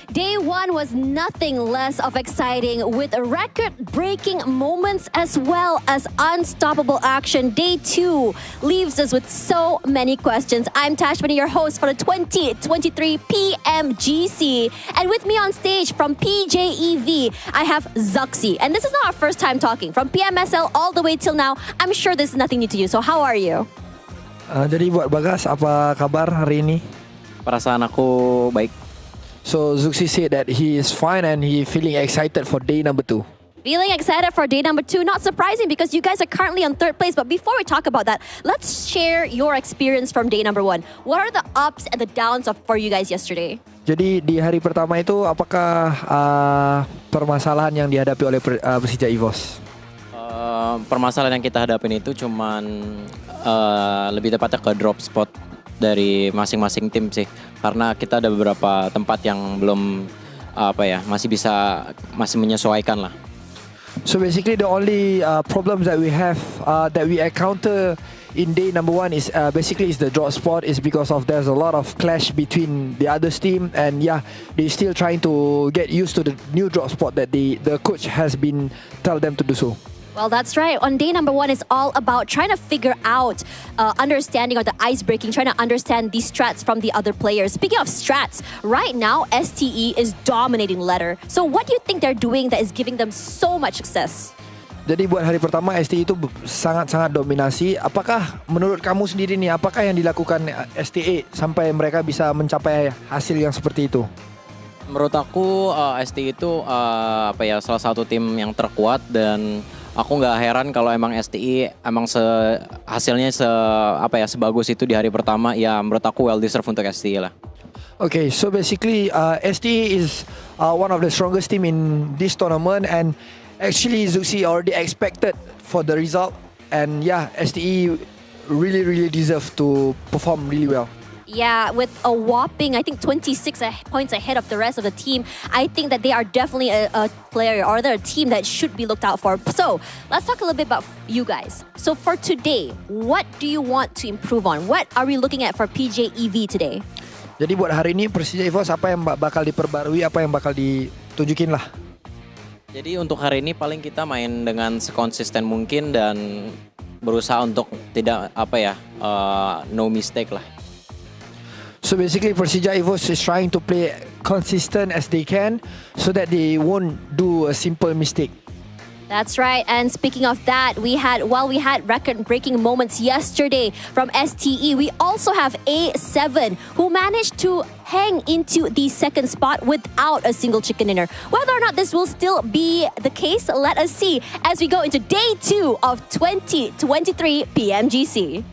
Day one was nothing less of exciting with record-breaking moments as well as unstoppable action. Day two leaves us with so many questions. I'm Tashmani, your host for the 2023 PMGC. And with me on stage from PJEV, I have Zuxi. And this is not our first time talking. From PMSL all the way till now, I'm sure this is nothing new to you. So how are you? Jadi buat Bagas, apa kabar hari ini? Perasaan aku baik. So Zuxi said that he is fine and he feeling excited for day number 2. Feeling excited for day number 2. Not surprising because you guys are currently on 3rd place. But before we talk about that, let's share your experience from day number 1. What are the ups and the downs for you guys yesterday? Jadi di hari pertama itu apakah permasalahan yang dihadapi oleh Persija EVOS? Permasalahan yang kita hadapin itu cuman lebih tepatnya ke drop spot dari masing-masing tim sih, karena kita ada beberapa tempat yang belum masih menyesuaikan lah. So basically the only problems that we have that we encounter in day number 1 is basically is the drop spot is because of there's a lot of clash between the other team, and they're still trying to get used to the new drop spot that the coach has been tell them to do so. Well, that's right. On day number 1, it's all about trying to figure out understanding or the ice breaking, trying to understand these strats from the other players. Speaking of strats, right now, STE is dominating ladder. So what do you think they're doing that is giving them so much success? Jadi buat hari pertama STE itu sangat-sangat dominasi. Apakah menurut kamu sendiri nih, apakah yang dilakukan STE sampai mereka bisa mencapai hasil yang seperti itu? Menurut aku STE itu salah satu tim yang terkuat, dan aku nggak heran kalau emang STI emang hasilnya sebagus itu di hari pertama. Ya menurut aku well deserved untuk STI lah. Okay, so basically STI is one of the strongest team in this tournament, and actually Zuxi already expected for the result, and STI really deserve to perform really well. Yeah, with a whopping, I think 26 points ahead of the rest of the team, I think that they are definitely a player or they're a team that should be looked out for. So, let's talk a little bit about you guys. So, for today, what do you want to improve on? What are we looking at for PJEV today? Jadi buat hari ini Persija EVOS apa yang bakal diperbarui, apa yang bakal ditunjukin lah? Jadi untuk hari ini paling kita main dengan sekonsisten mungkin dan berusaha untuk tidak no mistake lah. So basically Persija EVOS is trying to play consistent as they can so that they won't do a simple mistake. That's right. And speaking of that, we had record-breaking moments yesterday from STE. We also have A7 who managed to hang into the second spot without a single chicken dinner. Whether or not this will still be the case, let us see as we go into day 2 of 2023 PMGC.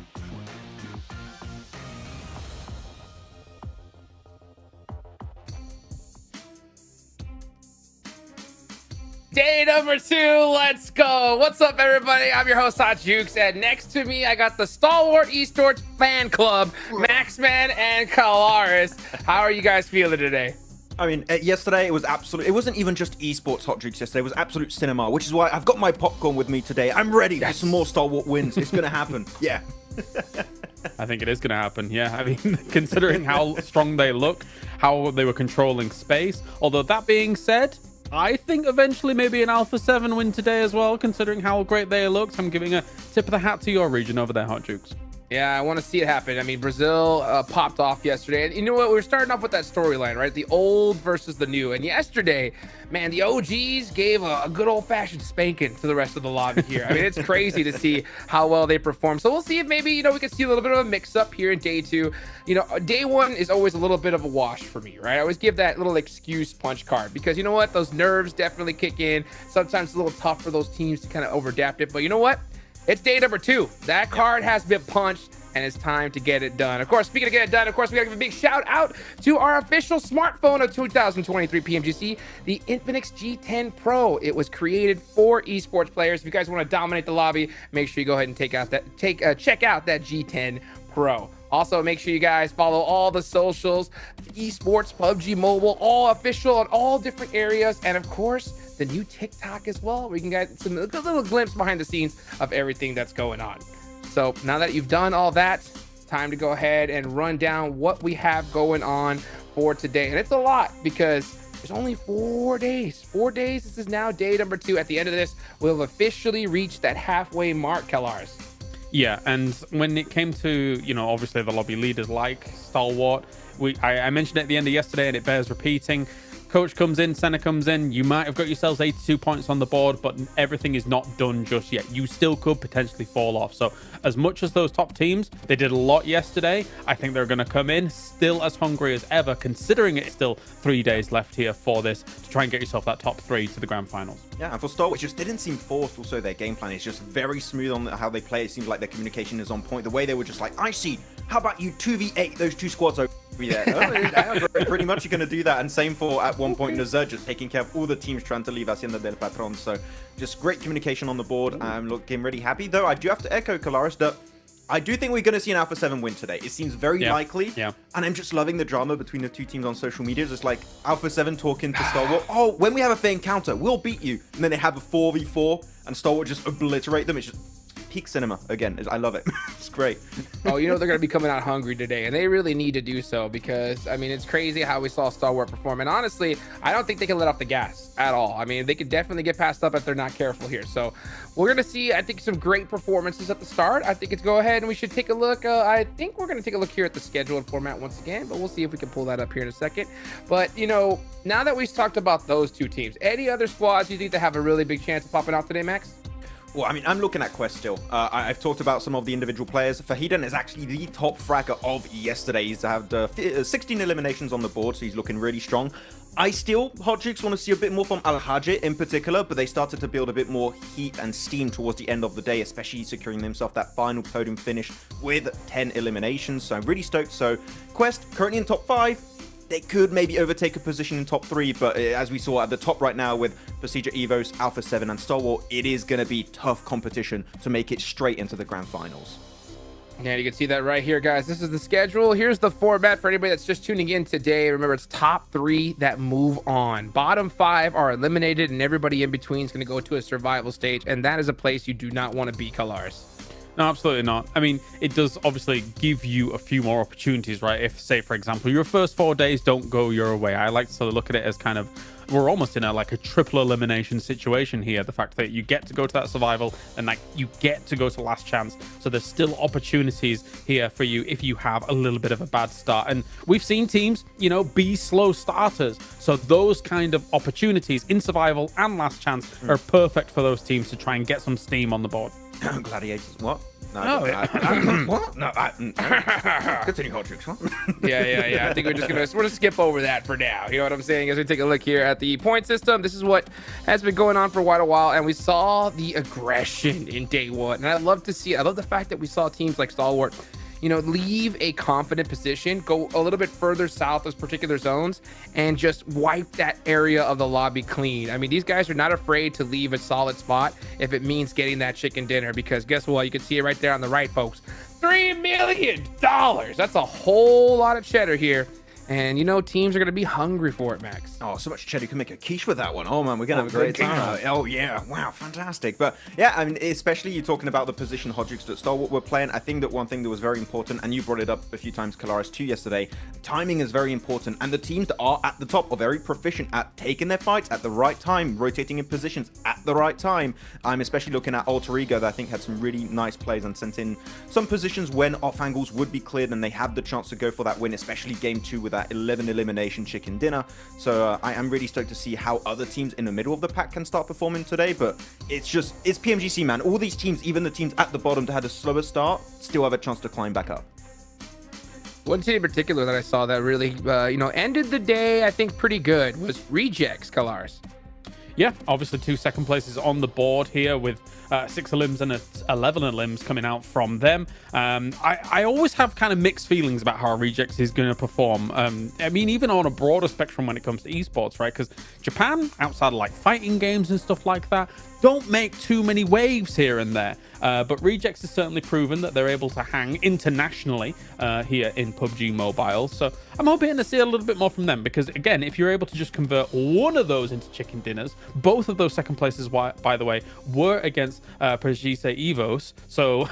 Day number 2, let's go. What's up, everybody? I'm your host, Hot Jukes, and next to me, I got the Stalwart Esports fan club, Maxman and Kalaris. How are you guys feeling today? I mean, yesterday it wasn't even just esports Hot Drinks yesterday, it was absolute cinema, which is why I've got my popcorn with me today. I'm ready for some more Stalwart wins. It's going to happen. Yeah. I think it is going to happen. Yeah. I mean, considering how strong they look, how they were controlling space. Although that being said, I think eventually maybe an Alpha 7 win today as well, considering how great they looked. I'm giving a tip of the hat to your region over there, Hot Jukes. Yeah, I want to see it happen. I mean, Brazil popped off yesterday. And you know what? We're starting off with that storyline, right? The old versus the new. And yesterday, man, the OGs gave a good old-fashioned spanking to the rest of the lobby here. I mean, it's crazy to see how well they perform. So we'll see if maybe, we can see a little bit of a mix-up here in day 2. Day 1 is always a little bit of a wash for me, right? I always give that little excuse punch card because you know what? Those nerves definitely kick in. Sometimes it's a little tough for those teams to kind of over-adapt it. But you know what? It's day number 2. That card has been punched, and it's time to get it done. Of course, speaking of get it done, we got to give a big shout out to our official smartphone of 2023 PMGC, the Infinix G10 Pro. It was created for esports players. If you guys want to dominate the lobby, make sure you go ahead and check out that G10 Pro. Also, make sure you guys follow all the socials, esports, PUBG Mobile, all official in all different areas, and of course, the new TikTok as well, where you can get some little glimpse behind the scenes of everything that's going on. So now that you've done all that, it's time to go ahead and run down what we have going on for today. And it's a lot because There's only 4 days. 4 days. This is now day number 2. At the end of this, we'll have officially reached that halfway mark, Kellars. Yeah, and when it came to, obviously the lobby leaders like Stalwart, I mentioned it at the end of yesterday and it bears repeating. Coach comes in, Senna comes in, you might have got yourselves 82 points on the board, but everything is not done just yet. You still could potentially fall off. So as much as those top teams, they did a lot yesterday, I think they're going to come in still as hungry as ever, considering it's still 3 days left here for this, to try and get yourself that top 3 to the Grand Finals. Yeah, and for Stalwart, it just didn't seem forced. Also, their game plan is just very smooth on how they play. It seems like their communication is on point. The way they were just like, I see, how about you 2v8 those 2 squads over there? Pretty much you're going to do that. And same for, at one point, Nazar just taking care of all the teams trying to leave Hacienda del Patron. So just great communication on the board. I'm looking really happy. Though I do have to echo, Kalaris, that I do think we're going to see an Alpha 7 win today. It seems very likely. Yeah. And I'm just loving the drama between the 2 teams on social media. It's just like Alpha 7 talking to Stalwart. Oh, when we have a fair encounter, we'll beat you. And then they have a 4v4 and Stalwart just obliterate them. It's just peak cinema again. I love it. It's great. Oh, they're going to be coming out hungry today, and they really need to do so because, I mean, it's crazy how we saw Stalwart perform. And honestly, I don't think they can let off the gas at all. I mean, they could definitely get passed up if they're not careful here. So we're going to see, I think, some great performances at the start. I think it's go ahead and we should take a look. I think we're going to take a look here at the schedule and format once again, but we'll see if we can pull that up here in a second. But, now that we've talked about those 2 teams, any other squads you think that have a really big chance of popping out today, Max? Well, I mean, I'm looking at Quest still. I've talked about some of the individual players. Fahiden is actually the top fragger of yesterday. He's had 16 eliminations on the board, so he's looking really strong. I still, Hot Jukes, want to see a bit more from Al-Hajj in particular, but they started to build a bit more heat and steam towards the end of the day, especially securing themselves that final podium finish with 10 eliminations. So I'm really stoked. So Quest currently in top 5. They could maybe overtake a position in top 3, but as we saw at the top right now with Procedure Evos, Alpha 7, and Stalwart, it is going to be tough competition to make it straight into the Grand Finals. Yeah, you can see that right here, guys. This is the schedule. Here's the format for anybody that's just tuning in today. Remember, it's top 3 that move on. Bottom 5 are eliminated, and everybody in between is going to go to a survival stage, and that is a place you do not want to be, Kalaris. No, absolutely not. I mean, it does obviously give you a few more opportunities, right? If, say, for example, your first 4 days don't go your way. I like to look at it as kind of, we're almost in a triple elimination situation here. The fact that you get to go to that survival and you get to go to last chance. So there's still opportunities here for you if you have a little bit of a bad start. And we've seen teams, be slow starters. So those kind of opportunities in survival and last chance are perfect for those teams to try and get some steam on the board. Gladiators, what? No, what? No, continue, Hot Jukes. Yeah. I think we're gonna skip over that for now. You know what I'm saying? As we take a look here at the point system, this is what has been going on for quite a while, and we saw the aggression in day 1, and I love to see it. I love the fact that we saw teams like Stalwart, leave a confident position, go a little bit further south as particular zones, and just wipe that area of the lobby clean. I mean, these guys are not afraid to leave a solid spot if it means getting that chicken dinner, because guess what? You can see it right there on the right, folks. $3 million. That's a whole lot of cheddar here. And teams are going to be hungry for it, Max. Oh, so much cheddar. You can make a quiche with that one. Oh, man, we're going to have a great time. Oh, yeah. Wow, fantastic. But, yeah, I mean, especially you talking about the position Hodrix that Stalwart were playing. I think that one thing that was very important, and you brought it up a few times, Kalaris, too, yesterday, timing is very important. And the teams that are at the top are very proficient at taking their fights at the right time, rotating in positions at the right time. I'm especially looking at Alter Ego that I think had some really nice plays and sent in some positions when off angles would be cleared and they have the chance to go for that win, especially game 2 with that 11 elimination chicken dinner. So I am really stoked to see how other teams in the middle of the pack can start performing today, but it's PMGC, man. All these teams, even the teams at the bottom that had a slower start, still have a chance to climb back up. One team in particular that I saw that really ended the day, I think, pretty good was Rejects, Kalaris. Yeah, obviously 2 second places on the board here with 6 elims and 11 elims coming out from them. I always have kind of mixed feelings about how Rejects is going to perform. I mean, even on a broader spectrum when it comes to esports, right? Because Japan, outside of like fighting games and stuff like that, don't make too many waves here and there. But Rejects has certainly proven that they're able to hang internationally here in PUBG Mobile. So I'm hoping to see a little bit more from them because, again, if you're able to just convert one of those into chicken dinners, both of those second places, by the way, were against PMGC Evos. So,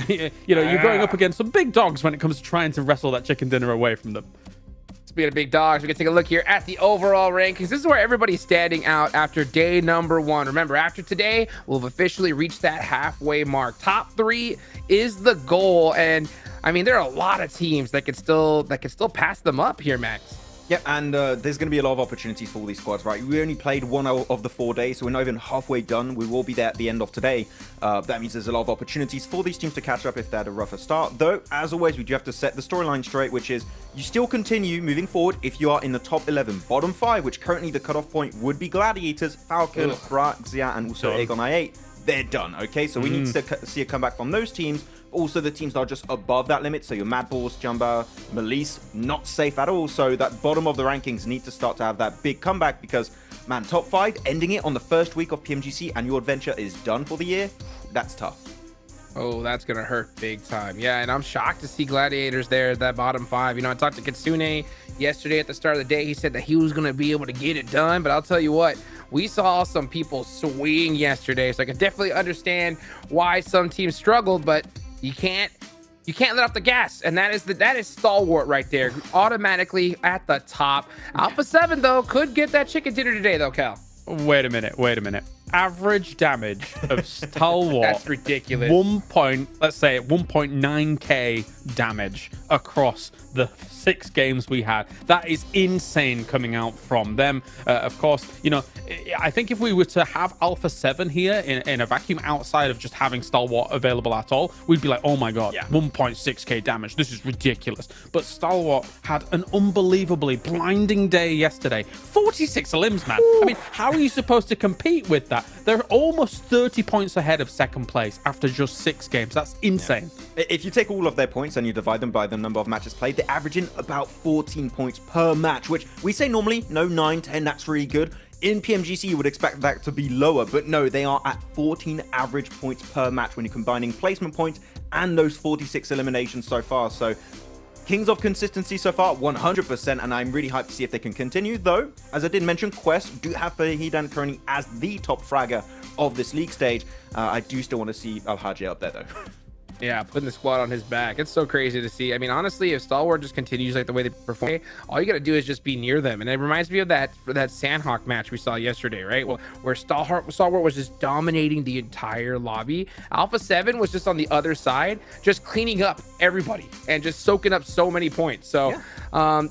you're going up against some big dogs when it comes to trying to wrestle that chicken dinner away from them. Speaking of big dogs, we can take a look here at the overall rankings. This is where everybody's standing out after day number 1. Remember, after today, we'll have officially reached that halfway mark. Top 3 is the goal, and I mean, there are a lot of teams that can still pass them up here, Max. Yeah, and there's going to be a lot of opportunities for all these squads, right? We only played 1 of the 4 days, so we're not even halfway done. We will be there at the end of today. That means there's a lot of opportunities for these teams to catch up if they had a rougher start. Though, as always, we do have to set the storyline straight, which is you still continue moving forward if you are in the top 11. Bottom 5, which currently the cutoff point would be Gladiators, Falcon, Xia, and also Aegon I8. They're done, okay? So we need to see a comeback from those teams. Also, the teams that are just above that limit, so your Mad Balls, Jumba, Melise, not safe at all. So that bottom of the rankings need to start to have that big comeback because, man, top 5, ending it on the first week of PMGC and your adventure is done for the year, that's tough. Oh, that's going to hurt big time. Yeah, and I'm shocked to see Gladiators there at that bottom 5. You know, I talked to Kitsune yesterday at the start of the day. He said that he was going to be able to get it done, but I'll tell you what, we saw some people swing yesterday, so I can definitely understand why some teams struggled, but you can't let off the gas, and that is Stalwart right there, automatically at the top. Alpha 7 though could get that chicken dinner today though, Cal. Wait a minute. Average damage of Stalwart. That's ridiculous. 1.9k damage across the 6 games we had. That is insane coming out from them. Of course, you know, I think if we were to have Alpha 7 here in a vacuum outside of just having Stalwart available at all, we'd be like, oh my god, 1.6k damage. This is ridiculous. But Stalwart had an unbelievably blinding day yesterday. 46 limbs, man. I mean, how are you supposed to compete with that? They're almost 30 points ahead of second place after just 6 games. That's insane. If you take all of their points and you divide them by the number of matches played, they're averaging about 14 points per match, which we say normally, no, 9, 10, that's really good. In PMGC, you would expect that to be lower, but no, they are at 14 average points per match when you're combining placement points and those 46 eliminations so far. So Kings of consistency so far, 100%, and I'm really hyped to see if they can continue. Though, as I did mention, Quest do have Fahidan currently as the top fragger of this league stage. I do still want to see Alhaji up there, though. Yeah, putting the squad on his back. It's so crazy to see. I mean, honestly, if Stalwart just continues like the way they perform, all you got to do is just be near them. And it reminds me of that Sandhawk match we saw yesterday, right? Well, where Stalwart was just dominating the entire lobby. Alpha 7 was just on the other side, just cleaning up everybody and just soaking up so many points. So,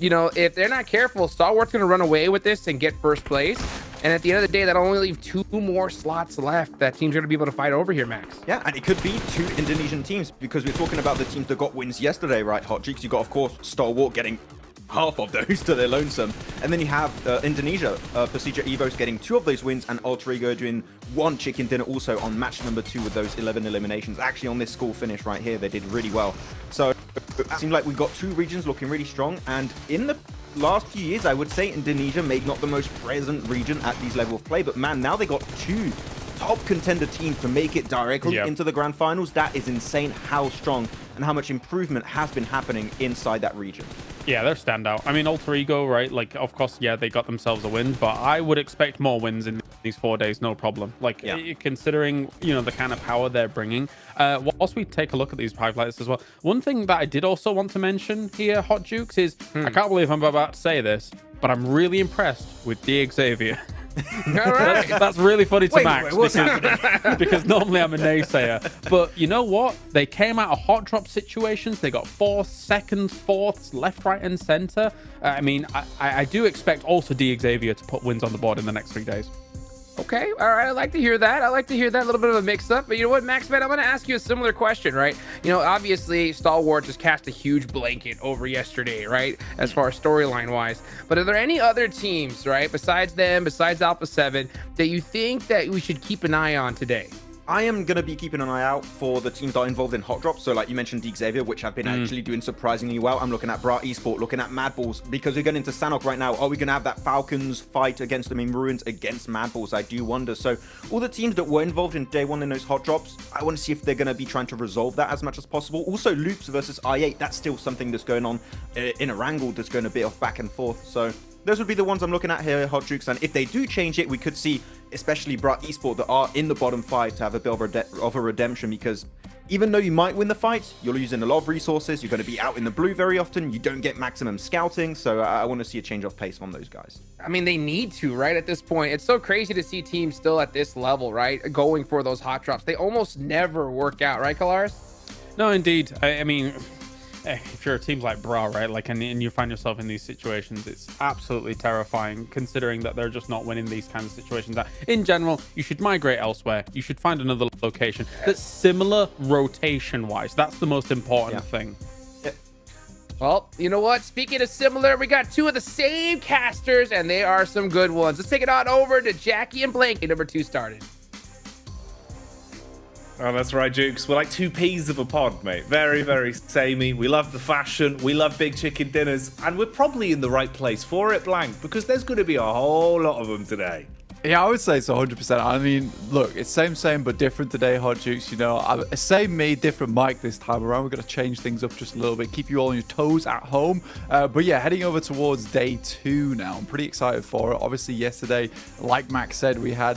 you know, if they're not careful, Stalwart's going to run away with this and get first place. And at the end of the day, that'll only leave 2 more slots left that teams are going to be able to fight over here, Max. Yeah, and it could be 2 Indonesian teams because we're talking about the teams that got wins yesterday, right? Hot Cheeks, you got, of course, Stalwart getting half of those to their lonesome. And then you have Indonesia, Persija Evos getting 2 of those wins and Alter Ego doing 1 chicken dinner also on match number 2 with those 11 eliminations. Actually, on this score finish right here, they did really well. So it seemed like we've got 2 regions looking really strong. And in the last few years, I would say Indonesia made not the most present region at these level of play, but man, now they got 2 top contender teams to make it directly into the Grand Finals. That is insane how strong and how much improvement has been happening inside that region. Yeah, they're standout. I mean, Alter Ego, right? Like, of course, yeah, they got themselves a win, but I would expect more wins in these 4 days, no problem. Like, considering, you know, the kind of power they're bringing. Whilst we take a look at these highlights as well, one thing that I did also want to mention here, Hot Jukes, is I can't believe I'm about to say this, but I'm really impressed with the Xavier. Right. That's really funny to Max what's happening? because normally I'm a naysayer. But you know what? They came out of hot drop situations. They got 4th, 2nd, 4ths, left, right, and center. I mean, I do expect also D Xavier to put wins on the board in the next 3 days. Okay, all right, I like to hear that. I like to hear that little bit of a mix-up. But you know what, Max, man, I'm going to ask you a similar question, right? You know, obviously, Stalwart just cast a huge blanket over yesterday, right, as far as storyline-wise. But are there any other teams, right, besides them, besides Alpha 7, that you think that we should keep an eye on today? I am going to be keeping an eye out for the teams that are involved in hot drops. So like you mentioned, D Xavier, which have been actually doing surprisingly well. I'm looking at Bra Esport, looking at Mad Balls, because we're getting into Sanhok right now. Are we going to have that Falcons fight against them in Ruins against Mad Balls? I do wonder. So all the teams that were involved in day 1 in those hot drops, I want to see if they're going to be trying to resolve that as much as possible. Also, Loops versus I8, that's still something that's going on in a wrangle that's going a bit of back and forth. So those would be the ones I'm looking at here, Hot Jukes. And if they do change it, we could see, especially Brat Esport that are in the bottom 5, to have a bit of a redemption, because even though you might win the fight, you're losing a lot of resources. You're going to be out in the blue very often. You don't get maximum scouting. So I want to see a change of pace from those guys. I mean, they need to, right? At this point, it's so crazy to see teams still at this level, right? Going for those hot drops. They almost never work out, right, Kalaris? No, indeed. I mean, if you're a team like Bra, right, like, and you find yourself in these situations, it's absolutely terrifying, considering that they're just not winning these kinds of situations. That, in general, you should migrate elsewhere. You should find another location that's similar rotation-wise. That's the most important thing. Well, you know what? Speaking of similar, we got two of the same casters, and they are some good ones. Let's take it on over to Jackie and Blanky. Number 2 started. Oh, that's right, Jukes. We're like two peas of a pod, mate. Very, very samey. We love the fashion. We love big chicken dinners. And we're probably in the right place for it, Blank, because there's going to be a whole lot of them today. Yeah, I would say so, 100%. I mean, look, it's same, but different today, Hot Jukes. You know, same me, different mic this time around. We're going to change things up just a little bit, keep you all on your toes at home. But yeah, heading over towards day 2 now. I'm pretty excited for it. Obviously, yesterday, like Max said, we had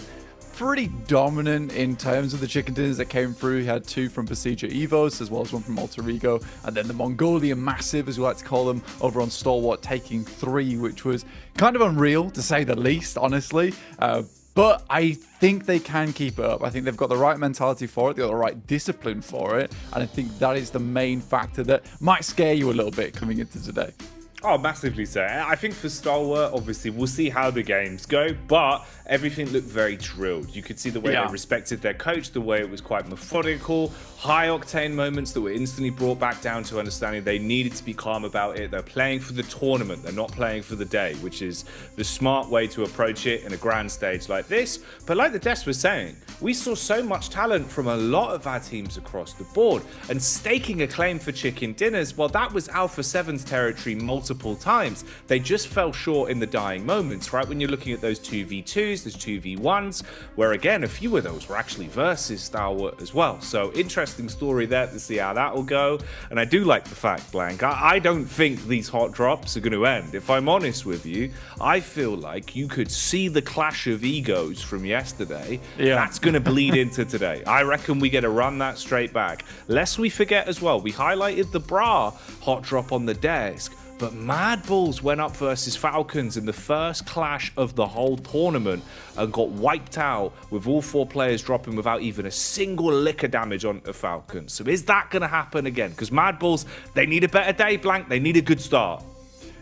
pretty dominant in terms of the chicken dinners that came through. He had 2 from Pasija Evos, as well as 1 from Alter Ego, and then the Mongolian Massive, as we like to call them, over on Stalwart, taking 3, which was kind of unreal, to say the least, honestly. But I think they can keep it up. I think they've got the right mentality for it. They've got the right discipline for it. And I think that is the main factor that might scare you a little bit coming into today. Oh, massively so. I think for Stalwart, obviously, we'll see how the games go, but everything looked very drilled. You could see the way they respected their coach, the way it was quite methodical, high-octane moments that were instantly brought back down to understanding they needed to be calm about it. They're playing for the tournament. They're not playing for the day, which is the smart way to approach it in a grand stage like this. But like the Des was saying, we saw so much talent from a lot of our teams across the board, and staking a claim for chicken dinners, well, that was Alpha 7's territory multiple times. They just fell short in the dying moments, right? When you're looking at those 2v2s, those 2v1s, where again, a few of those were actually versus Stalwart as well. So interesting story there to see how that will go. And I do like the fact, Blank, I don't think these hot drops are going to end. If I'm honest with you, I feel like you could see the clash of egos from yesterday. That's going to bleed into today. I reckon we get to run that straight back. Lest we forget as well, we highlighted the Bra hot drop on the desk, but Mad Bulls went up versus Falcons in the first clash of the whole tournament and got wiped out with all 4 players dropping without even a single lick of damage on the Falcons. So is that going to happen again? Because Mad Bulls, they need a better day, Blank. They need a good start.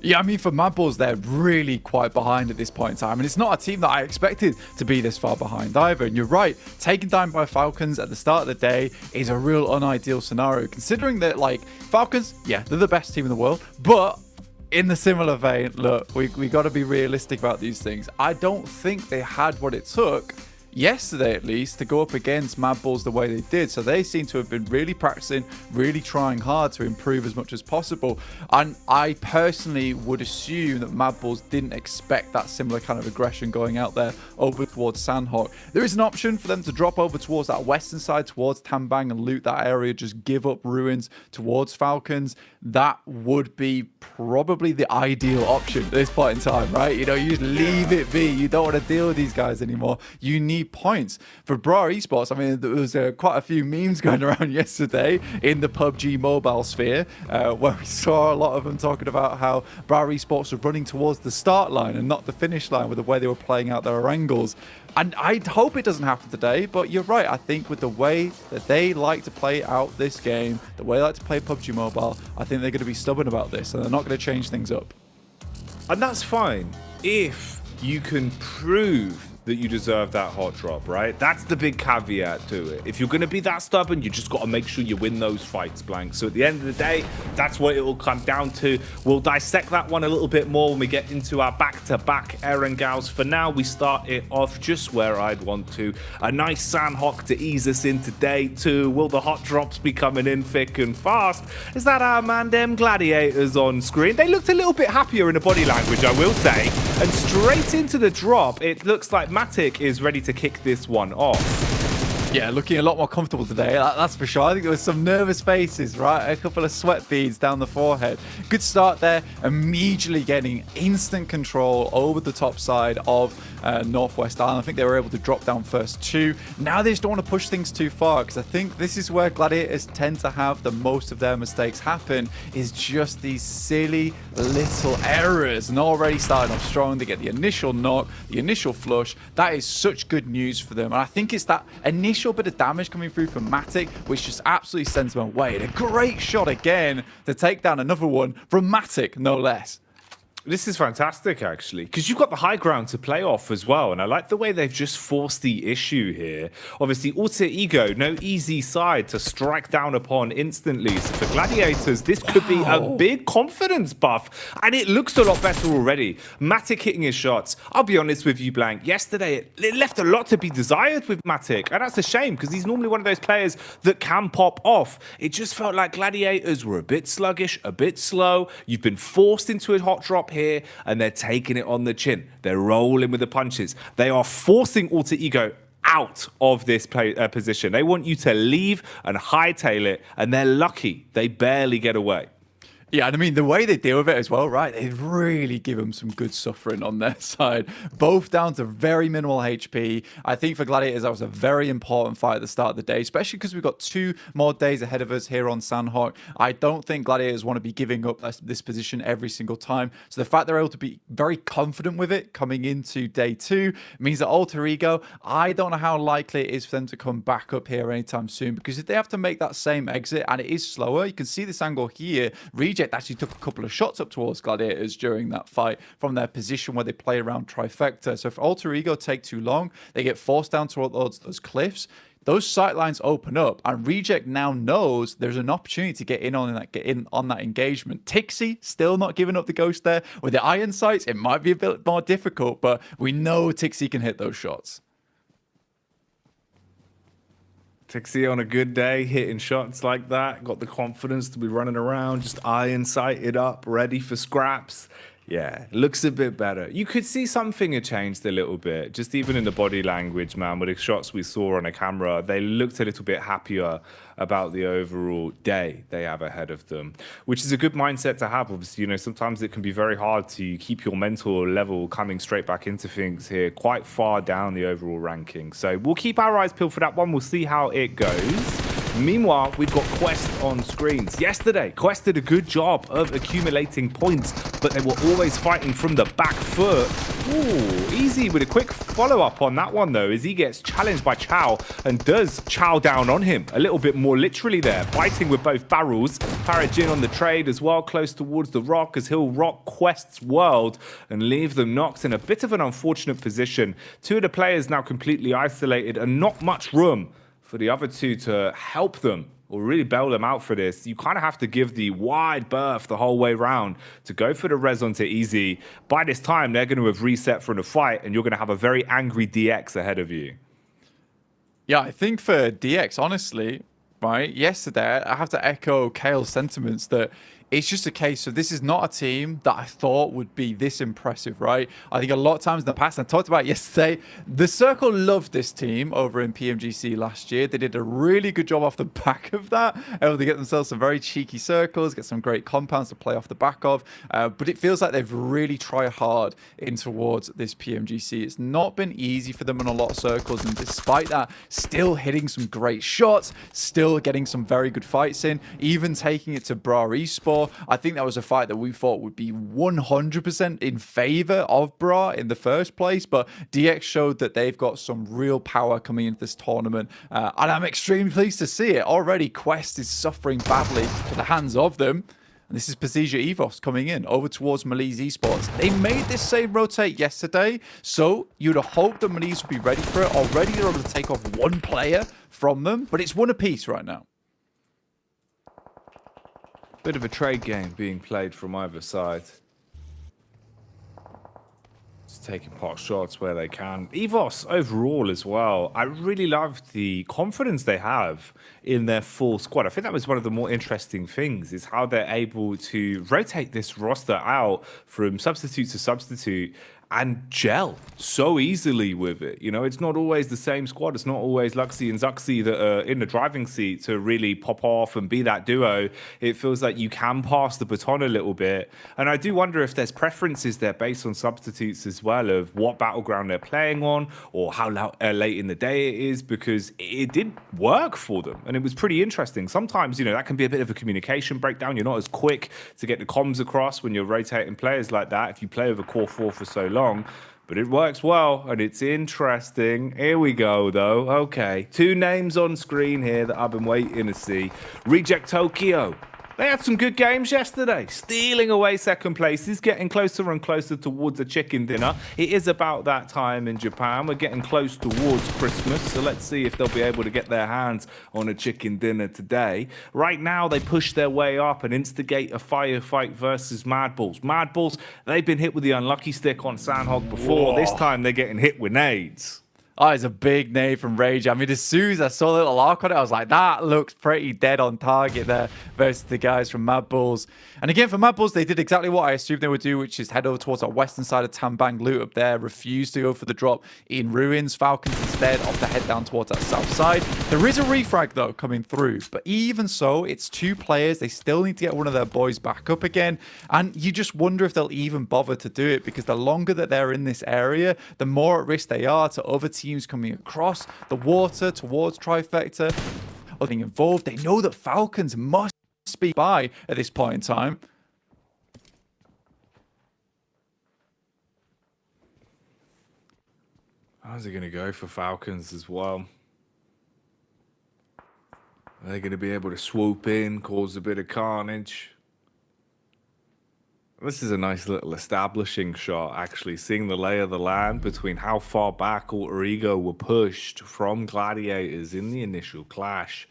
Yeah, I mean, for Mad Bulls, they're really quite behind at this point in time. And it's not a team that I expected to be this far behind either. And you're right, taken down by Falcons at the start of the day is a real unideal scenario, considering that, like, Falcons, yeah, they're the best team in the world, but in the similar vein, look, we got to be realistic about these things. I don't think they had what it took, yesterday at least, to go up against Mad Bulls the way they did. So they seem to have been really practicing, really trying hard to improve as much as possible. And I personally would assume that Mad Bulls didn't expect that similar kind of aggression going out there over towards Sandhawk. There is an option for them to drop over towards that western side, towards Tambang, and loot that area, just give up ruins towards Falcons. That would be probably the ideal option at this point in time, right? You know, you just leave it be. You don't want to deal with these guys anymore. You need points. For Bra Esports, I mean, there was quite a few memes going around yesterday in the PUBG Mobile sphere, where we saw a lot of them talking about how Bra Esports were running towards the start line and not the finish line with the way they were playing out their angles. And I hope it doesn't happen today, but you're right. I think with the way that they like to play out this game, the way they like to play PUBG Mobile, I think they're going to be stubborn about this and they're not going to change things up. And that's fine if you can prove that you deserve that hot drop, right? That's the big caveat to it. If you're going to be that stubborn, you just got to make sure you win those fights, Blank. So at the end of the day, that's what it will come down to. We'll dissect that one a little bit more when we get into our back-to-back Erengaus. For now, we start it off just where I'd want to. A nice Sandhawk to ease us into day 2. Will the hot drops be coming in thick and fast? Is that our man, them gladiators on screen? They looked a little bit happier in the body language, I will say. And straight into the drop, it looks like Matic is ready to kick this one off. Yeah, looking a lot more comfortable today, that's for sure. I think there was some nervous faces, right? A couple of sweat beads down the forehead. Good start there, immediately getting instant control over the top side of Northwest Island. I think they were able to drop down first 2. Now they just don't want to push things too far, because I think this is where Gladiators tend to have the most of their mistakes happen, is just these silly little errors. And already starting off strong, they get the initial knock, the initial flush. That is such good news for them. And I think it's that initial bit of damage coming through from Matic, which just absolutely sends them away. And a great shot again to take down another one from Matic, no less. This is fantastic, actually, because you've got the high ground to play off as well. And I like the way they've just forced the issue here. Obviously, Alter Ego, no easy side to strike down upon instantly. So for Gladiators, this could be a big confidence buff. And it looks a lot better already. Matic hitting his shots. I'll be honest with you, Blank. Yesterday, it left a lot to be desired with Matic. And that's a shame, because he's normally one of those players that can pop off. It just felt like Gladiators were a bit sluggish, a bit slow. You've been forced into a hot drop here, and they're taking it on the chin. They're rolling with the punches. They are forcing Alter Ego out of this position. They want you to leave and hightail it, and they're lucky they barely get away. Yeah, and I mean, the way they deal with it as well, right? They really give them some good suffering on their side. Both down to very minimal HP. I think for Gladiators, that was a very important fight at the start of the day, especially because we've got 2 more days ahead of us here on Sandhawk. I don't think Gladiators want to be giving up this position every single time. So the fact they're able to be very confident with it coming into day 2 means that Alter Ego, I don't know how likely it is for them to come back up here anytime soon, because if they have to make that same exit, and it is slower, you can see this angle here. Reject actually took a couple of shots up towards Gladiators during that fight from their position where they play around trifecta. So if Alter Ego take too long, they get forced down towards those cliffs. Those sight lines open up, and Reject now knows there's an opportunity to get in on that engagement. Tixi still not giving up the ghost there. With the iron sights, it might be a bit more difficult, but we know Tixi can hit those shots. Tixi on a good day, hitting shots like that, got the confidence to be running around, just iron sighted up, ready for scraps. Yeah, looks a bit better. You could see something had changed a little bit, just even in the body language, man. With the shots we saw on a camera, they looked a little bit happier about the overall day they have ahead of them, which is a good mindset to have. Obviously, you know, sometimes it can be very hard to keep your mental level coming straight back into things here, quite far down the overall ranking. So we'll keep our eyes peeled for that one. We'll see how it goes. Meanwhile, we've got Quest on screens. Yesterday, Quest did a good job of accumulating points, but they were always fighting from the back foot. Ooh, easy with a quick follow-up on that one, though, as he gets challenged by Chow and does chow down on him a little bit more literally there, biting with both barrels. Parajin on the trade as well, close towards the rock, as he'll rock Quest's world and leave them knocked in a bit of an unfortunate position. 2 of the players now completely isolated and not much room for the other 2 to help them or really bail them out for this. You kind of have to give the wide berth the whole way round to go for the res onto easy. By this time, they're going to have reset from the fight, and you're going to have a very angry DX ahead of you. Yeah, I think for DX, honestly, right, yesterday, I have to echo Kale's sentiments that it's just a case of this is not a team that I thought would be this impressive, right? I think a lot of times in the past, and I talked about it yesterday, the Circle loved this team over in PMGC last year. They did a really good job off the back of that, able to get themselves some very cheeky circles, get some great compounds to play off the back of. But it feels like they've really tried hard in towards this PMGC. It's not been easy for them in a lot of circles, and despite that, still hitting some great shots, still getting some very good fights in, even taking it to Bra Esports. I think that was a fight that we thought would be 100% in favor of Bra in the first place, but DX showed that they've got some real power coming into this tournament, and I'm extremely pleased to see it. Already, Quest is suffering badly at the hands of them. And this is Pasija Evos coming in over towards Malice Esports. They made this same rotate yesterday, so you'd hope that Malice would be ready for it. Already they're able to take off one player from them, but it's one apiece right now. Bit of a trade game being played from either side. Just taking pot shots where they can. Evos overall as well. I really loved the confidence they have in their full squad. I think that was one of the more interesting things, is how they're able to rotate this roster out from substitute to substitute and gel so easily with it. You know, it's not always the same squad. It's not always Luxy and Zuxy that are in the driving seat to really pop off and be that duo. It feels like you can pass the baton a little bit. And I do wonder if there's preferences there based on substitutes as well of what battleground they're playing on or how late in the day it is, because it did work for them. And it was pretty interesting. Sometimes, you know, that can be a bit of a communication breakdown. You're not as quick to get the comms across when you're rotating players like that if you play with a core 4 for so long. But it works well, and it's interesting. Here we go, though. Okay, 2 names on screen here that I've been waiting to see. Reject Tokyo. They had some good games yesterday, stealing away second places, getting closer and closer towards a chicken dinner. It is about that time in Japan. We're getting close towards Christmas, so let's see if they'll be able to get their hands on a chicken dinner today. Right now, they push their way up and instigate a firefight versus Mad Balls. Mad Balls, they've been hit with the unlucky stick on Sandhog before. Whoa. This time, they're getting hit with nades. Oh, it's a big nade from Rage. I mean, as soon as I saw the little arc on it, I was like, that looks pretty dead on target there versus the guys from Mad Bulls. And again, for Mad Bulls, they did exactly what I assumed they would do, which is head over towards our western side of Tambang, loot up there, refuse to go for the drop in Ruins. Falcons instead opt to head down towards that south side. There is a refrag, though, coming through. But even so, it's 2 players. They still need to get one of their boys back up again. And you just wonder if they'll even bother to do it, because the longer that they're in this area, the more at risk they are to other teams coming across the water towards Trifecta, or being involved. They know that Falcons must be by at this point in time. How's it going to go for Falcons as well? Are they going to be able to swoop in, cause a bit of carnage? This is a nice little establishing shot, actually, seeing the lay of the land between how far back Alter Ego were pushed from Gladiators in the initial clash.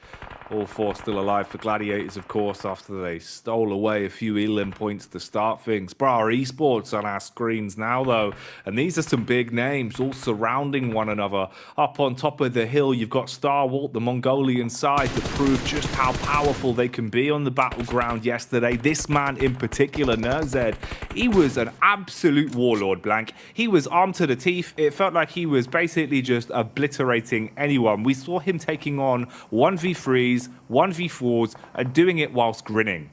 All 4 still alive for Gladiators, of course, after they stole away a few elim points to start things. Bra Esports on our screens now, though, and these are some big names all surrounding one another. Up on top of the hill, you've got Starwalt, the Mongolian side, that proved just how powerful they can be on the battleground yesterday. This man in particular, Nerzed, he was an absolute warlord, Blank. He was armed to the teeth. It felt like he was basically just obliterating anyone. We saw him taking on 1v3s, 1v4s, and doing it whilst grinning.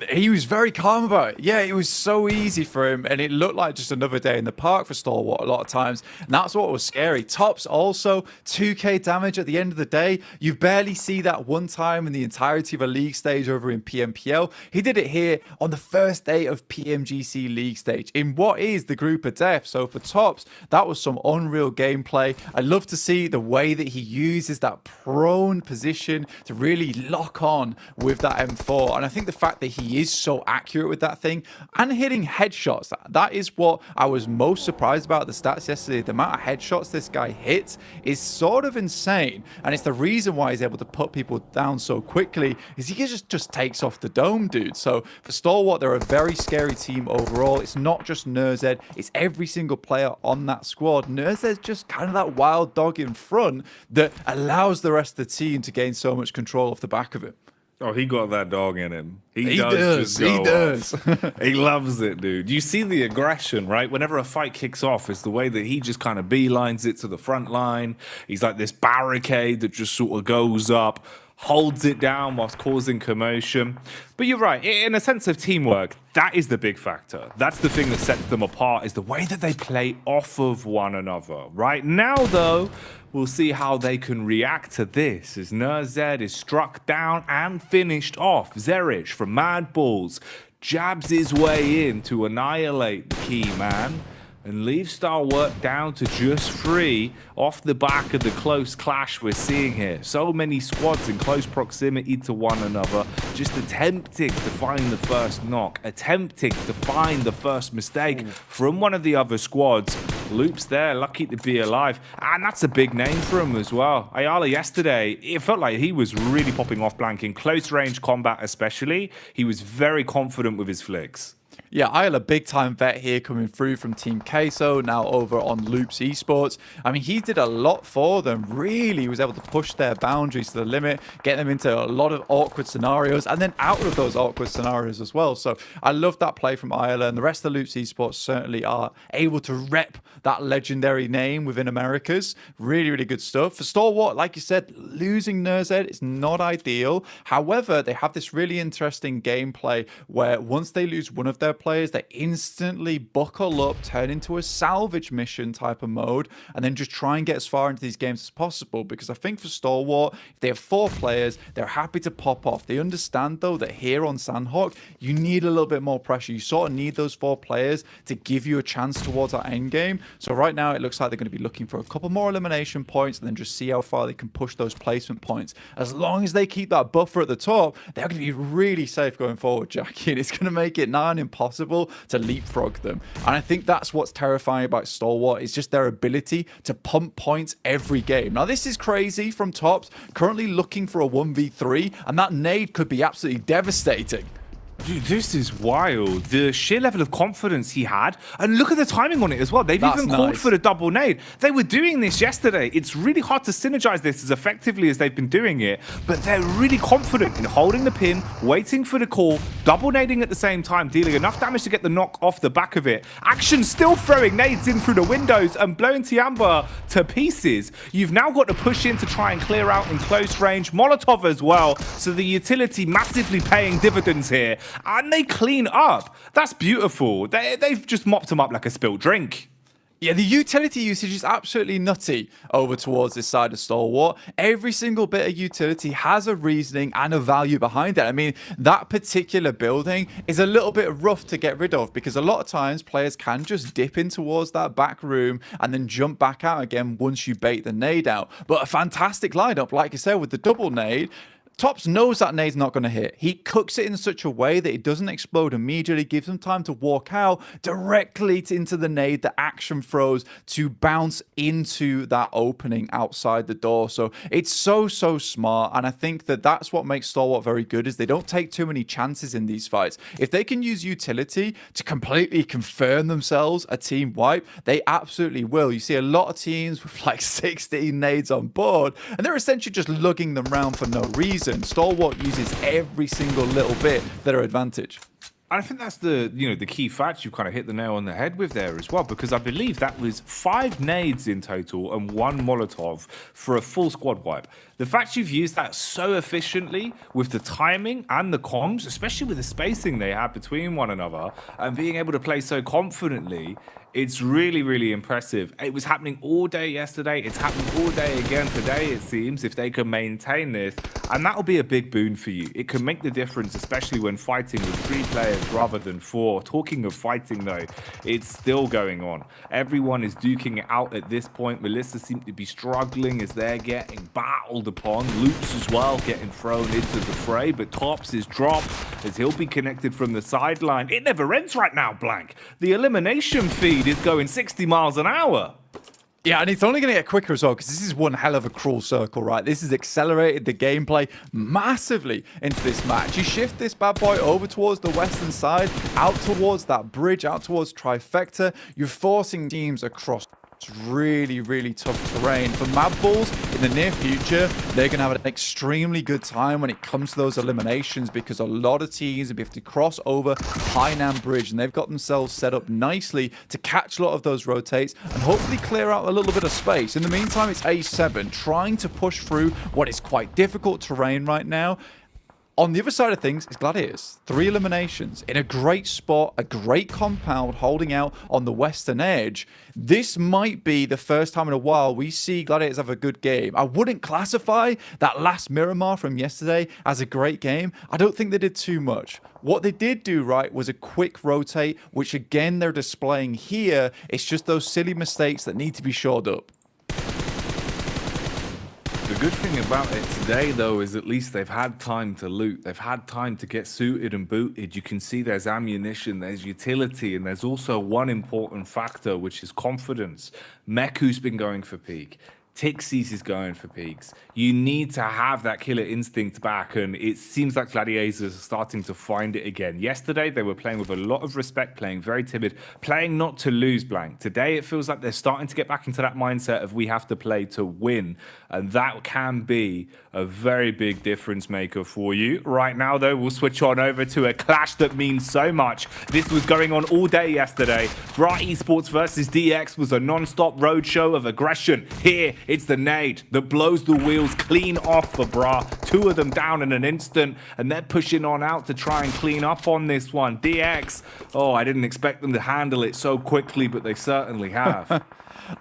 He was very calm about it. Yeah, it was so easy for him, and it looked like just another day in the park for Stalwart a lot of times, and that's what was scary. Tops also, 2k damage at the end of the day. You barely see that one time in the entirety of a league stage over in PMPL. He did it here on the first day of PMGC League stage, in what is the group of death. So for Tops, that was some unreal gameplay. I love to see the way that he uses that prone position to really lock on with that M4, and I think the fact that he is so accurate with that thing and hitting headshots. That is what I was most surprised about the stats yesterday. The amount of headshots this guy hits is sort of insane, and it's the reason why he's able to put people down so quickly, is he just takes off the dome, dude. So for Stalwart, they're a very scary team overall. It's not just Nerzed, it's every single player on that squad. Nerzed's just kind of that wild dog in front that allows the rest of the team to gain so much control off the back of it. Oh, he got that dog in him. He does. He loves it, dude. You see the aggression, right? Whenever a fight kicks off, it's the way that he just kind of beelines it to the front line. He's like this barricade that just sort of goes up, holds it down whilst causing commotion. But you're right, in a sense of teamwork, that is the big factor. That's the thing that sets them apart, is the way that they play off of one another. Right now, though, we'll see how they can react to this, as Nerzed is struck down and finished off. Zerich from Mad Balls jabs his way in to annihilate the key man and leave Stalwart down to just 3 off the back of the close clash we're seeing here. So many squads in close proximity to one another, just attempting to find the first knock, attempting to find the first mistake from one of the other squads. Loops there, lucky to be alive, and that's a big name for him as well. Ayala yesterday, it felt like he was really popping off, Blank, in close range combat especially. He was very confident with his flicks. Yeah, Isle, a big-time vet here coming through from Team Queso, now over on Loops Esports. I mean, he did a lot for them. Really was able to push their boundaries to the limit, get them into a lot of awkward scenarios, and then out of those awkward scenarios as well. So I love that play from Isle, and the rest of Loops Esports certainly are able to rep that legendary name within Americas. Really, really good stuff. For Stalwart, like you said, losing Nurzed is not ideal. However, they have this really interesting gameplay where once they lose one of their players, they instantly buckle up, turn into a salvage mission type of mode, and then just try and get as far into these games as possible. Because I think for Stalwart, if they have 4 players, they're happy to pop off. They understand, though, that here on Sandhawk, you need a little bit more pressure. You sort of need those 4 players to give you a chance towards that end game. So right now, it looks like they're going to be looking for a couple more elimination points and then just see how far they can push those placement points. As long as they keep that buffer at the top, they're going to be really safe going forward, Jackie. And it's going to make it nigh on impossible to leapfrog them. And I think that's what's terrifying about Stalwart, is just their ability to pump points every game. Now, this is crazy from Tops, currently looking for a 1v3, and that nade could be absolutely devastating. Dude, this is wild. The sheer level of confidence he had. And look at the timing on it as well. They've even called for the double nade. They were doing this yesterday. It's really hard to synergize this as effectively as they've been doing it. But they're really confident in holding the pin, waiting for the call, double nading at the same time, dealing enough damage to get the knock off the back of it. Action still throwing nades in through the windows and blowing Tiamba to pieces. You've now got to push in to try and clear out in close range. Molotov as well. So the utility massively paying dividends here. And they clean up. That's beautiful. They've just mopped them up like a spilled drink. Yeah, the utility usage is absolutely nutty over towards this side of Stalwart. Every single bit of utility has a reasoning and a value behind it. I mean, that particular building is a little bit rough to get rid of because a lot of times players can just dip in towards that back room and then jump back out again once you bait the nade out. But a fantastic lineup, like I said, with the double nade. Tops knows that nade's not going to hit. He cooks it in such a way that it doesn't explode immediately, gives him time to walk out directly into the nade, the action throws to bounce into that opening outside the door. So it's so smart, and I think that that's what makes Stalwart very good, is they don't take too many chances in these fights. If they can use utility to completely confirm themselves a team wipe, they absolutely will. You see a lot of teams with like 16 nades on board, and they're essentially just lugging them around for no reason. Stalwart uses every single little bit to their advantage. I think that's the key fact you kind of hit the nail on the head with there as well, because I believe that was 5 nades in total and 1 Molotov for a full squad wipe. The fact you've used that so efficiently with the timing and the comms, especially with the spacing they had between one another, and being able to play so confidently, it's really impressive. It was happening all day yesterday. It's happening all day again today, it seems, if they can maintain this. And that'll be a big boon for you. It can make the difference, especially when fighting with 3 players rather than 4. Talking of fighting, though, it's still going on. Everyone is duking it out at this point. Melissa seems to be struggling as they're getting battled upon. Loops as well getting thrown into the fray, but Tops is dropped as he'll be connected from the sideline. It never ends right now, Blank. The elimination feed is going 60 miles an hour. Yeah, and it's only going to get quicker as well, because this is one hell of a cruel circle, right? This has accelerated the gameplay massively into this match. You shift this bad boy over towards the western side, out towards that bridge, out towards Trifecta. You're forcing teams across really tough terrain. For Mad Bulls, in the near future, they're going to have an extremely good time when it comes to those eliminations, because a lot of teams will have to cross over Hainan Bridge, and they've got themselves set up nicely to catch a lot of those rotates and hopefully clear out a little bit of space. In the meantime, it's A7 trying to push through what is quite difficult terrain right now. On the other side of things is Gladiators. 3 eliminations in a great spot, a great compound holding out on the western edge. This might be the first time in a while we see Gladiators have a good game. I wouldn't classify that last Miramar from yesterday as a great game. I don't think they did too much. What they did do right was a quick rotate, which again they're displaying here. It's just those silly mistakes that need to be shored up. The good thing about it today, though, is at least they've had time to loot. They've had time to get suited and booted. You can see there's ammunition, there's utility, and there's also one important factor, which is confidence. Meku's been going for peak. Tixies is going for peaks. You need to have that killer instinct back, and it seems like Gladiators are starting to find it again. Yesterday, they were playing with a lot of respect, playing very timid, playing not to lose blank. Today, it feels like they're starting to get back into that mindset of we have to play to win, and that can be a very big difference maker for you. Right now, though, we'll switch on over to a clash that means so much. This was going on all day yesterday. Bra Esports versus DX was a non-stop roadshow of aggression. Here, it's the nade that blows the wheels clean off for Bra. 2 of them down in an instant, and they're pushing on out to try and clean up on this one. DX, oh, I didn't expect them to handle it so quickly, but they certainly have.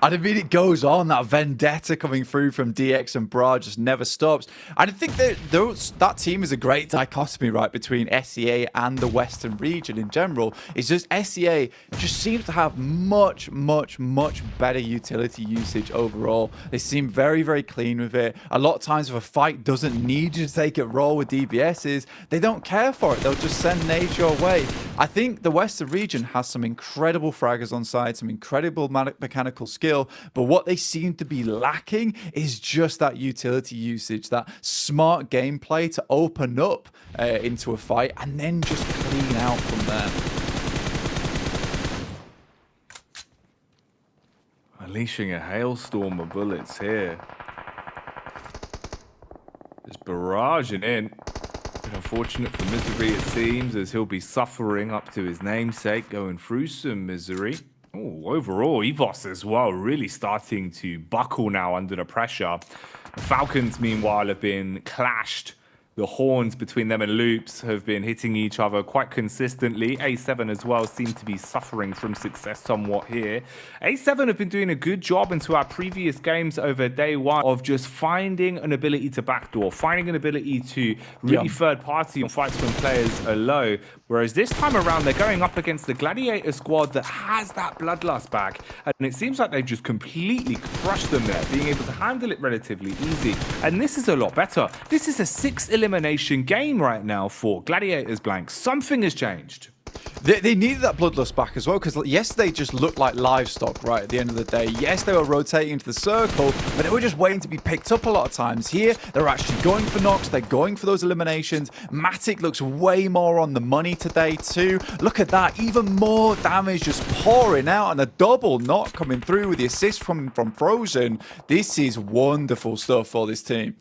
And I mean, it goes on. That vendetta coming through from DX and Bra just never stops. And I think that team is a great dichotomy, right, between SEA and the Western region in general. It's just SEA just seems to have much, much, much better utility usage overall. They seem very, very clean with it. A lot of times if a fight doesn't need you to take it raw with DBSs, they don't care for it. They'll just send nades your way. I think the Western region has some incredible fraggers on side, some incredible mechanical skill, but what they seem to be lacking is just that utility usage, that smart gameplay to open up into a fight and then just clean out from there. Unleashing a hailstorm of bullets here. Just barraging in. Unfortunate for Misery, it seems, as he'll be suffering up to his namesake, going through some misery. Oh, overall, EVOS as well, really starting to buckle now under the pressure. The Falcons, meanwhile, have been clashed. The horns between them and Loops have been hitting each other quite consistently. A7 as well seem to be suffering from success somewhat here. A7 have been doing a good job into our previous games over day one of just finding an ability to backdoor, finding an ability to really third party on fights when players are low. Whereas this time around, they're going up against the Gladiator squad that has that bloodlust back. And it seems like they've just completely crushed them there, being able to handle it relatively easy. And this is a lot better. This is a 6 elimination game right now for Gladiators blank. Something has changed. They needed that bloodlust back as well, because yes, they just looked like livestock right at the end of the day. Yes, they were rotating into the circle, but they were just waiting to be picked up a lot of times. Here, they're actually going for knocks. They're going for those eliminations. Matic looks way more on the money today too. Look at that. Even more damage just pouring out, and a double knock coming through with the assist from Frozen. This is wonderful stuff for this team.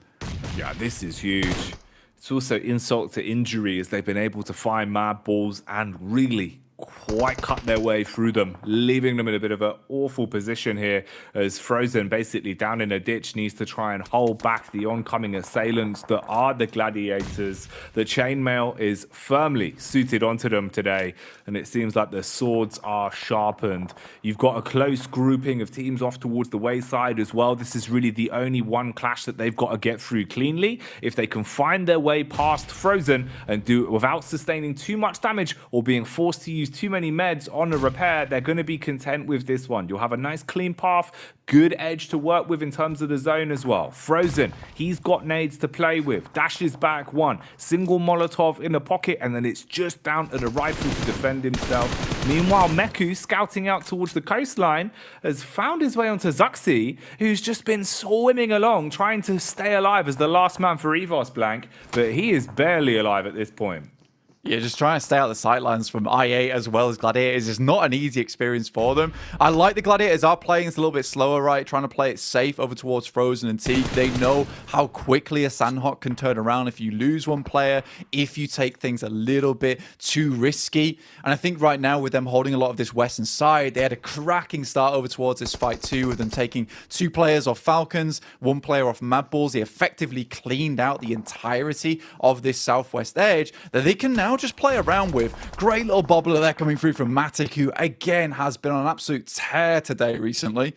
Yeah, this is huge. It's also insult to injury as they've been able to find mad balls and really quite cut their way through them, leaving them in a bit of an awful position here as Frozen, basically down in a ditch, needs to try and hold back the oncoming assailants that are the Gladiators. The chainmail is firmly suited onto them today, and it seems like the swords are sharpened. You've got a close grouping of teams off towards the wayside as well. This is really the only one clash that they've got to get through cleanly. If they can find their way past Frozen and do it without sustaining too much damage or being forced to use too many meds on a repair, they're going to be content with this one. You'll have a nice clean path, good edge to work with in terms of the zone as well. Frozen, he's got nades to play with. Dashes back one, single Molotov in the pocket, and then it's just down to the rifle to defend himself. Meanwhile, Meku, scouting out towards the coastline, has found his way onto Zuxi, who's just been swimming along, trying to stay alive as the last man for EVOS blank, but he is barely alive at this point. Yeah, just trying to stay out the sightlines from I8 as well as Gladiators is not an easy experience for them. I like the Gladiators are playing it a little bit slower, right? Trying to play it safe over towards Frozen and Teak. They know how quickly a Sandhawk can turn around if you lose one player, if you take things a little bit too risky. And I think right now with them holding a lot of this western side, they had a cracking start over towards this fight too, with them taking 2 players off Falcons, 1 player off Mad Balls. They effectively cleaned out the entirety of this southwest edge that they can now just play around with. Great little bobbler there coming through from Matic, who again has been on an absolute tear today recently.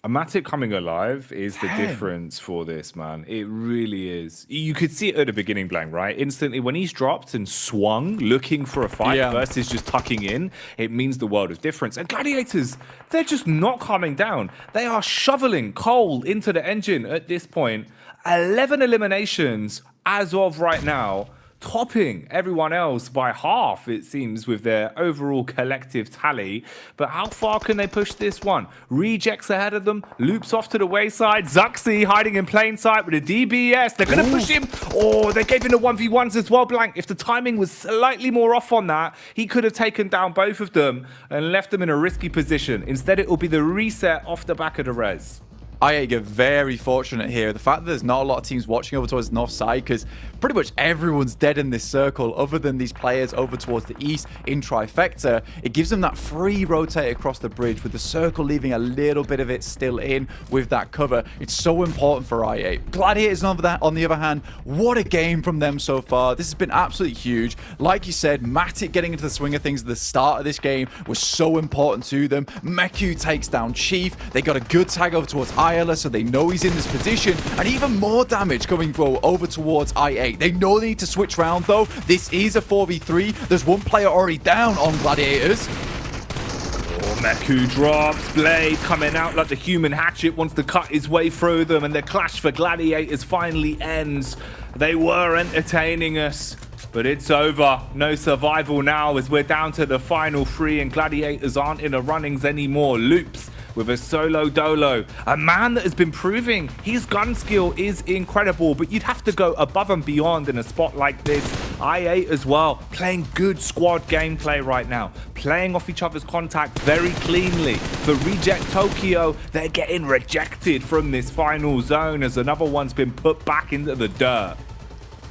A Matic coming alive is the difference for this, man. It really is. You could see it at the beginning, Blank, right? Instantly, when he's dropped and swung, looking for a fight versus just tucking in, it means the world of difference. And Gladiators, they're just not calming down. They are shoveling coal into the engine at this point. 11 eliminations as of right now topping everyone else by half, it seems, with their overall collective tally. But how far can they push this one? Rejects ahead of them, loops off to the wayside. Zuxi hiding in plain sight with a DBS. They're going to push him. Oh, they gave him the 1v1s as well, Blank. If the timing was slightly more off on that, he could have taken down both of them and left them in a risky position. Instead, it will be the reset off the back of the res. I get very fortunate here. The fact that there's not a lot of teams watching over towards the north side, because pretty much everyone's dead in this circle other than these players over towards the east in trifecta. It gives them that free rotate across the bridge with the circle leaving a little bit of it still in with that cover. It's so important for i8. Gladiators on the other hand, what a game from them so far. This has been absolutely huge. Like you said, Matic getting into the swing of things at the start of this game was so important to them. Meku takes down Chief. They got a good tag over towards Ayala, so they know he's in this position, and even more damage coming over towards i8. They know they need to switch round though. This is a 4v3. There's one player already down on Gladiators. Oh, Meku drops. Blade coming out like the human hatchet, wants to cut his way through them, and the clash for Gladiators finally ends. They were entertaining us, but it's over. No survival now as we're down to the final 3 and Gladiators aren't in the runnings anymore. Loops with a solo dolo. A man that has been proving his gun skill is incredible, but you'd have to go above and beyond in a spot like this. i8 as well, playing good squad gameplay right now, playing off each other's contact very cleanly. For Reject Tokyo, they're getting rejected from this final zone as another one's been put back into the dirt.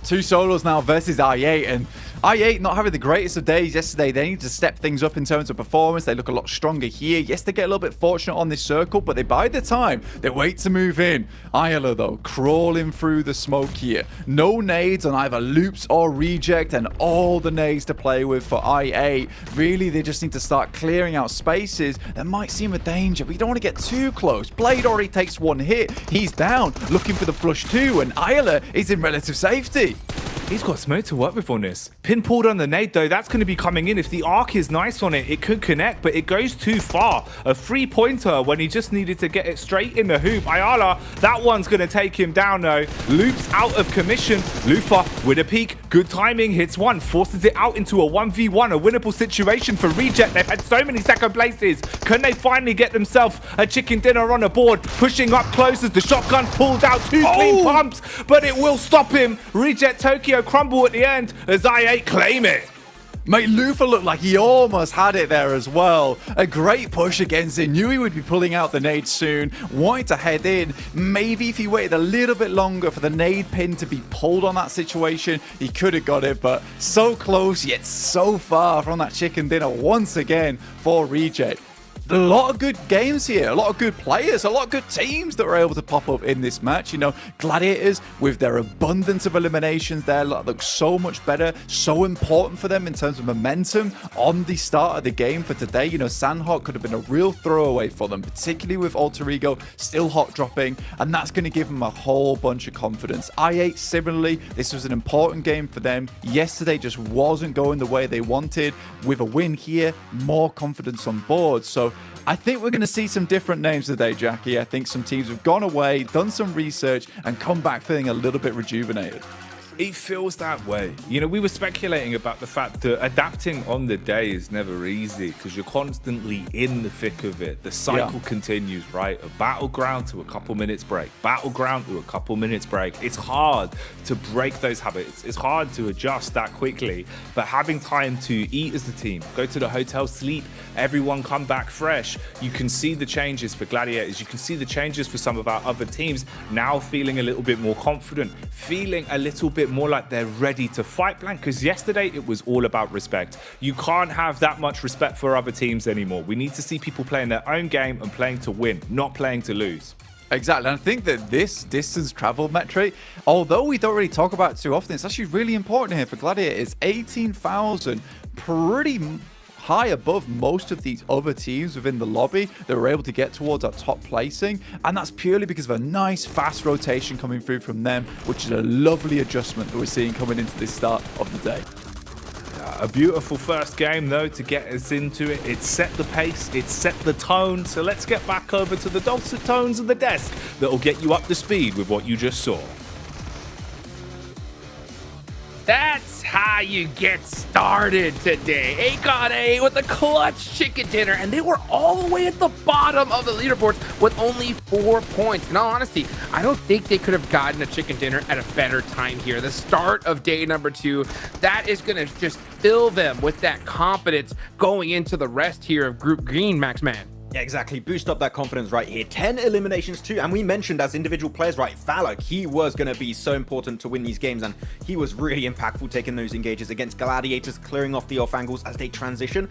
2 solos now versus i8, and i8 not having the greatest of days yesterday. They need to step things up in terms of performance. They look a lot stronger here. Yes, they get a little bit fortunate on this circle, but they bide their time. They wait to move in. Ayala, though, crawling through the smoke here. No nades on either Loops or Reject, and all the nades to play with for i8. Really, they just need to start clearing out spaces that might seem a danger, but you don't want to get too close. Blade already takes 1 hit. He's down, looking for the flush too, and Ayala is in relative safety. He's got smoke to work with on this. Pin pulled on the nade though, that's going to be coming in. If the arc is nice on it, it could connect, but it goes too far. A 3-pointer when he just needed to get it straight in the hoop. Ayala, that one's going to take him down though. Loops out of commission. Lufa with a peek. Good timing, hits 1, forces it out into a 1v1, a winnable situation for Reject. They've had so many second places. Can they finally get themselves a chicken dinner on the board? Pushing up close as the shotgun's pulled out. 2 clean pumps, but it will stop him. Reject Tokyo crumble at the end as i8 claim it. Mate, Lufa looked like he almost had it there as well. A great push against it. Knew he would be pulling out the nade soon. Wanted to head in. Maybe if he waited a little bit longer for the nade pin to be pulled on that situation, he could have got it. But so close, yet so far from that chicken dinner once again for Reject. A lot of good games here, a lot of good players, a lot of good teams that were able to pop up in this match. You know, Gladiators with their abundance of eliminations there look so much better, so important for them in terms of momentum on the start of the game for today. You know, Sandhawk could have been a real throwaway for them, particularly with Alter Ego still hot dropping, and that's going to give them a whole bunch of confidence. i8 similarly, this was an important game for them. Yesterday just wasn't going the way they wanted. With a win here, more confidence on board. So I think we're going to see some different names today, Jackie. I think some teams have gone away, done some research, and come back feeling a little bit rejuvenated. It feels that way. You know, we were speculating about the fact that adapting on the day is never easy because you're constantly in the thick of it. The cycle continues, right? A battleground to a couple minutes break, battleground to a couple minutes break. It's hard to break those habits. It's hard to adjust that quickly, but having time to eat as a team, go to the hotel, sleep, everyone come back fresh. You can see the changes for Gladiators. You can see the changes for some of our other teams now feeling a little bit more confident, feeling a little bit more like they're ready to fight, Blank, because yesterday it was all about respect. You can't have that much respect for other teams anymore. We need to see people playing their own game and playing to win, not playing to lose. Exactly. And I think that this distance travel metric, although we don't really talk about it too often, it's actually really important here for Gladiators. 18,000, pretty high above most of these other teams within the lobby that were able to get towards our top placing, and that's purely because of a nice fast rotation coming through from them, which is a lovely adjustment that we're seeing coming into this start of the day. A beautiful first game though to get us into it. It set the pace, it set the tone, so let's get back over to the dulcet tones of the desk that'll get you up to speed with what you just saw. That's how you get started today. Akon with a clutch chicken dinner, and they were all the way at the bottom of the leaderboards with only 4 points. In all honesty, I don't think they could have gotten a chicken dinner at a better time here. The start of day number 2, that is going to just fill them with that confidence going into the rest here of Group Green, Maxman. Yeah, exactly. Boost up that confidence right here. 10 eliminations too. And we mentioned as individual players, right, Falak, he was going to be so important to win these games. And he was really impactful taking those engages against Gladiators, clearing off the off angles as they transition.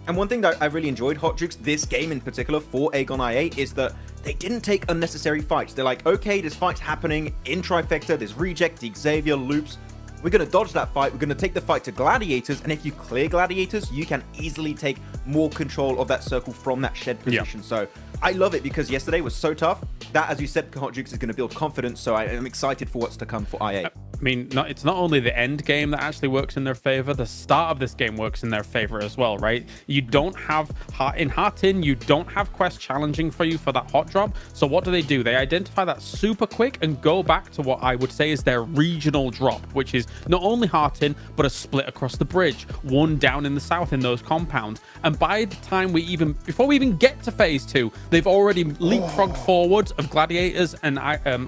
And one thing that I really enjoyed, Hot Jukes, this game in particular for Aegon IA, is that they didn't take unnecessary fights. They're like, okay, this fight's happening in Trifecta, there's Reject, the Xavier, Loops. We're going to dodge that fight. We're going to take the fight to Gladiators. And if you clear Gladiators, you can easily take more control of that circle from that shed position. Yeah. So I love it because yesterday was so tough. That, as you said, Hot Jukes is going to build confidence. So I am excited for what's to come for IA. I mean, it's not only the end game that actually works in their favor, the start of this game works in their favor as well, right? You don't have Heart In, you don't have quests challenging for you for that hot drop. So what do? They identify that super quick and go back to what I would say is their regional drop, which is not only Heart In, but a split across the bridge, one down in the south in those compounds. And by the time before we even get to phase 2, they've already leapfrogged forwards of Gladiators and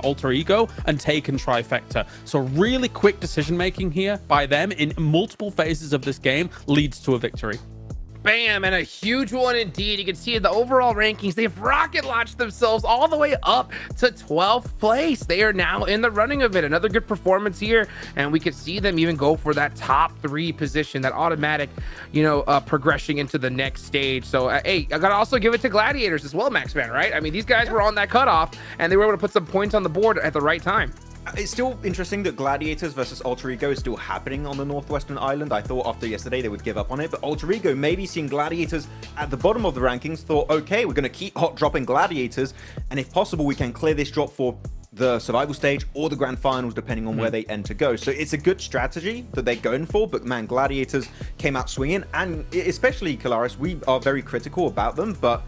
Alter Ego and taken Trifecta. So really quick decision making here by them in multiple phases of this game leads to a victory. Bam, and a huge one indeed. You can see in the overall rankings, they've rocket launched themselves all the way up to 12th place. They are now in the running of it. Another good performance here, and we could see them even go for that top 3 position, that automatic, progression into the next stage. So, hey, I gotta also give it to Gladiators as well, Maxman, right? I mean, these guys were on that cutoff, and they were able to put some points on the board at the right time. It's still interesting that Gladiators versus Alter Ego is still happening on the Northwestern Island. I thought after yesterday they would give up on it, but Alter Ego, maybe seeing Gladiators at the bottom of the rankings, thought, okay, we're going to keep hot dropping Gladiators, and if possible, we can clear this drop for the survival stage or the grand finals, depending on where they end to go. So it's a good strategy that they're going for, but man, Gladiators came out swinging, and especially Kalaris, we are very critical about them, but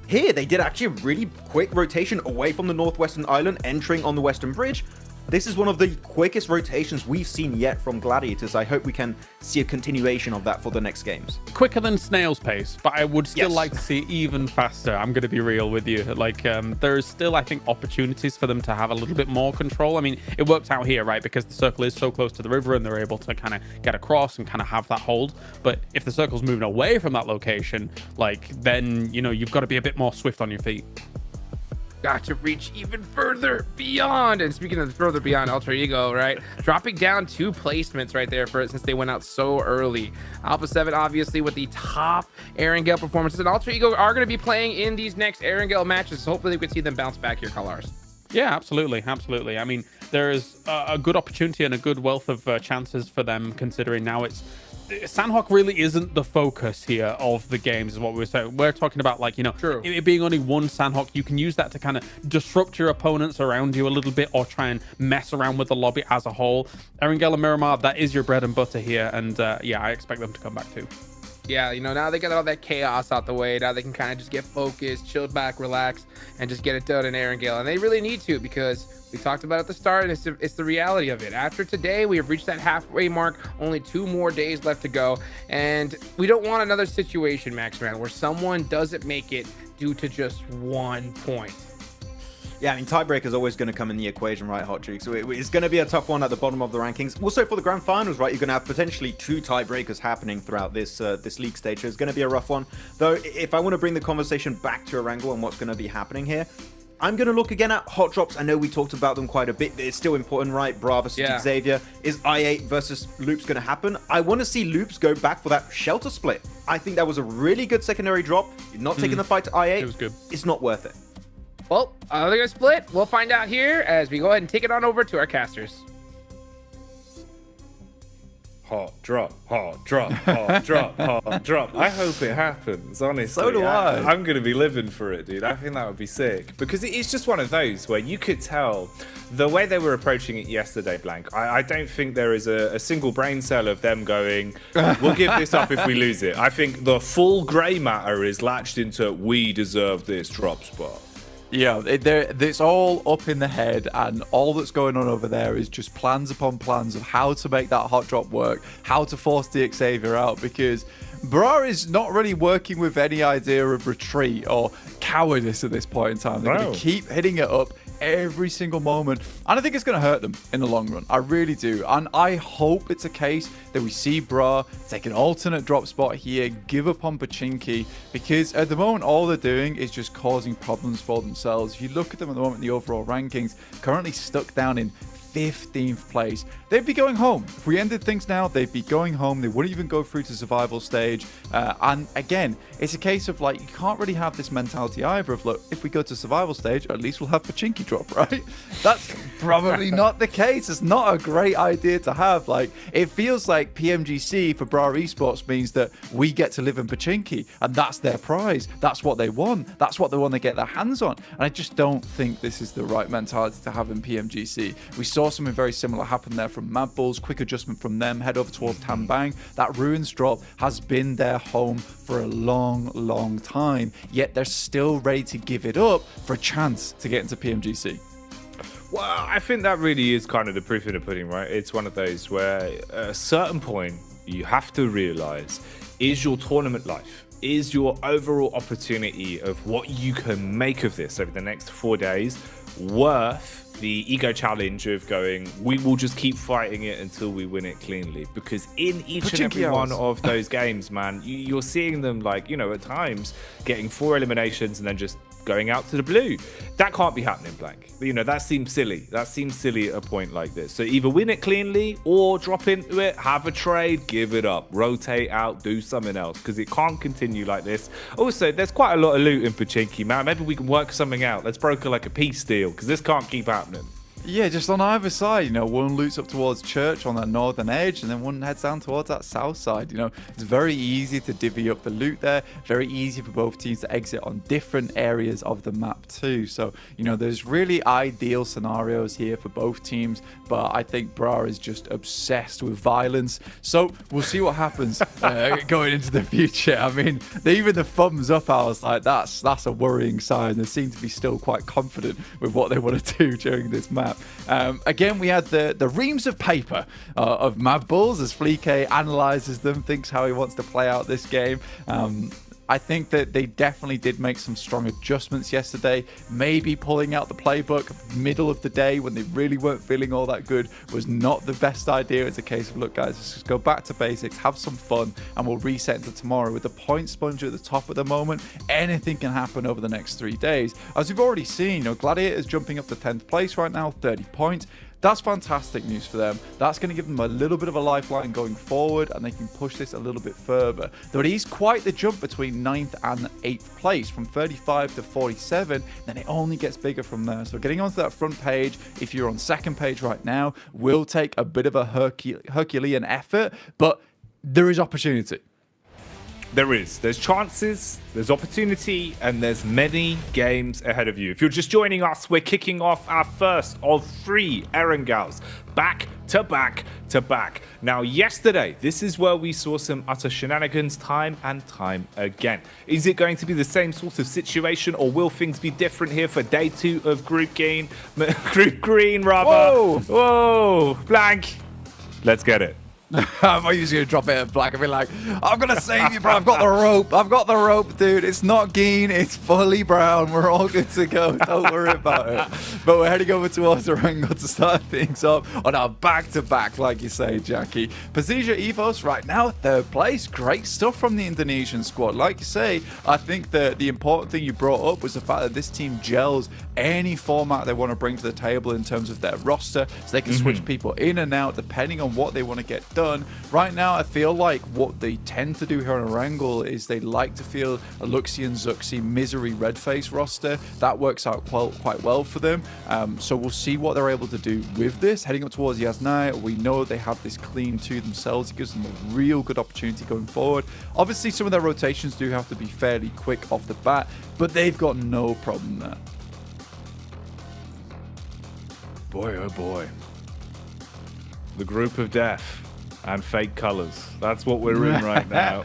here they did actually a really quick rotation away from the Northwestern Island, entering on the Western Bridge. This is one of the quickest rotations we've seen yet from Gladiators. I hope we can see a continuation of that for the next games. Quicker than snail's pace, but I would still like to see even faster. I'm going to be real with you. Like, there's still, I think, opportunities for them to have a little bit more control. I mean, it worked out here, right? Because the circle is so close to the river and they're able to kind of get across and kind of have that hold. But if the circle's moving away from that location, like, then, you've got to be a bit more swift on your feet. Got to reach even further beyond. And speaking of further beyond, Alter Ego, right? Dropping down 2 placements right there since they went out so early. Alpha 7, obviously, with the top Erangel performances. And Alter Ego are going to be playing in these next Erangel matches. So hopefully we can see them bounce back here, Colors. Yeah, absolutely. Absolutely. I mean, there is a good opportunity and a good wealth of chances for them, considering now Sandhawk really isn't the focus here of the games, is what we're saying. We're talking about, like, it being only one Sandhawk. You can use that to kind of disrupt your opponents around you a little bit or try and mess around with the lobby as a whole. Erangel and Miramar, that is your bread and butter here. And yeah, I expect them to come back too. Yeah, now they got all that chaos out the way. Now they can kind of just get focused, chill back, relax, and just get it done in Erangel. And they really need to, because we talked about at the start, and it's the reality of it. After today, we have reached that halfway mark. Only 2 more days left to go. And we don't want another situation, Maxman, where someone doesn't make it due to just 1 point. Yeah, I mean, tiebreaker is always going to come in the equation, right, Hot Jukes? So it's going to be a tough one at the bottom of the rankings. Also, for the grand finals, right, you're going to have potentially 2 tiebreakers happening throughout this league stage. So it's going to be a rough one. Though, if I want to bring the conversation back to Erangel and what's going to be happening here, I'm going to look again at hot drops. I know we talked about them quite a bit, but it's still important, right? Bra versus Xavier. Is I8 versus Loops going to happen? I want to see Loops go back for that shelter split. I think that was a really good secondary drop. You're not taking the fight to I8. It was good. It's not worth it. Well, are they going to split? We'll find out here as we go ahead and take it on over to our casters. Hot drop, hot drop, hot drop, hot drop. I hope it happens, honestly. So do I. I'm going to be living for it, dude. I think that would be sick. Because it's just one of those where you could tell the way they were approaching it yesterday, Blank. I don't think there is a single brain cell of them going, we'll give this up if we lose it. I think the full grey matter is latched into, we deserve this drop spot. Yeah, it's all up in the head, and all that's going on over there is just plans upon plans of how to make that hot drop work, how to force the Xavier out, because Bra is not really working with any idea of retreat or cowardice at this point in time. They're going to keep hitting it up every single moment, and I think it's going to hurt them in the long run. I really do, and I hope it's a case that we see Bra take an alternate drop spot here, give up on Pachinki, because at the moment all they're doing is just causing problems for themselves. If you look at them at the moment in the overall rankings, currently stuck down in 15th place. They'd be going home. If we ended things now, they'd be going home. They wouldn't even go through to survival stage. And again, it's a case of like, you can't really have this mentality either of, look, if we go to survival stage, at least we'll have Pachinki drop, right? That's probably not the case. It's not a great idea to have. Like, it feels like PMGC for Bra Esports means that we get to live in Pachinki, and that's their prize. That's what they want. That's what they want to get their hands on. And I just don't think this is the right mentality to have in PMGC. We saw something very similar happen there from Mad Bulls. Quick adjustment from them, head over towards Tambang. That Ruins drop has been their home for a long time, yet they're still ready to give it up for a chance to get into PMGC. Well, I think that really is kind of the proof in the pudding, right? It's one of those where at a certain point you have to realize, is your tournament life, is your overall opportunity of what you can make of this over the next 4 days worth the ego challenge of going, we will just keep fighting it until we win it cleanly? Because in each and every one of those games, man, you're seeing them, like, you know, at times getting 4 eliminations and then just going out to the blue. That can't be happening, Blank. You know, that seems silly. That seems silly at a point like this. So either win it cleanly or drop into it, have a trade, give it up, rotate out, do something else, because it can't continue like this. Also, there's quite a lot of loot in Pachinki, man. Maybe we can work something out. Let's broker like a peace deal, because this can't keep happening. Yeah, just on either side, you know, one loops up towards Church on that northern edge, and then one heads down towards that south side. You know, it's very easy to divvy up the loot there, very easy for both teams to exit on different areas of the map too. So, you know, there's really ideal scenarios here for both teams, but I think Bra is just obsessed with violence. So we'll see what happens going into the future. I mean, even the thumbs up, I was like, that's a worrying sign. They seem to be still quite confident with what they want to do during this map. Again, we had the reams of paper of Mad Bulls as Fleek analyzes them, thinks how he wants to play out this game. I think that they definitely did make some strong adjustments yesterday. Maybe pulling out the playbook middle of the day when they really weren't feeling all that good was not the best idea. It's a case of, look, guys, let's just go back to basics, have some fun, and we'll reset into tomorrow. With the point sponge at the top at the moment, anything can happen over the next 3 days. As we've already seen, you know, Gladiators jumping up to 10th place right now, 30 points. That's fantastic news for them. That's going to give them a little bit of a lifeline going forward, and they can push this a little bit further. Though it is quite the jump between 9th and 8th place, from 35 to 47, then it only gets bigger from there. So getting onto that front page, if you're on second page right now, will take a bit of a Herculean effort, but there is opportunity. There is. There's chances, there's opportunity, and there's many games ahead of you. If you're just joining us, we're kicking off our first of 3 Erengaus, back to back to back. Now, yesterday, this is where we saw some utter shenanigans time and time again. Is it going to be the same sort of situation, or will things be different here for day 2 of Group Green? Group Green, rather. Whoa, Blank. Let's get it. I thought you were going to drop it at Black and be like, I'm going to save you, bro. I've got the rope. I've got the rope, dude. It's not green. It's fully brown. We're all good to go. Don't worry about it. But we're heading over towards Orango to start things up on our back-to-back, like you say, Jackie. Pasija Evos right now, 3rd place. Great stuff from the Indonesian squad. Like you say, I think that the important thing you brought up was the fact that this team gels any format they want to bring to the table in terms of their roster, so they can switch people in and out depending on what they want to get done. Right now, I feel like what they tend to do here on Erangel is they like to feel a Luxian, Zuxi, Misery, Redface roster. That works out quite well for them. So we'll see what they're able to do with this. Heading up towards Yasnai, we know they have this clean 2 themselves. It gives them a real good opportunity going forward. Obviously, some of their rotations do have to be fairly quick off the bat, but they've got no problem there. Boy, oh boy. The group of death and fake colors. That's what we're in right now.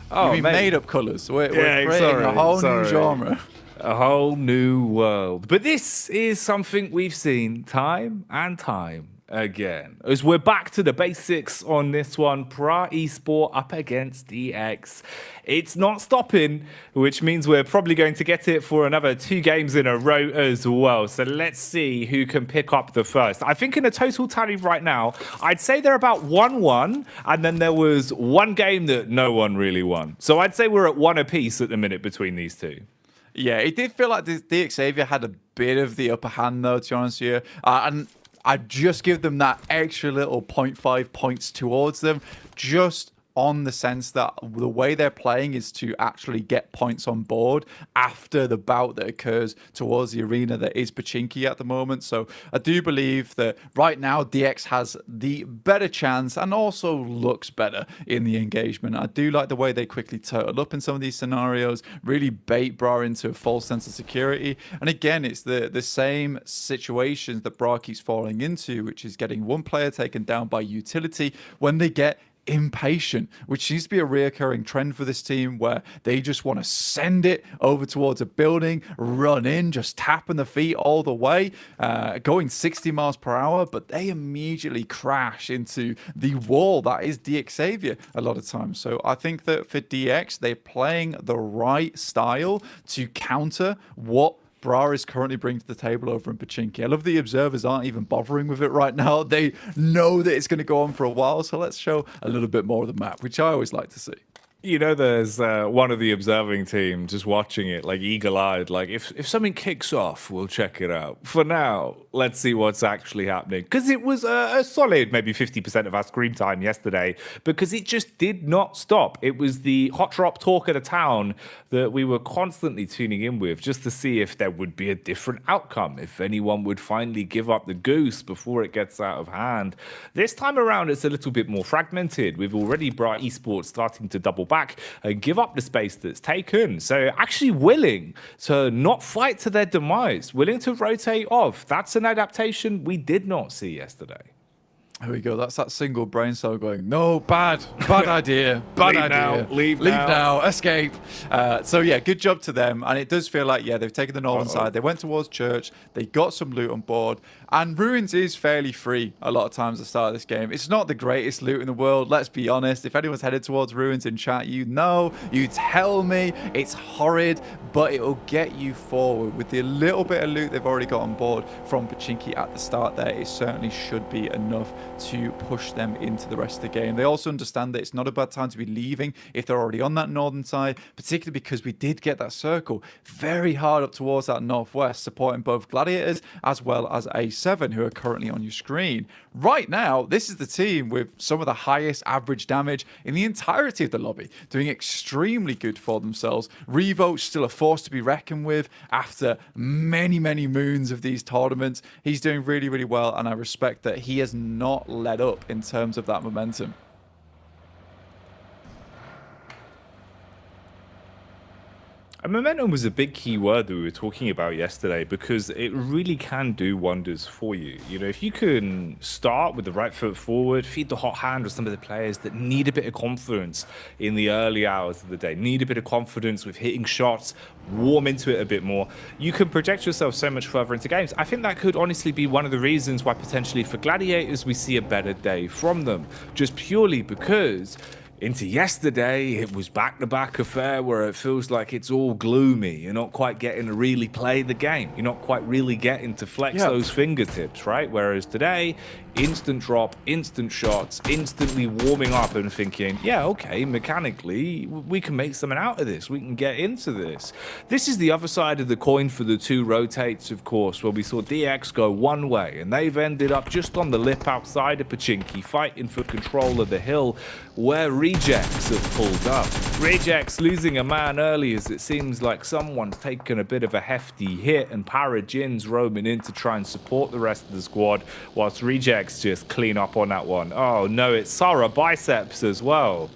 Oh, you mean made-up colors? We're creating a whole new genre. A whole new world. But this is something we've seen time and time again. As we're back to the basics on this one, Pra Esport up against DX. It's not stopping, which means we're probably going to get it for another 2 games in a row as well. So let's see who can pick up the first. I think in a total tally right now, I'd say they're about 1-1, and then there was one game that no one really won. So I'd say we're at 1 apiece at the minute between these two. Yeah, it did feel like the Xavier had a bit of the upper hand, though, to be honest with you. And I'd just give them that extra little 0.5 points towards them, just on the sense that the way they're playing is to actually get points on board after the bout that occurs towards the arena that is Pachinki at the moment. So I do believe that right now DX has the better chance and also looks better in the engagement. I do like the way they quickly turtle up in some of these scenarios, really bait Bra into a false sense of security. And again, it's the same situations that Bra keeps falling into, which is getting one player taken down by utility when they get impatient, which seems to be a reoccurring trend for this team, where they just want to send it over towards a building, run in, just tapping the feet all the way, going 60 miles per hour, but they immediately crash into the wall that is DX Xavier a lot of times. So I think that for DX, they're playing the right style to counter what Bra is currently bringing to the table over in Pachinki. I love the observers aren't even bothering with it right now. They know that it's going to go on for a while, so let's show a little bit more of the map, which I always like to see. You know, there's one of the observing team just watching it, like eagle-eyed, like if something kicks off, we'll check it out. For now, let's see what's actually happening. Because it was a solid maybe 50% of our screen time yesterday, because it just did not stop. It was the hot drop talk of the town that we were constantly tuning in with, just to see if there would be a different outcome, if anyone would finally give up the goose before it gets out of hand. This time around, it's a little bit more fragmented. We've already brought esports starting to double back and give up the space that's taken. So actually willing to not fight to their demise, willing to rotate off. That's an adaptation we did not see yesterday. Here we go. That's that single brain cell going, no, bad idea, bad Leave idea. now, leave now, escape. So yeah, good job to them. And it does feel like, yeah, they've taken the northern side. They went towards church. They got some loot on board. And Ruins is fairly free a lot of times at the start of this game. It's not the greatest loot in the world, let's be honest. If anyone's headed towards Ruins in chat, you know, you tell me it's horrid, but it'll get you forward. With the little bit of loot they've already got on board from Pachinki at the start there, it certainly should be enough to push them into the rest of the game. They also understand that it's not a bad time to be leaving if they're already on that northern side, particularly because we did get that circle very hard up towards that northwest, supporting both Gladiators as well as A7, who are currently on your screen. Right now, this is the team with some of the highest average damage in the entirety of the lobby, doing extremely good for themselves. Revo still a force to be reckoned with after many, many moons of these tournaments. He's doing really, really well, and I respect that he has not let up in terms of that momentum. And momentum was a big key word that we were talking about yesterday, because it really can do wonders for you. You know, if you can start with the right foot forward, feed the hot hand with some of the players that need a bit of confidence in the early hours of the day, need a bit of confidence with hitting shots, warm into it a bit more, you can project yourself so much further into games. I think that could honestly be one of the reasons why potentially for Gladiators we see a better day from them, just purely because into yesterday, it was back-to-back affair where it feels like it's all gloomy. You're not quite getting to really play the game. You're not quite really getting to flex those fingertips, right? Whereas today, instant drop, instant shots, instantly warming up and thinking, yeah, okay, mechanically, we can make something out of this. We can get into this. This is the other side of the coin for the two rotates, of course, where we saw DX go one way, and they've ended up just on the lip outside of Pachinki, fighting for control of the hill, where Rejects have pulled up. Rejects losing a man early, as it seems like someone's taken a bit of a hefty hit, and Parajin's roaming in to try and support the rest of the squad, whilst Rejects just clean up on that one. Oh no, it's Sarah Biceps as well.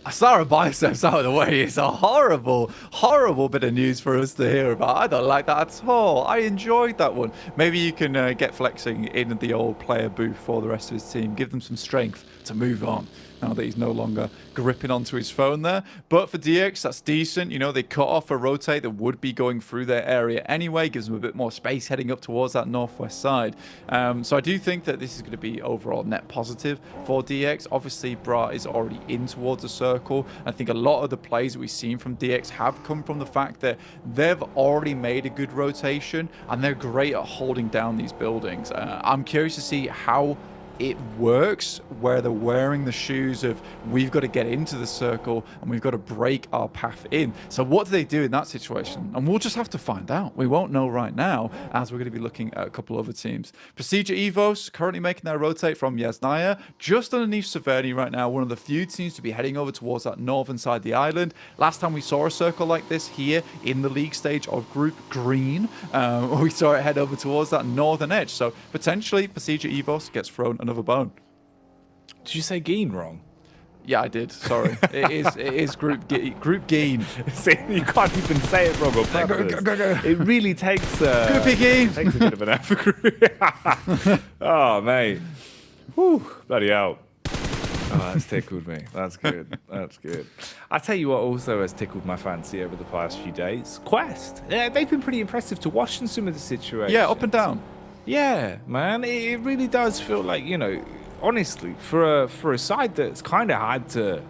Sarah Biceps out of the way is a horrible, horrible bit of news for us to hear about. I don't like that at all. I enjoyed that one. Maybe you can get flexing in the old player booth for the rest of his team. Give them some strength to move on now that he's no longer gripping onto his phone there. But for DX, that's decent. You know, they cut off a rotate that would be going through their area anyway, gives them a bit more space heading up towards that northwest side. So I do think that this is going to be overall net positive for DX. Obviously, Bra is already in towards the circle. I think a lot of the plays that we've seen from DX have come from the fact that they've already made a good rotation and they're great at holding down these buildings. I'm curious to see how it works where they're wearing the shoes of we've got to get into the circle and we've got to break our path in. So what do they do in that situation? And we'll just have to find out. We won't know right now, as we're going to be looking at a couple other teams. Procedure Evos currently making their rotate from Yasnaya just underneath Severny right now, one of the few teams to be heading over towards that northern side of the island. Last time we saw a circle like this here in the league stage of Group Green, we saw it head over towards that northern edge. So potentially Procedure Evos gets thrown another bone. Did you say Geen wrong? Yeah, I did. Sorry. It is Group Geen. See, you can't even say it wrong on purpose. It really takes Groupie Geen. Takes a bit of an effort. Oh, mate. Whew, bloody hell. Oh, that's tickled me. That's good. That's good. I tell you what also has tickled my fancy over the past few days. Quest. Yeah, they've been pretty impressive to watch in some of the situations. Yeah, up and down. Yeah, man, it really does feel like, you know, honestly, for a side that's kind of had to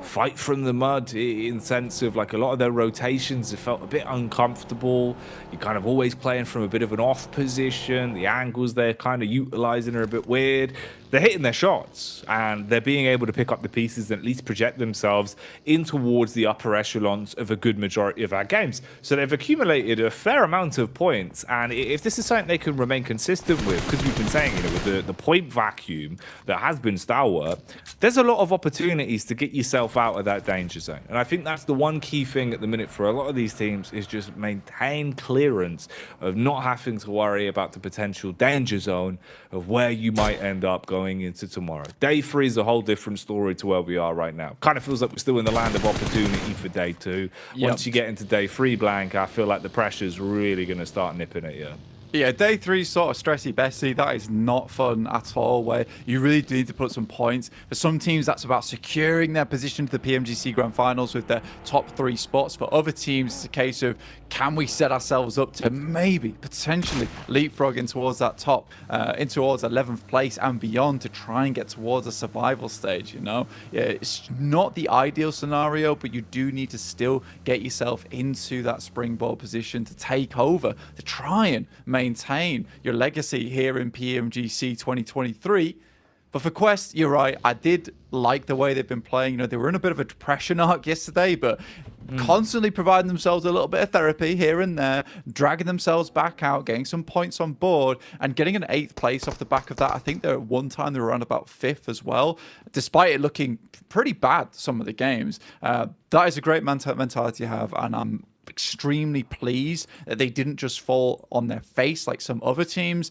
fight from the mud in sense of like a lot of their rotations have felt a bit uncomfortable. You're kind of always playing from a bit of an off position. The angles they're kind of utilizing are a bit weird. They're hitting their shots and they're being able to pick up the pieces and at least project themselves in towards the upper echelons of a good majority of our games. So they've accumulated a fair amount of points, and if this is something they can remain consistent with, because we've been saying, you know, with the point vacuum that has been Stalwart, there's a lot of opportunities to get yourself out of that danger zone. And I think that's the one key thing at the minute for a lot of these teams is just maintain clearance of not having to worry about the potential danger zone of where you might end up going into tomorrow. Day 3 is a whole different story to where we are right now. Kind of feels like we're still in the land of opportunity for day 2. Yep. Once you get into day 3, Blank, I feel like the pressure's really going to start nipping at you. Yeah, day 3 is sort of stressy Bessie. That is not fun at all, where you really do need to put some points. For some teams, that's about securing their position to the PMGC Grand Finals with their top 3 spots. For other teams, it's a case of, can we set ourselves up to maybe, potentially, leapfrogging towards that top, in towards 11th place and beyond to try and get towards a survival stage, you know? Yeah, it's not the ideal scenario, but you do need to still get yourself into that springboard position to take over, to try and maintain your legacy here in PMGC 2023. But for Quest, you're right. I did like the way they've been playing. You know, they were in a bit of a depression arc yesterday, but constantly providing themselves a little bit of therapy here and there, dragging themselves back out, getting some points on board, and getting an 8th place off the back of that. I think at one time they were around about 5th as well, despite it looking pretty bad some of the games. That is a great mentality to have, and I'm extremely pleased that they didn't just fall on their face like some other teams.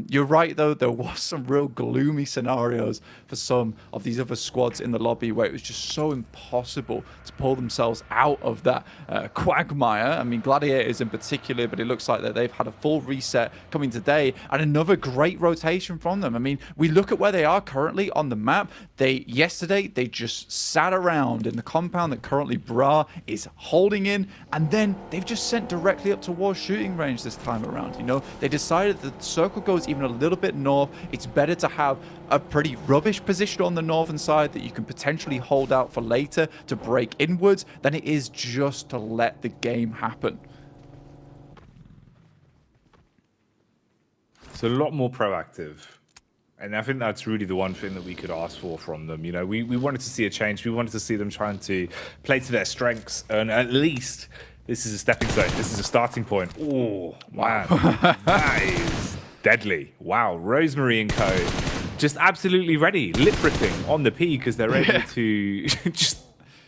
You're right, though, there was some real gloomy scenarios for some of these other squads in the lobby where it was just so impossible to pull themselves out of that quagmire. I mean, Gladiators in particular, but it looks like that they've had a full reset coming today and another great rotation from them. I mean, we look at where they are currently on the map. Yesterday, they just sat around in the compound that currently Bra is holding in, and then they've just sent directly up towards shooting range this time around. You know, they decided that the circle goes even a little bit north. It's better to have a pretty rubbish position on the northern side that you can potentially hold out for later to break inwards than it is just to let the game happen. It's a lot more proactive. And I think that's really the one thing that we could ask for from them. You know, we wanted to see a change. We wanted to see them trying to play to their strengths. And at least this is a stepping stone. This is a starting point. Oh, man. That is deadly. Wow. Rosemary and co. Just absolutely ready. Lip ripping on the P because they're ready to just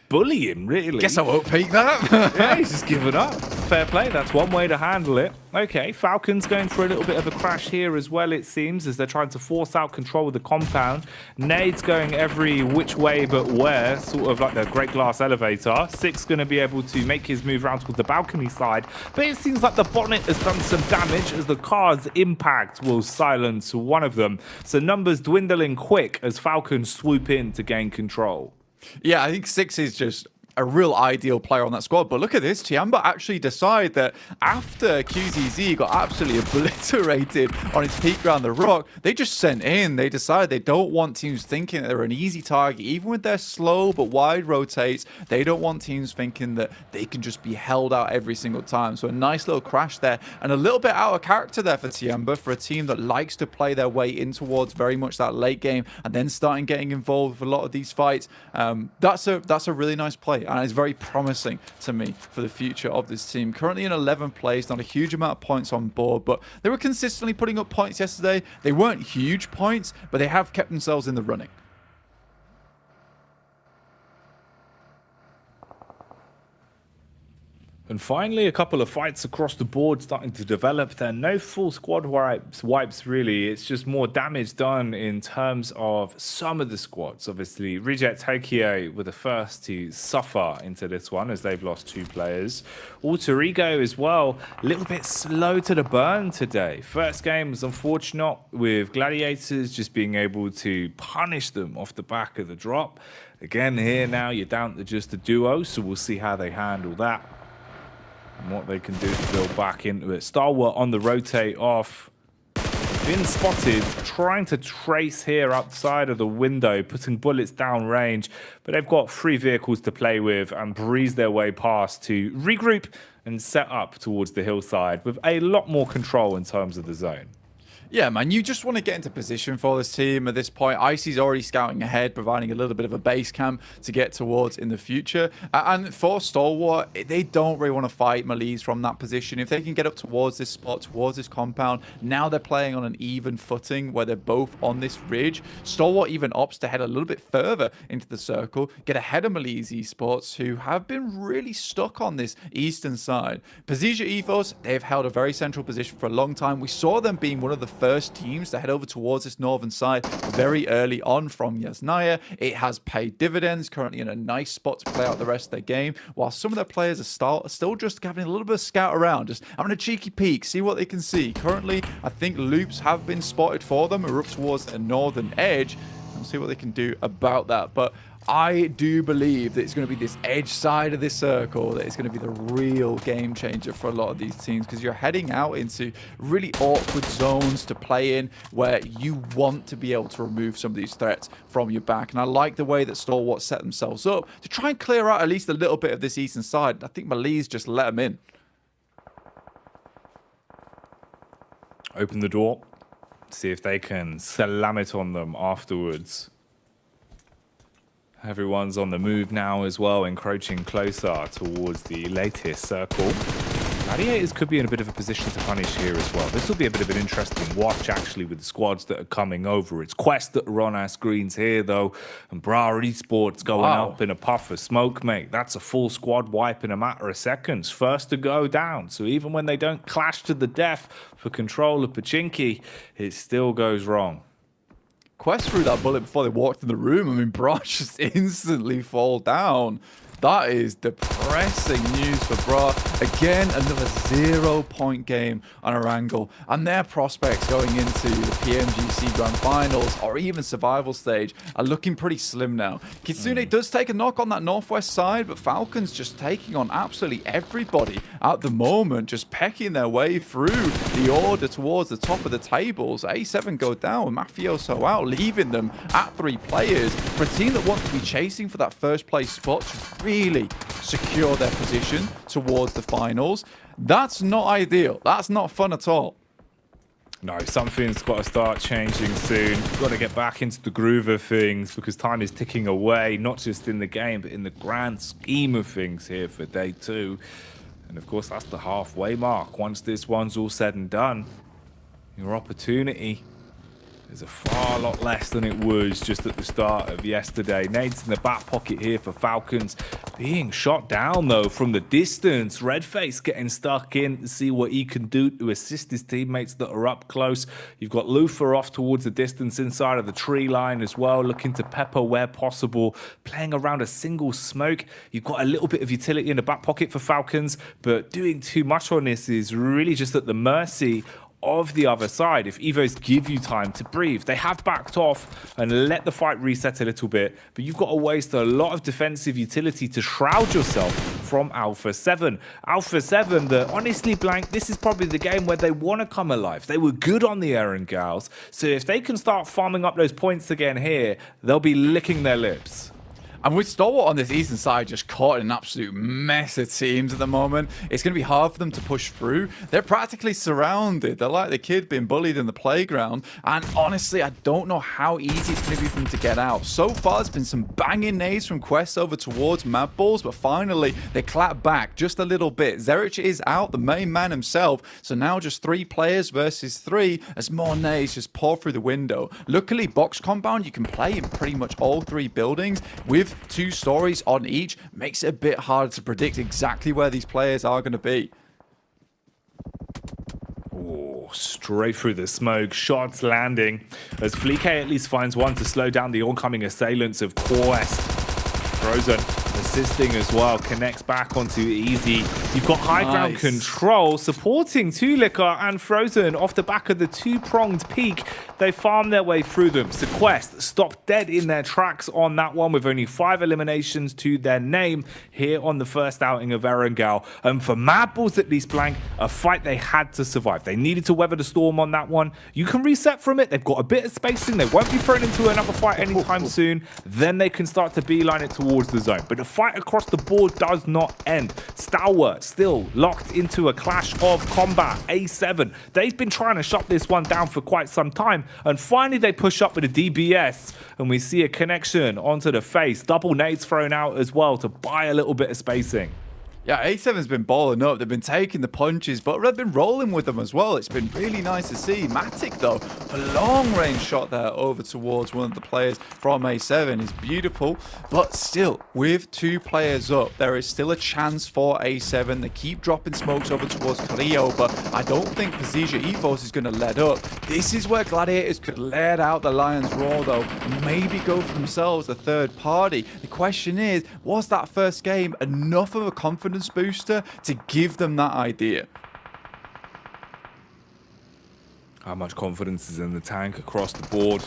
bully him, really. Guess I won't peek that. Yeah, he's just given up. fair play. That's one way to handle it. Okay, Falcons going for a little bit of a crash here as well, it seems, as they're trying to force out control of the compound. Nade's going every which way but where, sort of like the Great Glass Elevator. Six going to be able to make his move around towards the balcony side, but it seems like the bonnet has done some damage as the car's impact will silence one of them. So numbers dwindling quick as Falcons swoop in to gain control. Yeah, I think Six is just a real ideal player on that squad. But look at this, Tiamba actually decide that after QZZ got absolutely obliterated on its peak around the rock, they just sent in. They decided they don't want teams thinking that they're an easy target. Even with their slow but wide rotates, they don't want teams thinking that they can just be held out every single time. So a nice little crash there, and a little bit out of character there for Tiamba, for a team that likes to play their way in towards very much that late game and then starting getting involved with a lot of these fights. That's a really nice play, and it's very promising to me for the future of this team. Currently in 11th place, not a huge amount of points on board, but they were consistently putting up points yesterday. They weren't huge points, but they have kept themselves in the running. And finally, a couple of fights across the board starting to develop there. No full squad wipes really. It's just more damage done in terms of some of the squads. Obviously, Reject Tokyo were the first to suffer into this one as they've lost 2 players. Alter Ego as well, a little bit slow to the burn today. First game was unfortunate with Gladiators just being able to punish them off the back of the drop. Again, here now you're down to just a duo, so we'll see how they handle that and what they can do to build back into it. Stalwart on the rotate off. Been spotted trying to trace here outside of the window, putting bullets down range, but they've got 3 vehicles to play with and breeze their way past to regroup and set up towards the hillside with a lot more control in terms of the zone. Yeah, man, you just want to get into position for this team at this point. Icy's already scouting ahead, providing a little bit of a base camp to get towards in the future. And for Stalwart, they don't really want to fight Malise from that position. If they can get up towards this spot, towards this compound, now they're playing on an even footing where they're both on this ridge. Stalwart even opts to head a little bit further into the circle, get ahead of Malise Esports, who have been really stuck on this eastern side. Pazija Ethos, they've held a very central position for a long time. We saw them being one of the first teams to head over towards this northern side very early on from Yasnaya. It has paid dividends, currently in a nice spot to play out the rest of their game, while some of their players are still just having a little bit of scout around, just having a cheeky peek, see what they can see. Currently, I think loops have been spotted for them. We're up towards the northern edge. We'll see what they can do about that. But I do believe that it's going to be this edge side of this circle that is going to be the real game changer for a lot of these teams, because you're heading out into really awkward zones to play in where you want to be able to remove some of these threats from your back. And I like the way that Stalwart set themselves up to try and clear out at least a little bit of this eastern side. I think Malise just let them in. Open the door, see if they can slam it on them afterwards. Everyone's on the move now as well, encroaching closer towards the latest circle. Gladiators could be in a bit of a position to punish here as well. This will be a bit of an interesting watch, actually, with the squads that are coming over. It's Quest that are on our screens here, though, and Bra Esports going up in a puff of smoke, mate. That's a full squad wipe in a matter of seconds. First to go down. So even when they don't clash to the death for control of Pachinki, it still goes wrong. Quest threw that bullet before they walked in the room. I mean, Bra just instantly fall down. That is depressing news for Bra. Again, another 0-point game on Erangel. And their prospects going into the PMGC Grand Finals or even survival stage are looking pretty slim now. Kitsune does take a knock on that northwest side, but Falcons just taking on absolutely everybody at the moment, just pecking their way through the order towards the top of the tables. A7 go down, Mafioso out, leaving them at 3 players. For a team that wants to be chasing for that first place spot to really secure their position towards the finals, that's not ideal. That's not fun at all. No, something's got to start changing soon. Got to get back into the groove of things because time is ticking away, not just in the game, but in the grand scheme of things here for day 2. And of course, that's the halfway mark. Once this one's all said and done, your opportunity There's a far lot less than it was just at the start of yesterday. Nades in the back pocket here for Falcons. Being shot down, though, from the distance. Redface getting stuck in to see what he can do to assist his teammates that are up close. You've got Lufa off towards the distance inside of the tree line as well, looking to pepper where possible, playing around a single smoke. You've got a little bit of utility in the back pocket for Falcons, but doing too much on this is really just at the mercy of the other side. If Evos give you time to breathe, they have backed off and let the fight reset a little bit, but you've got to waste a lot of defensive utility to shroud yourself from Alpha 7. Alpha 7, that honestly, Blank, this is probably the game where they want to come alive. They were good on the Erangels, so if they can start farming up those points again here, they'll be licking their lips. And with Stalwart on this eastern side just caught in an absolute mess of teams at the moment, it's going to be hard for them to push through. They're practically surrounded. They're like the kid being bullied in the playground. And honestly, I don't know how easy it's going to be for them to get out. So far, there's been some banging nades from Quest over towards Mad Balls, but finally, they clap back just a little bit. Zerich is out, the main man himself. So now just 3 players versus 3 as more nades just pour through the window. Luckily, box compound, you can play in pretty much all 3 buildings with 2 stories on each, makes it a bit hard to predict exactly where these players are going to be. Oh, straight through the smoke, shots landing as Fleek at least finds one to slow down the oncoming assailants of Quest. Frozen assisting as well, connects back onto Easy. You've got high ground control supporting Liquor and Frozen off the back of the 2-pronged peak. They farm their way through them. So Quest stopped dead in their tracks on that one with only 5 eliminations to their name here on the first outing of Erangel. And for Mad Balls, at least, Blank, a fight they had to survive. They needed to weather the storm on that one. You can reset from it. They've got a bit of spacing. They won't be thrown into another fight anytime soon. Then they can start to beeline it towards the zone. But the fight across the board does not end. Stalwart still locked into a clash of combat. A7, they've been trying to shut this one down for quite some time, and finally they push up with a DBS, and we see a connection onto the face. Double nades thrown out as well to buy a little bit of spacing. Yeah, A7's been balling up. They've been taking the punches, but they've been rolling with them as well. It's been really nice to see. Matic, though, a long-range shot there over towards one of the players from A7 is beautiful. But still, with 2 players up, there is still a chance for A7. They keep dropping smokes over towards Carrillo, but I don't think Pazija Evos is going to let up. This is where Gladiators could let out the Lion's Roar, though, and maybe go for themselves a third party. The question is, was that first game enough of a confidence booster to give them that idea? How much confidence is in the tank across the board?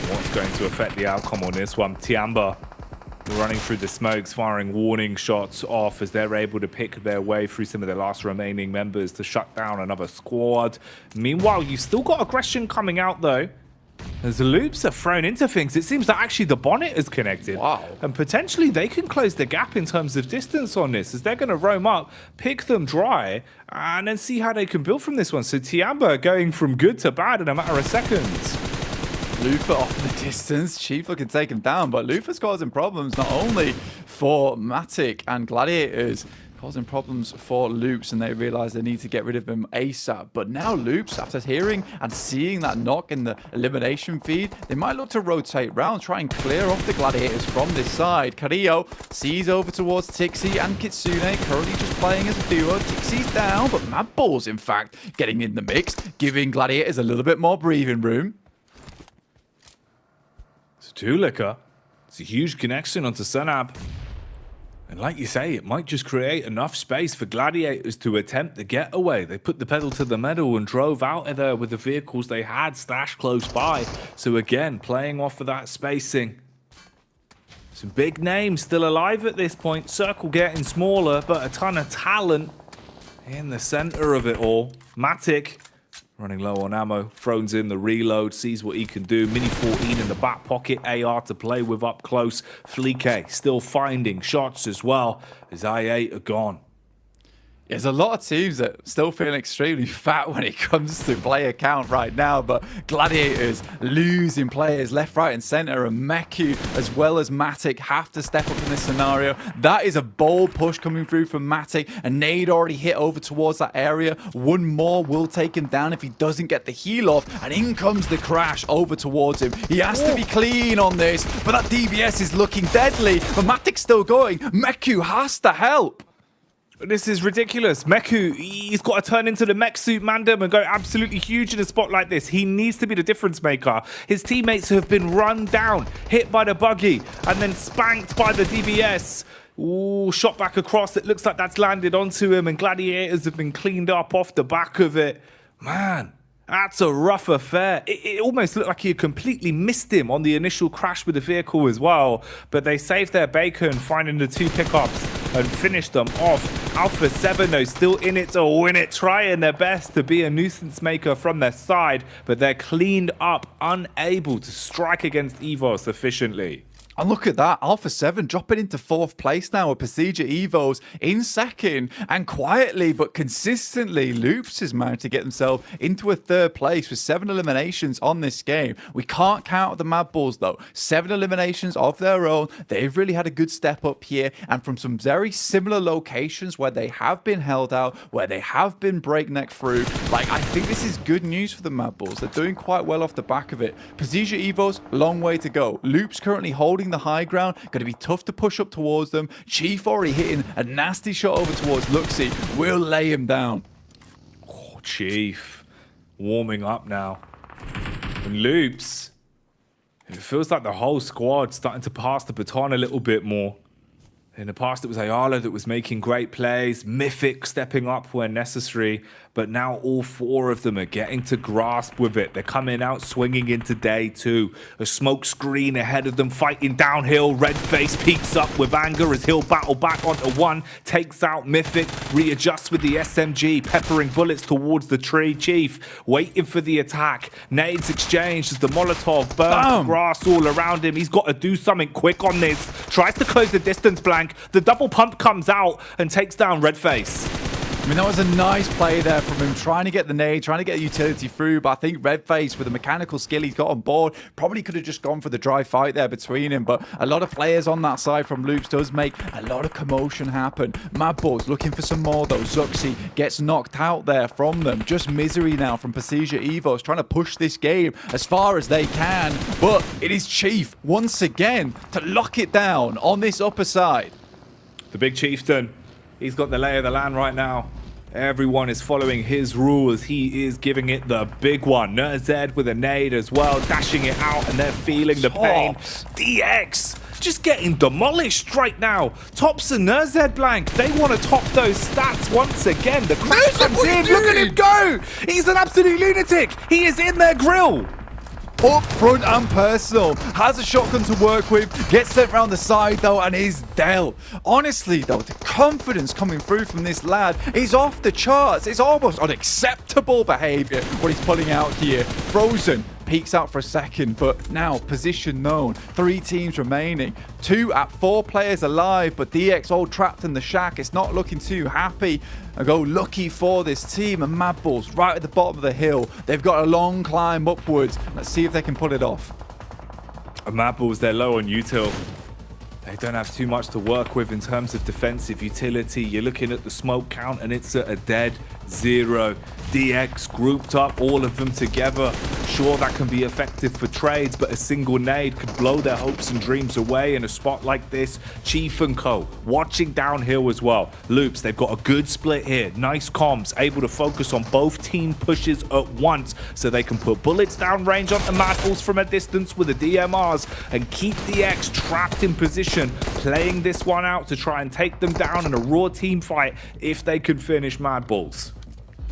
What's going to affect the outcome on this one? Tiamba running through the smokes, firing warning shots off as they're able to pick their way through some of their last remaining members to shut down another squad. Meanwhile, you've still got aggression coming out, though. As the loops are thrown into things, it seems that actually the bonnet is connected. Wow. And potentially they can close the gap in terms of distance on this, as they're going to roam up, pick them dry, and then see how they can build from this one. So Tiamba going from good to bad in a matter of seconds. Lufa off the distance. Chief can take him down, but Lufa's causing problems not only for Matic and Gladiators, causing problems for Loops, and they realize they need to get rid of him ASAP. But now Loops, after hearing and seeing that knock in the elimination feed, they might look to rotate round, try and clear off the Gladiators from this side. Carrillo sees over towards Tixi and Kitsune, currently just playing as a duo. Tixi's down, but Mad Balls, in fact, getting in the mix, giving Gladiators a little bit more breathing room. So Liquor, it's a huge connection onto Sunab. And like you say, it might just create enough space for Gladiators to attempt the getaway. They put the pedal to the metal and drove out of there with the vehicles they had stashed close by. So again, playing off of that spacing. Some big names still alive at this point. Circle getting smaller, but a ton of talent in the center of it all. Matic running low on ammo, throws in the reload, sees what he can do. Mini 14 in the back pocket, AR to play with up close. Fleek still finding shots as well as I8 are gone. There's a lot of teams that still feeling extremely fat when it comes to player count right now, but Gladiators losing players left, right, and center, and Meku as well as Matic have to step up in this scenario. That is a bold push coming through from Matic. A nade already hit over towards that area. One more will take him down if he doesn't get the heal off, and in comes the crash over towards him. He has to be clean on this, but that DBS is looking deadly, but Matic's still going. Meku has to help. This is ridiculous. Meku, he's got to turn into the mech suit Mandem and go absolutely huge in a spot like this. He needs to be the difference maker. His teammates have been run down, hit by the buggy, and then spanked by the DBS. Ooh, shot back across. It looks like that's landed onto him, and Gladiators have been cleaned up off the back of it. Man, that's a rough affair. It almost looked like he had completely missed him on the initial crash with the vehicle as well. But they saved their bacon, finding the 2 pickups and finished them off. Alpha 7, though, still in it to win it, trying their best to be a nuisance maker from their side. But they're cleaned up, unable to strike against Evos efficiently. And look at that, Alpha 7 dropping into 4th place now with Procedure Evos in 2nd. And quietly but consistently, Loops has managed to get themselves into a 3rd place with 7 eliminations on this game. We can't count the Mad Bulls though. 7 eliminations of their own. They've really had a good step up here. And from some very similar locations where they have been held out, where they have been breakneck through. Like, I think this is good news for the Mad Bulls. They're doing quite well off the back of it. Procedure Evos, long way to go. Loops currently holding the high ground, going to be tough to push up towards them. Chief already hitting a nasty shot over towards Luxy, will lay him down. Oh, Chief warming up now. And Loops, it feels like the whole squad's starting to pass the baton a little bit more. In the past, it was Ayala that was making great plays, Mythic stepping up where necessary, but now all 4 of them are getting to grasp with it. They're coming out swinging into day 2. A smoke screen ahead of them, fighting downhill. Redface peaks up with anger as he'll battle back onto 1, takes out Mythic, readjusts with the SMG, peppering bullets towards the tree. Chief waiting for the attack. Nades exchanged as the Molotov burns the grass all around him. He's got to do something quick on this. Tries to close the distance blank. The double pump comes out and takes down Redface. I mean, that was a nice play there from him, trying to get the nade, trying to get the utility through, but I think Redface, with the mechanical skill he's got on board, probably could have just gone for the dry fight there between him, but a lot of players on that side from Loops does make a lot of commotion happen. Mad Bulls looking for some more, though. Zuxi gets knocked out there from them. Just misery now from Procedure Evos, trying to push this game as far as they can, but it is Chief, once again, to lock it down on this upper side. The big chieftain, he's got the lay of the land right now. Everyone is following his rules. He is giving it the big one. Nerzed with a nade as well, dashing it out, and they're feeling the pain. DX just getting demolished right now. Tops and Nerzed blank. They want to top those stats once again. The crash comes in. Look at him go. He's an absolute lunatic. He is in their grill. Up front and personal, has a shotgun to work with, gets sent around the side though and is dealt. Honestly though, the confidence coming through from this lad is off the charts. It's almost unacceptable behavior what he's pulling out here. Frozen peeks out for a second, but now position known. 3 teams remaining, 2 at 4 players alive, but DX all trapped in the shack. It's not looking too happy. I go lucky for this team, and Mad Bulls right at the bottom of the hill. They've got a long climb upwards. Let's see if they can pull it off. Mad Bulls, they're low on util. They don't have too much to work with in terms of defensive utility. You're looking at the smoke count and it's at a dead 0. DX grouped up, all of them together. Sure, that can be effective for trades, but a single nade could blow their hopes and dreams away in a spot like this. Chief and Co. watching downhill as well. Loops, they've got a good split here. Nice comms, able to focus on both team pushes at once so they can put bullets down range onto Mad Bulls from a distance with the DMRs and keep DX trapped in position, playing this one out to try and take them down in a raw team fight if they can finish Mad Bulls.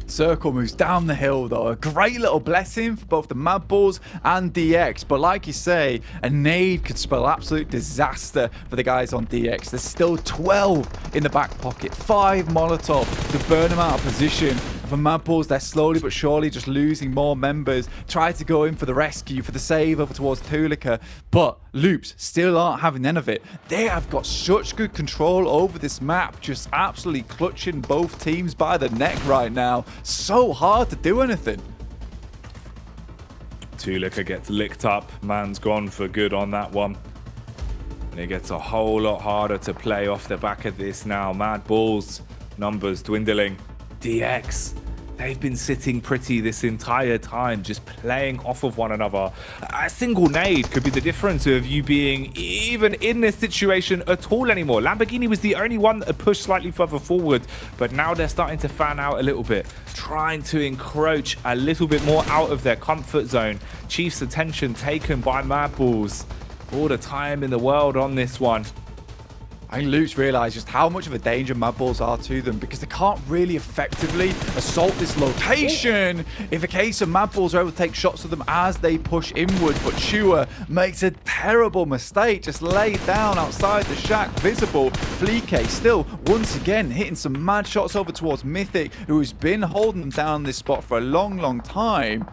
Circle moves down the hill though. A great little blessing for both the Mad Bulls and DX. But like you say, a nade could spell absolute disaster for the guys on DX. There's still 12 in the back pocket. 5 Molotov to burn them out of position. For Mad Bulls, they're slowly but surely just losing more members. Try to go in for the rescue, for the save over towards Tulika, but Loops still aren't having none of it. They have got such good control over this map, just absolutely clutching both teams by the neck right now. So hard to do anything. Tulika gets licked up. Man's gone for good on that one. And it gets a whole lot harder to play off the back of this now. Mad Bulls, numbers dwindling. DX, they've been sitting pretty this entire time, just playing off of one another. A single nade could be the difference of you being even in this situation at all anymore. Lamborghini was the only one that had pushed slightly further forward, but now they're starting to fan out a little bit, trying to encroach a little bit more out of their comfort zone. Chiefs' attention taken by Mad Bulls. All the time in the world on this one. I think Loops realise just how much of a danger Mad Bulls are to them because they can't really effectively assault this location. If a case of Mad Bulls are able to take shots of them as they push inwards, but Chua makes a terrible mistake, just laid down outside the shack, visible. Fleeke still, once again, hitting some mad shots over towards Mythic, who has been holding them down this spot for a long, long time.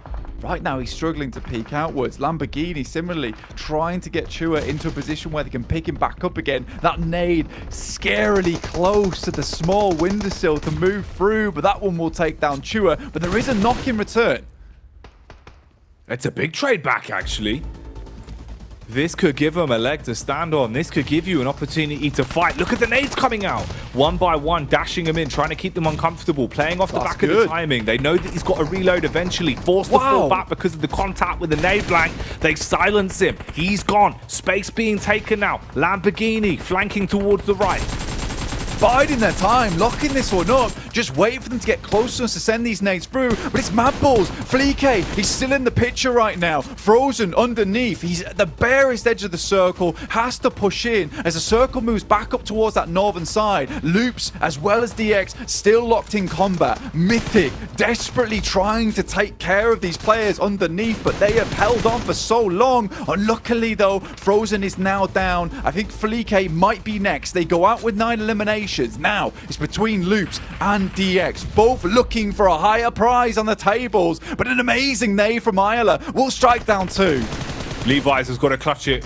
Right now, he's struggling to peek outwards. Lamborghini, similarly, trying to get Chua into a position where they can pick him back up again. That nade scarily close to the small windowsill to move through, but that one will take down Chua. But there is a knock in return. It's a big trade back, actually. This could give them a leg to stand on. This could give you an opportunity to fight. Look at the nades coming out. One by one, dashing them in, trying to keep them uncomfortable, playing off the back of the timing. They know that he's got to reload eventually. Forced to fall back because of the contact with the nade blank. They silence him. He's gone. Space being taken now. Lamborghini flanking towards the right. Biding their time, locking this one up, just waiting for them to get close enough to send these nades through. But it's Mad Bulls. Fleeke, he's still in the picture right now. Frozen underneath. He's at the barest edge of the circle, has to push in as the circle moves back up towards that northern side. Loops, as well as DX, still locked in combat. Mythic, desperately trying to take care of these players underneath, but they have held on for so long. Unluckily, though, Frozen is now down. I think Fleeke might be next. They go out with 9 eliminations. Now it's between Loops and DX, both looking for a higher prize on the tables, but an amazing nade from Ayala will strike down 2. Levi's has got to clutch it.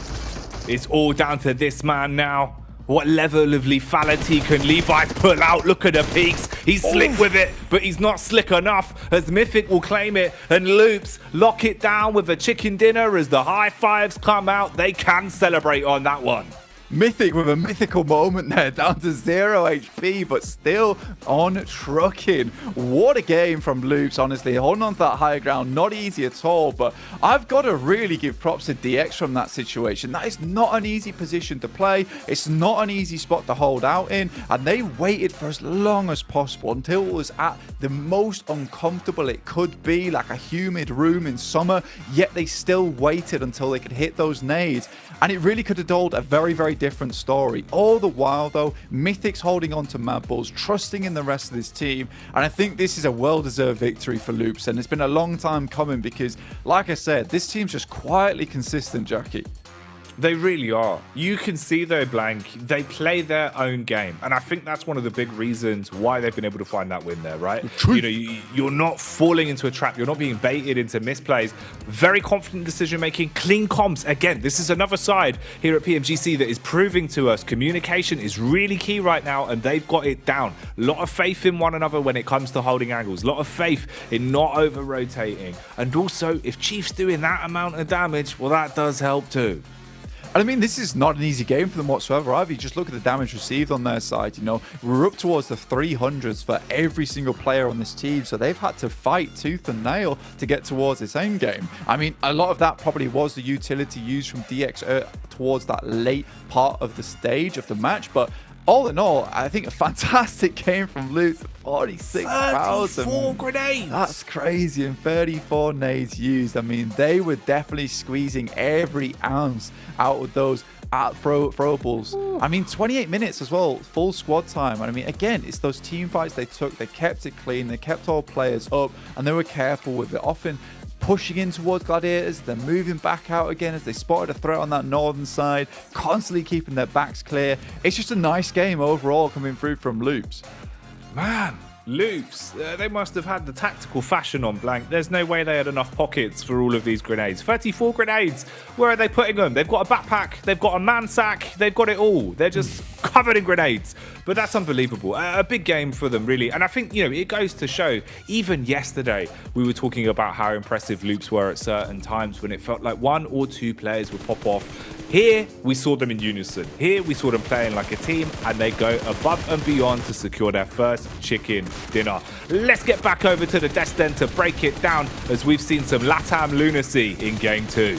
It's all down to this man now. What level of lethality can Levi's pull out? Look at the peaks. He's slick with it, but he's not slick enough as Mythic will claim it and Loops lock it down with a chicken dinner as the high fives come out. They can celebrate on that one. Mythic with a mythical moment there, down to 0 HP, but still on trucking. What a game from Loops, honestly. Holding on to that higher ground, not easy at all, but I've got to really give props to DX from that situation. That is not an easy position to play. It's not an easy spot to hold out in, and they waited for as long as possible until it was at the most uncomfortable it could be, like a humid room in summer, yet they still waited until they could hit those nades. And it really could have told a very, very different story. All the while, though, Mythic's holding on to Mad Bulls, trusting in the rest of this team. And I think this is a well-deserved victory for Loops. And it's been a long time coming because, like I said, this team's just quietly consistent, Jackie. They really are. You can see though, Blank, they play their own game. And I think that's one of the big reasons why they've been able to find that win there, right? You know, you're not falling into a trap. You're not being baited into misplays. Very confident decision making, clean comms. Again, this is another side here at PMGC that is proving to us communication is really key right now, and they've got it down. A lot of faith in one another when it comes to holding angles. A lot of faith in not over-rotating. And also, if Chief's doing that amount of damage, well, that does help too. I mean, this is not an easy game for them whatsoever either. You just look at the damage received on their side. You know, we're up towards the 300s for every single player on this team, so they've had to fight tooth and nail to get towards this end game. I mean, a lot of that probably was the utility used from DX towards that late part of the stage of the match, but all in all, I think a fantastic game from Loops. 46,000. 34 grenades. That's crazy. And 34 nades used. I mean, they were definitely squeezing every ounce out of those throwables. I mean, 28 minutes as well, full squad time. And I mean, again, it's those team fights they took. They kept it clean. They kept all players up, and they were careful with it. Often pushing in towards Gladiators, then moving back out again as they spotted a threat on that northern side, constantly keeping their backs clear. It's just a nice game overall coming through from Loops. Man, Loops, they must have had the tactical fashion on blank. There's no way they had enough pockets for all of these grenades. 34 grenades. Where are they putting them? They've got a backpack. They've got a man sack. They've got it all. They're just covered in grenades. But that's unbelievable. A big game for them, really. And I think, you know, it goes to show, even yesterday, we were talking about how impressive Loops were at certain times when it felt like 1 or 2 players would pop off. Here, we saw them in unison. Here, we saw them playing like a team, and they go above and beyond to secure their first chicken dinner. Let's get back over to the desk then to break it down, as we've seen some LATAM lunacy in Game 2.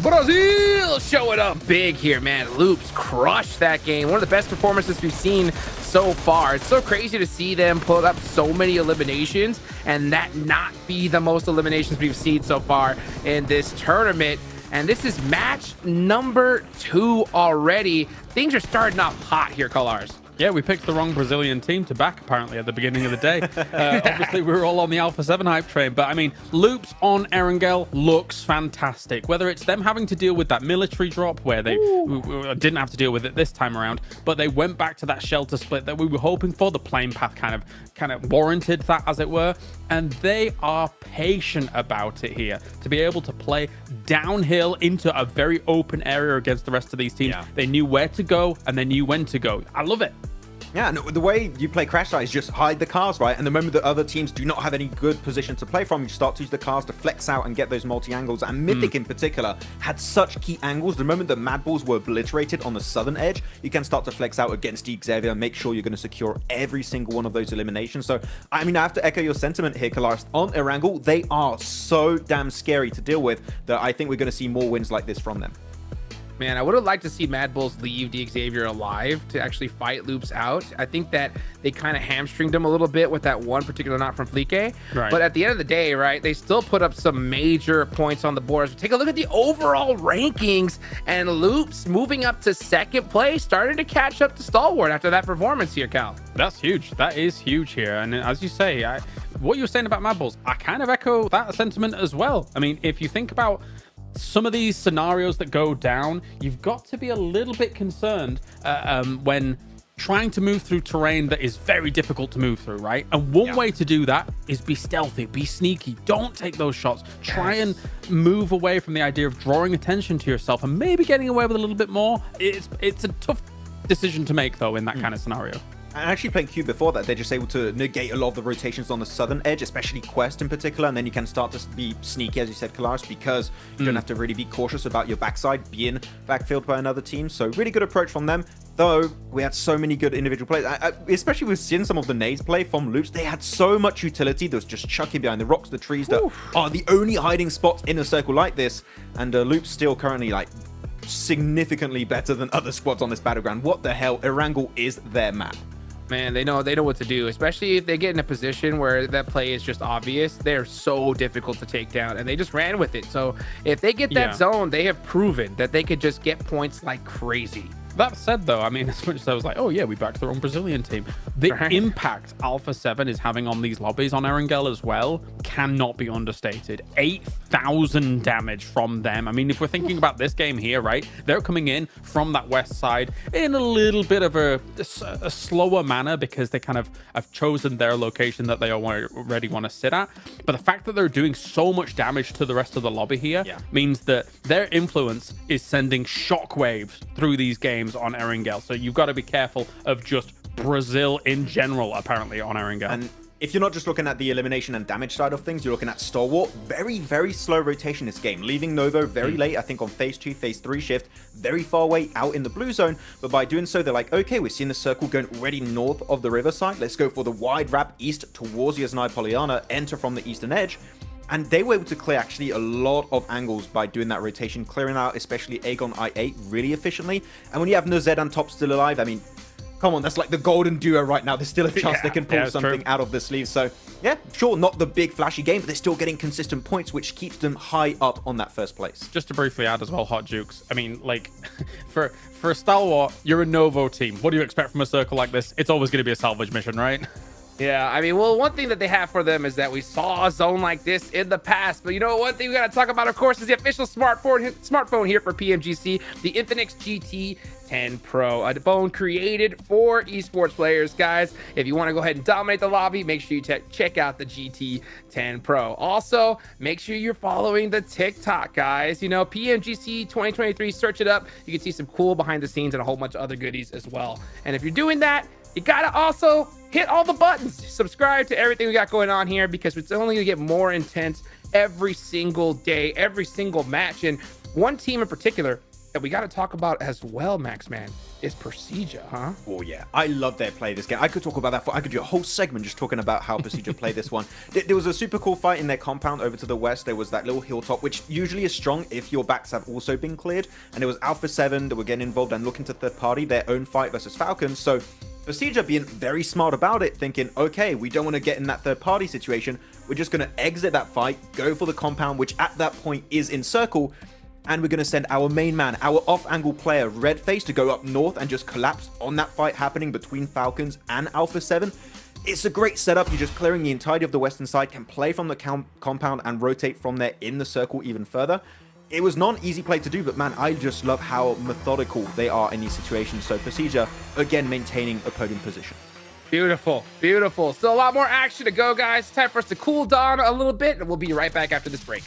Brazil showing up big here, man. Loops crushed that game. One of the best performances we've seen so far. It's so crazy to see them pull up so many eliminations and that not be the most eliminations we've seen so far in this tournament. And this is match number 2 already. Things are starting off hot here, Colars. Yeah, we picked the wrong Brazilian team to back, apparently, at the beginning of the day. Obviously, we were all on the Alpha 7 hype train, but I mean, Loops on Erangel looks fantastic. Whether it's them having to deal with that military drop, where they didn't have to deal with it this time around, but they went back to that shelter split that we were hoping for. The plane path kind of warranted that, as it were, and they are patient about it here to be able to play downhill into a very open area against the rest of these teams. Yeah. They knew where to go and they knew when to go. I love it. Yeah, and the way you play Crash Site is just hide the cars, right? And the moment that other teams do not have any good position to play from, you start to use the cars to flex out and get those multi-angles. And Mythic in particular had such key angles. The moment that Mad Balls were obliterated on the southern edge, you can start to flex out against Xavier and make sure you're going to secure every single one of those eliminations. So, I mean, I have to echo your sentiment here, Kalaris. On Erangel, they are so damn scary to deal with that I think we're going to see more wins like this from them. Man, I would have liked to see Mad Bulls leave Xavier alive to actually fight Loops out. I think that they kind of hamstringed him a little bit with that one particular knock from Flique. Right. But at the end of the day, right, they still put up some major points on the board. So take a look at the overall rankings, and Loops moving up to 2nd place, starting to catch up to Stalwart after that performance here, Cal. That's huge. That is huge here. And as you say, what you were saying about Mad Bulls, I kind of echo that sentiment as well. I mean, if you think about some of these scenarios that go down, you've got to be a little bit concerned when trying to move through terrain that is very difficult to move through, right? And one way to do that is be stealthy, be sneaky, don't take those shots. Try and move away from the idea of drawing attention to yourself and maybe getting away with a little bit more. It's a tough decision to make, though, in that kind of scenario. And actually playing Q before that, they're just able to negate a lot of the rotations on the southern edge, especially Quest in particular, and then you can start to be sneaky, as you said, Kalaris, because you don't have to really be cautious about your backside being backfilled by another team. So really good approach from them, though we had so many good individual plays, especially with seeing some of the nades play from Loops. They had so much utility that was just chucking behind the rocks, the trees that are the only hiding spots in a circle like this, and Loops still currently like significantly better than other squads on this battleground. What the hell? Erangel is their map. Man, they know what to do, especially if they get in a position where that play is just obvious. They're so difficult to take down, and they just ran with it. So if they get that zone, they have proven that they could just get points like crazy. That said, though, I mean, as much as I was like, oh yeah, we backed the wrong Brazilian team, the impact Alpha 7 is having on these lobbies on Erangel as well cannot be understated. 8,000 damage from them. I mean, if we're thinking about this game here, right, they're coming in from that west side in a little bit of a slower manner because they kind of have chosen their location that they already want to sit at. But the fact that they're doing so much damage to the rest of the lobby here means that their influence is sending shockwaves through these games on Erangel. So you've got to be careful of just Brazil in general, apparently, on Erangel. And if you're not just looking at the elimination and damage side of things, you're looking at Stalwart. Very, very slow rotation this game, leaving Novo very late, I think on phase 2, phase 3 shift, very far away out in the blue zone. But by doing so, they're like, okay, we're seeing the circle going already north of the riverside. Let's go for the wide wrap east towards Yasnai Polyana, enter from the eastern edge. And they were able to clear actually a lot of angles by doing that rotation, clearing out especially Aegon I8 really efficiently. And when you have Nozed and Top still alive, I mean, come on, that's like the golden duo right now. There's still a chance they can pull something out of the sleeve. So yeah, sure, not the big flashy game, but they're still getting consistent points, which keeps them high up on that first place. Just to briefly add as well, Hot Jukes, I mean, like, for a Stalwart, you're a Novo team. What do you expect from a circle like this? It's always going to be a salvage mission, right? Yeah, I mean, well, one thing that they have for them is that we saw a zone like this in the past. But you know, one thing we got to talk about, of course, is the official smartphone here for PMGC, the Infinix GT 10 Pro, a phone created for esports players, guys. If you want to go ahead and dominate the lobby, make sure you check out the GT 10 Pro. Also, make sure you're following the TikTok, guys. You know, PMGC 2023, search it up. You can see some cool behind the scenes and a whole bunch of other goodies as well. And if you're doing that, you gotta also hit all the buttons. Subscribe to everything we got going on here, because it's only gonna get more intense every single day, every single match. And one team in particular that we got to talk about as well, Max, man, is Persija, huh? Oh yeah, I love their play this game. I could talk about that I could do a whole segment just talking about how Persija played this one. There was a super cool fight in their compound over to the west. There was that little hilltop, which usually is strong if your backs have also been cleared. And there was Alpha 7 that were getting involved and looking to third party their own fight versus Falcons. So Persija being very smart about it, thinking, okay, we don't want to get in that third party situation. We're just going to exit that fight, go for the compound, which at that point is in circle. And we're going to send our main man, our off-angle player, Redface, to go up north and just collapse on that fight happening between Falcons and Alpha 7. It's a great setup. You're just clearing the entirety of the western side, can play from the compound and rotate from there in the circle even further. It was not an easy play to do, but man, I just love how methodical they are in these situations. So Persija, again, maintaining a podium position. Beautiful, beautiful. Still a lot more action to go, guys. Time for us to cool down a little bit, and we'll be right back after this break.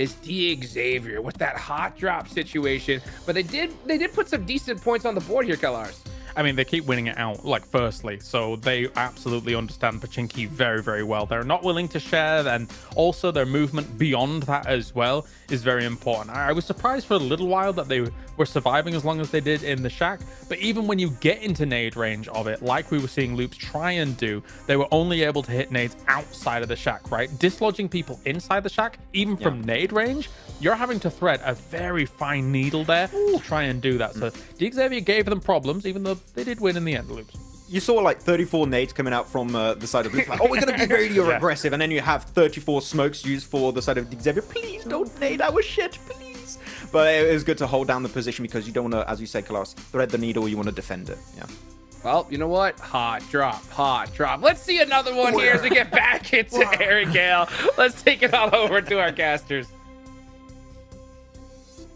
is Xavier with that hot drop situation. But they did put some decent points on the board here, Kelars. I mean, they keep winning it out, like, firstly, so they absolutely understand Pachinki very, very well. They're not willing to share, and also their movement beyond that as well is very important. I was surprised for a little while that they were surviving as long as they did in the Shack, but even when you get into nade range of it, like we were seeing Loops try and do, they were only able to hit nades outside of the Shack, right? Dislodging people inside the Shack, even from nade range, you're having to thread a very fine needle there to try and do that. So Xavier gave them problems, even though they did win in the end, Loops. You saw like 34 nades coming out from the side of Loops. Like, oh, we're going to be very aggressive. And then you have 34 smokes used for the side of Xavier. Please don't nade our shit, please. But it was good to hold down the position because you don't want to, as you said, Kalas, thread the needle. You want to defend it. Yeah. Well, you know what? Hot drop, hot drop. Let's see another one here as we get back into Aaron Gale. Let's take it all over to our casters.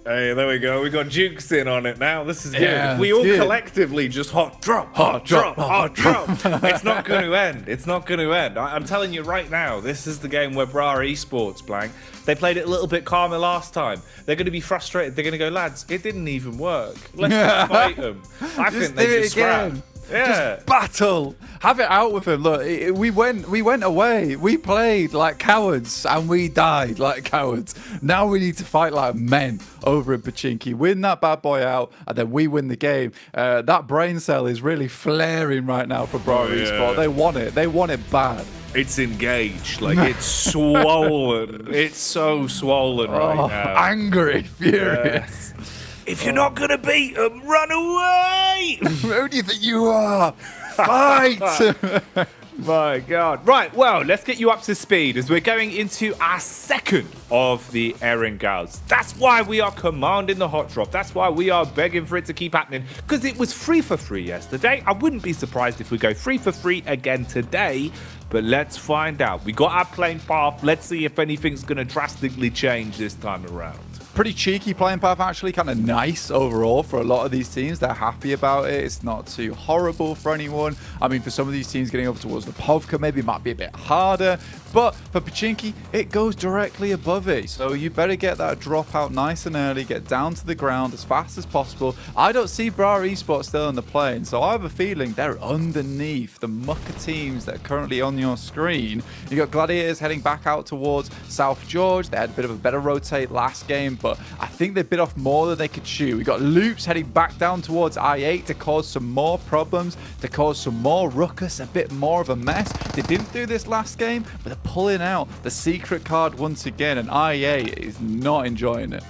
Hey, there we go. We got Jukes in on it now. This is good. Yeah, If we all good. collectively just hot drop, hot drop, hot drop. It's not going to end. It's not going to end. I'm telling you right now, this is the game where Bra Esports, Blank, they played it a little bit calmer last time. They're going to be frustrated. They're going to go, lads, it didn't even work. Let's just fight them. I think they just scrapped. Yeah. Just battle. Have it out with him. Look, we went away. We played like cowards and we died like cowards. Now we need to fight like men over in Pachinki. Win that bad boy out and then we win the game. That brain cell is really flaring right now for Bra Esports. They want it. They want it bad. It's engaged. Like, it's swollen. It's so swollen right now. Angry, furious. If you're not going to beat them, run away! Who do you think you are? Fight! My God. Right, well, let's get you up to speed as we're going into our second of the Aaron Gals. That's why we are commanding the hot drop. That's why we are begging for it to keep happening. Because it was free for free yesterday. I wouldn't be surprised if we go free for free again today. But let's find out. We got our playing path. Let's see if anything's going to drastically change this time around. Pretty cheeky playing path, actually. Kind of nice overall for a lot of these teams. They're happy about it. It's not too horrible for anyone. I mean, for some of these teams getting over towards the PubgM maybe might be a bit harder. But for Pachinki, it goes directly above it. So you better get that drop out nice and early. Get down to the ground as fast as possible. I don't see Bra Esports still in the plane. So I have a feeling they're underneath the mucker teams that are currently on your screen. You got Gladiators heading back out towards South George. They had a bit of a better rotate last game, but I think they bit off more than they could chew. We got Loops heading back down towards I-8 to cause some more problems, to cause some more ruckus, a bit more of a mess. They didn't do this last game, but they're pulling out the secret card once again, and I-8 is not enjoying it.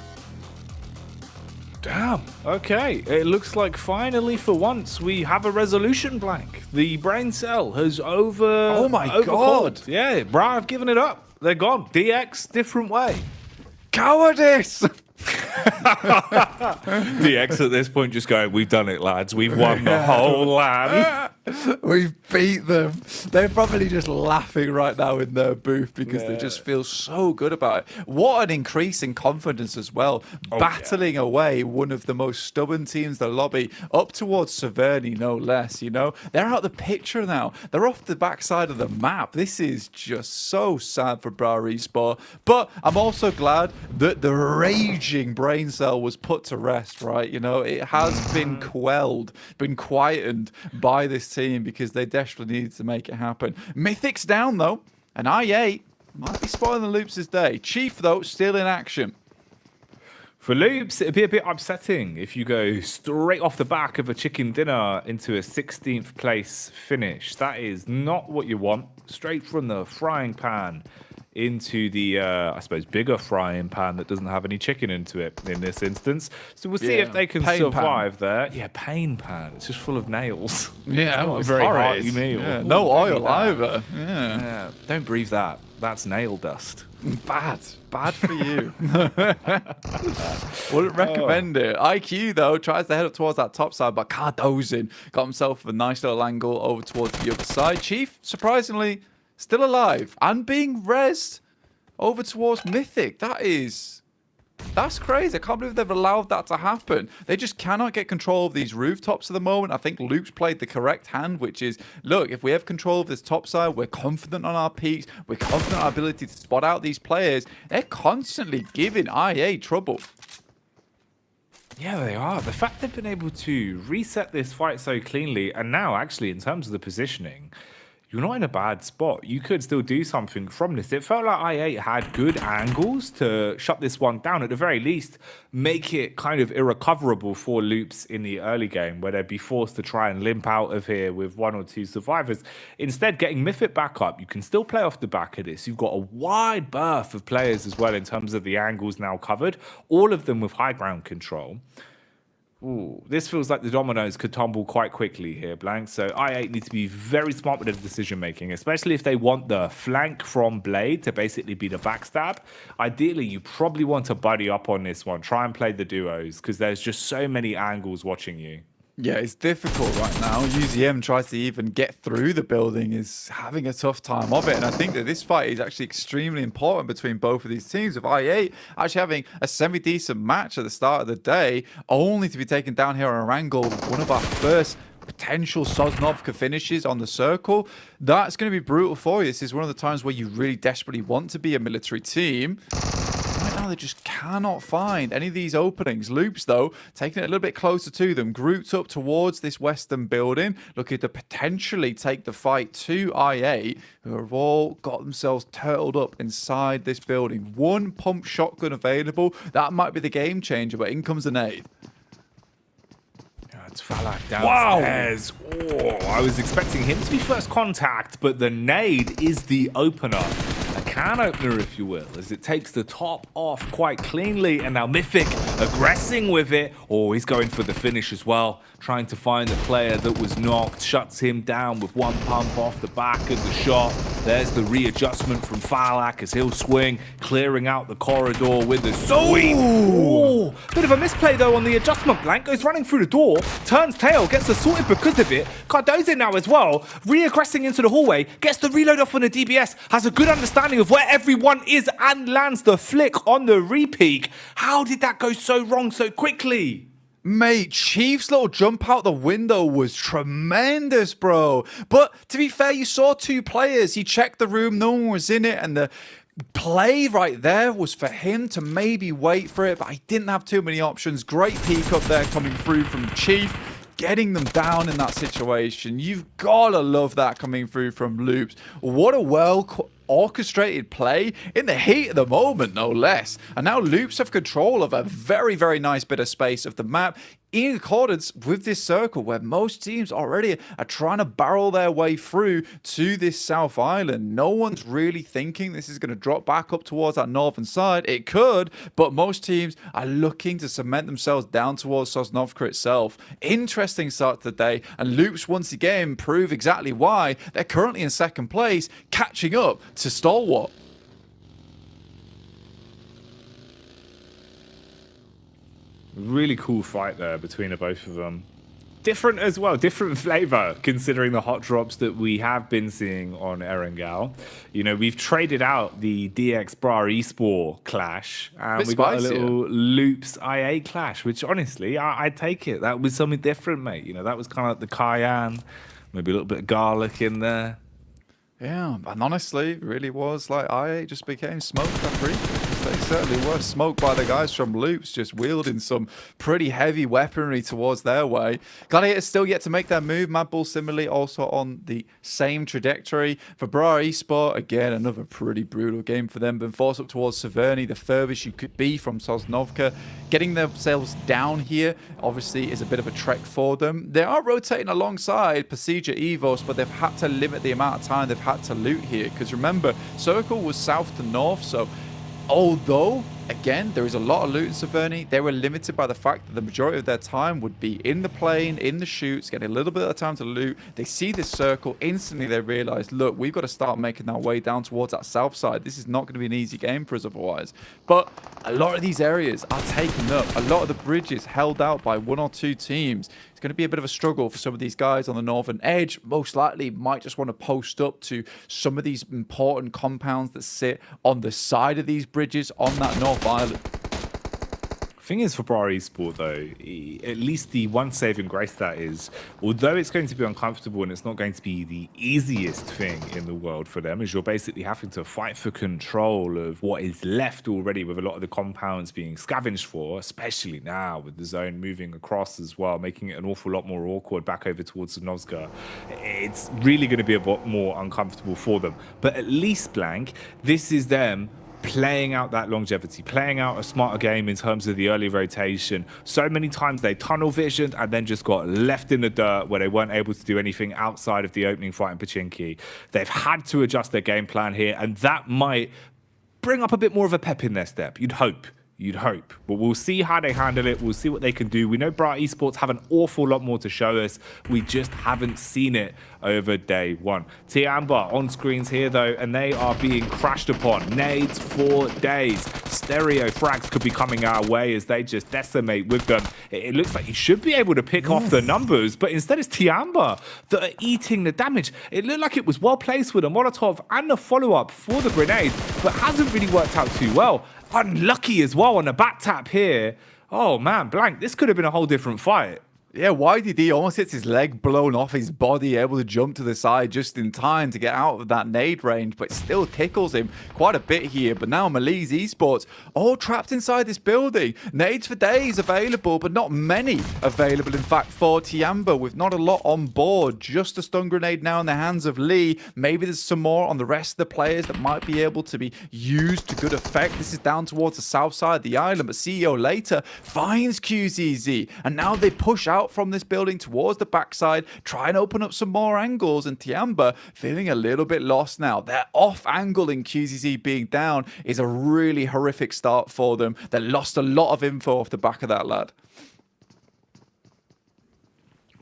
Damn. Okay. It looks like finally for once we have a resolution, Blank. The brain cell has Oh my God. Yeah, Bra have given it up. They're gone. DX, different way. Cowardice! DX at this point just going, we've done it, lads. We've won the whole land. We've beat them. They're probably just laughing right now in their booth because they just feel so good about it. What an increase in confidence as well. Battling away one of the most stubborn teams in the lobby up towards Severny, no less, you know. They're out the picture now. They're off the backside of the map. This is just so sad for Bra Esports. But I'm also glad that the raging brain cell was put to rest, right? You know, it has been quelled, been quietened by this team because they desperately needed to make it happen. Mythic's down though, and I-8 might be spoiling the Loops' day. Chief though, still in action. For Loops, it'd be a bit upsetting if you go straight off the back of a chicken dinner into a 16th place finish. That is not what you want. Straight from the frying pan into the, I suppose, bigger frying pan that doesn't have any chicken into it in this instance. So we'll see if they can survive there. Yeah, pain pan. It's just full of nails. Yeah, not a very hearty meal. Yeah, no oil either. Yeah. Don't breathe that. That's nail dust. Bad for you. Wouldn't recommend it. IQ though tries to head up towards that top side, but Cardozin got himself a nice little angle over towards the other side. Chief, surprisingly, still alive and being rezzed over towards Mythic. That is That's crazy. I can't believe they've allowed that to happen. They just cannot get control of these rooftops at the moment. I think Luke's played the correct hand, which is, look, if we have control of this top side, we're confident on our peaks, we're confident on our ability to spot out these players. They're constantly giving IA trouble. Yeah, they are. The fact they've been able to reset this fight so cleanly, and now actually in terms of the positioning, you're not in a bad spot. You could still do something from this. It felt like I8 had good angles to shut this one down. At the very least, make it kind of irrecoverable for Loops in the early game, where they'd be forced to try and limp out of here with 1 or 2 survivors. Instead, getting Mythic back up, you can still play off the back of this. You've got a wide berth of players as well in terms of the angles now covered, all of them with high ground control. Ooh, this feels like the dominoes could tumble quite quickly here, Blank. So I8 need to be very smart with their decision making, especially if they want the flank from Blade to basically be the backstab. Ideally, you probably want to buddy up on this one. Try and play the duos, because there's just so many angles watching you. Yeah, it's difficult right now. UZM tries to even get through the building, is having a tough time of it. And I think that this fight is actually extremely important between both of these teams, with IA actually having a semi-decent match at the start of the day, only to be taken down here on Erangel with one of our first potential Sosnovka finishes on the circle. That's going to be brutal for you. This is one of the times where you really desperately want to be a military team. Right now, they just cannot find any of these openings. Loops, though, taking it a little bit closer to them, grouped up towards this western building, looking to potentially take the fight to IA, who have all got themselves turtled up inside this building. One pump shotgun available. That might be the game changer, but in comes the nade. It's Falak downstairs. Wow. Oh, I was expecting him to be first contact, but the nade is the opener. A can opener, if you will, as it takes the top off quite cleanly. And now Mythic aggressing with it. Oh, he's going for the finish as well. Trying to find the player that was knocked. Shuts him down with one pump off the back of the shot. There's the readjustment from Falak as he'll swing, clearing out the corridor with a sweep. Oh, bit of a misplay though on the adjustment. Blank goes running through the door, turns tail, gets assaulted because of it. Cardozo now as well, re-aggressing into the hallway, gets the reload off on the DBS, has a good understanding of where everyone is and lands the flick on the repeak. How did that go so wrong so quickly? Mate, Chief's little jump out the window was tremendous, bro. But to be fair, you saw 2 players. He checked the room, no one was in it, and the play right there was for him to maybe wait for it, but I didn't have too many options. Great peek up there coming through from Chief, getting them down in that situation. You've got to love that coming through from Loops. What a orchestrated play in the heat of the moment, no less. And now Loops have control of a very, very nice bit of space of the map, in accordance with this circle where most teams already are trying to barrel their way through to this South Island. No one's really thinking this is going to drop back up towards that northern side. It could, but most teams are looking to cement themselves down towards Sosnovka itself. Interesting start to the day, and Loops once again prove exactly why they're currently in second place, catching up to Stalwart. Really cool fight there between the both of them. Different as well, different flavor considering the hot drops that we have been seeing on Erangel. You know, we've traded out the DX Bra Esport clash and we got a little Loops IA clash, which honestly, I'd take it. That was something different, mate. You know, that was kind of like the cayenne, maybe a little bit of garlic in there. Yeah, and honestly, it really was like IA just became smoked after each. They certainly were smoked by the guys from Loops, just wielding some pretty heavy weaponry towards their way. Gladiators still yet to make their move. Mad Bull similarly also on the same trajectory. For Bra Esport, again, another pretty brutal game for them. Been forced up towards Severny, the furthest you could be from Sosnovka. Getting themselves down here, obviously, is a bit of a trek for them. They are rotating alongside Pasija Evos, but they've had to limit the amount of time they've had to loot here. Because remember, Circle was south to north, so although, again, there is a lot of loot in Severny, they were limited by the fact that the majority of their time would be in the plane, in the shoots, getting a little bit of time to loot. They see this circle, instantly they realize, look, we've got to start making our way down towards that south side. This is not going to be an easy game for us otherwise. But a lot of these areas are taken up. A lot of the bridges held out by 1 or 2 teams. It's going to be a bit of a struggle for some of these guys on the northern edge. Most likely might just want to post up to some of these important compounds that sit on the side of these bridges on that North Island. Thing is, for Bra Esport, though, at least the one saving grace that is, although it's going to be uncomfortable and it's not going to be the easiest thing in the world for them, is you're basically having to fight for control of what is left already with a lot of the compounds being scavenged for, especially now with the zone moving across as well, making it an awful lot more awkward back over towards Novska. It's really going to be a bit more uncomfortable for them. But at least, Blank, this is them playing out that longevity, playing out a smarter game in terms of the early rotation. So many times they tunnel visioned and then just got left in the dirt where they weren't able to do anything outside of the opening fight in Pachinki. They've had to adjust their game plan here, and that might bring up a bit more of a pep in their step. You'd hope. But we'll see how they handle it. We'll see what they can do. We know Bra Esports have an awful lot more to show us. We just haven't seen it over day one. Tiamba on screens here, though, and they are being crashed upon. Nades for days. Stereo frags could be coming our way as they just decimate with them. It looks like you should be able to pick off the numbers, but instead it's Tiamba that are eating the damage. It looked like it was well placed with a Molotov and the follow-up for the grenade, but hasn't really worked out too well. Unlucky as well on the back tap here. Oh man, Blank, this could have been a whole different fight. Yeah, YDD almost hits his leg blown off his body, able to jump to the side just in time to get out of that nade range, but it still tickles him quite a bit here. But now Malice Esports all trapped inside this building. Nades for days available, but not many available. In fact, for Tiamba, with not a lot on board, just a stun grenade now in the hands of Lee. Maybe there's some more on the rest of the players that might be able to be used to good effect. This is down towards the south side of the island, but CEO later finds QZZ, and now they push out from this building towards the backside, try and open up some more angles, and Tiamba feeling a little bit lost now. Their off angle in QZZ being down is a really horrific start for them. They lost a lot of info off the back of that, lad.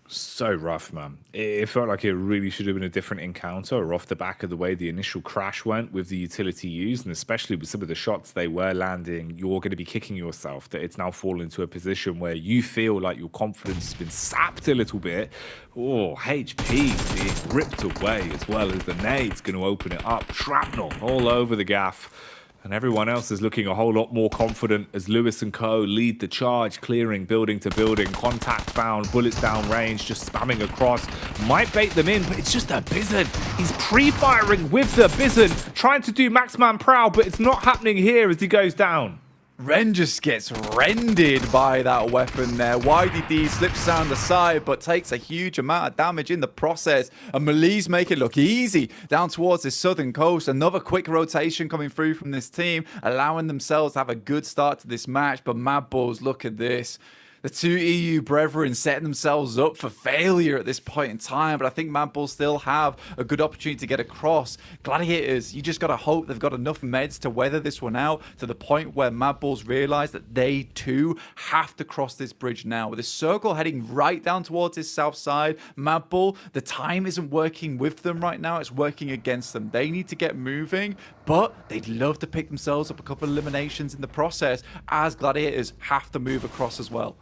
So rough, man. It felt like it really should have been a different encounter off the back of the way the initial crash went with the utility used, and especially with some of the shots they were landing. You're going to be kicking yourself that it's now fallen into a position where you feel like your confidence has been sapped a little bit. Oh, HP being ripped away, as well as the nade's going to open it up. Shrapnel all over the gaff. And everyone else is looking a whole lot more confident as Lewis and co lead the charge, clearing building to building. Contact found, bullets down range, just spamming across. Might bait them in, but it's just a Bizzard. He's pre-firing with the Bizzard, trying to do Maxman proud, but it's not happening here as he goes down. Ren just gets rended by that weapon there. YDD slips down the side, but takes a huge amount of damage in the process. And Malice make it look easy down towards the southern coast. Another quick rotation coming through from this team, allowing themselves to have a good start to this match. But Mad Bulls, look at this. The two EU brethren setting themselves up for failure at this point in time, but I think Mad Bulls still have a good opportunity to get across. Gladiators, you just got to hope they've got enough meds to weather this one out to the point where Mad Bulls realize that they too have to cross this bridge now. With this circle heading right down towards this south side, Mad Bull, the time isn't working with them right now, it's working against them. They need to get moving, but they'd love to pick themselves up a couple of eliminations in the process, as Gladiators have to move across as well.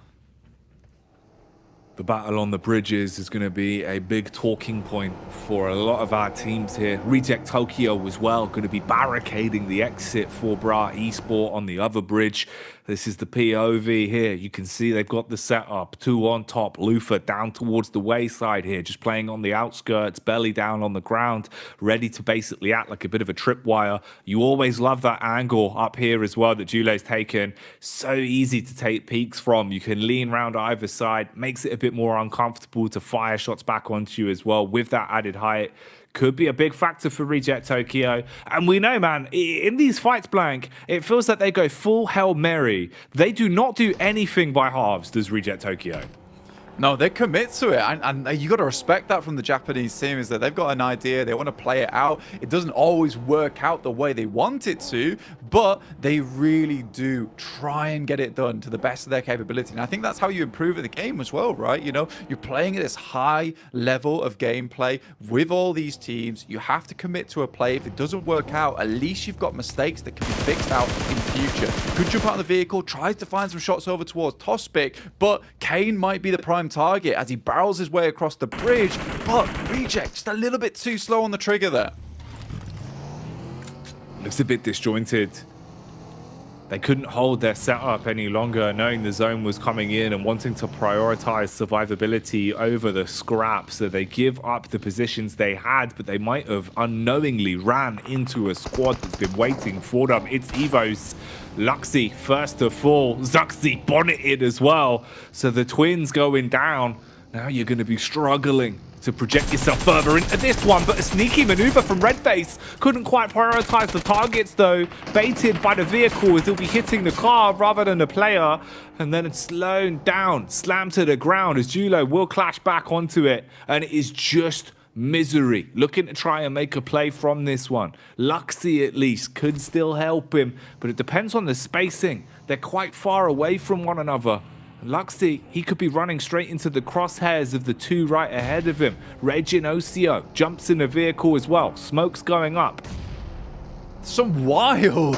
The battle on the bridges is going to be a big talking point for a lot of our teams here. Reject Tokyo as well, going to be barricading the exit for Bra Esport on the other bridge. This is the POV here. You can see they've got the setup. Two on top. Lufa down towards the wayside here, just playing on the outskirts, belly down on the ground, ready to basically act like a bit of a tripwire. You always love that angle up here as well that Jule's taken. So easy to take peeks from. You can lean around either side. Makes it a bit more uncomfortable to fire shots back onto you as well with that added height. Could be a big factor for Reject Tokyo. And we know, man, in these fights, Blank, it feels like they go full Hail Mary. They do not do anything by halves, does Reject Tokyo. No, they commit to it, and you got to respect that from the Japanese team, is that they've got an idea, they want to play it out. It doesn't always work out the way they want it to, but they really do try and get it done to the best of their capability. And I think that's how you improve at the game as well, right? You know, you're playing at this high level of gameplay with all these teams. You have to commit to a play. If it doesn't work out, at least you've got mistakes that can be fixed out in future. Could jump out of the vehicle, tries to find some shots over towards Tospic, but Kane might be the prime target as he barrels his way across the bridge, but Reject just a little bit too slow on the trigger there. Looks a bit disjointed. They couldn't hold their setup any longer, knowing the zone was coming in and wanting to prioritize survivability over the scrap. So they give up the positions they had, but they might have unknowingly ran into a squad that's been waiting for them. It's Evo's. Luxy first to fall. Zuxi bonneted as well. So the twins going down. Now you're going to be struggling to project yourself further into this one, but a sneaky maneuver from Redface. Couldn't quite prioritize the targets though. Baited by the vehicle as he'll be hitting the car rather than the player. And then it's slowed down, slammed to the ground as Julo will clash back onto it. And it is just misery. Looking to try and make a play from this one. Luxy at least could still help him, but it depends on the spacing. They're quite far away from one another. Luxy, he could be running straight into the crosshairs of the two right ahead of him. Regin Ocio jumps in a vehicle as well. Smoke's going up. Some wild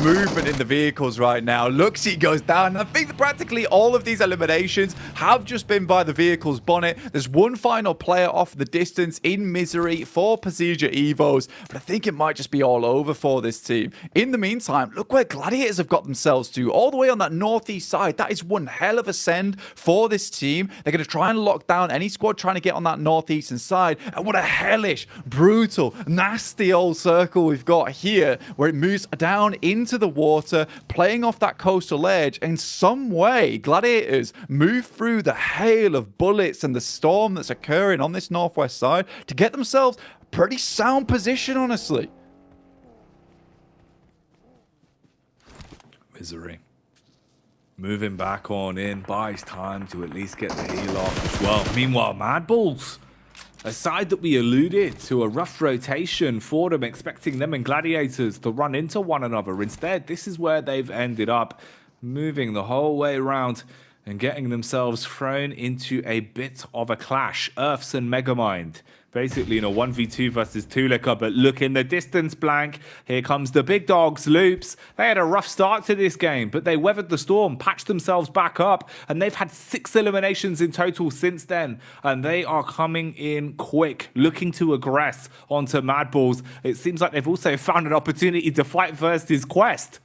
movement in the vehicles right now. Luxy goes down. And I think that practically all of these eliminations have just been by the vehicle's bonnet. There's one final player off the distance in misery for Pasija Evos, but I think it might just be all over for this team. In the meantime, look where Gladiators have got themselves to, all the way on that northeast side. That is one hell of a send for this team. They're going to try and lock down any squad trying to get on that northeastern side. And what a hellish, brutal, nasty old circle we've got here, where it moves down into the water, playing off that coastal edge. In some way, Gladiators move through the hail of bullets and the storm that's occurring on this northwest side to get themselves a pretty sound position, honestly. Misery. Moving back on in, buys time to at least get the heal off as well. Meanwhile, Mad Bulls, a side that we alluded to a rough rotation for them, expecting them and Gladiators to run into one another. Instead, this is where they've ended up, moving the whole way around and getting themselves thrown into a bit of a clash. Earths and Megamind, basically in a 1v2 versus Tulika, but look in the distance, Blank. Here comes the big dogs, Loops. They had a rough start to this game, but they weathered the storm, patched themselves back up, and they've had 6 eliminations in total since then, and they are coming in quick, looking to aggress onto Mad Bulls. It seems like they've also found an opportunity to fight versus Quest.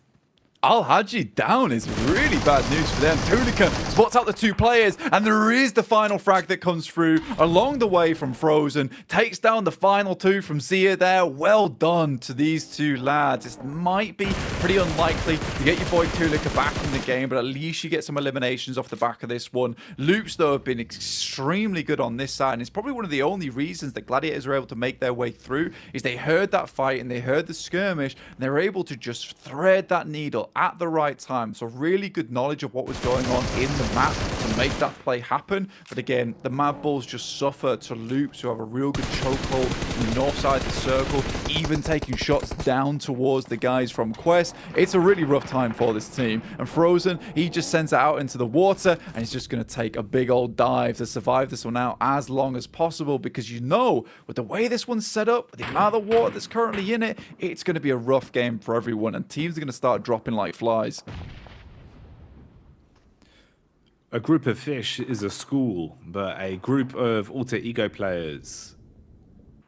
Al-Haji down is really bad news for them. Tulika spots out the 2 players, and there is the final frag that comes through along the way from Frozen. Takes down the final 2 from Zia there. Well done to these 2 lads. It might be pretty unlikely to get your boy Tulika back in the game, but at least you get some eliminations off the back of this one. Loops, though, have been extremely good on this side, and it's probably one of the only reasons that Gladiators are able to make their way through is they heard that fight and they heard the skirmish, and they were able to just thread that needle at the right time. So really good knowledge of what was going on in the map to make that play happen. But again, the Mad Bulls just suffer to Loops, who have a real good chokehold on the north side of the circle, even taking shots down towards the guys from Quest. It's a really rough time for this team. And Frozen, he just sends it out into the water, and he's just going to take a big old dive to survive this one out as long as possible, because you know, with the way this one's set up, with the amount of water that's currently in it, it's going to be a rough game for everyone, and teams are going to start dropping like flies. A group of fish is a school, but a group of alter ego players,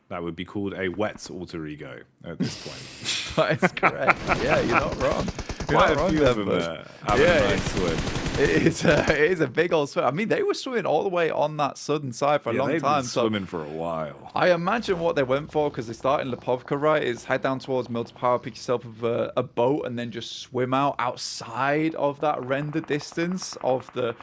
that would be called a wet alter ego at this point. That is correct. Yeah, you're not wrong. Quite a few of them have a nice swim. It is a big old swim. I mean, they were swimming all the way on that southern side for a long they've time. Been swimming for a while. I imagine what they went for, because they start in Lipovka, right, is head down towards Mills Power, pick yourself up a boat, and then just swim out outside of that render distance of the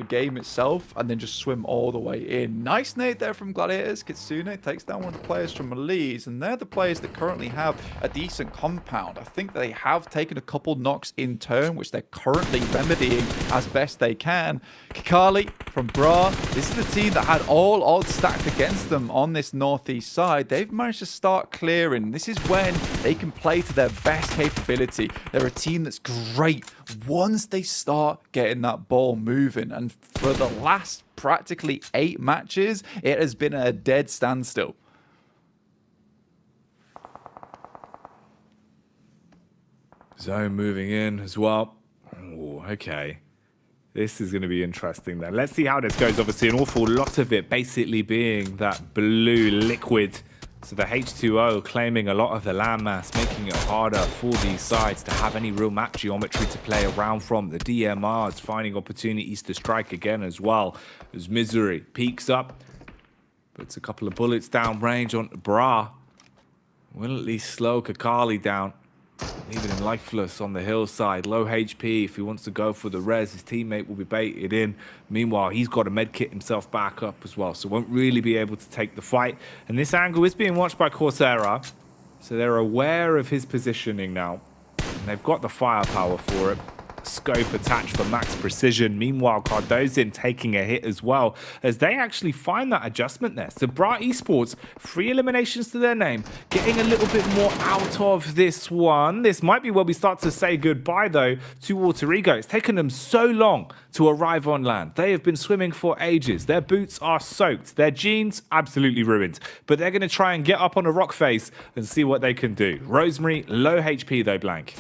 game itself, and then just swim all the way in. Nice nade there from Gladiators. Kitsune takes down one of the players from Malise, and they're the players that currently have a decent compound. I think they have taken a couple knocks in turn, which they're currently remedying as best they can. Kikali from Bra, this is the team that had all odds stacked against them on this northeast side. They've managed to start clearing. This is when they can play to their best capability. They're a team that's great once they start getting that ball moving, and for the last practically 8 matches, it has been a dead standstill. Zone moving in as well. Oh, okay. This is going to be interesting then. Let's see how this goes. Obviously, an awful lot of it basically being that blue liquid So the H2O claiming a lot of the landmass, making it harder for these sides to have any real map geometry to play around from. The DMRs finding opportunities to strike again as well. As Misery peeks up, puts a couple of bullets down range on Bra. Will at least slow Kakali down. Leaving him lifeless on the hillside, low HP. If he wants to go for the res, his teammate will be baited in. Meanwhile, he's got to medkit himself back up as well, so won't really be able to take the fight. And this angle is being watched by Coursera, so they're aware of his positioning now. And they've got the firepower for it. Scope attached for max precision. Meanwhile, Cardozin taking a hit as well as they actually find that adjustment there. So Bra Esports, 3 eliminations to their name, getting a little bit more out of this one. This might be where we start to say goodbye though to Alter Ego. It's taken them so long to arrive on land. They have been swimming for ages. Their boots are soaked. Their jeans absolutely ruined. But they're going to try and get up on a rock face and see what they can do. Rosemary, low HP though, Blank.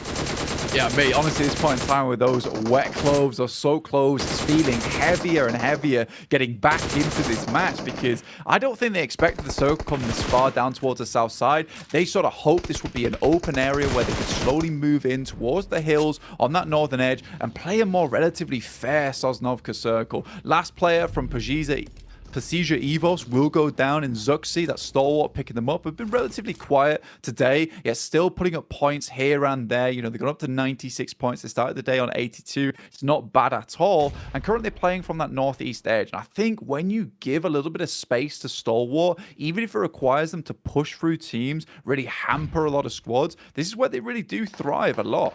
Yeah, mate, honestly, at this point in time with those wet clothes or soaked clothes, it's feeling heavier and heavier getting back into this match because I don't think they expected the circle to come this far down towards the south side. They sort of hoped this would be an open area where they could slowly move in towards the hills on that northern edge and play a more relatively fair Sosnovka circle. Last player from Pasija Evos will go down in Zuxi. That stalwart picking them up. Have been relatively quiet today, yet still putting up points here and there. You know, they got up to 96 points. They started the day on 82. It's not bad at all. And currently playing from that northeast edge. And I think when you give a little bit of space to stalwart, even if it requires them to push through teams, really hamper a lot of squads, this is where they really do thrive a lot.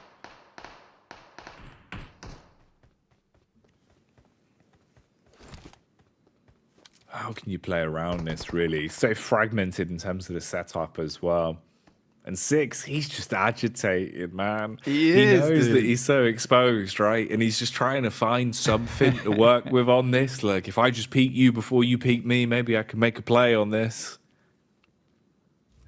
How can you play around this, really? So fragmented in terms of the setup as well. And 6, he's just agitated, man. He knows that he's so exposed, right? And he's just trying to find something to work with on this. Like, if I just peek you before you peek me, maybe I can make a play on this.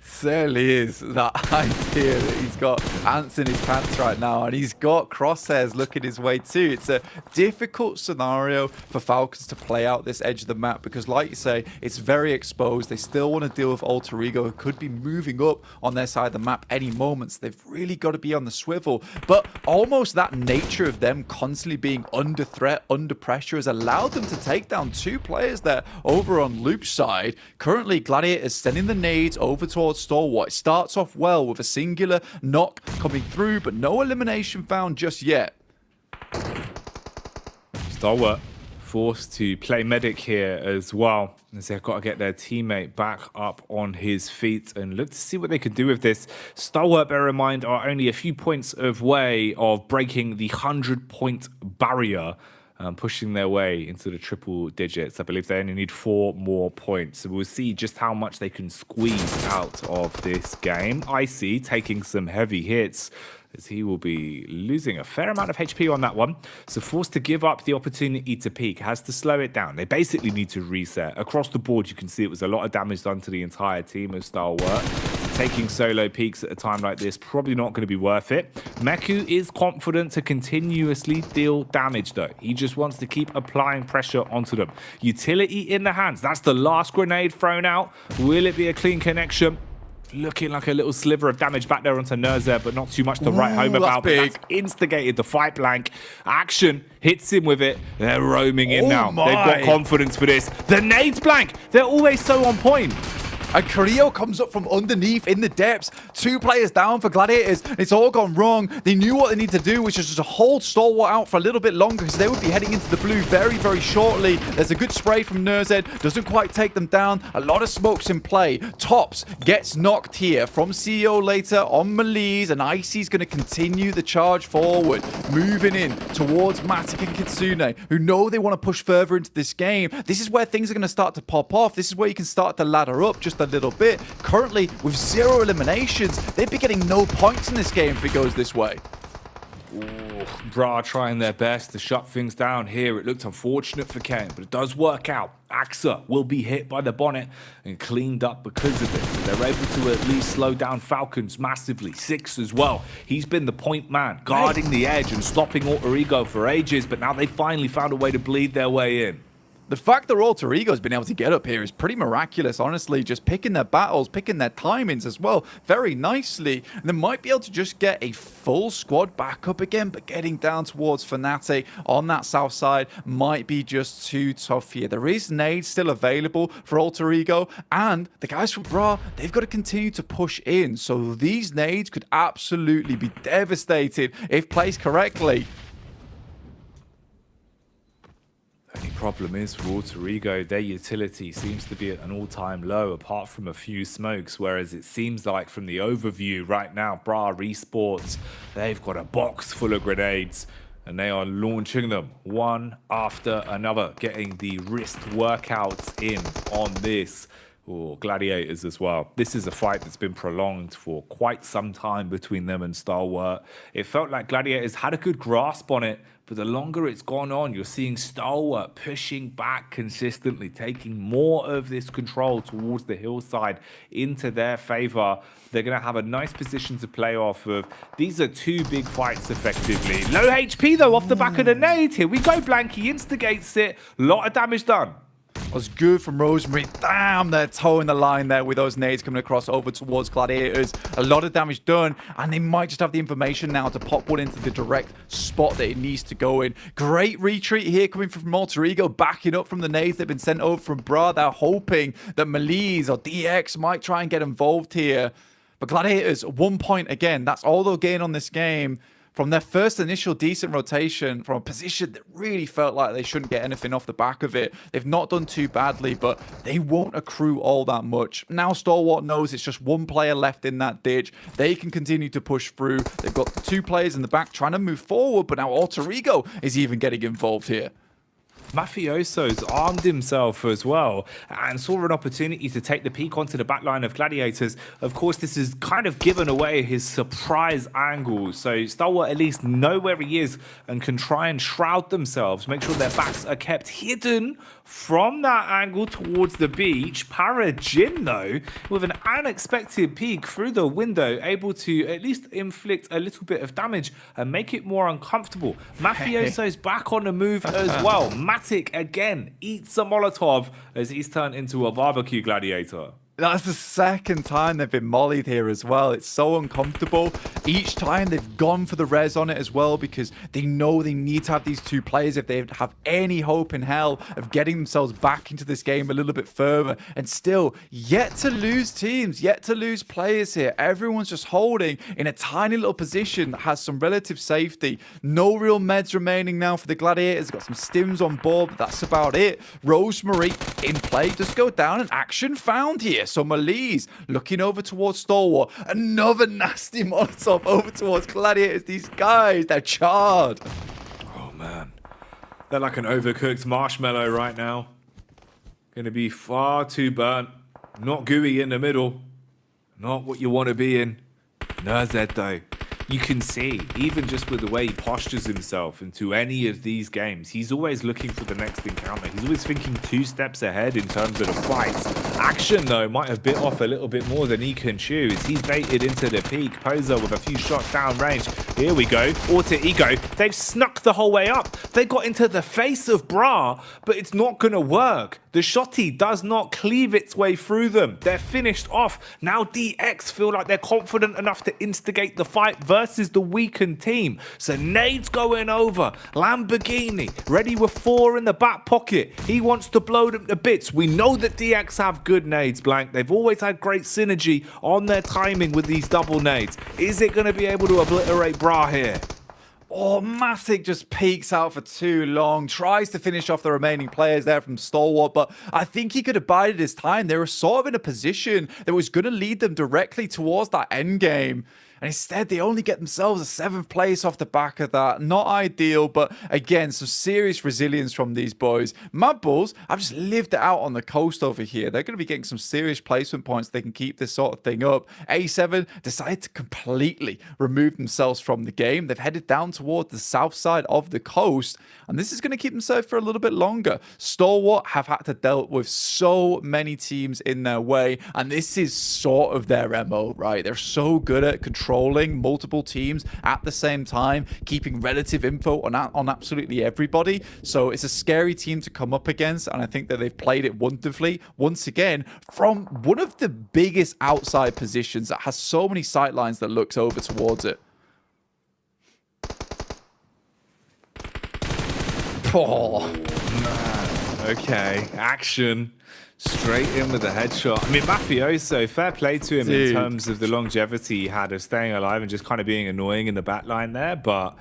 Certainly is that idea that he's got ants in his pants right now and he's got crosshairs looking his way too. It's a difficult scenario for Falcons to play out this edge of the map because, like you say, it's very exposed. They still want to deal with Alter Ego, who could be moving up on their side of the map any moment. So they've really got to be on the swivel. But almost that nature of them constantly being under threat, under pressure, has allowed them to take down 2 players there over on Loop's side. Currently, Gladiator is sending the nades over towards Stalwart. It starts off well with a singular knock coming through, but no elimination found just yet. Stalwart forced to play medic here as well, as they've got to get their teammate back up on his feet and look to see what they can do with this. Stalwart, bear in mind, are only a few points away of breaking the 100-point barrier, pushing their way into the triple digits. I believe they only need 4 more points. So we'll see just how much they can squeeze out of this game. Icy taking some heavy hits, as he will be losing a fair amount of HP on that one. So forced to give up the opportunity to peak, has to slow it down. They basically need to reset. Across the board, you can see it was a lot of damage done to the entire team of Stalwart. Taking solo peaks at a time like this, probably not going to be worth it. Meku is confident to continuously deal damage though. He just wants to keep applying pressure onto them. Utility in the hands. That's the last grenade thrown out. Will it be a clean connection? Looking like a little sliver of damage back there onto Nerzer, but not too much to write home about. But that's instigated the fight. Blank. Action hits him with it. They're roaming in now. They've got confidence for this. The nades, Blank. They're always so on point. And Carrillo comes up from underneath in the depths. 2 players down for Gladiators. It's all gone wrong. They knew what they need to do, which is just to hold Stalwart out for a little bit longer because they would be heading into the blue very, very shortly. There's a good spray from Nerzed. Doesn't quite take them down. A lot of smokes in play. Tops gets knocked here from CEO later on Malise, and Icy's going to continue the charge forward. Moving in towards Matic and Kitsune, who know they want to push further into this game. This is where things are going to start to pop off. This is where you can start to ladder up just a little bit. Currently, with 0 eliminations, they'd be getting no points in this game if it goes this way. Ooh, Bra trying their best to shut things down here. It looked unfortunate for Kane, but it does work out. Axa will be hit by the bonnet and cleaned up because of it. So they're able to at least slow down Falcons massively. 6 as well. He's been the point man, guarding the edge and stopping Alter Ego for ages, but now they finally found a way to bleed their way in. The fact that Alter Ego's been able to get up here is pretty miraculous, honestly. Just picking their battles, picking their timings as well very nicely. And they might be able to just get a full squad back up again, but getting down towards Fnatic on that south side might be just too tough here. There is nades still available for Alter Ego, and the guys from Bra, they've got to continue to push in. So these nades could absolutely be devastated if placed correctly. Only problem is for Alter Ego, their utility seems to be at an all-time low, apart from a few smokes, whereas it seems like from the overview right now, Bra Esports, they've got a box full of grenades, and they are launching them one after another, getting the wrist workouts in on this. Or Gladiators as well. This is a fight that's been prolonged for quite some time between them and Stalwart. It felt like Gladiators had a good grasp on it, but the longer it's gone on, you're seeing Stalwart pushing back consistently, taking more of this control towards the hillside into their favor. They're going to have a nice position to play off of. These are two big fights effectively. Low HP though off the back of the nade. Here we go, Blanky instigates it. Lot of damage done. Was good from Rosemary. Damn, they're towing the line there with those nades coming across over towards Gladiators. A lot of damage done, and they might just have the information now to pop one into the direct spot that it needs to go in. Great retreat here coming from Alter Ego, backing up from the nades that have been sent over from Bra. They're hoping that Maliz or DX might try and get involved here. But Gladiators, 1 point again. That's all they'll gain on this game. From their first initial decent rotation, from a position that really felt like they shouldn't get anything off the back of it. They've not done too badly, but they won't accrue all that much. Now Stalwart knows it's just one player left in that ditch. They can continue to push through. They've got the two players in the back trying to move forward, but now Alter Ego is even getting involved here. Mafioso's armed himself as well and saw an opportunity to take the peak onto the backline of Gladiators. Of course, this has kind of given away his surprise angle. So Stalwart at least know where he is and can try and shroud themselves, make sure their backs are kept hidden from that angle towards the beach. Parajin, though, with an unexpected peek through the window, able to at least inflict a little bit of damage and make it more uncomfortable. Mafioso's back on the move as well. Matic again eats a Molotov as he's turned into a barbecue gladiator. That's the second time they've been mollied here as well. It's so uncomfortable. Each time they've gone for the res on it as well because they know they need to have these two players if they have any hope in hell of getting themselves back into this game a little bit further. And still, yet to lose teams, yet to lose players here. Everyone's just holding in a tiny little position that has some relative safety. No real meds remaining now for the Gladiators. Got some stims on board, but that's about it. Rosemary in play. Just go down and action found here. So Maliz looking over towards Stalwart. Another nasty Molotov over towards Gladiators. These guys, they're charred. Oh, man. They're like an overcooked marshmallow right now. Going to be far too burnt. Not gooey in the middle. Not what you want to be in. Nurzed, though. You can see, even just with the way he postures himself into any of these games, he's always looking for the next encounter. He's always thinking 2 steps ahead in terms of the fights. Action, though, might have bit off a little bit more than he can chew as he's baited into the peak. Poser with a few shots down range. Here we go. Alter Ego. They've snuck the whole way up. They got into the face of Bra, but it's not going to work. The shotty does not cleave its way through them. They're finished off. Now DX feel like they're confident enough to instigate the fight versus the weakened team. So nades going over. Lamborghini ready with 4 in the back pocket. He wants to blow them to bits. We know that DX have good nades, Blank. They've always had great synergy on their timing with these double nades. Is it going to be able to obliterate Bra here? Oh, Matic just peeks out for too long, tries to finish off the remaining players there from Stalwart, but I think he could have bided his time. They were sort of in a position that was going to lead them directly towards that end game. And instead, they only get themselves a 7th place off the back of that. Not ideal, but again, some serious resilience from these boys. Mad Bulls have just lived it out on the coast over here. They're going to be getting some serious placement points. They can keep this sort of thing up. A7 decided to completely remove themselves from the game. They've headed down towards the south side of the coast, and this is going to keep them safe for a little bit longer. Stalwart have had to deal with so many teams in their way, and this is sort of their MO, right? They're so good at controlling controlling multiple teams at the same time, keeping relative info on absolutely everybody. So it's a scary team to come up against, and I think that they've played it wonderfully once again from one of the biggest outside positions that has so many sightlines that looks over towards it. Oh, man. Okay, action. Straight in with a headshot. I mean, Mafioso, fair play to him in terms of the longevity he had of staying alive and just kind of being annoying in the back line there. But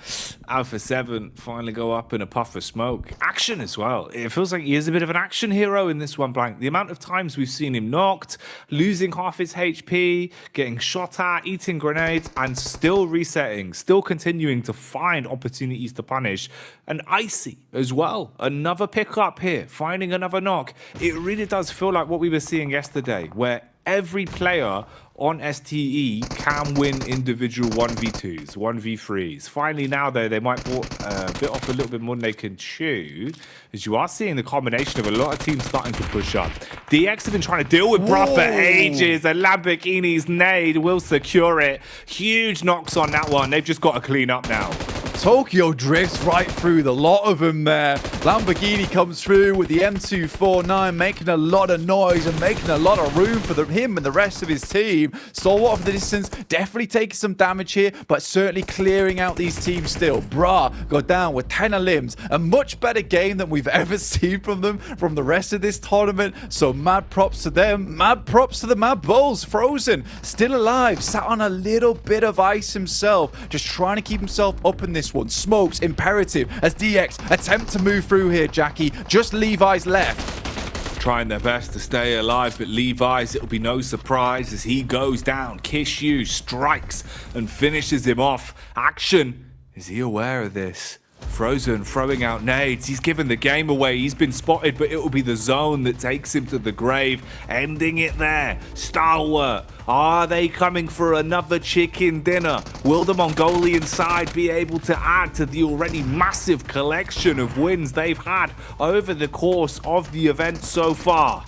Alpha 7 finally go up in a puff of smoke. Action as well. It feels like he is a bit of an action hero in this one, Blank. The amount of times we've seen him knocked, losing half his HP, getting shot at, eating grenades, and still resetting, still continuing to find opportunities to punish. And Icy as well. Another pickup here, finding another knock. It really does feel like what we were seeing yesterday, where every player on STE can win individual 1v2s, 1v3s. Finally now, though, they might bit off a little bit more than they can chew, as you are seeing the combination of a lot of teams starting to push up. DX have been trying to deal with Bruh for ages. A Lamborghini's nade will secure it. Huge knocks on that one. They've just got to clean up now. Tokyo drifts right through the lot of them there. Lamborghini comes through with the M249, making a lot of noise and making a lot of room for him and the rest of his team. Stalwart from the distance, definitely taking some damage here, but certainly clearing out these teams still. Bra go down with 10 of limbs. A much better game than we've ever seen from them from the rest of this tournament. So mad props to them. Mad props to the Mad Bulls. Frozen, still alive, sat on a little bit of ice himself, just trying to keep himself up in this one. Smokes imperative as DX attempt to move through here, Jackie. Just Levi's left. Trying their best to stay alive, but Levi's, it'll be no surprise as he goes down. Kishu strikes and finishes him off. Action. Is he aware of this? Frozen throwing out nades. He's given the game away. He's been spotted, but it will be the zone that takes him to the grave, ending it there. Stalwart, are they coming for another chicken dinner? Will the Mongolian side be able to add to the already massive collection of wins they've had over the course of the event so far?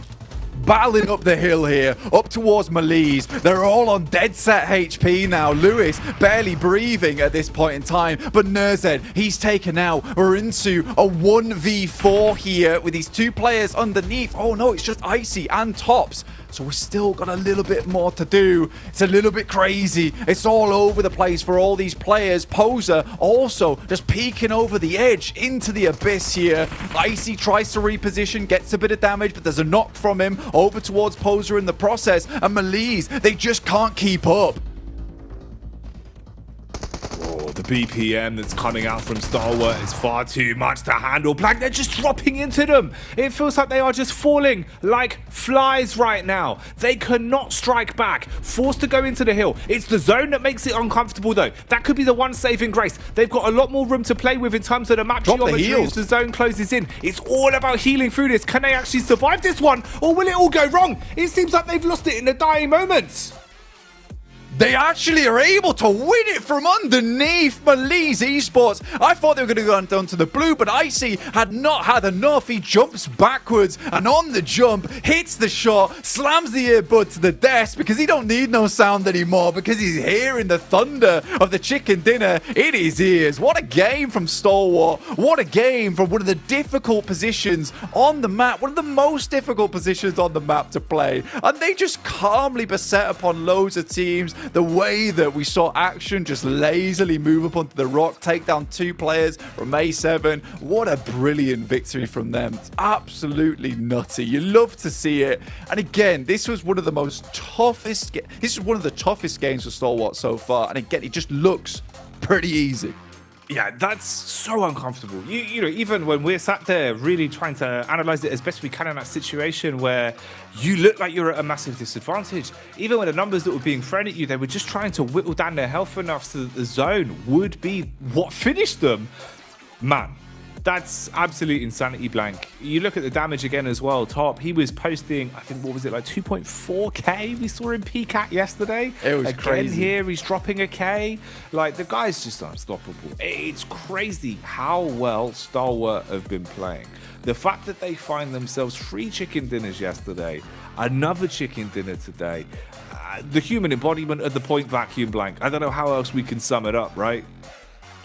Battling up the hill here, up towards Malise. They're all on dead set HP now. Lewis barely breathing at this point in time, but Nerzed, he's taken out. We're into a 1v4 here with these two players underneath. Oh no, it's just Icy and Tops. So we've still got a little bit more to do. It's a little bit crazy. It's all over the place for all these players. Poser also just peeking over the edge into the abyss here. Icy tries to reposition, gets a bit of damage, but there's a knock from him over towards Poser in the process. And Malise, they just can't keep up. The BPM that's coming out from Stalwart is far too much to handle. Blank, they're just dropping into them. It feels like they are just falling like flies right now. They cannot strike back. Forced to go into the hill. It's the zone that makes it uncomfortable, though. That could be the one saving grace. They've got a lot more room to play with in terms of the map geometry as the zone closes in. It's all about healing through this. Can they actually survive this one, or will it all go wrong? It seems like they've lost it in the dying moments. They actually are able to win it from underneath Malise Esports. I thought they were going to go down to the blue, but Icy had not had enough. He jumps backwards and on the jump, hits the shot, slams the earbud to the desk because he don't need no sound anymore because he's hearing the thunder of the chicken dinner in his ears. What a game from Stalwart. What a game from one of the difficult positions on the map, one of the most difficult positions on the map to play. And they just calmly beset upon loads of teams. The way that we saw Action just lazily move up onto the rock, take down two players from A7. What a brilliant victory from them. It's absolutely nutty. You love to see it. And again, this was one of the toughest games for Stalwart so far. And again, it just looks pretty easy. Yeah, that's so uncomfortable. You know, even when we're sat there really trying to analyze it as best we can in that situation where you look like you're at a massive disadvantage, even when the numbers that were being thrown at you, they were just trying to whittle down their health enough so that the zone would be what finished them. Man, That's absolute insanity, Blank. You look at the damage again as well. Top, he was posting, I think, what was it, like 2.4k we saw in PCAT yesterday. It was again crazy. Here, he's dropping a K. Like, the guy's just unstoppable. It's crazy how well Stalwart have been playing. The fact that they find themselves 3 chicken dinners yesterday, another chicken dinner today, the human embodiment of the point vacuum, Blank. I don't know how else we can sum it up, right?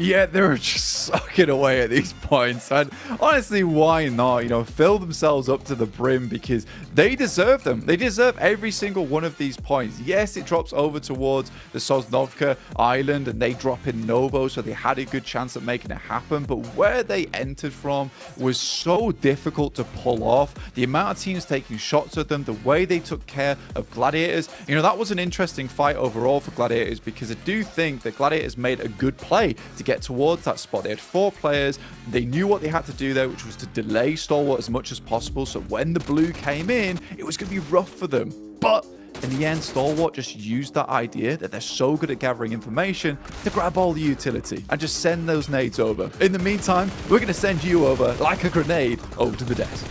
Yeah, they were just sucking away at these points. And honestly, why not? You know, fill themselves up to the brim because they deserve them. They deserve every single one of these points. Yes, it drops over towards the Sosnovka Island and they drop in Novo, so they had a good chance at making it happen. But where they entered from was so difficult to pull off. The amount of teams taking shots at them, the way they took care of Gladiators. You know, that was an interesting fight overall for Gladiators because I do think that Gladiators made a good play to get towards that spot. They had 4 players. They knew what they had to do there, which was to delay Stalwart as much as possible. So when the blue came in, it was going to be rough for them. But in the end, Stalwart just used that idea that they're so good at gathering information to grab all the utility and just send those nades over. In the meantime, we're going to send you over like a grenade over to the desk.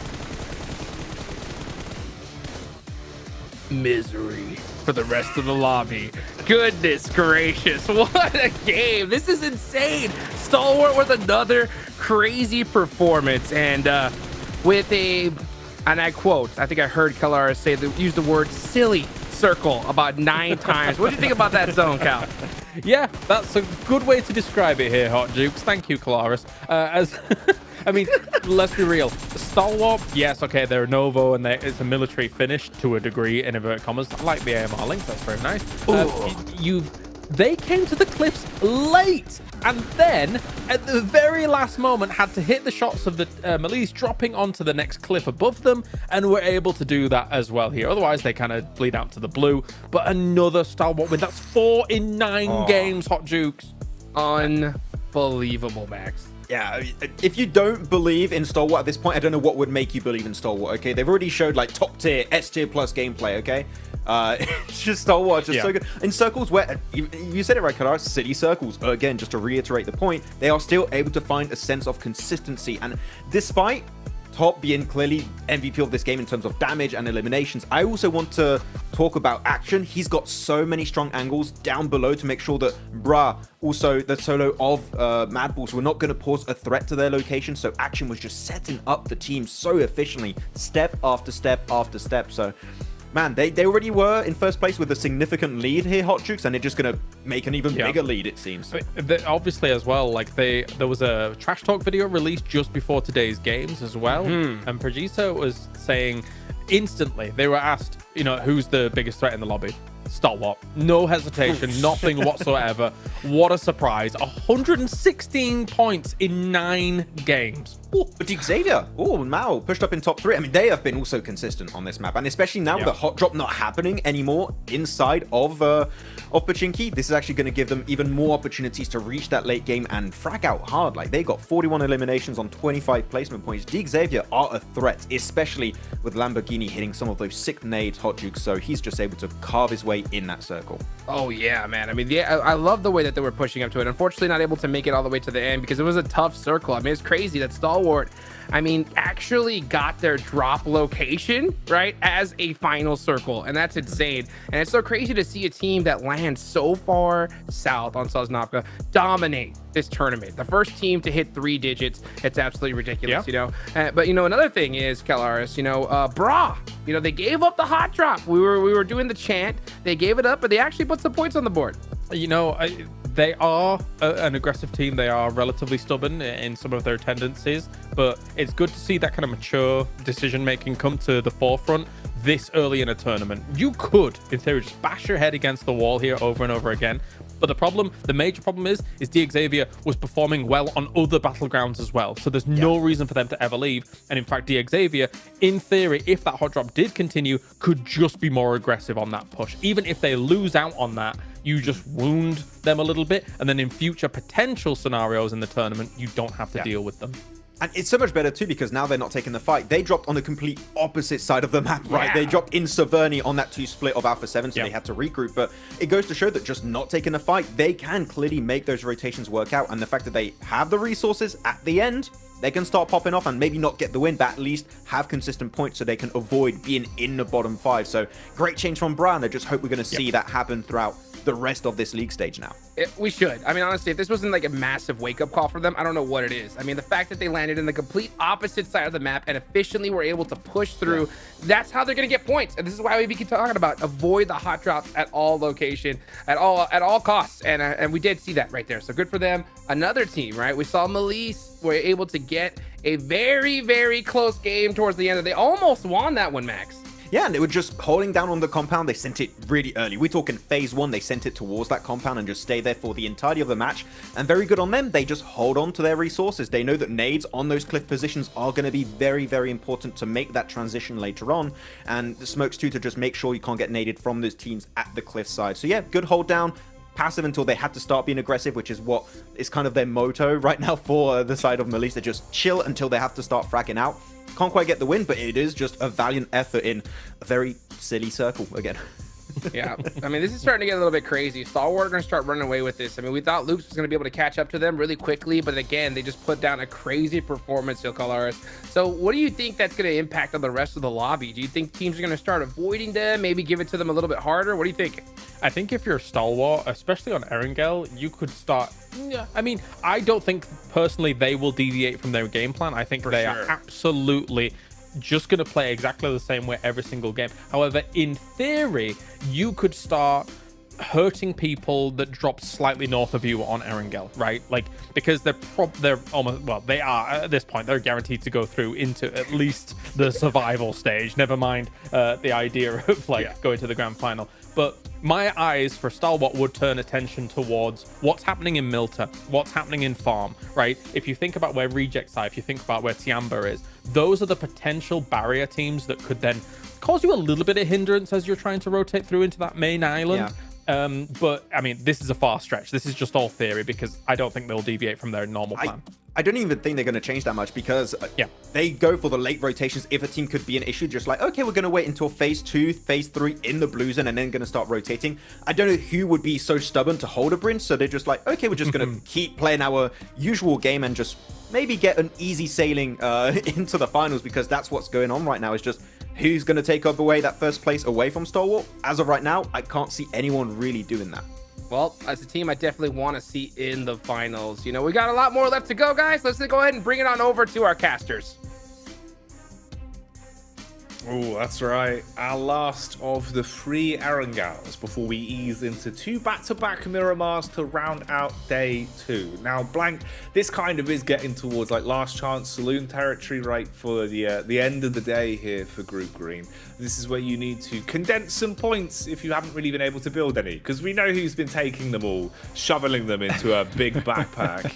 Misery for the rest of the lobby. Goodness gracious, what a game. This is insane. Stalwart with another crazy performance, and with a, and I quote, I think I heard Kalara say, use the word silly circle about 9 times. What do you think about that zone, Cal? Yeah, that's a good way to describe it here, Hot Jukes. Thank you, Calaris. I mean, let's be real. Stalwart, yes, okay, they're a Novo and it's a military finish to a degree, in inverted commas. I like the AMR link, that's very nice. They came to the cliffs late and then at the very last moment had to hit the shots of the Malise dropping onto the next cliff above them and were able to do that as well here. Otherwise, they kind of bleed out to the blue. But another Stalwart win. That's 4 in 9 games, Hot Jukes. Unbelievable, Max. Yeah, if you don't believe in Stalwart at this point, I don't know what would make you believe in Stalwart, okay? They've already showed, like, top tier, S tier plus gameplay, okay? It's just Stalwart, just so good. In circles where, you said it right, Kadar, city circles, again, just to reiterate the point, they are still able to find a sense of consistency. And despite Top being clearly MVP of this game in terms of damage and eliminations, I also want to talk about action. He's got so many strong angles down below to make sure that also the solo of Mad Balls were not going to pose a threat to their location. So action was just setting up the team so efficiently, step after step after step. So man, they already were in first place with a significant lead here, Hot Jukes, and they're just going to make an even bigger lead, it seems. Obviously, as well, like there was a trash talk video released just before today's games as well, and Progisa was saying instantly, they were asked, you know, who's the biggest threat in the lobby? Stalwart. No hesitation, nothing whatsoever. What a surprise. 116 points in 9 games. Oh, but Xavier, Mao pushed up in top 3. I mean, they have been also consistent on this map, and especially now with the hot drop not happening anymore inside of Pachinki, this is actually going to give them even more opportunities to reach that late game and frag out hard. Like, they got 41 eliminations on 25 placement points. Xavier are a threat, especially with Lamborghini hitting some of those sick nades, Hot Jukes, so he's just able to carve his way in that circle. Oh yeah, man. I mean, I love the way that they were pushing up to it. Unfortunately, not able to make it all the way to the end because it was a tough circle. I mean, it's crazy that Stalwart, I mean, actually got their drop location, right, as a final circle, and that's insane. And it's so crazy to see a team that lands so far south on Sosnovka dominate this tournament. The first team to hit 3 digits. It's absolutely ridiculous, you know. But you know, another thing is, Kalaris, you know, you know, they gave up the hot drop. We were doing the chant. They gave it up, but they actually put some points on the board. You know, they are an aggressive team. They are relatively stubborn in some of their tendencies, but it's good to see that kind of mature decision making come to the forefront this early in a tournament. You could, in theory, just bash your head against the wall here over and over again. But the major problem is Xavier was performing well on other battlegrounds as well. So there's no reason for them to ever leave. And in fact, Xavier, in theory, if that hot drop did continue, could just be more aggressive on that push. Even if they lose out on that, you just wound them a little bit. And then in future potential scenarios in the tournament, you don't have to deal with them. And it's so much better too because now they're not taking the fight. They dropped on the complete opposite side of the map, right? They dropped in Severny on that 2 split of Alpha 7, so they had to regroup. But it goes to show that just not taking the fight, they can clearly make those rotations work out. And the fact that they have the resources at the end, they can start popping off and maybe not get the win, but at least have consistent points so they can avoid being in the bottom 5. So great change from Brian. I just hope we're going to see that happen throughout the rest of this league stage now. We should. I mean, honestly, if this wasn't like a massive wake-up call for them, I don't know what it is. I mean, the fact that they landed in the complete opposite side of the map and efficiently were able to push through, that's how they're going to get points. And this is why we keep talking about avoid the hot drops at all location, at all costs. And we did see that right there. So good for them. Another team, right? We saw Melise were able to get a very, very close game towards the end. They almost won that one, Max. Yeah, and they were just holding down on the compound. They sent it really early. We're talking phase 1. They sent it towards that compound and just stay there for the entirety of the match. And very good on them. They just hold on to their resources. They know that nades on those cliff positions are going to be very, very important to make that transition later on. And the smokes too, to just make sure you can't get naded from those teams at the cliff side. So yeah, good hold down. Passive until they had to start being aggressive, which is what is kind of their motto right now for the side of Melise. They just chill until they have to start fragging out. Can't quite get the win, but it is just a valiant effort in a very silly circle again. Yeah, I mean, this is starting to get a little bit crazy. Stalwart are going to start running away with this. I mean, we thought Loops was going to be able to catch up to them really quickly, but again, they just put down a crazy performance, Colares. So what do you think that's going to impact on the rest of the lobby? Do you think teams are going to start avoiding them, maybe give it to them a little bit harder? What do you think? I think if you're Stalwart, especially on Erangel, you could start... Yeah, I mean, I don't think personally they will deviate from their game plan. I think they are absolutely just going to play exactly the same way every single game. However, in theory, you could start hurting people that drop slightly north of you on Erangel, right? Like, because they're almost, well, they are at this point, they're guaranteed to go through into at least the survival stage, never mind the idea of like going to the grand final. But my eyes for Stalwart would turn attention towards what's happening in Milta, what's happening in Farm, right? If you think about where Rejects are, if you think about where Tiamba is, those are the potential barrier teams that could then cause you a little bit of hindrance as you're trying to rotate through into that main island. But I mean, this is a far stretch. This is just all theory because I don't think they'll deviate from their normal plan. I don't even think they're going to change that much because they go for the late rotations. If a team could be an issue, just like, okay, we're going to wait until phase 2, phase 3 in the blue zone and then going to start rotating. I don't know who would be so stubborn to hold a Brinch. So they're just like, okay, we're just going to keep playing our usual game and just maybe get an easy sailing into the finals, because that's what's going on right now. Is just who's going to take up away that first place away from Stalwart. As of right now, I can't see anyone really doing that. Well, as a team, I definitely want to see in the finals. You know, we got a lot more left to go, guys. Let's go ahead and bring it on over to our casters. Oh, that's right. Our last of the 3 Erangels before we ease into 2 back-to-back Miramars to round out day 2. Now, Blank, this kind of is getting towards like last chance saloon territory, right, for the end of the day here for Group Green. This is where you need to condense some points if you haven't really been able to build any, because we know who's been taking them all, shoveling them into a big backpack.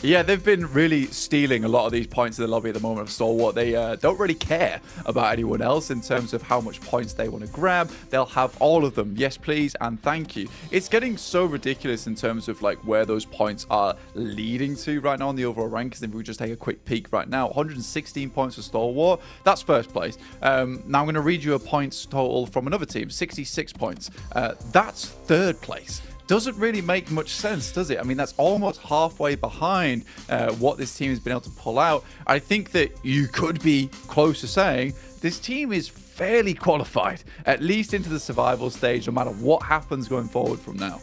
Yeah, they've been really stealing a lot of these points in the lobby at the moment of Stalwart. They don't really care about anyone else in terms of how much points they want to grab. They'll have all of them. Yes, please, and thank you. It's getting so ridiculous in terms of like where those points are leading to right now on the overall rankings. If we just take a quick peek right now, 116 points for Stalwart. That's first place. Now I'm going to read you a points total from another team, 66 points. That's third place. Doesn't really make much sense, does it? I mean, that's almost halfway behind what this team has been able to pull out. I think that you could be close to saying this team is fairly qualified, at least into the survival stage, no matter what happens going forward from now.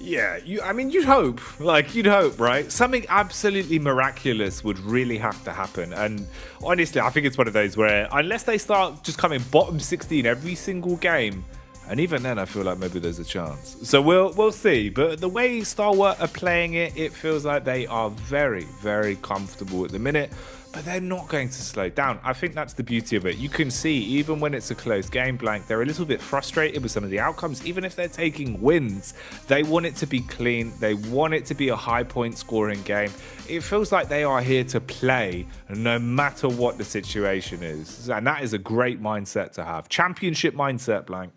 Yeah, I mean, you'd hope, right? Something absolutely miraculous would really have to happen. And honestly, I think it's one of those where unless they start just coming bottom 16 every single game, and even then, I feel like maybe there's a chance. So we'll see. But the way Stalwart are playing it, it feels like they are very, very comfortable at the minute. But they're not going to slow down. I think that's the beauty of it. You can see, even when it's a close game, Blank, they're a little bit frustrated with some of the outcomes. Even if they're taking wins, they want it to be clean. They want it to be a high point scoring game. It feels like they are here to play no matter what the situation is. And that is a great mindset to have. Championship mindset, Blank.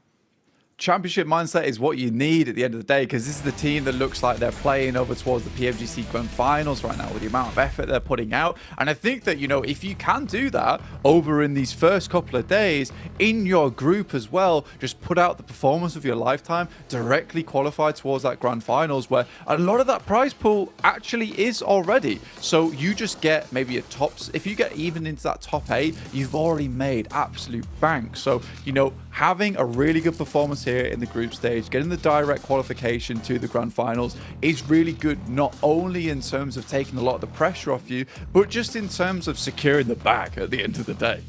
championship mindset is what you need at the end of the day, because this is the team that looks like they're playing over towards the PMGC Grand Finals right now with the amount of effort they're putting out. And I think that, you know, if you can do that over in these first couple of days in your group as well, just put out the performance of your lifetime, directly qualify towards that Grand Finals, where a lot of that prize pool actually is already. So you just get maybe a if you get even into that top 8, you've already made absolute bank. So, you know, having a really good performance here in the group stage, getting the direct qualification to the Grand Finals is really good, not only in terms of taking a lot of the pressure off you, but just in terms of securing the bag at the end of the day.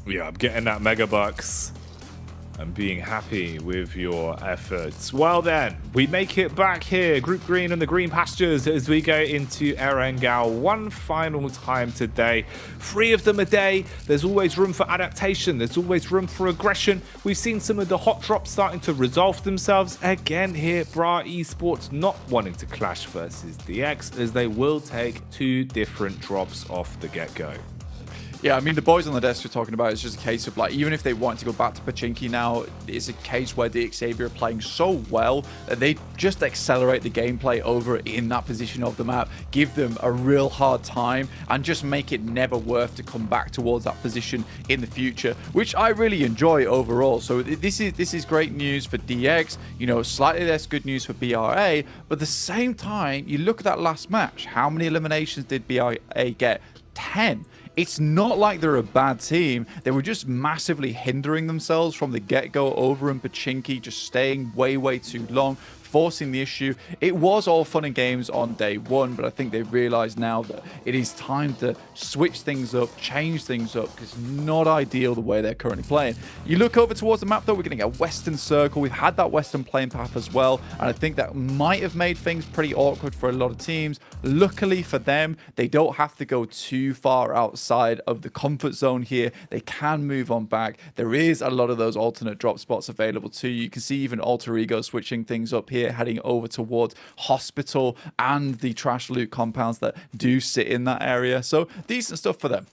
Yeah, I'm getting that mega bucks and being happy with your efforts. Well then, we make it back here, Group Green and the Green Pastures, as we go into Erangel one final time today. 3 of them a day. There's always room for adaptation. There's always room for aggression. We've seen some of the hot drops starting to resolve themselves again here. Bra Esports not wanting to clash versus DX, as they will take 2 different drops off the get-go. Yeah, I mean, the boys on the desk are talking about it's just a case of, like, even if they want to go back to Pachinki now, it's a case where the Xavier are playing so well that they just accelerate the gameplay over in that position of the map, give them a real hard time, and just make it never worth to come back towards that position in the future, which I really enjoy overall. So this is great news for DX, you know, slightly less good news for BRA, but at the same time, you look at that last match, how many eliminations did BRA get? 10. It's not like they're a bad team. They were just massively hindering themselves from the get-go over in Pachinki, just staying way too long, forcing the issue. It was all fun and games on day 1, but I think they've realized now that it is time to switch things up, change things up, because it's not ideal the way they're currently playing. You look over towards the map, though, we're getting a Western Circle. We've had that Western playing path as well, and I think that might have made things pretty awkward for a lot of teams. Luckily for them, they don't have to go too far outside of the comfort zone here. They can move on back. There is a lot of those alternate drop spots available too. You can see even Alter Ego switching things up here, heading over towards Hospital and the trash loot compounds that do sit in that area. So decent stuff for them.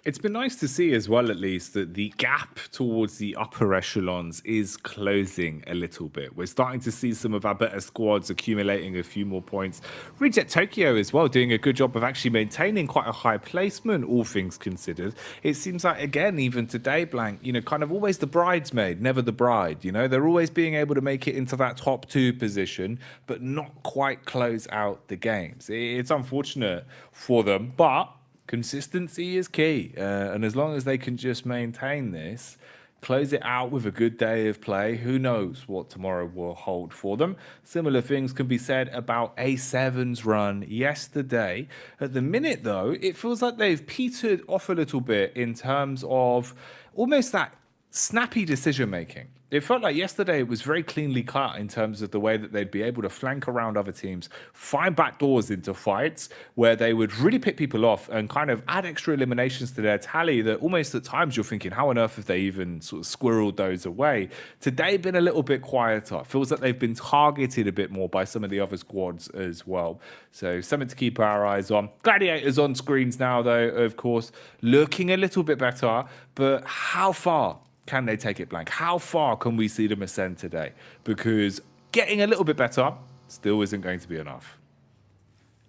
It's been nice to see as well, at least, that the gap towards the upper echelons is closing a little bit. We're starting to see some of our better squads accumulating a few more points. Reject Tokyo as well, doing a good job of actually maintaining quite a high placement, all things considered. It seems like, again, even today, Blank, you know, kind of always the bridesmaid, never the bride, you know? They're always being able to make it into that top 2 position, but not quite close out the games. It's unfortunate for them, but consistency is key, and as long as they can just maintain this, close it out with a good day of play, who knows what tomorrow will hold for them. Similar things can be said about A7's run yesterday. At the minute, though, it feels like they've petered off a little bit in terms of almost that snappy decision making. It felt like yesterday it was very cleanly cut in terms of the way that they'd be able to flank around other teams, find back doors into fights where they would really pick people off and kind of add extra eliminations to their tally that almost at times you're thinking, how on earth have they even sort of squirreled those away? Today been a little bit quieter. Feels like they've been targeted a bit more by some of the other squads as well. So something to keep our eyes on. Gladiators on screens now, though, of course, looking a little bit better, but how far can they take it, Blank? How far can we see them ascend today? Because getting a little bit better still isn't going to be enough.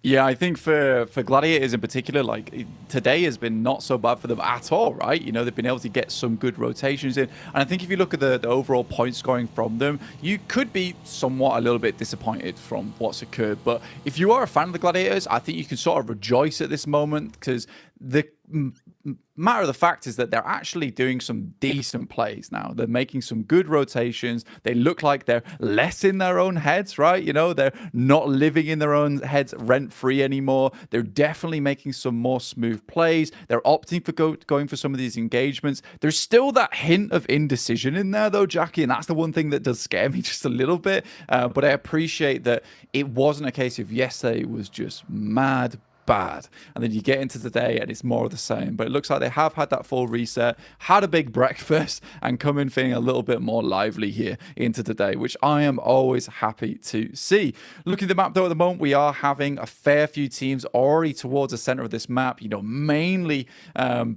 Yeah, I think for Gladiators in particular, like, today has been not so bad for them at all, right? You know, they've been able to get some good rotations in. And I think if you look at the overall point scoring from them, you could be somewhat a little bit disappointed from what's occurred. But if you are a fan of the Gladiators, I think you can sort of rejoice at this moment, because the matter of the fact is that they're actually doing some decent plays now. They're making some good rotations. They look like they're less in their own heads, right? You know, they're not living in their own heads rent-free anymore. They're definitely making some more smooth plays. They're opting for going for some of these engagements. There's still that hint of indecision in there, though, Jackie, and that's the one thing that does scare me just a little bit. But I appreciate that it wasn't a case of yesterday was just mad bad. And then you get into today and it's more of the same. But it looks like they have had that full reset, had a big breakfast, and come in feeling a little bit more lively here into today, which I am always happy to see. Looking at the map though, at the moment, we are having a fair few teams already towards the center of this map, you know, mainly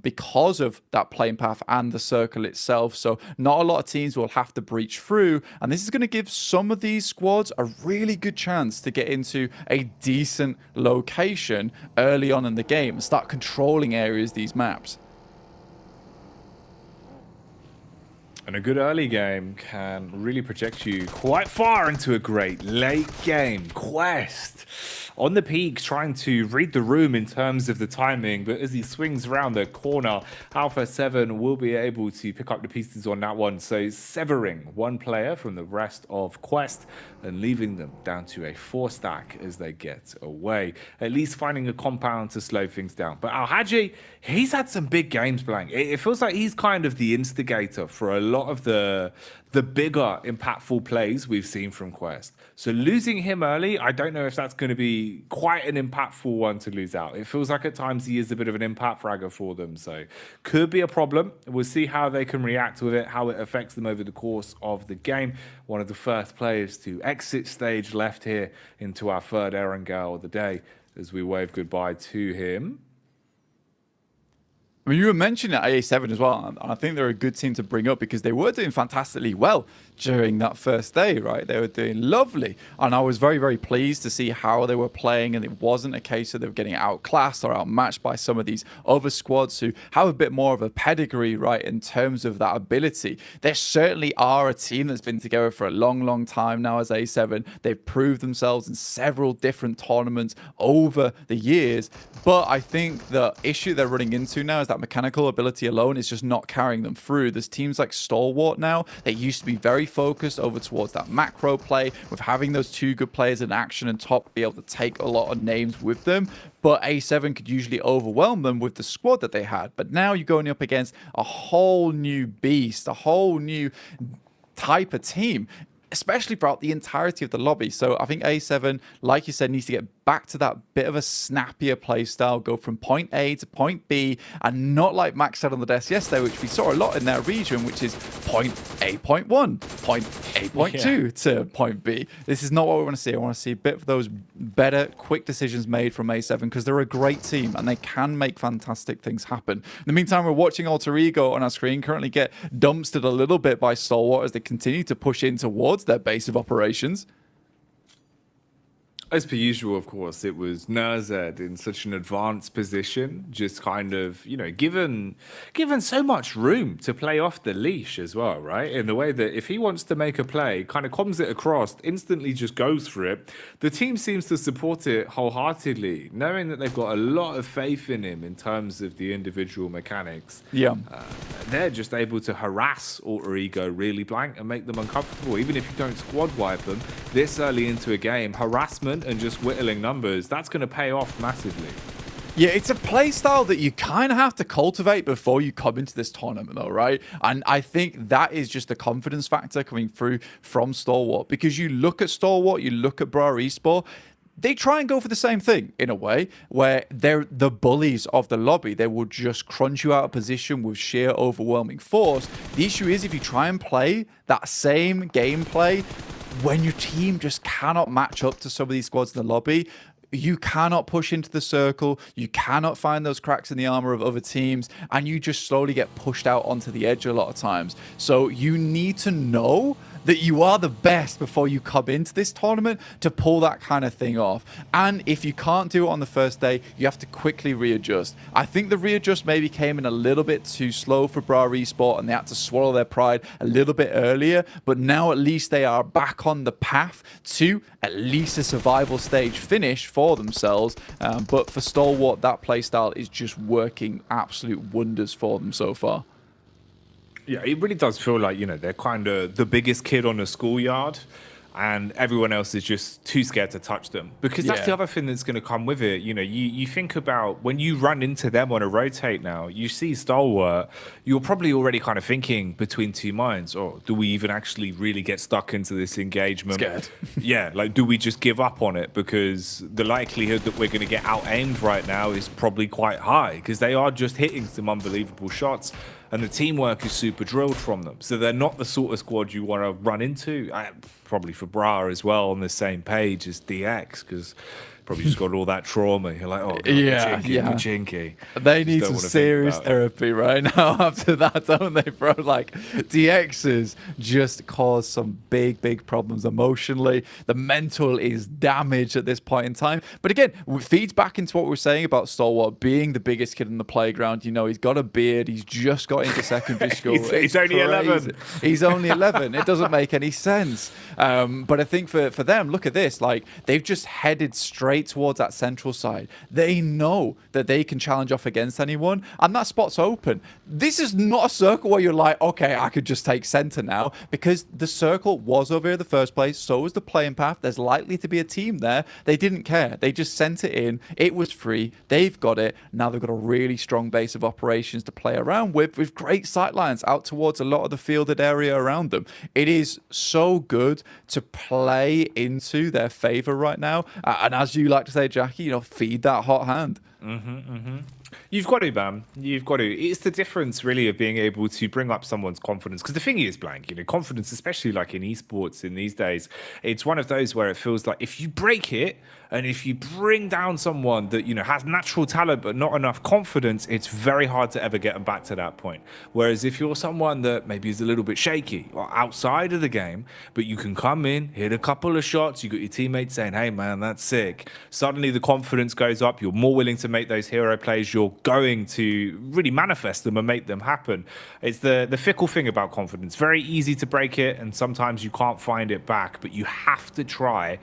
because of that playing path and the circle itself. So not a lot of teams will have to breach through. And this is going to give some of these squads a really good chance to get into a decent location early on in the game and start controlling areas, these maps. And a good early game can really project you quite far into a great late game. Quest on the peak, trying to read the room in terms of the timing, but as he swings around the corner, Alpha 7 will be able to pick up the pieces on that one. So severing one player from the rest of Quest and leaving them down to a 4 stack as they get away. At least finding a compound to slow things down. But Al-Haji, he's had some big games playing. It feels like he's kind of the instigator for a lot of the bigger, impactful plays we've seen from Quest. So losing him early, I don't know if that's going to be quite an impactful one to lose out. It feels like at times he is a bit of an impact fragger for them. So could be a problem. We'll see how they can react with it, how it affects them over the course of the game. One of the first players to exit stage left here into our third Erangel of the day as we wave goodbye to him. I mean, you were mentioning AA7 as well, and I think they're a good team to bring up because they were doing fantastically well during that first day, right? They were doing lovely, and I was very, very pleased to see how they were playing, and it wasn't a case of they were getting outclassed or outmatched by some of these other squads who have a bit more of a pedigree, right, in terms of that ability. They certainly are a team that's been together for a long, long time now as A7. They've proved themselves in several different tournaments over the years, but I think the issue they're running into now is that mechanical ability alone is just not carrying them through. There's teams like Stalwart now that used to be very focused over towards that macro play with having those 2 good players in action and top be able to take a lot of names with them. But A7 could usually overwhelm them with the squad that they had. But now you're going up against a whole new beast, a whole new type of team, especially throughout the entirety of the lobby. So I think A7, like you said, needs to get back to that bit of a snappier play style, go from point A to point B, and not like Max said on the desk yesterday, which we saw a lot in their region, which is point A, point 1, point A, point 2 to point B. This is not what we want to see. I want to see a bit of those better, quick decisions made from A7 because they're a great team and they can make fantastic things happen. In the meantime, we're watching Alter Ego on our screen currently get dumpstered a little bit by Stalwart as they continue to push in towards their base of operations. As per usual, of course, it was Nerzed in such an advanced position, just kind of, you know, given so much room to play off the leash as well, right? In the way that if he wants to make a play, kind of comes it across, instantly just goes for it. The team seems to support it wholeheartedly, knowing that they've got a lot of faith in him in terms of the individual mechanics. Yeah. They're just able to harass Alter Ego really blank and make them uncomfortable. Even if you don't squad wipe them this early into a game, harassment and just whittling numbers, that's going to pay off massively. Yeah, it's a play style that you kind of have to cultivate before you come into this tournament, though, right? And I think that is just the confidence factor coming through from Stalwart, because you look at Stalwart, you look at Bra Esport, they try and go for the same thing in a way where they're the bullies of the lobby. They will just crunch you out of position with sheer overwhelming force. The issue is if you try and play that same gameplay when your team just cannot match up to some of these squads in the lobby, you cannot push into the circle, you cannot find those cracks in the armor of other teams, and you just slowly get pushed out onto the edge a lot of times. So you need to know that you are the best before you come into this tournament to pull that kind of thing off. And if you can't do it on the first day, you have to quickly readjust. I think the readjust maybe came in a little bit too slow for Bra Esport and they had to swallow their pride a little bit earlier, but now at least they are back on the path to at least a survival stage finish for themselves. But for Stalwart, that playstyle is just working absolute wonders for them so far. Yeah, it really does feel like, you know, they're kind of the biggest kid on the schoolyard. and everyone else is just too scared to touch them. Because that's the other thing that's going to come with it. You know, you think about when you run into them on a rotate now, you see Stalwart, you're probably already kind of thinking between two minds, oh, do we even actually really get stuck into this engagement? Scared. Yeah, like, do we just give up on it? Because the likelihood that we're going to get out-aimed right now is probably quite high, because they are just hitting some unbelievable shots. And the teamwork is super drilled from them. So they're not the sort of squad you want to run into. Probably for Bra as well, on the same page as DX, because probably just got all that trauma. You're like, oh, God, Pachinki. They need some serious therapy right now after that, don't they, bro? Like, DXs just cause some big problems emotionally. The mental is damaged at this point in time. But again, it feeds back into what we were saying about Stalwart being the biggest kid in the playground. You know, he's got a beard. He's just got into secondary school. he's only 11. He's only 11. It doesn't make any sense. But I think for them, look at this. Like, they've just headed straight towards that central side. They know that they can challenge off against anyone, and that spot's open. This is not a circle where you're like, okay, I could just take center now, because the circle was over here in the first place. So was the playing path. There's likely to be a team there. They didn't care. They just sent it in. It was free. They've got it. Now they've got a really strong base of operations to play around with great sightlines out towards a lot of the fielded area around them. It is so good to play into their favor right now. And as you like to say, Jackie, you know, feed that hot hand. You've got to, man. You've got to. It's the difference, really, of being able to bring up someone's confidence. Because the thing is, Blank, you know, confidence, especially like in esports in these days, it's one of those where it feels like if you break it and if you bring down someone that, you know, has natural talent but not enough confidence, it's very hard to ever get them back to that point. Whereas if you're someone that maybe is a little bit shaky or outside of the game, but you can come in, hit a couple of shots, you got your teammates saying, hey, man, that's sick. Suddenly the confidence goes up. You're more willing to make those hero plays. You're going to really manifest them and make them happen. It's the fickle thing about confidence. Very easy to break it, and sometimes you can't find it back, but you have to try.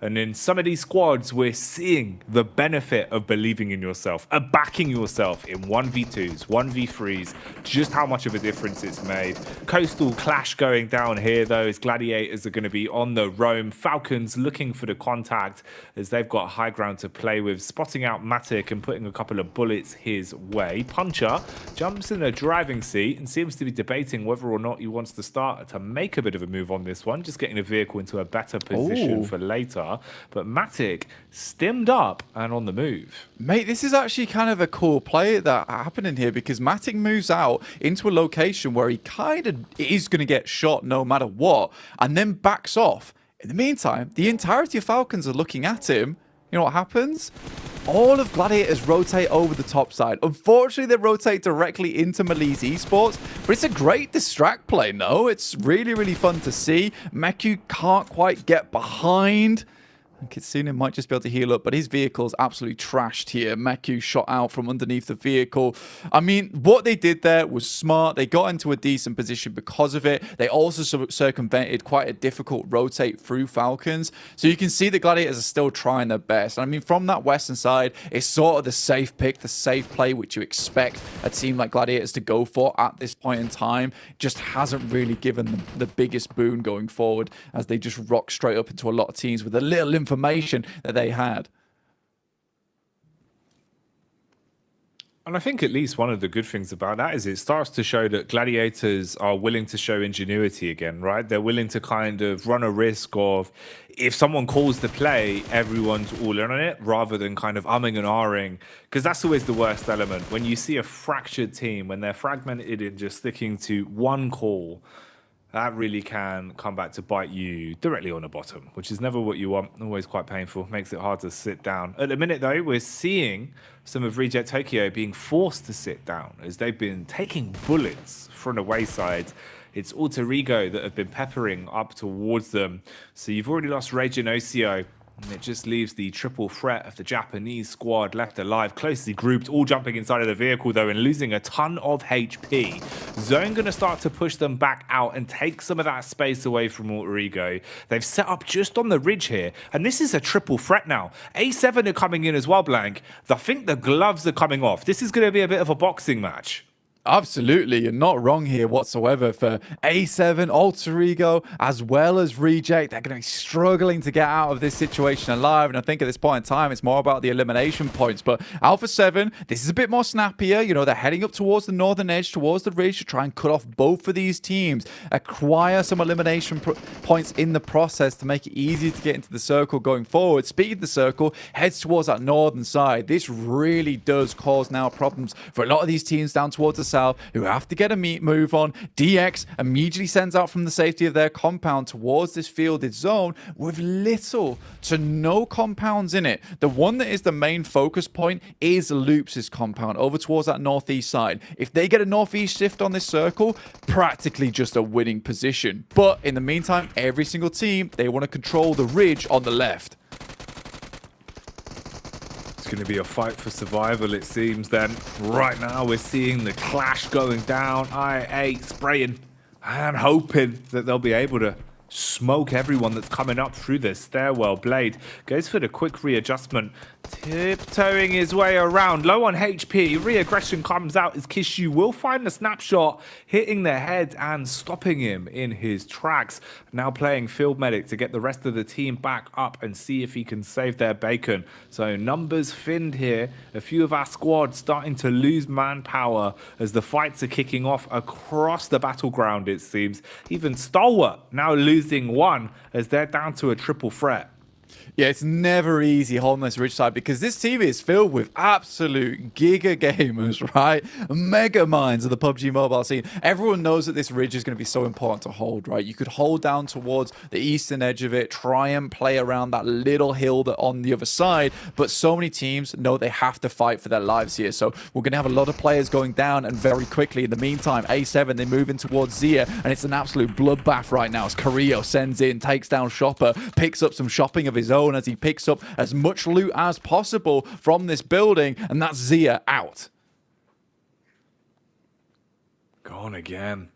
And in some of these squads, we're seeing the benefit of believing in yourself, of backing yourself in 1v2s, 1v3s, just how much of a difference it's made. Coastal clash going down here, though, as Gladiators are going to be on the roam. Falcons looking for the contact as they've got high ground to play with, spotting out Matic and putting a couple of bullets his way. Puncher jumps in a driving seat and seems to be debating whether or not he wants to start to make a bit of a move on this one, just getting the vehicle into a better position for later. But Matic stemmed up and on the move. Mate, this is actually kind of a cool play that happening here, because Matic moves out into a location where he kind of is going to get shot no matter what, and then backs off. In the meantime, the entirety of Falcons are looking at him. You know what happens? All of Gladiators rotate over the top side. Unfortunately, they rotate directly into Malice Esports, but it's a great distract play, no? It's really fun to see. Meku can't quite get behind. And Kitsune might just be able to heal up, but his vehicle's absolutely trashed here. Meku shot out from underneath the vehicle. I mean, what they did there was smart. They got into a decent position because of it. They also circumvented quite a difficult rotate through Falcons. So you can see the Gladiators are still trying their best. I mean, from that western side, it's sort of the safe pick, the safe play, which you expect a team like Gladiators to go for at this point in time. Just hasn't really given them the biggest boon going forward, as they just rock straight up into a lot of teams with a little information that they had. And I think at least one of the good things about that is it starts to show that Gladiators are willing to show ingenuity again, right? They're willing to kind of run a risk of, if someone calls the play, everyone's all in on it, rather than kind of umming and ahhing, because that's always the worst element. When you see a fractured team, when they're fragmented in just sticking to one call, that really can come back to bite you directly on the bottom, which is never what you want. Always quite painful. Makes it hard to sit down. At the minute, though, we're seeing some of Reject Tokyo being forced to sit down as they've been taking bullets from the wayside. It's Alter Ego that have been peppering up towards them. So you've already lost Rage and Ocio. And it just leaves the triple threat of the Japanese squad left alive, closely grouped, all jumping inside of the vehicle, though, and losing a ton of HP. Zone going to start to push them back out and take some of that space away from Alter Ego. They've set up just on the ridge here, and this is a triple threat now. A7 are coming in as well, Blank. I think the gloves are coming off. This is going to be a bit of a boxing match. Absolutely, you're not wrong here whatsoever. For A7, Alter Ego, as well as Reject, they're going to be struggling to get out of this situation alive. And I think at this point in time, it's more about the elimination points. But Alpha 7, this is a bit more snappier. You know, they're heading up towards the northern edge, towards the ridge to try and cut off both of these teams. Acquire some elimination points in the process to make it easier to get into the circle going forward. Speed of the circle heads towards that northern side. This really does cause now problems for a lot of these teams down towards the south, who have to get a move on. DX immediately sends out from the safety of their compound towards this fielded zone with little to no compounds in it. The one that is the main focus point is Loops' compound over towards that northeast side. If they get a northeast shift on this circle, practically just a winning position. But in the meantime, every single team, they want to control the ridge on the left. It's going to be a fight for survival, it seems. Then right now we're seeing the clash going down. I8 spraying and hoping that they'll be able to smoke everyone that's coming up through the stairwell. Blade goes for the quick readjustment, tiptoeing his way around, low on HP. Reaggression comes out as Kishu will find the snapshot, hitting the head and stopping him in his tracks. Now playing Field Medic to get the rest of the team back up and see if he can save their bacon. So numbers thinned here. A few of our squads starting to lose manpower as the fights are kicking off across the battleground, it seems. Even Stalwart now losing one as they're down to a triple threat. Yeah, it's never easy holding this ridge side because this team is filled with absolute giga gamers, right? Mega minds of the PUBG Mobile scene. Everyone knows that this ridge is going to be so important to hold, right? You could hold down towards the eastern edge of it, try and play around that little hill that on the other side, but so many teams know they have to fight for their lives here. So we're going to have a lot of players going down and very quickly. In the meantime, A7, they move in towards Zia, and it's an absolute bloodbath right now as Carrillo sends in, takes down Shopper, picks up some shopping of his own as he picks up as much loot as possible from this building, and that's Zia out. Gone again.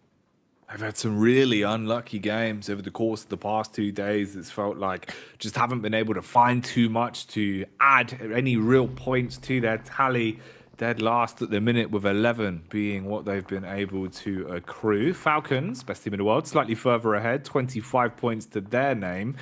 I've had some really unlucky games over the course of the past 2 days. It's felt like just haven't been able to find too much to add any real points to their tally. Dead last at the minute with 11 being what they've been able to accrue. Falcons, best team in the world, slightly further ahead, 25 points to their name.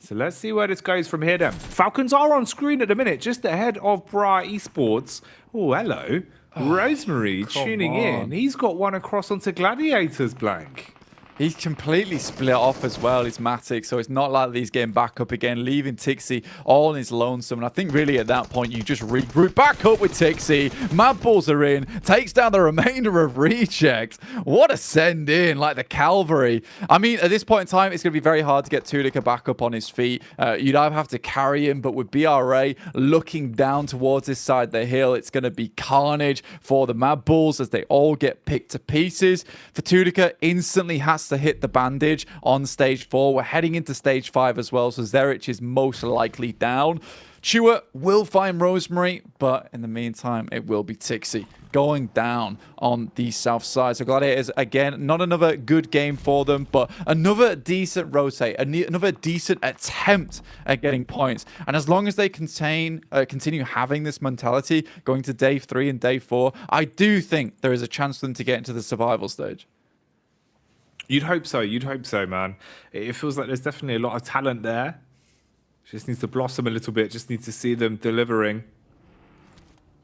So let's see where this goes from here then. Falcons are on screen at the minute, just ahead of Bra Esports. Oh, hello. Rosemary tuning in. He's got one across onto Gladiators, Blank. He's completely split off as well, is Matic, so it's not like he's getting back up again, leaving Tixie all in his lonesome. And I think really at that point, you just regroup back up with Tixie. Mad Bulls are in, takes down the remainder of Reject. What a send in, like the cavalry. I mean, at this point in time, it's going to be very hard to get Tunica back up on his feet. You'd either have to carry him, but with BRA looking down towards this side of the hill, it's going to be carnage for the Mad Bulls as they all get picked to pieces. For Tunica, instantly has to hit the bandage on stage 4. We're heading into stage 5 as well, so Zerich is most likely down. Chua will find Rosemary, but in the meantime, it will be Tixie going down on the south side. So Gladiators, again, not another good game for them, but another decent rotate, another decent attempt at getting points. And as long as they continue having this mentality going to day 3 and day 4, I do think there is a chance for them to get into the survival stage. You'd hope so. You'd hope so, man. It feels like there's definitely a lot of talent there. Just needs to blossom a little bit. Just need to see them delivering.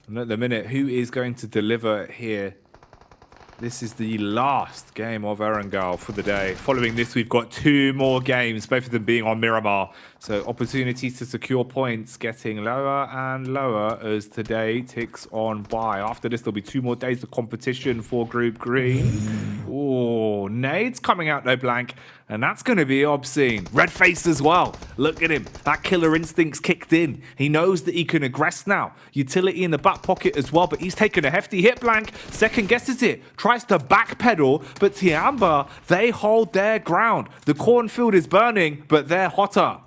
And at the minute, who is going to deliver here? This is the last game of Erangel for the day. Following this, we've got 2 more games, both of them being on Miramar. So opportunities to secure points getting lower and lower as today ticks on by. After this, there'll be 2 more days of competition for Group Green. Oh, Nade's coming out though, Blank. And that's going to be obscene. Red face as well. Look at him. That killer instinct's kicked in. He knows that he can aggress now. Utility in the back pocket as well, but he's taken a hefty hit, Blank. Second guesses it. Tries to backpedal, but Tiamba, they hold their ground. The cornfield is burning, but they're hotter.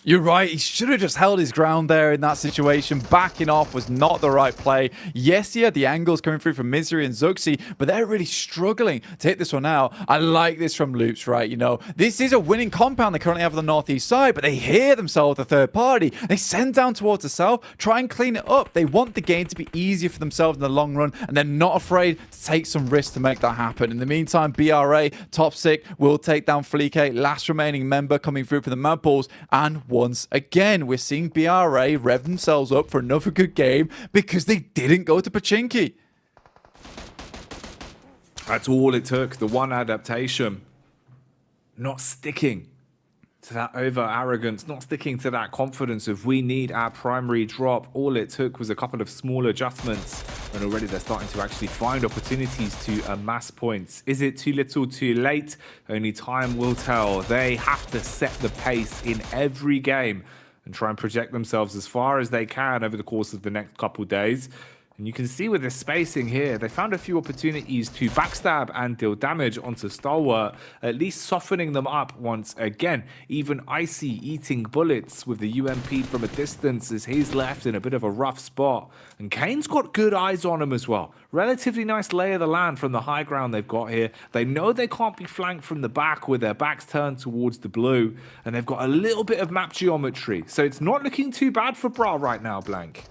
You're right. He should have just held his ground there in that situation. Backing off was not the right play. Yes, he had the angles coming through from Misery and Zuxi, but they're really struggling to hit this one out. I like this from Loops, right? You know, this is a winning compound they currently have on the northeast side, but they hear themselves a third party. They send down towards the south, try and clean it up. They want the game to be easier for themselves in the long run, and they're not afraid to take some risks to make that happen. In the meantime, BRA, Toxic, will take down Fleek, last remaining member coming through for the Mad Bulls, and once again, we're seeing BRA rev themselves up for another good game because they didn't go to Pachinki. That's all it took. The one adaptation. Not sticking to that over-arrogance, not sticking to that confidence of we need our primary drop. All it took was a couple of small adjustments, and already they're starting to actually find opportunities to amass points. Is it too little, too late? Only time will tell. They have to set the pace in every game and try and project themselves as far as they can over the course of the next couple days. And you can see with the spacing here, they found a few opportunities to backstab and deal damage onto Stalwart, at least softening them up once again. Even Icy eating bullets with the UMP from a distance as he's left in a bit of a rough spot. And Kane's got good eyes on him as well. Relatively nice lay of the land from the high ground they've got here. They know they can't be flanked from the back with their backs turned towards the blue. And they've got a little bit of map geometry. So it's not looking too bad for Bra right now, Blank.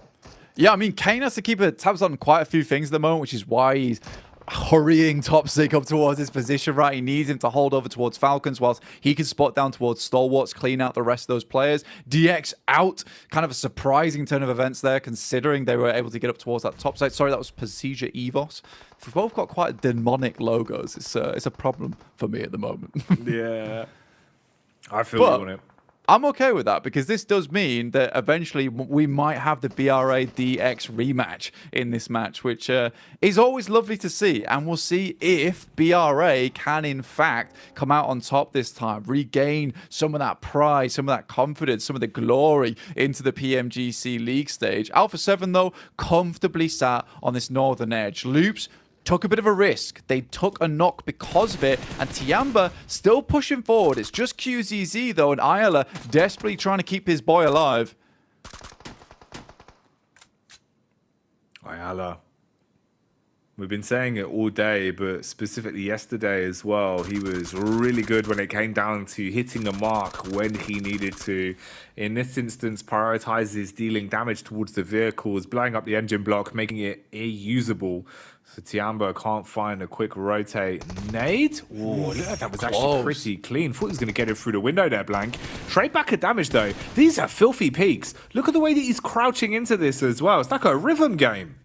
Yeah, I mean, Kane has to keep tabs on quite a few things at the moment, which is why he's hurrying Toxic up towards his position, right? He needs him to hold over towards Falcons whilst he can spot down towards Stalwarts, clean out the rest of those players. DX out, kind of a surprising turn of events there, considering they were able to get up towards that top side. Sorry, that was Pasija Evos. We've both got quite demonic logos. It's a problem for me at the moment. Yeah. I feel you on it. I'm okay with that because this does mean that eventually we might have the BRA DX rematch in this match, which is always lovely to see. And we'll see if BRA can, in fact, come out on top this time, regain some of that pride, some of that confidence, some of the glory into the PMGC League stage. Alpha 7, though, comfortably sat on this northern edge. Loops took a bit of a risk. They took a knock because of it, and Tiamba still pushing forward. It's just QZZ, though, and Ayala desperately trying to keep his boy alive. Ayala. We've been saying it all day, but specifically yesterday as well, he was really good when it came down to hitting a mark when he needed to. In this instance, prioritizes dealing damage towards the vehicles, blowing up the engine block, making it unusable. So Tiamba can't find a quick rotate. Nade? Ooh, that was actually pretty clean. Thought he was going to get it through the window there, Blank. Trade back at damage, though. These are filthy peaks. Look at the way that he's crouching into this as well. It's like a rhythm game.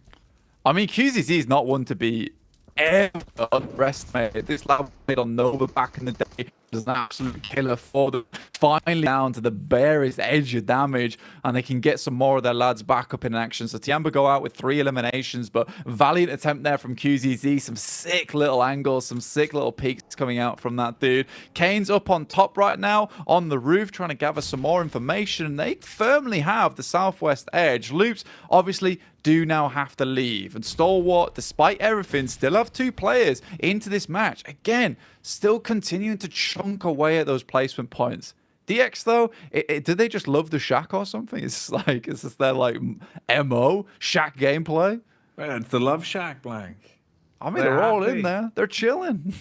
I mean, QZZ is not one to be ever underestimated. This lad played on Nova back in the day was an absolute killer for them. Finally down to the barest edge of damage, and they can get some more of their lads back up in action. So Tiamba go out with 3 eliminations, but valiant attempt there from QZZ. Some sick little angles, some sick little peaks coming out from that dude. Kane's up on top right now on the roof trying to gather some more information, and they firmly have the southwest edge. Loops obviously do now have to leave, and Stalwart, despite everything, still have 2 players into this match. Again, still continuing to chunk away at those placement points. DX, though, did they just love the Shaq or something? It's like, is this their, like, MO? Shaq gameplay? Man, it's the Love Shack, Blank. I mean, they're all in there. They're chilling.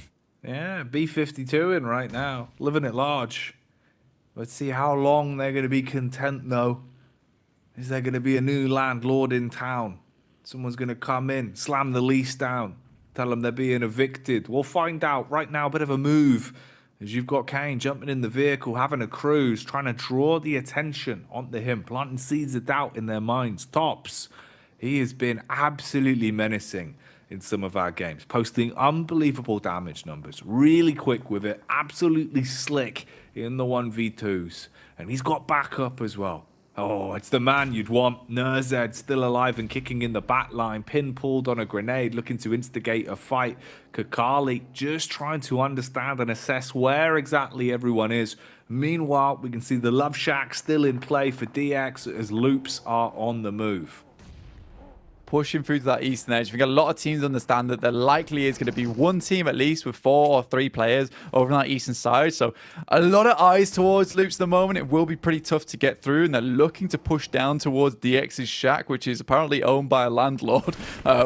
Yeah, B52 in right now. Living it large. Let's see how long they're going to be content, though. Is there going to be a new landlord in town? Someone's going to come in, slam the lease down, tell them they're being evicted. We'll find out. Right now, a bit of a move. As you've got Kane jumping in the vehicle, having a cruise, trying to draw the attention onto him, planting seeds of doubt in their minds. Tops, he has been absolutely menacing in some of our games, posting unbelievable damage numbers, really quick with it, absolutely slick in the 1v2s. And he's got backup as well. Oh, it's the man you'd want. Nurzed still alive and kicking in the back line. Pin pulled on a grenade, looking to instigate a fight. Kakali just trying to understand and assess where exactly everyone is. Meanwhile, we can see the Love Shack still in play for DX as Loops are on the move. pushing through to that Eastern Edge. I think a lot of teams understand that there likely is going to be one team at least with 4 or 3 players over on that Eastern side. So a lot of eyes towards Loops at the moment. It will be pretty tough to get through, and they're looking to push down towards DX's shack, which is apparently owned by a landlord,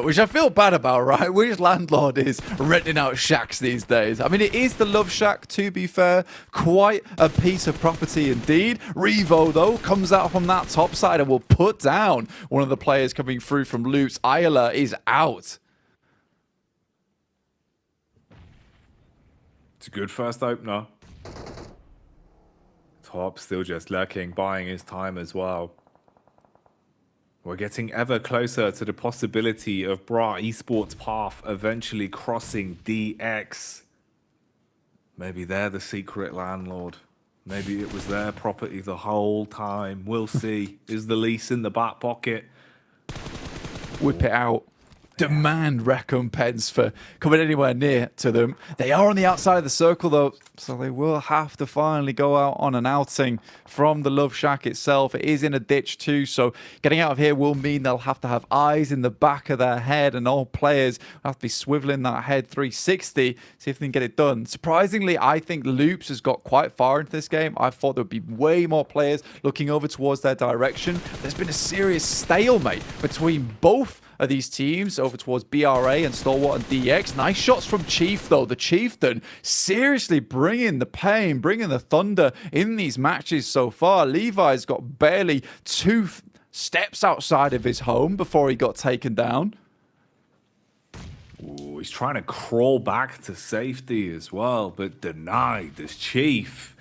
which I feel bad about, right? Which landlord is renting out shacks these days? I mean, it is the Love Shack, to be fair. Quite a piece of property indeed. Revo, though, comes out from that top side and will put down one of the players coming through from Loops. Isla is out. It's a good first opener. Top still just lurking, buying his time as well. We're getting ever closer to the possibility of Bra Esports path eventually crossing DX. Maybe they're the secret landlord. Maybe it was their property the whole time. We'll see. Is the lease in the back pocket? Whip it out. Demand recompense for coming anywhere near to them. They are on the outside of the circle, though, so they will have to finally go out on an outing from the Love Shack itself. It is in a ditch too, so getting out of here will mean they'll have to have eyes in the back of their head, and all players have to be swiveling that head 360, see if they can get it done. Surprisingly, I think Loops has got quite far into this game. I thought there would be way more players looking over towards their direction. There's been a serious stalemate between both of these teams over towards BRA and Stalwart and DX. Nice shots from Chief, though. The Chieftain seriously bringing the pain, bringing the thunder in these matches so far. Levi's got barely 2 steps outside of his home before he got taken down. Ooh, he's trying to crawl back to safety as well, but denied as Chief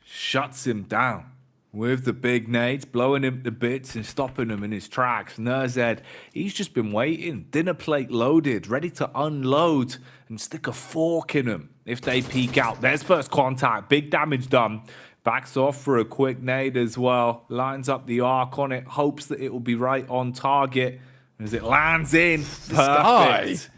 shuts him down with the big nades, blowing him to bits and stopping him in his tracks. Nurzed, he's just been waiting, dinner plate loaded, ready to unload and stick a fork in him if they peek out. There's first contact, big damage done. Backs off for a quick nade as well, lines up the arc on it, hopes that it will be right on target. As it lands in, perfect.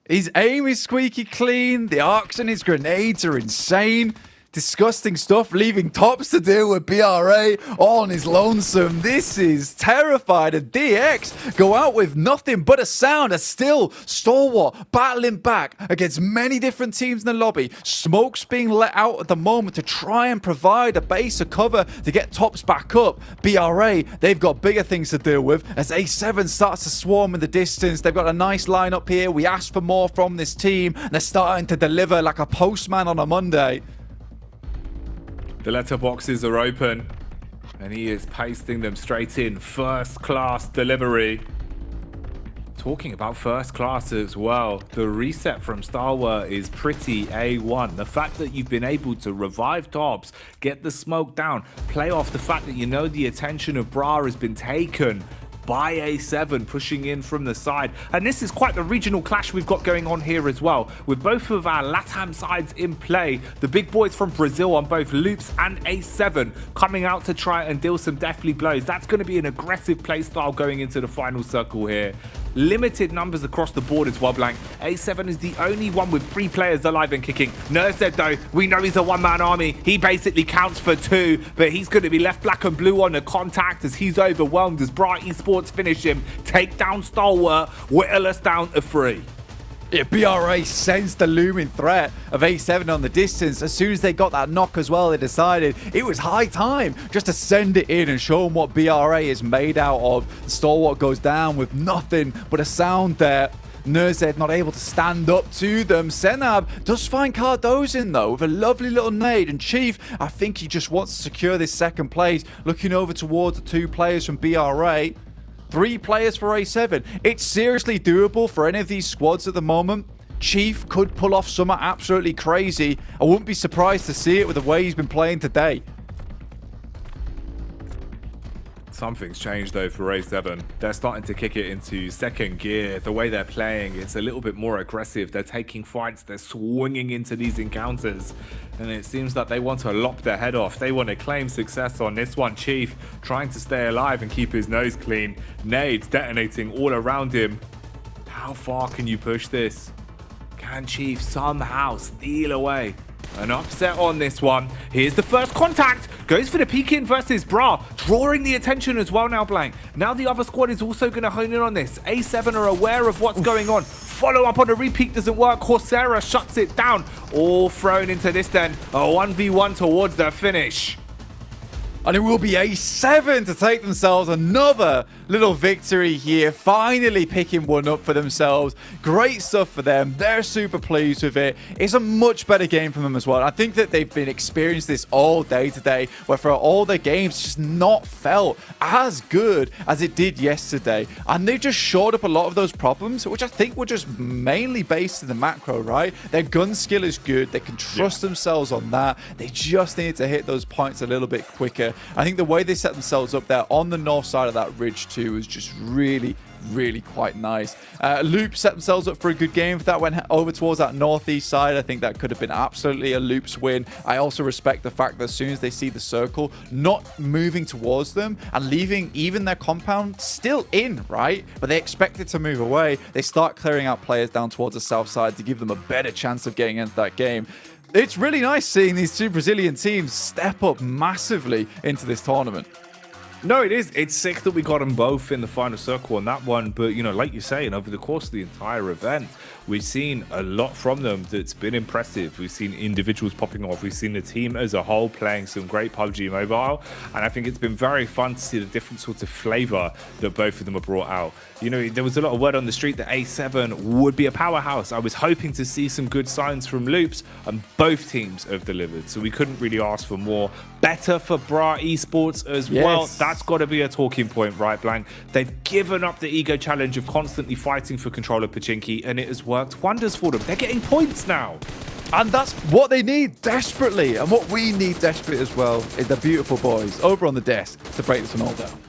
His aim is squeaky clean. The arcs and his grenades are insane. Disgusting stuff, leaving Tops to deal with BRA all on his lonesome. This is terrified. And DX go out with nothing but a sound. A still Stalwart battling back against many different teams in the lobby. Smoke's being let out at the moment to try and provide a base of cover to get Tops back up. BRA, they've got bigger things to deal with as A7 starts to swarm in the distance. They've got a nice lineup here. We asked for more from this team. They're starting to deliver like a postman on a Monday. The letterboxes are open, and he is pasting them straight in. First class delivery. Talking about first class as well, the reset from Stalwart is pretty A1. The fact that you've been able to revive Tops, get the smoke down, play off the fact that you know the attention of Bra has been taken by A7 pushing in from the side. And this is quite the regional clash we've got going on here as well, with both of our LATAM sides in play. The big boys from Brazil on both Loops and A7 coming out to try and deal some deathly blows. That's going to be an aggressive play style going into the final circle here. Limited numbers across the board as well, Blank. A7 is the only one with 3 players alive and kicking. Nurzed, though, we know he's a one-man army. He basically counts for 2, but he's going to be left black and blue on the contact as he's overwhelmed as Bright Esports finish him, take down Stalwart, whittle us down to 3. Yeah, BRA sensed the looming threat of A7 on the distance. As soon as they got that knock as well, they decided it was high time just to send it in and show them what BRA is made out of. The Stalwart goes down with nothing but a sound there. Nurzed not able to stand up to them. Senab does find Cardozin though with a lovely little nade, and Chief, I think he just wants to secure this second place. Looking over towards the 2 players from BRA. 3 players for A7. It's seriously doable for any of these squads at the moment. Chief could pull off something absolutely crazy. I wouldn't be surprised to see it with the way he's been playing today. Something's changed though for A7. They're starting to kick it into second gear. The way they're playing, it's a little bit more aggressive. They're taking fights, they're swinging into these encounters. And it seems that they want to lop their head off. They want to claim success on this one. Chief trying to stay alive and keep his nose clean. Nades detonating all around him. How far can you push this? Can Chief somehow steal away an upset on this one. Here's the first contact. Goes for the peek-in versus Bra. Drawing the attention as well now, Blank. Now the other squad is also going to hone in on this. A7 are aware of what's going on. Follow up on the repeat doesn't work. Coursera shuts it down. All thrown into this then. A 1v1 towards the finish. And it will be A7 to take themselves another little victory here. Finally picking one up for themselves. Great stuff for them. They're super pleased with it. It's a much better game for them as well. I think that they've been experiencing this all day today, where for all their games, it's just not felt as good as it did yesterday. And they've just shored up a lot of those problems, which I think were just mainly based in the macro, right? Their gun skill is good. They can trust themselves on that. They just need to hit those points a little bit quicker. I think the way they set themselves up there on the north side of that ridge too was just really quite nice. Loop set themselves up for a good game. If that went over towards that northeast side, I think that could have been absolutely a Loop's win. I also respect the fact that as soon as they see the circle not moving towards them and leaving even their compound still in, right? But they expect it to move away. They start clearing out players down towards the south side to give them a better chance of getting into that game. It's really nice seeing these two Brazilian teams step up massively into this tournament. No, it is. It's sick that we got them both in the final circle on that one. But, you know, like you're saying, over the course of the entire event, we've seen a lot from them that's been impressive. We've seen individuals popping off. We've seen the team as a whole playing some great PUBG Mobile. And I think it's been very fun to see the different sorts of flavor that both of them have brought out. You know, there was a lot of word on the street that A7 would be a powerhouse. I was hoping to see some good signs from Loops, and both teams have delivered. So we couldn't really ask for more. Better for Bra Esports as well. That's got to be a talking point, right, Blank? They've given up the ego challenge of constantly fighting for control of Pachinki, and it has worked wonders for them. They're getting points now. And that's what they need desperately. And what we need desperately as well is the beautiful boys over on the desk to break this one all down.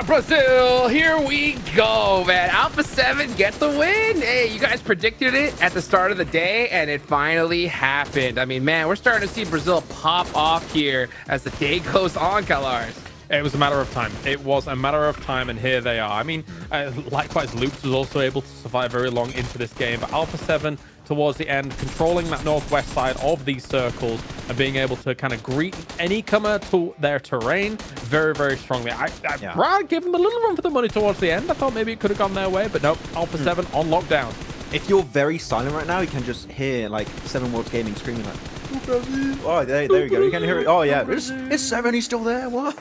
Brazil, here we go, man. Alpha 7 get the win. Hey, you guys predicted it at the start of the day, and it finally happened. I mean, man, we're starting to see Brazil pop off here as the day goes on, Kalars. It was a matter of time. It was a matter of time, and here they are. I mean, likewise, Loops was also able to survive very long into this game, but Alpha 7 towards the end, controlling that northwest side of these circles and being able to kind of greet any comer to their terrain very strongly. I gave them a little run for the money towards the end. I thought maybe it could have gone their way, but nope. Alpha 7 on lockdown. If you're very silent right now, you can just hear like 7 Worlds Gaming screaming like, oh, there you go. You can hear it. Oh, yeah. Is 7? He's still there? What?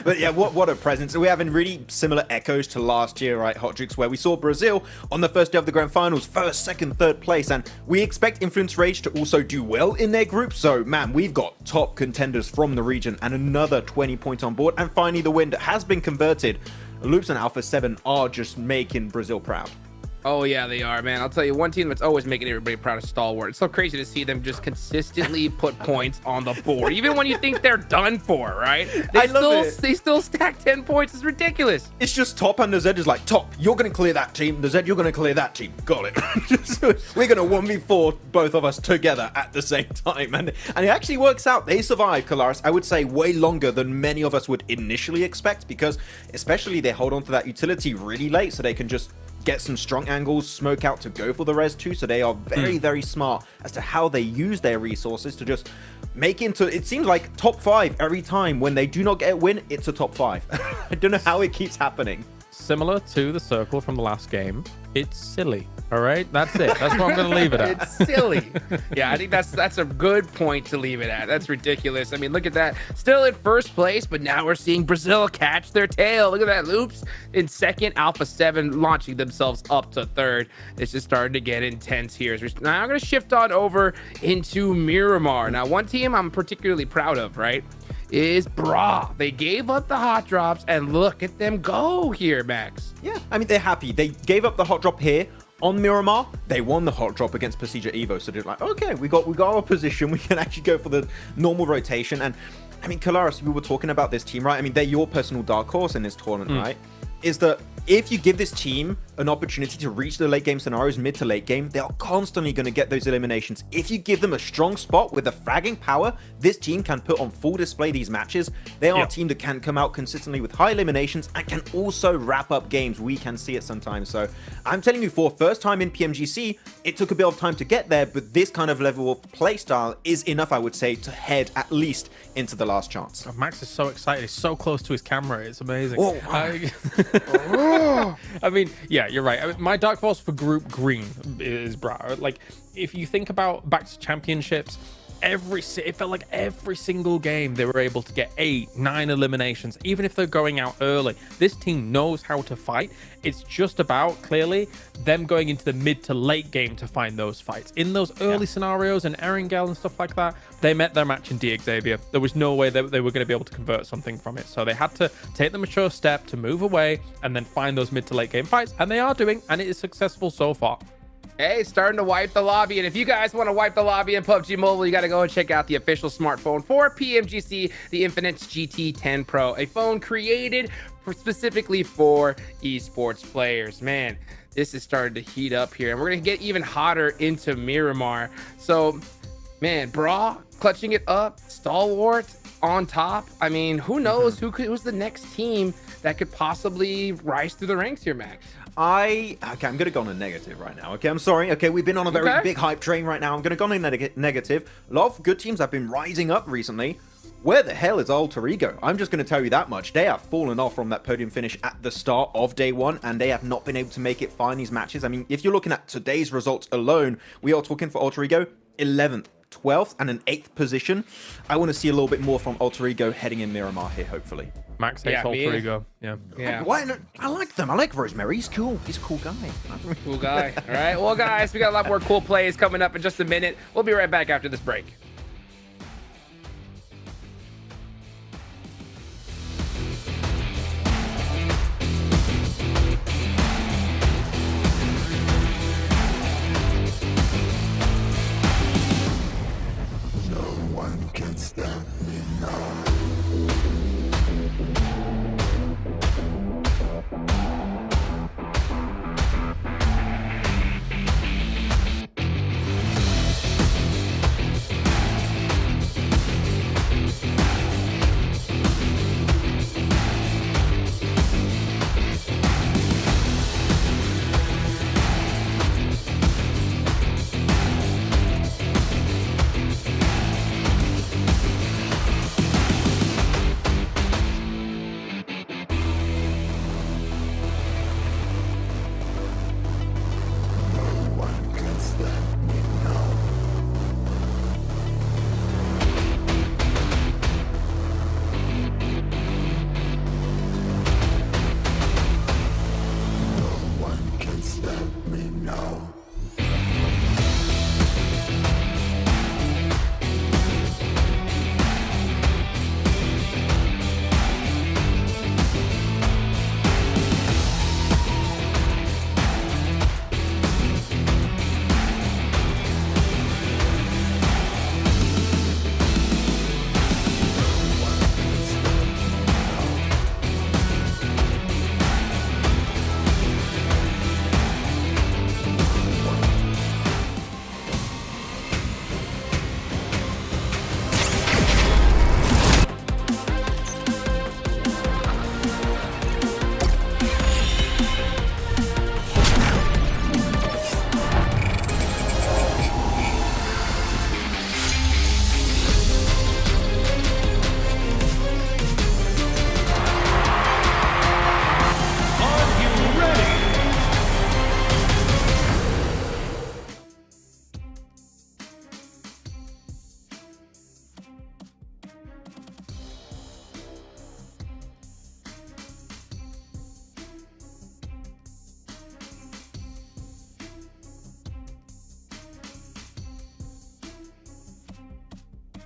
But yeah, what a presence. We're having really similar echoes to last year, right, Hodrix, where we saw Brazil on the first day of the Grand Finals, first, second, third place. And we expect Influence Rage to also do well in their group. So, man, we've got top contenders from the region and another 20 points on board. And finally, the win that has been converted. Loops and Alpha 7 are just making Brazil proud. Oh, yeah, they are, man. I'll tell you, one team that's always making everybody proud of Stalwart. It's so crazy to see them just consistently put points on the board, even when you think they're done for, right? They still stack 10 points. It's ridiculous. It's just Top and the Z is like, Top, you're going to clear that team. The Z, you're going to clear that team. Got it. So we're going to 1v4 both of us together at the same time. And it actually works out. They survive, Kalaris, I would say, way longer than many of us would initially expect, because especially they hold on to that utility really late so they can just get some strong angles, smoke out to go for the res too. So they are very smart as to how they use their resources to just make into, it seems like top 5 every time. When they do not get a win, it's a top 5. I don't know how it keeps happening. Similar to the circle from the last game, it's silly. All right, that's it. That's what I'm going to leave it at. It's silly. Yeah, I think that's a good point to leave it at. That's ridiculous. I mean, look at that. Still in first place, but now we're seeing Brazil catch their tail. Look at that. Loops in second, Alpha 7 launching themselves up to third. It's just starting to get intense here. Now I'm going to shift on over into Miramar. Now, one team I'm particularly proud of, right, is Bra. They gave up the hot drops, and look at them go here, Max. Yeah, I mean, they're happy. They gave up the hot drop here on Miramar. They won the hot drop against Pasija Evo, so they're like, okay, we got our position. We can actually go for the normal rotation. And I mean, Kalaris, we were talking about this team, right? I mean, they're your personal dark horse in this tournament, right? Is that if you give this team an opportunity to reach the late game scenarios mid to late game, they are constantly going to get those eliminations. If you give them a strong spot with the fragging power, this team can put on full display these matches. They are a team that can come out consistently with high eliminations and can also wrap up games. We can see it sometimes. So I'm telling you, for first time in PMGC, it took a bit of time to get there, but this kind of level of playstyle is enough, I would say, to head at least into the last chance. Oh, Max is so excited. He's so close to his camera. It's amazing. I mean, yeah, you're right. I mean, my dark horse for Group Green is Bra. Like, if you think about back to championships, it felt like every single game they were able to get 8, 9 eliminations, even if they're going out early. This team knows how to fight. It's just about, clearly, them going into the mid to late game to find those fights. In those early scenarios and Erangel and stuff like that, they met their match in DXavier. There was no way that they were going to be able to convert something from it. So they had to take the mature step to move away and then find those mid to late game fights. And they are doing, and it is successful so far. Hey, starting to wipe the lobby. And if you guys want to wipe the lobby in PUBG Mobile, you got to go and check out the official smartphone for PMGC, the Infinite GT10 Pro, a phone created specifically for esports players. Man, this is starting to heat up here, and we're going to get even hotter into Miramar. So, man, Bra clutching it up, Stalwart on top. I mean, who knows who's the next team that could possibly rise through the ranks here, Max? Okay, I'm gonna go on a negative right now. Okay, I'm sorry. Okay, we've been on a very big hype train right now. I'm gonna go on a negative. A lot of good teams have been rising up recently. Where the hell is Alter Ego? I'm just gonna tell you that much. They have fallen off from that podium finish at the start of day one, and they have not been able to make it far in these matches. I mean, if you're looking at today's results alone, we are talking for Alter Ego 11th, 12th, and an 8th position. I want to see a little bit more from Alter Ego heading in Miramar here, hopefully. Max hates Alter Ego. Yeah. Why? I like them. I like Rosemary. He's cool. He's a cool guy. Cool guy. All right. Well, guys, we got a lot more cool plays coming up in just a minute. We'll be right back after this break.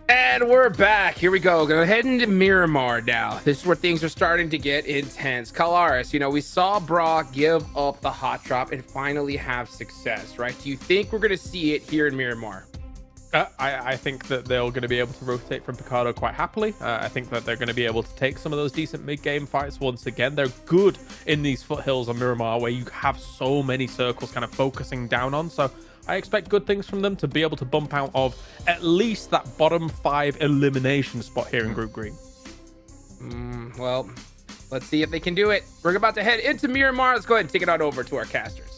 And we're back. Here we go. Go ahead into Miramar now. This is where things are starting to get intense. Kalaris, you know, we saw Bra give up the hot drop and finally have success, right? Do you think we're going to see it here in Miramar? I think that they're going to be able to rotate from Picardo quite happily. I think that they're going to be able to take some of those decent mid-game fights once again. They're good in these foothills on Miramar where you have so many circles kind of focusing down on. So I expect good things from them to be able to bump out of at least that bottom 5 elimination spot here in Group Green. Well, let's see if they can do it. We're about to head into Miramar. Let's go ahead and take it on over to our casters.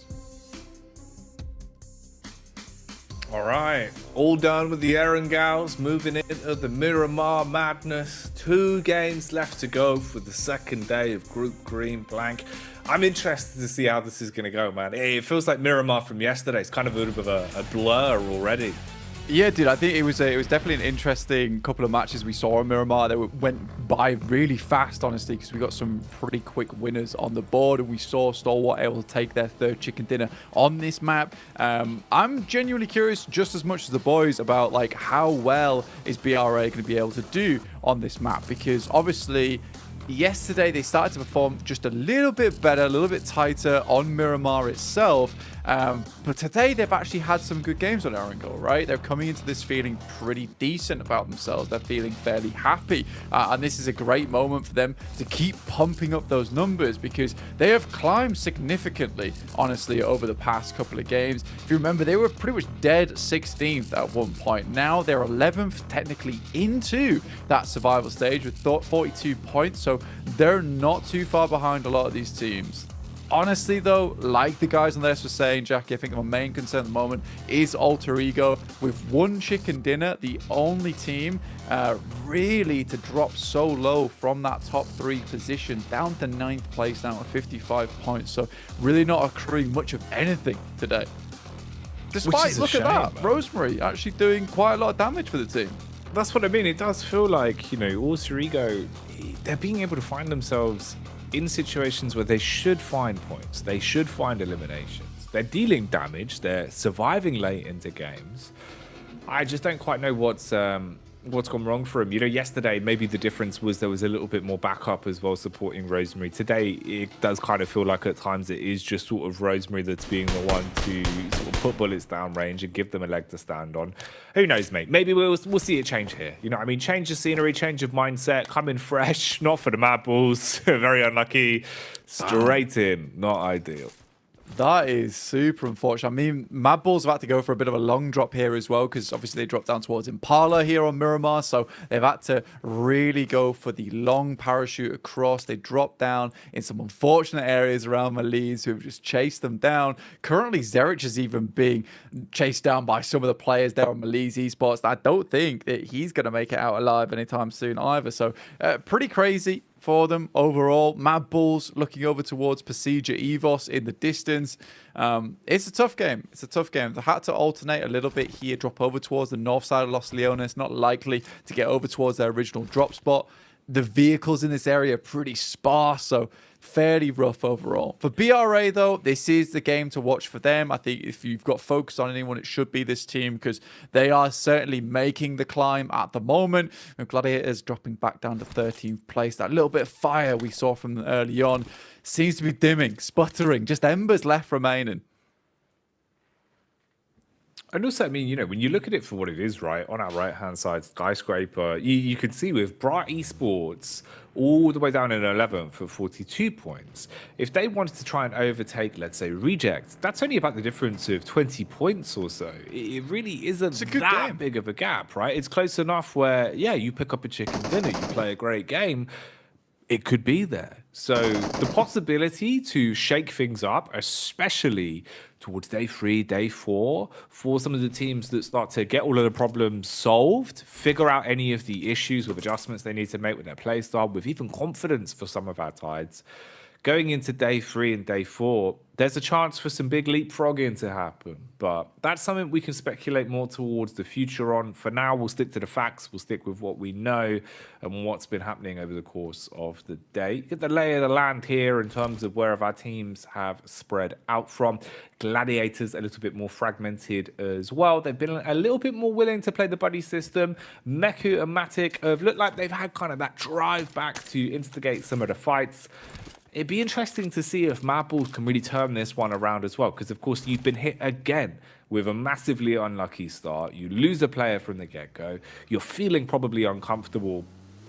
All right, all done with the Erangels, moving into the Miramar madness. 2 games left to go for the second day of Group Green blank. I'm interested to see how this is going to go, man. It feels like Miramar from yesterday. It's kind of a bit of a blur already. Yeah, dude, I think it was definitely an interesting couple of matches we saw in Miramar. They went by really fast, honestly, because we got some pretty quick winners on the board, and we saw Stalwart able to take their 3rd chicken dinner on this map. I'm genuinely curious, just as much as the boys, about like how well is BRA going to be able to do on this map, because obviously yesterday they started to perform just a little bit better, a little bit tighter on Miramar itself. But today they've actually had some good games on Erangel, right? They're coming into this feeling pretty decent about themselves. They're feeling fairly happy. And this is a great moment for them to keep pumping up those numbers, because they have climbed significantly, honestly, over the past couple of games. If you remember, they were pretty much dead 16th at one point. Now they're 11th, technically into that survival stage with 42 points. So they're not too far behind a lot of these teams. Honestly, though, like the guys on this were saying, Jackie, I think my main concern at the moment is Alter Ego. With 1 chicken dinner, the only team really to drop so low from that top 3 position down to 9th place now at 55 points. So really not accruing much of anything today. Despite, look at that, man. Rosemary actually doing quite a lot of damage for the team. That's what I mean. It does feel like, you know, Alter Ego, they're being able to find themselves in situations where they should find points, they should find eliminations, they're dealing damage, they're surviving late into games. I just don't quite know what's gone wrong for him. You know, yesterday maybe the difference was there was a little bit more backup as well supporting Rosemary. Today it does kind of feel like at times it is just sort of Rosemary that's being the one to sort of put bullets down range and give them a leg to stand on. Who knows, mate? Maybe we'll see it change here. You know what I mean? Change of scenery, change of mindset, come in fresh, not for the mad balls. Very unlucky. Straight in, not ideal. That is super unfortunate. I mean, Mad Bull's about to go for a bit of a long drop here as well, because obviously they dropped down towards Impala here on Miramar, so they've had to really go for the long parachute across. They dropped down in some unfortunate areas around Malise, who have just chased them down. Currently, Zerich is even being chased down by some of the players there on Malise Esports. I don't think that he's going to make it out alive anytime soon either, so pretty crazy for them overall. Mad Bulls looking over towards Pasija Evos in the distance. It's a tough game. It's a tough game. They had to alternate a little bit here, drop over towards the north side of Los Leones. Not likely to get over towards their original drop spot. The vehicles in this area are pretty sparse, so fairly rough overall. For BRA, though, this is the game to watch for them. I think if you've got focus on anyone, it should be this team, because they are certainly making the climb at the moment. And Gladiators dropping back down to 13th place. That little bit of fire we saw from them early on seems to be dimming, sputtering, just embers left remaining. And also, I mean, you know, when you look at it for what it is, right, on our right-hand side, Skyscraper, you can see with Bright Esports all the way down in 11th for 42 points. If they wanted to try and overtake, let's say, Reject, that's only about the difference of 20 points or so. It really isn't that big of a gap, right? It's close enough where, yeah, you pick up a chicken dinner, you play a great game, it could be there. So the possibility to shake things up, especially towards day 3, day 4, for some of the teams that start to get all of the problems solved, figure out any of the issues with adjustments they need to make with their play style, with even confidence for some of our Tides. Going into day 3 and day 4, there's a chance for some big leapfrogging to happen. But that's something we can speculate more towards the future on. For now, we'll stick to the facts. We'll stick with what we know and what's been happening over the course of the day. Get the lay of the land here in terms of where our teams have spread out from. Gladiators a little bit more fragmented as well. They've been a little bit more willing to play the buddy system. Meku and Matic have looked like they've had kind of that drive back to instigate some of the fights. it'd be interesting to see if Mad Balls can really turn this one around as well, because of course you've been hit again with a massively unlucky start. You lose a player from the get-go. You're feeling probably uncomfortable.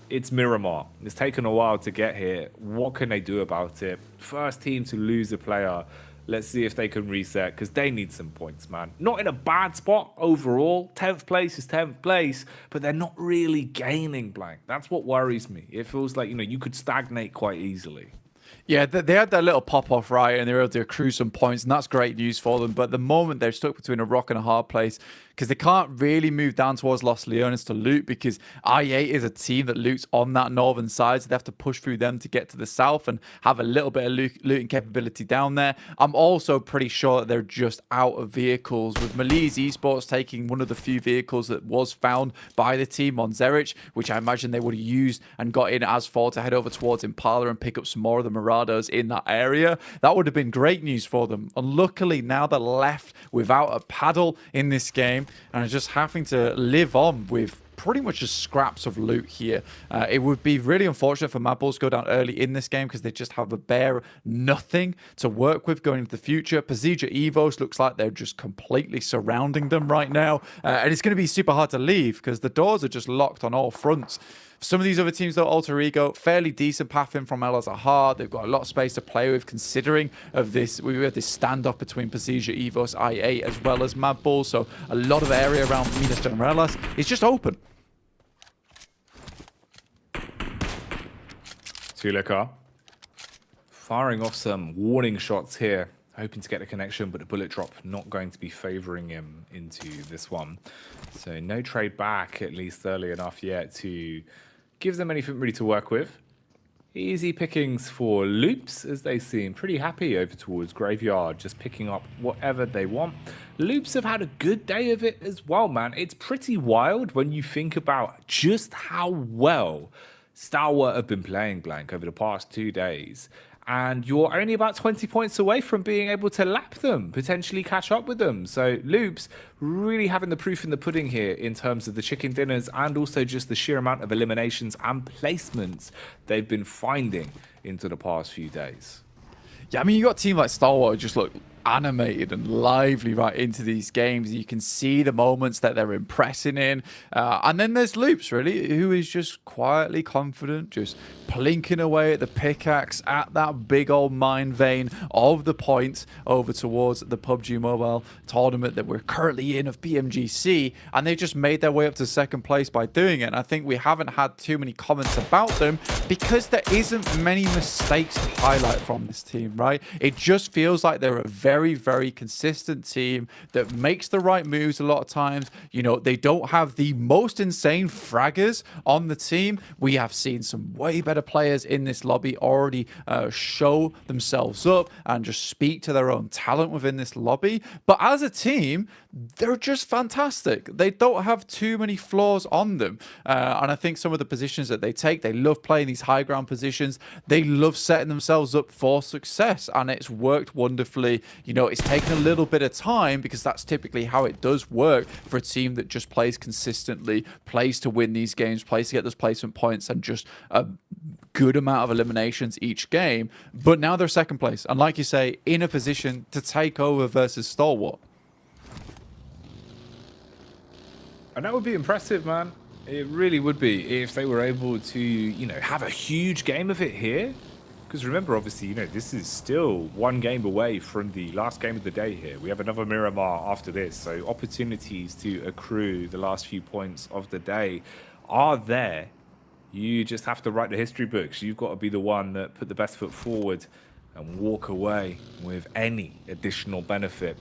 It's Miramar. It's taken a while to get here. What can they do about it? First team to lose a player. Let's see if they can reset, because they need some points, man. Not in a bad spot overall. 10th place is 10th place, but they're not really gaining, Blank. That's what worries me. It feels like, you could stagnate quite easily. Yeah, they had that little pop-off, right, and they were able to accrue some points, and that's great news for them. But at the moment, they're stuck between a rock and a hard place because they can't really move down towards Los Leones to loot, because IA is a team that loots on that northern side, so they have to push through them to get to the south and have a little bit of looting capability down there. I'm also pretty sure that they're just out of vehicles, with Malise Esports taking one of the few vehicles that was found by the team on Zerich, which I imagine they would have used and got in as fall to head over towards Impala and pick up some more of the Mirados in that area. That would have been great news for them. And luckily, now they're left without a paddle in this game and are just having to live on with pretty much just scraps of loot here. It would be really unfortunate for Mad Balls to go down early in this game because they just have a bare nothing to work with going into the future. Pazija Evos looks like they're just completely surrounding them right now. And it's going to be super hard to leave because the doors are just locked on all fronts. Some of these other teams, though, Alter Ego, fairly decent path in from El Azahar. They've got a lot of space to play with, considering of this. We had this standoff between Pazija, Evos, IA, as well as Mad Balls. So a lot of area around Minas Generales is just open. Tulika firing off some warning shots here, hoping to get the connection, but the bullet drop not going to be favoring him into this one. So no trade back, at least early enough yet to give them anything really to work with. Easy pickings for Loops, as they seem pretty happy over towards Graveyard, just picking up whatever they want. Loops have had a good day of it as well, man. It's pretty wild when you think about just how well Stalwart have been playing, Blank, over the past 2 days. And you're only about 20 points away from being able to lap them, potentially catch up with them. So Loops really having the proof in the pudding here in terms of the chicken dinners and also just the sheer amount of eliminations and placements they've been finding into the past few days. Yeah, I mean, you got a team like Stalwart who just look animated and lively right into these games. You can see the moments that they're impressing in. And then there's Loops, really, who is just quietly confident, just plinking away at the pickaxe at that big old mine vein of the points over towards the PUBG Mobile tournament that we're currently in of PMGC. And they've just made their way up to second place by doing it. And I think we haven't had too many comments about them because there isn't many mistakes to highlight from this team, right? It just feels like they're a very, very consistent team that makes the right moves a lot of times. You know, they don't have the most insane fraggers on the team. We have seen some way better players in this lobby already show themselves up and just speak to their own talent within this lobby. But as a team, they're just fantastic. They don't have too many flaws on them. And I think some of the positions that they take, they love playing these high ground positions. They love setting themselves up for success. And it's worked wonderfully. You know, it's taken a little bit of time because that's typically how it does work for a team that just plays consistently, plays to win these games, plays to get those placement points and just a good amount of eliminations each game. But now they're second place. And like you say, in a position to take over versus Stalwart. And that would be impressive, man. It really would be if they were able to, you know, have a huge game of it here. Because remember, obviously, you know, this is still one game away from the last game of the day here. We have another Miramar after this. So opportunities to accrue the last few points of the day are there. You just have to write the history books. You've got to be the one that put the best foot forward and walk away with any additional benefit.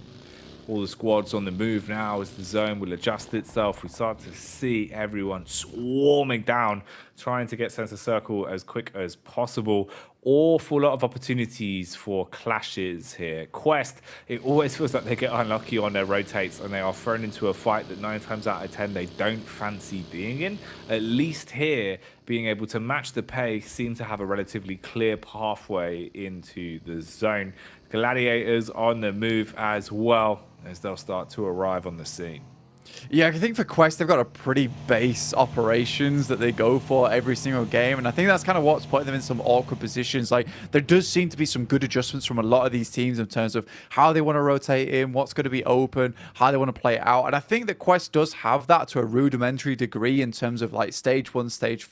All the squads on the move now as the zone will adjust itself. We start to see everyone swarming down, trying to get center circle as quick as possible. Awful lot of opportunities for clashes here. Quest, it always feels like they get unlucky on their rotates and they are thrown into a fight that 9 times out of 10 they don't fancy being in. At least here, being able to match the pace, seem to have a relatively clear pathway into the zone. Gladiators on the move as well as they'll start to arrive on the scene. Yeah, I think for Quest, they've got a pretty base operations that they go for every single game. And I think that's kind of what's putting them in some awkward positions. Like, there does seem to be some good adjustments from a lot of these teams in terms of how they want to rotate in, what's going to be open, how they want to play it out. And I think that Quest does have that to a rudimentary degree in terms of like stage 1, stage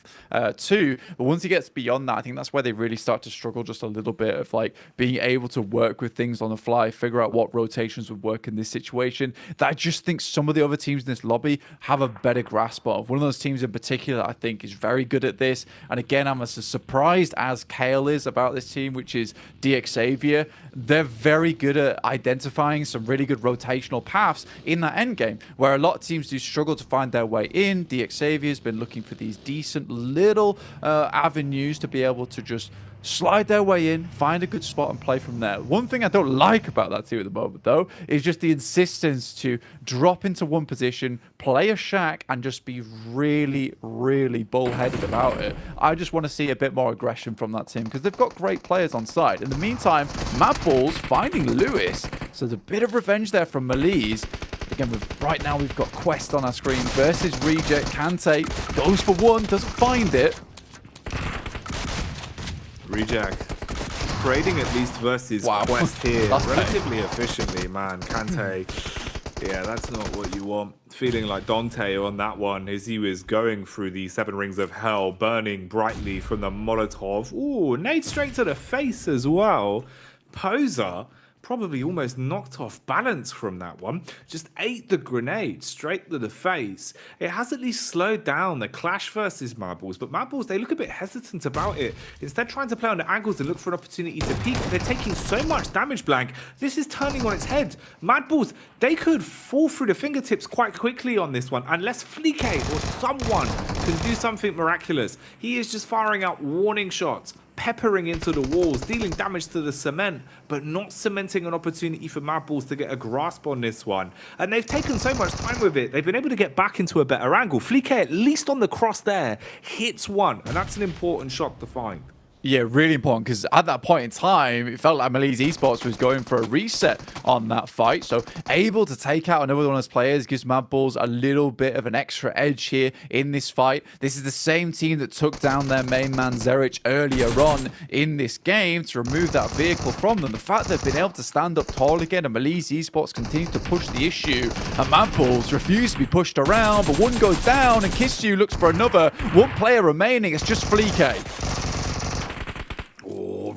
2. But once it gets beyond that, I think that's where they really start to struggle just a little bit of like being able to work with things on the fly, figure out what rotations would work in this situation. That I just think some of the other teams in this lobby have a better grasp of. One of those teams in particular, I think, is very good at this. And again, I'm as surprised as Kale is about this team, which is DXavier. They're very good at identifying some really good rotational paths in that end game, where a lot of teams do struggle to find their way in. DXavier's been looking for these decent little avenues to be able to just slide their way in, find a good spot and play from there. One thing I don't like about that team at the moment, though, is just the insistence to drop into one position, play a shack, and just be really, really bullheaded about it. I just want to see a bit more aggression from that team because they've got great players on side. In the meantime, Mad Balls finding Lewis, so there's a bit of revenge there from Malise. Again, right now we've got Quest on our screen versus Reject. Kante goes for one, doesn't find it. Reject trading at least versus Quest here relatively efficiently, man. Kante, yeah, that's not what you want. Feeling like Dante on that one as he was going through the 7 rings of hell, burning brightly from the Molotov. Ooh, nade straight to the face as well. Poser probably almost knocked off balance from that one. Just ate the grenade straight to the face. It has at least slowed down the clash versus Mad Balls, but Mad Balls, they look a bit hesitant about it. Instead, trying to play on the angles and look for an opportunity to peek. They're taking so much damage, Blank. This is turning on its head. Mad Balls, they could fall through the fingertips quite quickly on this one, unless Fleek or someone can do something miraculous. He is just firing out warning shots, peppering into the walls, dealing damage to the cement, but not cementing an opportunity for Mad Balls to get a grasp on this one. And they've taken so much time with it, they've been able to get back into a better angle. Fleek, at least on the cross there, hits one, and that's an important shot to find. Yeah, really important, because at that point in time, it felt like Malise Esports was going for a reset on that fight. So able to take out another one of those players gives Mad Balls a little bit of an extra edge here in this fight. This is the same team that took down their main man Zerich earlier on in this game to remove that vehicle from them. The fact they've been able to stand up tall again and Malise Esports continue to push the issue, and Mad Balls refuse to be pushed around, but one goes down and Kissu looks for another. One player remaining, it's just Fleek.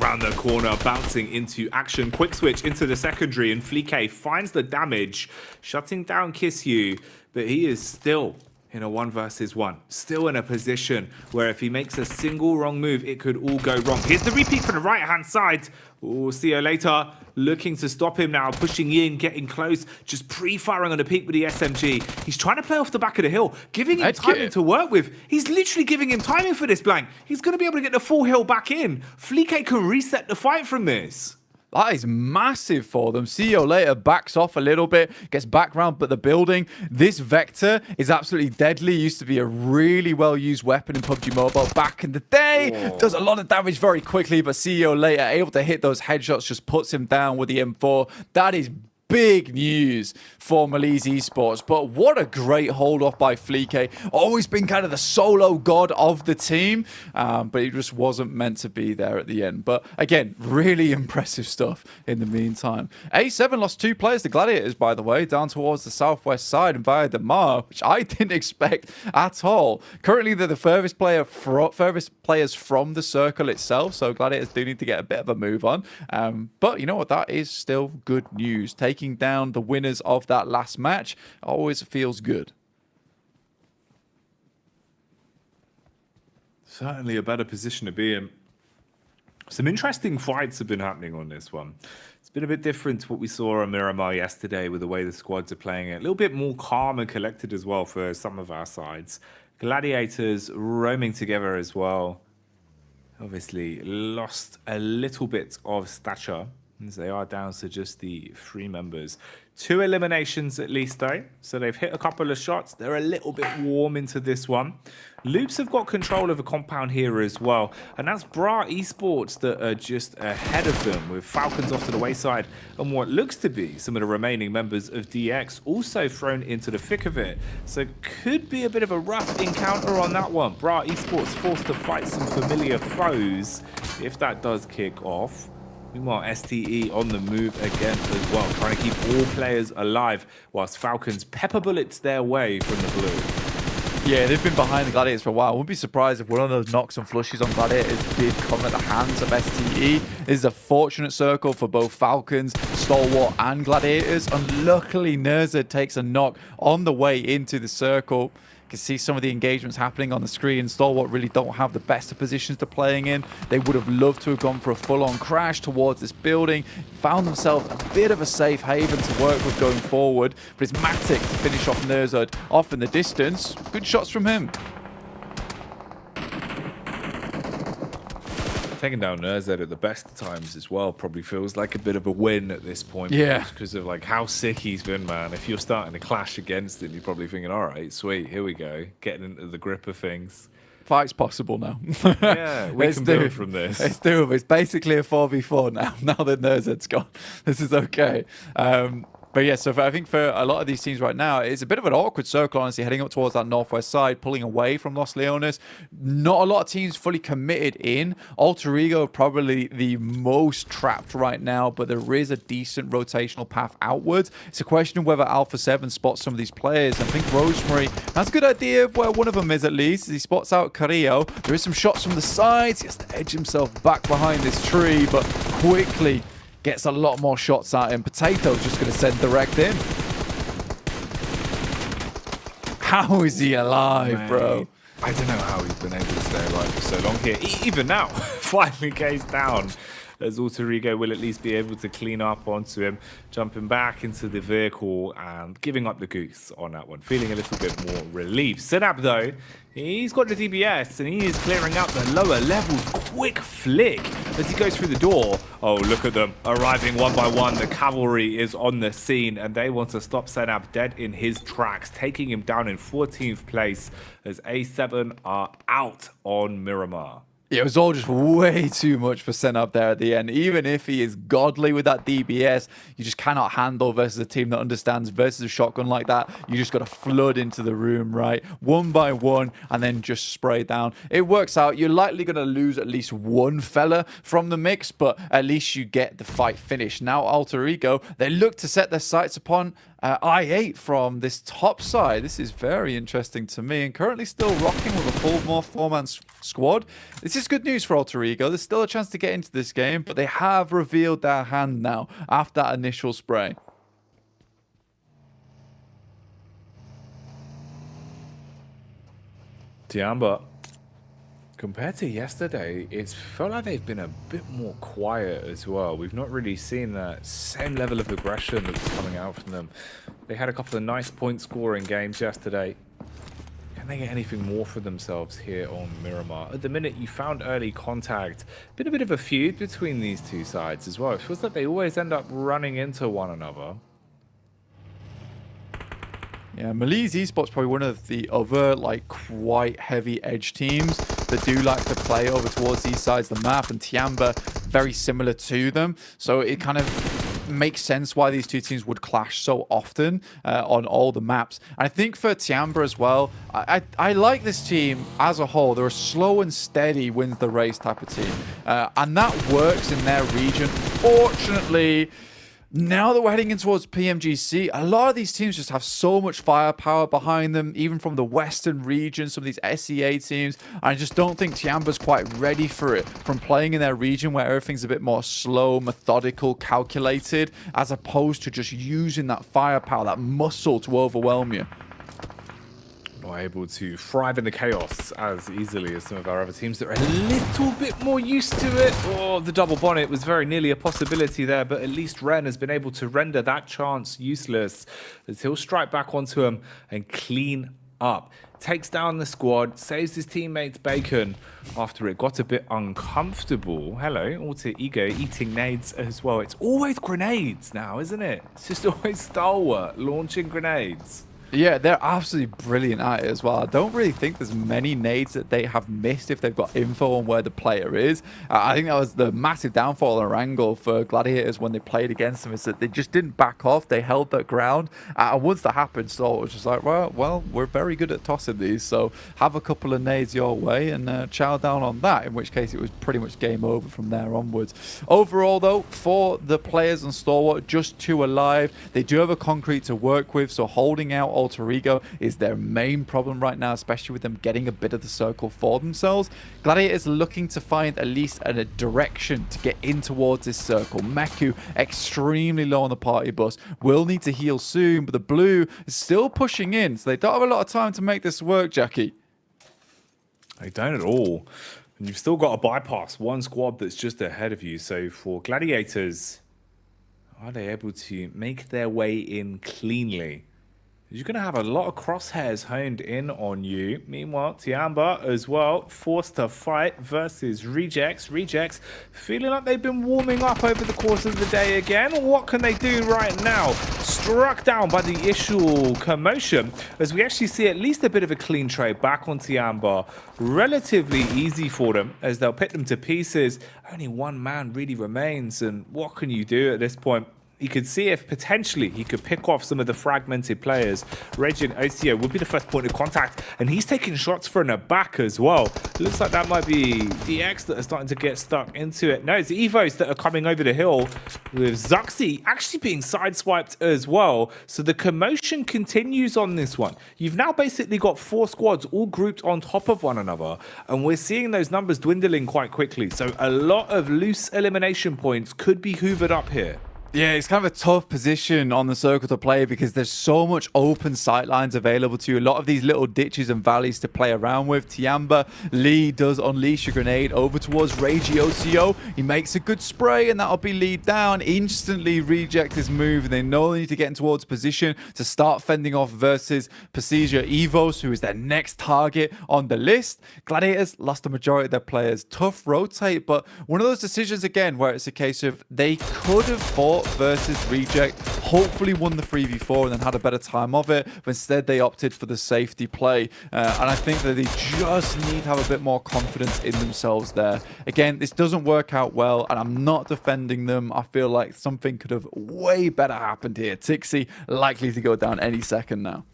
Around the corner, bouncing into action. Quick switch into the secondary, and Fleek finds the damage, shutting down Kissu, but he is still in a 1 versus 1. Still in a position where if he makes a single wrong move, it could all go wrong. Here's the repeat from the right-hand side. We'll see you later. Looking to stop him now, pushing in, getting close, just pre-firing on the peak with the SMG. He's trying to play off the back of the hill, giving him timing to work with. He's literally giving him timing for this, Blank. He's going to be able to get the full hill back in. Fleek can reset the fight from this. That is massive for them. See you later. Backs off a little bit, gets back round, but the building. This Vector is absolutely deadly. Used to be a really well-used weapon in PUBG Mobile back in the day. Does a lot of damage very quickly, but see you later. Able to hit those headshots, just puts him down with the M4. That is big news for Malise Esports, but what a great hold off by Fleek. Always been kind of the solo god of the team, but he just wasn't meant to be there at the end. But again, really impressive stuff in the meantime. A7 lost 2 players to Gladiators, by the way, down towards the southwest side and via Damar, which I didn't expect at all. Currently, they're the furthest players from the circle itself, so Gladiators do need to get a bit of a move on. But you know what? That is still good news. Taking down the winners of that last match always feels good. Certainly a better position to be in. Some interesting fights have been happening on this one. It's been a bit different to what we saw on Miramar yesterday with the way the squads are playing it. A little bit more calm and collected as well for some of our sides. Gladiators roaming together as well. Obviously lost a little bit of stature as they are down to just the 3 members. 2 eliminations at least, though. So they've hit a couple of shots. They're a little bit warm into this one. Loops have got control of a compound here as well. And that's Bra Esports that are just ahead of them, with Falcons off to the wayside. And what looks to be some of the remaining members of DX also thrown into the thick of it. So could be a bit of a rough encounter on that one. Bra Esports forced to fight some familiar foes if that does kick off. Meanwhile, STE on the move again as well, trying to keep all players alive whilst Falcons pepper bullets their way from the blue. Yeah, they've been behind the Gladiators for a while. I wouldn't be surprised if one of those knocks and flushes on Gladiators did come at the hands of STE. This is a fortunate circle for both Falcons, Stalwart and Gladiators. And luckily, Nerza takes a knock on the way into the circle. You can see some of the engagements happening on the screen. Stalwart really don't have the best of positions to playing in. They would have loved to have gone for a full-on crash towards this building. Found themselves a bit of a safe haven to work with going forward. But it's Matic to finish off Nerzud off in the distance. Good shots from him. Taking down Nerzed at the best of times as well probably feels like a bit of a win at this point. Yeah. Because of like how sick he's been, man. If you're starting to clash against him, you're probably thinking, all right, sweet, here we go. Getting into the grip of things. Fight's possible now. Yeah, we can build from this. It's doable. It's basically a 4v4 now, now that Nerzed's gone. This is okay. But yeah, so I think for a lot of these teams right now, it's a bit of an awkward circle, honestly, heading up towards that northwest side, pulling away from Los Leones. Not a lot of teams fully committed in. Alter Ego probably the most trapped right now, but there is a decent rotational path outwards. It's a question of whether Alpha 7 spots some of these players. I think Rosemary has a good idea of where one of them is, at least. He spots out Carrillo. There is some shots from the sides. He has to edge himself back behind this tree, but quickly gets a lot more shots at him. Potato's just going to send direct in. How is he alive, Mate, bro? I don't know how he's been able to stay alive for so long here. Even now, finally goes down. As Alter Ego will at least be able to clean up onto him, jumping back into the vehicle and giving up the goose on that one. Feeling a little bit more relief. Senap, though, he's got the DBS and he is clearing out the lower levels. Quick flick as he goes through the door. Oh, look at them. Arriving one by one. The cavalry is on the scene and they want to stop Senap dead in his tracks, taking him down in 14th place as A7 are out on Miramar. Yeah, it was all just way too much for Senap there at the end. Even if he is godly with that DBS, you just cannot handle versus a team that understands versus a shotgun like that. You just got to flood into the room, right? One by one, and then just spray down. It works out. You're likely going to lose at least one fella from the mix, but at least you get the fight finished. Now, Alter Ego, they look to set their sights upon I8 from this top side. This is very interesting to me, and currently still rocking with a full four-man squad. This is good news for Alter Ego. There's still a chance to get into this game, but they have revealed their hand now after that initial spray. Tiamba, compared to yesterday, it's felt like they've been a bit more quiet as well. We've not really seen that same level of aggression that's coming out from them. They had a couple of nice point scoring games yesterday. Can they get anything more for themselves here on Miramar? At the minute, you found early contact. Been a bit of a feud between these two sides as well. It feels like they always end up running into one another. Yeah, Malise Esports probably one of the other like quite heavy edge teams that do like to play over towards these sides of the map, and Tiamba very similar to them. So it kind of makes sense why these two teams would clash so often on all the maps. And I think for Tiamba as well, I like this team as a whole. They're a slow and steady wins the race type of team, and that works in their region. Fortunately, now that we're heading in towards PMGC, a lot of these teams just have so much firepower behind them, even from the Western region, some of these SEA teams. I just don't think Tiamba's quite ready for it from playing in their region where everything's a bit more slow, methodical, calculated, as opposed to just using that firepower, that muscle to overwhelm you. Not able to thrive in the chaos as easily as some of our other teams that are a little bit more used to it. Oh, the double bonnet was very nearly a possibility there, but at least Ren has been able to render that chance useless as he'll strike back onto him and clean up takes down the squad, saves his teammates Bacon after it got a bit uncomfortable. Hello, Alter Ego eating nades as well. It's always grenades now, isn't it? It's just always Stalwart launching grenades. Yeah, they're absolutely brilliant at it as well. I don't really think there's many nades that they have missed if they've got info on where the player is. I think that was the massive downfall or angle for Gladiators when they played against them, is that they just didn't back off. They held that ground. And once that happened, so it was just like, well, we're very good at tossing these, so have a couple of nades your way and chow down on that, in which case it was pretty much game over from there onwards. Overall, though, for the players and Stalwart, just 2 alive. They do have a concrete to work with, so holding out Alter Ego is their main problem right now, especially with them getting a bit of the circle for themselves. Gladiators looking to find at least a direction to get in towards this circle. Meku extremely low on the party bus, will need to heal soon, but the blue is still pushing in, so they don't have a lot of time to make this work, Jackie. They don't at all. And you've still got to bypass one squad that's just ahead of you. So for Gladiators, are they able to make their way in cleanly? You're going to have a lot of crosshairs honed in on you. Meanwhile, Tiamba as well, forced to fight versus Rejects. Rejects feeling like they've been warming up over the course of the day again. What can they do right now? Struck down by the initial commotion, as we actually see at least a bit of a clean trade back on Tiamba. Relatively easy for them, as they'll pick them to pieces. Only one man really remains, and what can you do at this point? He could see if potentially he could pick off some of the fragmented players. Regin Ocio would be the first point of contact, and he's taking shots from the back as well. Looks like that might be DX that are starting to get stuck into it. No, it's the Evos that are coming over the hill, with Zuxi actually being sideswiped as well. So the commotion continues on this one. You've now basically got 4 squads all grouped on top of one another, and we're seeing those numbers dwindling quite quickly. So a lot of loose elimination points could be hoovered up here. Yeah, it's kind of a tough position on the circle to play because there's so much open sightlines available to you. A lot of these little ditches and valleys to play around with. Tiamba Lee does unleash a grenade over towards Regiocio. He makes a good spray and that'll be lead down. Instantly reject his move, and they know they need to get in towards position to start fending off versus Pasija Evos, who is their next target on the list. Gladiators lost the majority of their players. Tough rotate, but one of those decisions again where it's a case of they could have fought versus Reject, hopefully won the 3v4 and then had a better time of it, but instead they opted for the safety play, and I think that they just need to have a bit more confidence in themselves there. Again, this doesn't work out well, and I'm not defending them. I feel like something could have way better happened here. Tixi likely to go down any second now.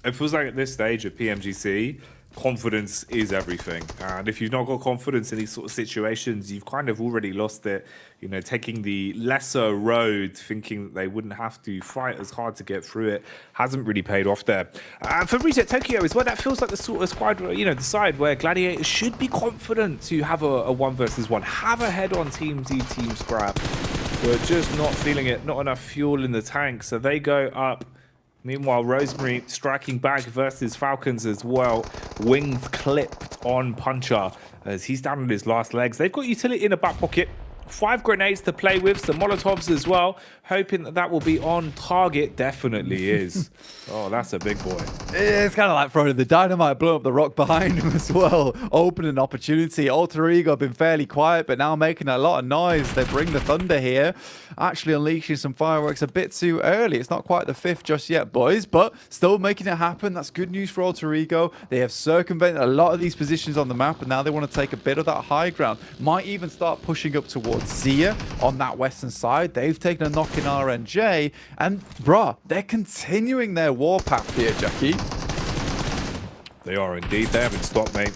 It feels like at this stage of PMGC, confidence is everything. And if you've not got confidence in these sort of situations, you've kind of already lost it. You know, taking the lesser road, thinking that they wouldn't have to fight as hard to get through it, hasn't really paid off there. And for Reset Tokyo as well, that feels like the sort of squad, you know, the side where Gladiators should be confident to have a 1 versus 1, have a head-on Team Z, Team Scrap. But just not feeling it, not enough fuel in the tank, so they go up. Meanwhile, Rosemary striking back versus Falcons as well. Wings clipped on Puncher as he's down on his last legs. They've got utility in the back pocket. 5 grenades to play with, some Molotovs as well. Hoping that that will be on target. Definitely is. Oh, that's a big boy. It's kind of like throwing the dynamite, blowing up the rock behind him as well. Open an opportunity. Alter Ego been fairly quiet, but now making a lot of noise. They bring the thunder here. Actually unleashing some fireworks a bit too early. It's not quite the 5th just yet, boys, but still making it happen. That's good news for Alter Ego. They have circumvented a lot of these positions on the map, and now they want to take a bit of that high ground. Might even start pushing up towards Zia on that western side. They've taken a knock in RNJ, and bruh, they're continuing their warpath here, Jackie. They are indeed. They haven't stopped, mate.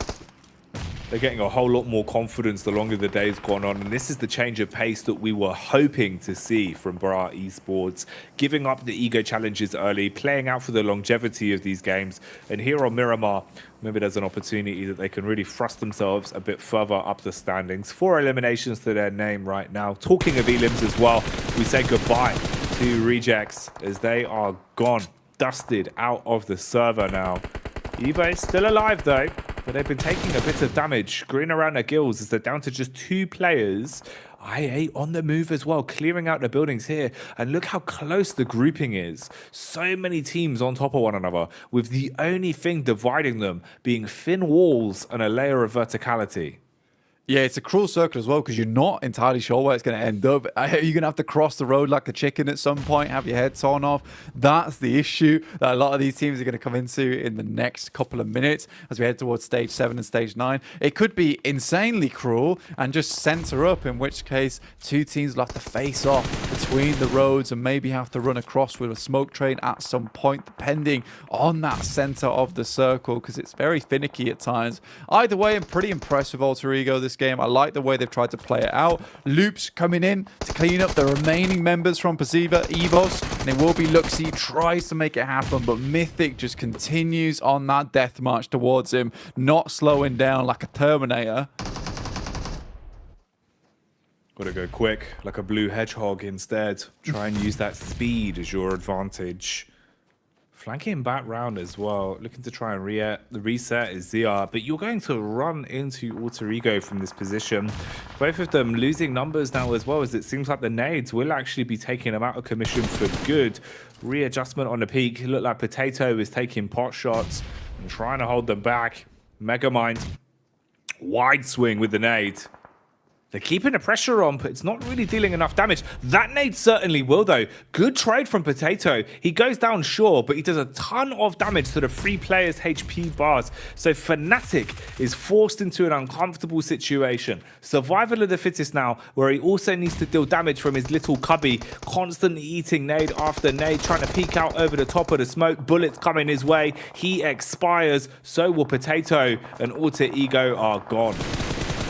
They're getting a whole lot more confidence the longer the day's gone on, and this is the change of pace that we were hoping to see from Bra Esports, giving up the ego challenges early, playing out for the longevity of these games. And here on Miramar, maybe there's an opportunity that they can really thrust themselves a bit further up the standings. 4 eliminations to their name right now. Talking of elims as well, we say goodbye to Rejects as they are gone, dusted out of the server now. Evo is still alive though. but they've been taking a bit of damage, grin around their gills as they're down to just 2 players. IA on the move as well, clearing out the buildings here. And look how close the grouping is. So many teams on top of one another, with the only thing dividing them being thin walls and a layer of verticality. Yeah, it's a cruel circle as well because you're not entirely sure where it's going to end up. You're going to have to cross the road like a chicken at some point, have your head torn off. That's the issue that a lot of these teams are going to come into in the next couple of minutes as we head towards stage 7 and stage 9. It could be insanely cruel and just center up, in which case 2 teams will have to face off between the roads and maybe have to run across with a smoke train at some point, depending on that center of the circle, because it's very finicky at times. Either way, I'm pretty impressed with Alter Ego this game. I like the way they've tried to play it out. Loops coming in to clean up the remaining members from Pasiva, Evos, and it will be Luxy tries to make it happen, but Mythic just continues on that death march towards him, not slowing down like a Terminator. Gotta go quick, like a blue hedgehog instead. Try and use that speed as your advantage. Flanking back round as well, looking to try and reset is ZR, but you're going to run into Alter Ego from this position. Both of them losing numbers now as well, as it seems like the nades will actually be taking them out of commission for good. Readjustment on the peak. Look like Potato is taking pot shots and trying to hold them back. Megamind, wide swing with the nade. They're keeping the pressure on, but it's not really dealing enough damage. That nade certainly will, though. Good trade from Potato. He goes down, sure, but he does a ton of damage to the 3 players' HP bars. So Fnatic is forced into an uncomfortable situation. Survival of the fittest now, where he also needs to deal damage from his little cubby, constantly eating nade after nade, trying to peek out over the top of the smoke. Bullets coming his way. He expires. So will Potato, and Alter Ego are gone.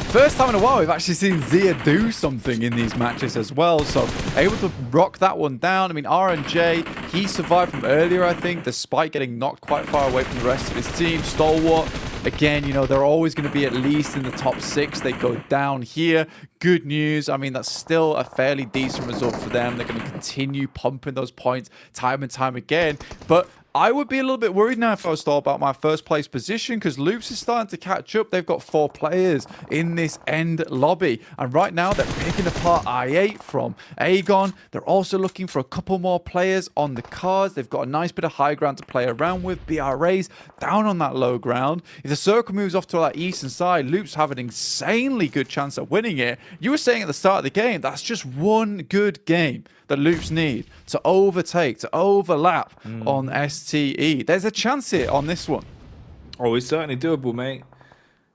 First time in a while we've actually seen Zia do something in these matches as well, so able to rock that one down. I mean, RNJ, he survived from earlier, I think, despite getting knocked quite far away from the rest of his team. Stalwart, again, you know, they're always going to be at least in the top 6. They go down here. Good news. I mean, that's still a fairly decent result for them. They're going to continue pumping those points time and time again, but I would be a little bit worried now if I was thought about my first place position, because Loops is starting to catch up. They've got 4 players in this end lobby, and right now they're picking apart I8 from Aegon. They're also looking for a couple more players on the cards. They've got a nice bit of high ground to play around with. BRA's down on that low ground. If the circle moves off to that eastern side, Loops have an insanely good chance at winning it. You were saying at the start of the game, that's just one good game that Loops need to overtake, to overlap on STE. There's a chance here on this one. Oh, it's certainly doable, mate.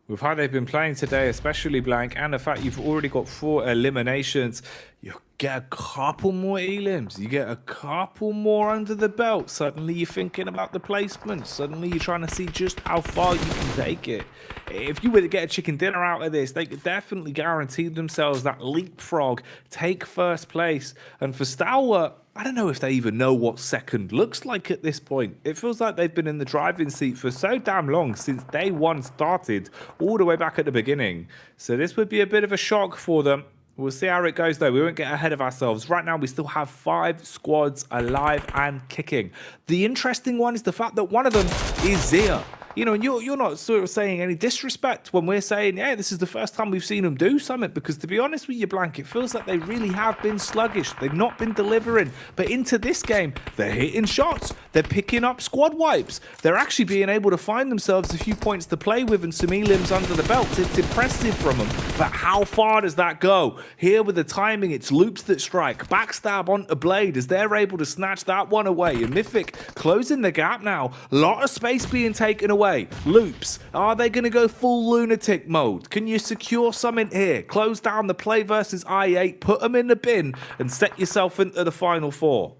With how they've been playing today, especially Blank, and the fact you've already got 4 eliminations, you get a couple more elims, you get a couple more under the belt. Suddenly you're thinking about the placement. Suddenly you're trying to see just how far you can take it. If you were to get a chicken dinner out of this, they could definitely guarantee themselves that leapfrog, take first place. And for Stalwart, I don't know if they even know what second looks like at this point. It feels like they've been in the driving seat for so damn long, since day 1 started, all the way back at the beginning. So this would be a bit of a shock for them. We'll see how it goes, though. We won't get ahead of ourselves. Right now, we still have 5 squads alive and kicking. The interesting one is the fact that one of them is Zia. You know, and you're not sort of saying any disrespect when we're saying, yeah, this is the first time we've seen them do something, because to be honest with you, Blank, it feels like they really have been sluggish. They've not been delivering. But into this game, they're hitting shots. They're picking up squad wipes. They're actually being able to find themselves a few points to play with and some elims under the belt. It's impressive from them. But how far does that go? Here with the timing, it's Loops that strike. Backstab onto Blade as they're able to snatch that one away. And Mythic closing the gap now. A lot of space being taken away. Loops, are they going to go full lunatic mode? Can you secure something here? Close down the play versus I8, put them in the bin, and set yourself into the final 4.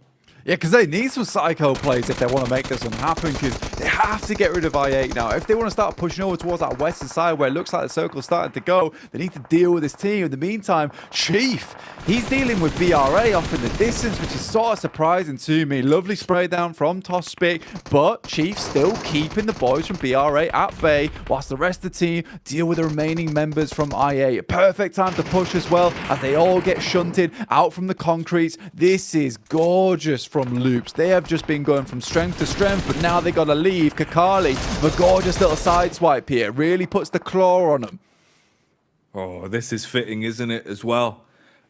Yeah, because they need some psycho plays if they want to make this one happen, because they have to get rid of I8 now. If they want to start pushing over towards that western side where it looks like the circle's starting to go, they need to deal with this team. In the meantime, Chief, he's dealing with BRA off in the distance, which is sort of surprising to me. Lovely spray down from Tospic, but Chief still keeping the boys from BRA at bay, whilst the rest of the team deal with the remaining members from I8. Perfect time to push as well, as they all get shunted out from the concretes. This is gorgeous from Loops. They have just been going from strength to strength, but now they got to leave. Kakali, the gorgeous little side swipe here, really puts the claw on them. Oh, this is fitting, isn't it, as well?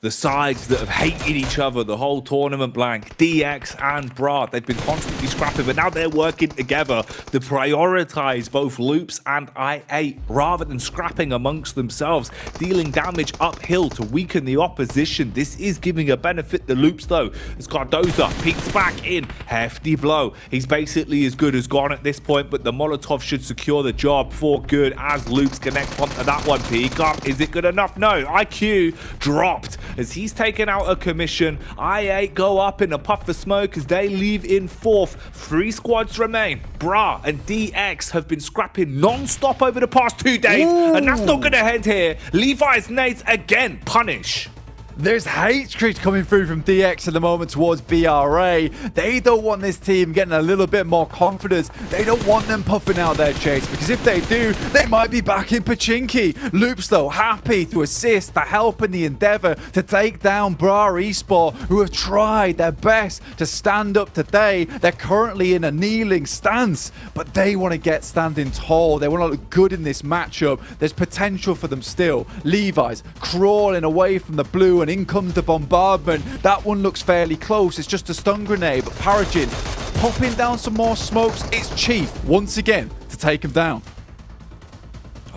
The sides that have hated each other the whole tournament, Blank, DX and Brad, they've been constantly scrapping, but now they're working together to prioritize both Loops and I8 rather than scrapping amongst themselves, dealing damage uphill to weaken the opposition. This is giving a benefit to Loops, though, as Cardoza peeks back in. Hefty blow. He's basically as good as gone at this point, but the Molotov should secure the job for good as Loops connect onto that one. Peek up. Is it good enough? No. IQ dropped as he's taken out a commission. I8 go up in a puff of smoke as they leave in 4th. 3 squads remain. Bra and DX have been scrapping non-stop over the past 2 days. Ooh. And that's not going to end here. Levi's nades again punish. There's hatred coming through from DX at the moment towards BRA. They don't want this team getting a little bit more confidence. They don't want them puffing out their chase, because if they do, they might be back in Pachinki. Loops, though, happy to assist, to help in the endeavor to take down Bra Esport, who have tried their best to stand up today. They're currently in a kneeling stance, but they want to get standing tall. They want to look good in this matchup. There's potential for them still. Levi's crawling away from the blue, and in comes the bombardment. That one looks fairly close. It's just a stun grenade, but Paragin popping down some more smokes. It's Chief once again to take him down.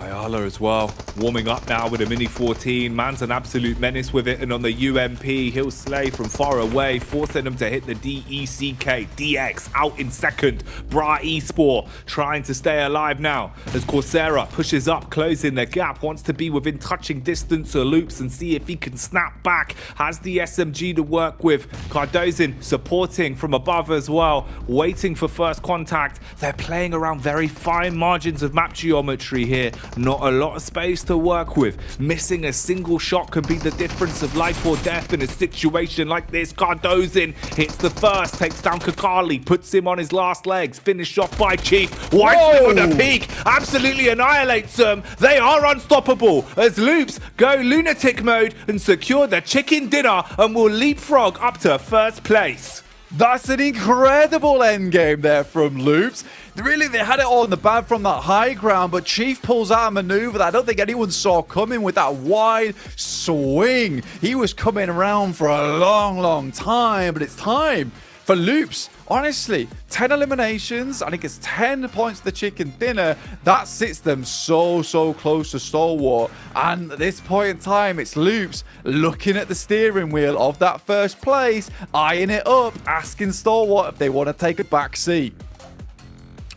Ayala as well, warming up now with a Mini 14. Man's an absolute menace with it, and on the UMP, he'll slay from far away, forcing him to hit the DECK. DX out in second. Bra Esport trying to stay alive now as Coursera pushes up, closing the gap, wants to be within touching distance of Loops and see if he can snap back. Has the SMG to work with. Cardozin supporting from above as well, waiting for first contact. They're playing around very fine margins of map geometry here. Not a lot of space to work with. Missing a single shot can be the difference of life or death in a situation like this. Cardozin hits the first, takes down Kakali, puts him on his last legs, finished off by Chief. Wipes him with a peak, absolutely annihilates them. They are unstoppable as Loops go lunatic mode and secure the chicken dinner and will leapfrog up to first place. That's an incredible endgame there from Loops. Really, they had it all in the bag from that high ground, but Chief pulls out a maneuver that I don't think anyone saw coming with that wide swing. He was coming around for a long, long time, but it's time for Loops. Honestly, 10 eliminations, I think it's 10 points to the chicken dinner. That sits them so close to Stalwart. And at this point in time, it's Loops looking at the steering wheel of that first place, eyeing it up, asking Stalwart if they want to take a back seat.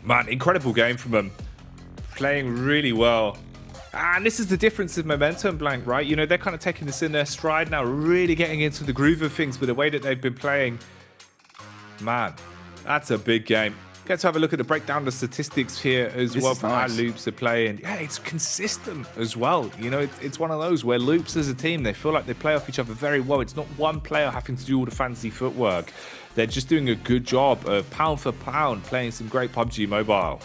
Man, incredible game from them. Playing really well. And this is the difference in momentum, Blank, right? You know, they're kind of taking this in their stride now, really getting into the groove of things with the way that they've been playing. Man, that's a big game. Get to have a look at the breakdown of the statistics here as well for how Loops are playing. Yeah, it's consistent as well. You know, it's one of those where Loops as a team, they feel like they play off each other very well. It's not one player having to do all the fancy footwork. They're just doing a good job of pound for pound playing some great PUBG Mobile.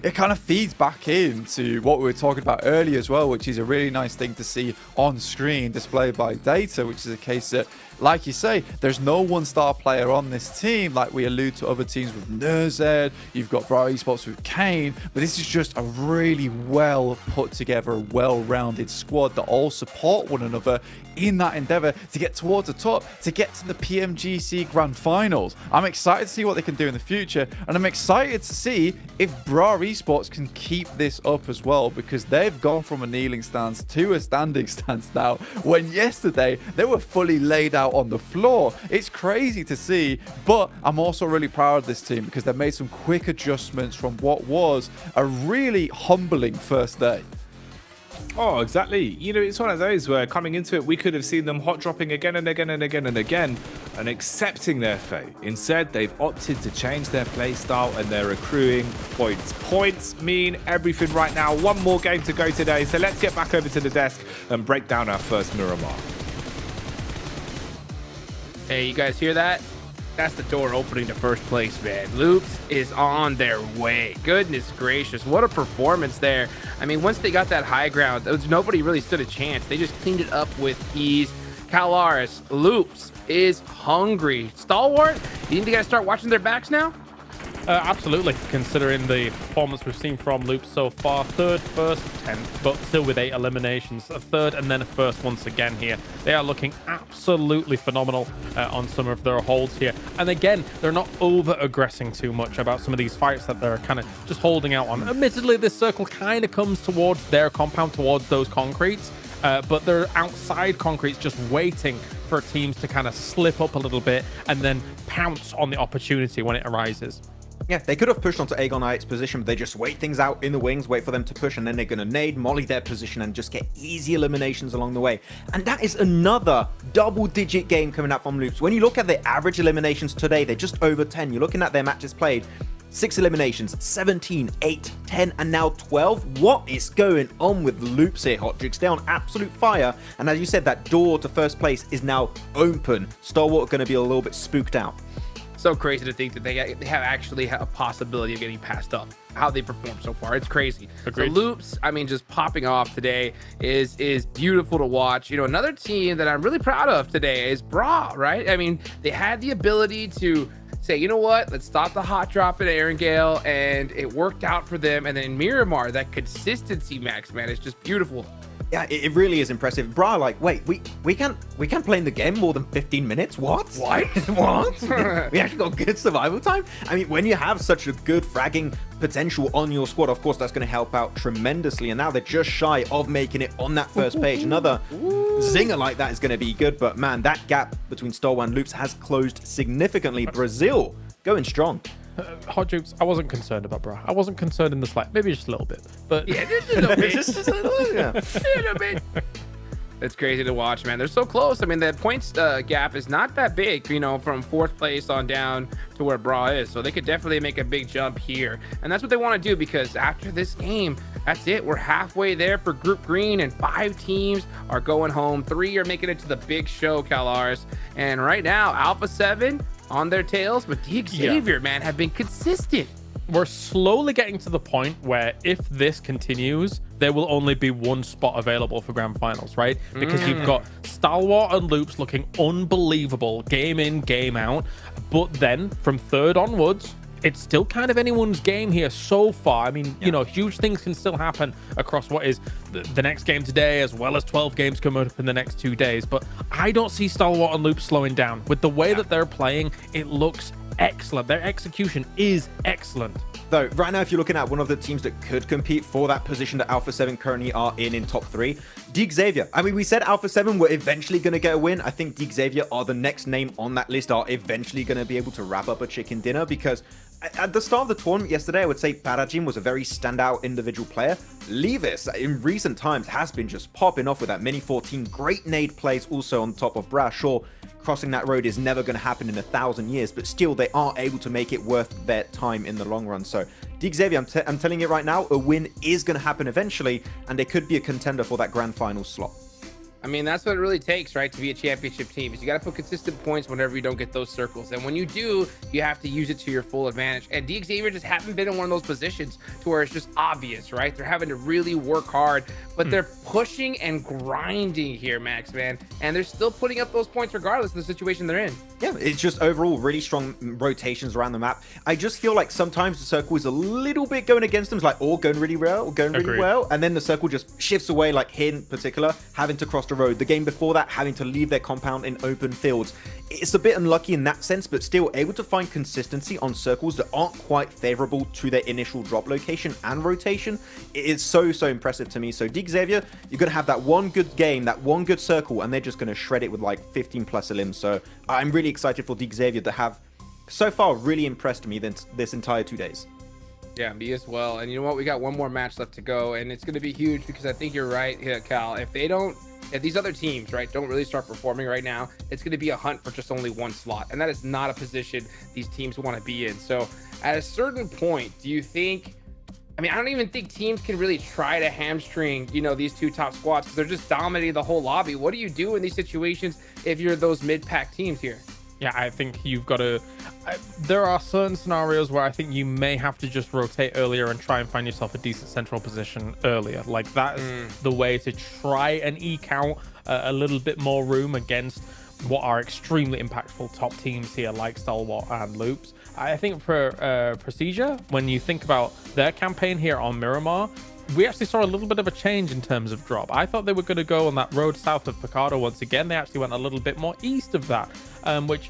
It kind of feeds back into what we were talking about earlier as well, which is a really nice thing to see on screen displayed by data, which is a case that, like you say, there's no one-star player on this team like we allude to other teams with Nerzed, you've got Bra Esports with Kane, but this is just a really well put together, well-rounded squad that all support one another in that endeavor to get towards the top, to get to the PMGC Grand Finals. I'm excited to see what they can do in the future, and I'm excited to see if Bra Esports can keep this up as well, because they've gone from a kneeling stance to a standing stance now, when yesterday they were fully laid out on the floor. It's crazy to see, but I'm also really proud of this team because they've made some quick adjustments from what was a really humbling first day. Oh, exactly. You know, it's one of those where coming into it, we could have seen them hot dropping again and again and again and again and accepting their fate. Instead, they've opted to change their play style and they're accruing points. Points mean everything right now. One more game to go today, so let's get back over to the desk and break down our first Miramar. Hey, you guys hear that? That's the door opening to first place, man. Loops is on their way. Goodness gracious, what a performance there. I mean, once they got that high ground, nobody really stood a chance. They just cleaned it up with ease. Calaris, Loops is hungry. Stalwart You think they got to start watching their backs now? Absolutely, considering the performance we've seen from Loop so far. Third, first, 10th, but still with 8 eliminations. A third and then a first once again here. They are looking absolutely phenomenal on some of their holds here. And again, they're not over-aggressing too much about some of these fights that they're kind of just holding out on. Admittedly, this circle kind of comes towards their compound, towards those concretes. But they're outside concretes just waiting for teams to kind of slip up a little bit and then pounce on the opportunity when it arises. Yeah, they could have pushed onto Aegon IX's position, but they just wait things out in the wings, wait for them to push, and then they're going to nade, molly their position, and just get easy eliminations along the way. And that is another double-digit game coming out from Loops. When you look at their average eliminations today, they're just over 10. You're looking at their matches played. 6 eliminations, 17, 8, 10, and now 12. What is going on with Loops here, Hotjix? They're on absolute fire. And as you said, that door to first place is now open. Starwater going to be a little bit spooked out. So crazy to think that they have actually a possibility of getting passed up. How they perform so far, it's crazy. Agreed. So Loops, I mean, just popping off today is beautiful to watch. You know, another team that I'm really proud of today is Bra, right? I mean, they had the ability to say, you know what, let's stop the hot drop at Aaron Gale, and it worked out for them. And then in Miramar, that consistency, Max, man, is just beautiful. Yeah, it really is impressive. Bra, like, wait, we can't play in the game more than 15 minutes? What? What? We actually got good survival time? I mean, when you have such a good fragging potential on your squad, of course, that's going to help out tremendously. And now they're just shy of making it on that first page. Another zinger like that is going to be good. But man, that gap between Star and Loops has closed significantly. Brazil going strong. Hot Jukes, I wasn't concerned about Bra. I wasn't concerned in the slight, maybe just a little bit, but Yeah, just a little bit. Just a little, yeah. A little bit. It's crazy to watch, man. They're so close. I mean, the points gap is not that big, you know, from 4th place on down to where Bra is. So they could definitely make a big jump here. And that's what they want to do, because after this game, that's it. We're halfway there for Group Green, and 5 teams are going home. 3 are making it to the big show, CalRs. And right now, Alpha 7 on their tails, but Xavier, man, have been consistent. we're slowly getting to the point where if this continues, there will only be one spot available for Grand Finals, right? Because you've got Stalwart and Loops looking unbelievable game in, game out. But then from third onwards, it's still kind of anyone's game here so far. I mean, you know, huge things can still happen across what is the next game today, as well as 12 games coming up in the next 2 days. But I don't see Stalwart and Loops slowing down. With the way that they're playing, it looks excellent. Their execution is excellent. Though, right now, if you're looking at one of the teams that could compete for that position that Alpha 7 currently are in top 3, Xavier. I mean, we said Alpha 7 were eventually going to get a win. I think Xavier are the next name on that list, are eventually going to be able to wrap up a chicken dinner, because at the start of the tournament yesterday, I would say Parajim was a very standout individual player. Levis, in recent times, has been just popping off with that Mini 14. Great nade plays also on top of Brass. Sure, crossing that road is never going to happen in 1,000 years, but still, they are able to make it worth their time in the long run. So, Xavier, I'm telling you right now, a win is going to happen eventually, and they could be a contender for that Grand Finals slot. I mean, that's what it really takes, right, to be a championship team, is you got to put consistent points whenever you don't get those circles. And when you do, you have to use it to your full advantage. And Xavier just haven't been in one of those positions to where it's just obvious, right? They're having to really work hard, but they're pushing and grinding here, Max, man. And they're still putting up those points regardless of the situation they're in. Yeah, it's just overall really strong rotations around the map. I just feel like sometimes the circle is a little bit going against them. It's like, all going really well, or going really well. And then the circle just shifts away, like here in particular, having to cross the road. The game before that, having to leave their compound in open fields. It's a bit unlucky in that sense, but still able to find consistency on circles that aren't quite favorable to their initial drop location and rotation. It is so impressive to me. So Xavier, you're going to have that one good game, that one good circle, and they're just going to shred it with like 15 plus elims. So I'm really excited for Xavier to have so far really impressed me this entire 2 days. Yeah, me as well. And you know what? We got one more match left to go, and it's going to be huge, because I think you're right here, Cal. If these other teams, right, don't really start performing right now, it's going to be a hunt for just only one slot. And that is not a position these teams want to be in. So at a certain point, do you think, I mean, I don't even think teams can really try to hamstring, you know, these two top squads, because they're just dominating the whole lobby. What do you do in these situations if you're those mid-pack teams here? Yeah, I think you've got to... there are certain scenarios where I think you may have to just rotate earlier and try and find yourself a decent central position earlier. Like, that is the way to try and eke out a little bit more room against what are extremely impactful top teams here like Stalwart and Loops. I think for Procedure, when you think about their campaign here on Miramar, we actually saw a little bit of a change in terms of drop. I thought they were going to go on that road south of Picardo once again. They actually went a little bit more east of that, which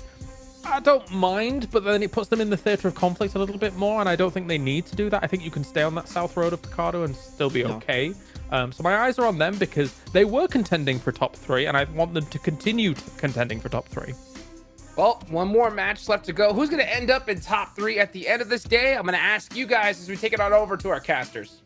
I don't mind, but then it puts them in the theatre of conflict a little bit more, and I don't think they need to do that. I think you can stay on that south road of Picardo and still be okay. So my eyes are on them because they were contending for top 3, and I want them to continue contending for top 3. Well, one more match left to go. Who's going to end up in top 3 at the end of this day? I'm going to ask you guys as we take it on over to our casters.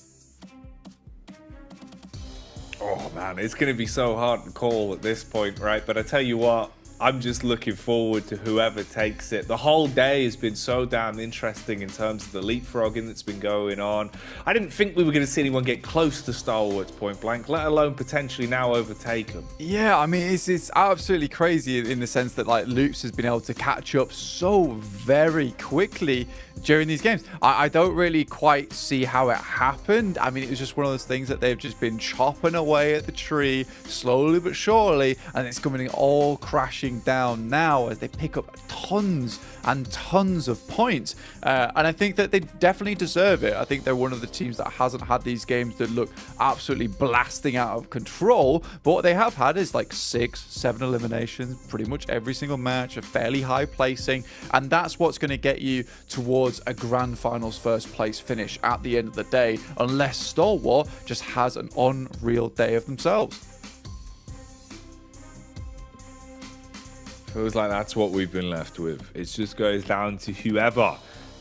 Oh man, it's going to be so hard to call at this point, right? But I tell you what, I'm just looking forward to whoever takes it. The whole day has been so damn interesting in terms of the leapfrogging that's been going on. I didn't think we were going to see anyone get close to Stalwart's point blank, let alone potentially now overtake them. Yeah, I mean, it's absolutely crazy in the sense that like Loops has been able to catch up so very quickly during these games. I don't really quite see how it happened. I mean, it was just one of those things that they've just been chopping away at the tree slowly but surely, and it's coming all crashing down now as they pick up tons and tons of points. And I think that they definitely deserve it. I think they're one of the teams that hasn't had these games that look absolutely blasting out of control, but what they have had is like 6-7 eliminations pretty much every single match, a fairly high placing, and that's what's going to get you towards a Grand Finals first place finish at the end of the day, unless Stalwart just has an unreal day of themselves. Feels like that's what we've been left with. It just goes down to whoever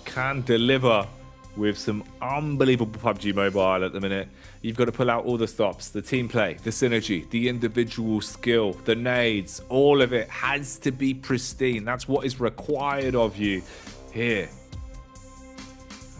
can deliver with some unbelievable PUBG Mobile at the minute. You've got to pull out all the stops, the team play, the synergy, the individual skill, the nades, all of it has to be pristine. That's what is required of you here.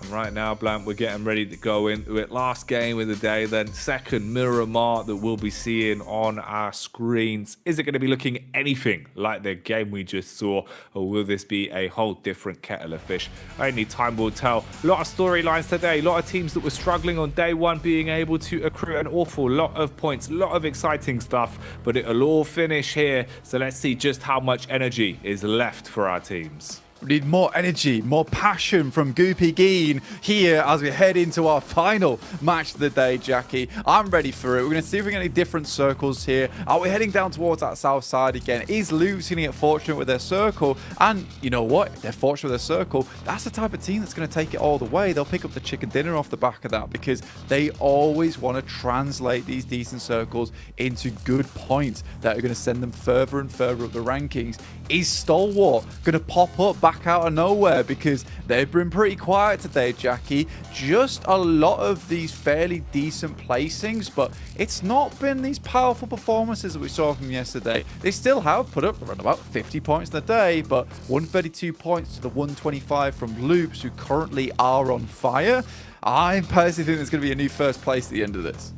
And right now, Blank, we're getting ready to go into it. Last game of the day, then second Miramar that we'll be seeing on our screens. Is it going to be looking anything like the game we just saw, or will this be a whole different kettle of fish? Only time will tell. A lot of storylines today, a lot of teams that were struggling on day one being able to accrue an awful lot of points, a lot of exciting stuff, but it'll all finish here. So let's see just how much energy is left for our teams. We need more energy, more passion from Goopy Geen here as we head into our final match of the day, Jackie. I'm ready for it. We're going to see if we get any different circles here. Are we heading down towards that south side again? Is Loops going to get fortunate with their circle? And you know what? If they're fortunate with their circle, that's the type of team that's going to take it all the way. They'll pick up the chicken dinner off the back of that because they always want to translate these decent circles into good points that are going to send them further and further up the rankings. Is Stalwart going to pop up back out of nowhere? Because they've been pretty quiet today, Jackie. Just a lot of these fairly decent placings, but it's not been these powerful performances that we saw from yesterday. They still have put up around about 50 points in the day, but 132 points to the 125 from Loops, who currently are on fire. I personally think there's going to be a new first place at the end of this.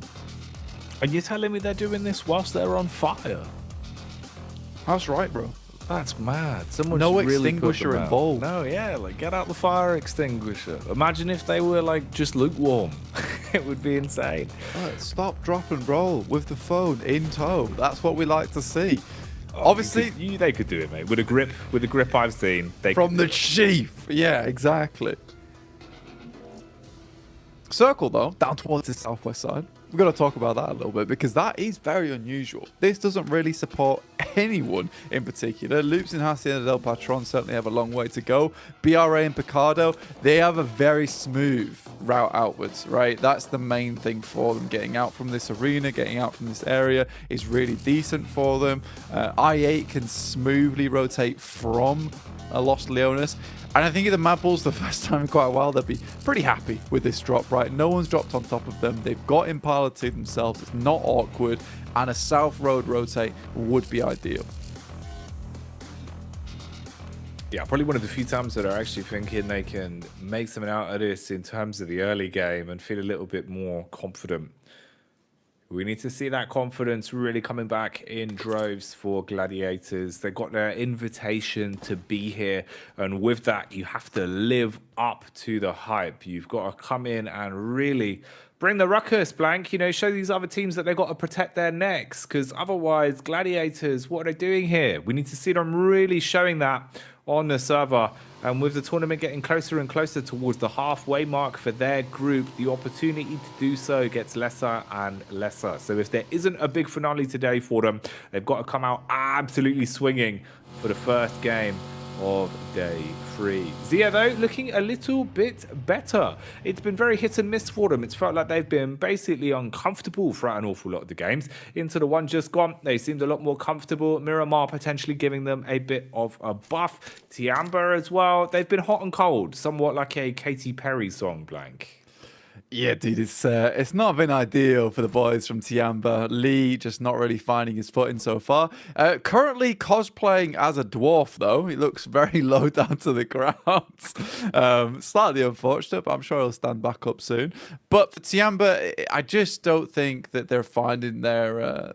And you're telling me they're doing this whilst they're on fire? That's right, bro. That's mad. Someone No really extinguisher involved. No, yeah, like get out the fire extinguisher. Imagine if they were like just lukewarm. It would be insane. Right, stop, drop, and roll with the phone in tow. That's what we like to see. Obviously, they could do it, mate. With a grip I've seen. From the chief. Yeah, exactly. Circle though, down towards the southwest side. We've got to talk about that a little bit because that is very unusual. This doesn't really support anyone in particular. Loops and Hacienda del Patron certainly have a long way to go. BRA and Picardo, they have a very smooth route outwards, right? That's the main thing for them. Getting out from this arena, getting out from this area is really decent for them. I8 can smoothly rotate from Los Leones. And I think if the Mad Bulls the first time in quite a while, they'll be pretty happy with this drop, right? No one's dropped on top of them. They've got Impala to themselves. It's not awkward. And a South Road rotate would be ideal. Yeah, probably one of the few times that are actually thinking they can make something out of this in terms of the early game and feel a little bit more confident. We need to see that confidence really coming back in droves for Gladiators. They got their invitation to be here, and with that, you have to live up to the hype. You've got to come in and really bring the ruckus, Blank. You know, show these other teams that they've got to protect their necks, because otherwise, Gladiators, what are they doing here? We need to see them really showing that on the server. And with the tournament getting closer and closer towards the halfway mark for their group, the opportunity to do so gets lesser and lesser. So if there isn't a big finale today for them, they've got to come out absolutely swinging for the first game of day 3. Zia, though, looking a little bit better. It's been very hit and miss for them. It's felt like they've been basically uncomfortable throughout an awful lot of the games. Into the one just gone, they seemed a lot more comfortable. Miramar potentially giving them a bit of a buff. Tiamba as well. They've been hot and cold, somewhat like a Katy Perry song, Blank. Yeah, dude, it's not been ideal for the boys from Tiamba. Lee just not really finding his footing so far. Currently cosplaying as a dwarf, though. He looks very low down to the ground. Slightly unfortunate, but I'm sure he'll stand back up soon. But for Tiamba, I just don't think that they're finding their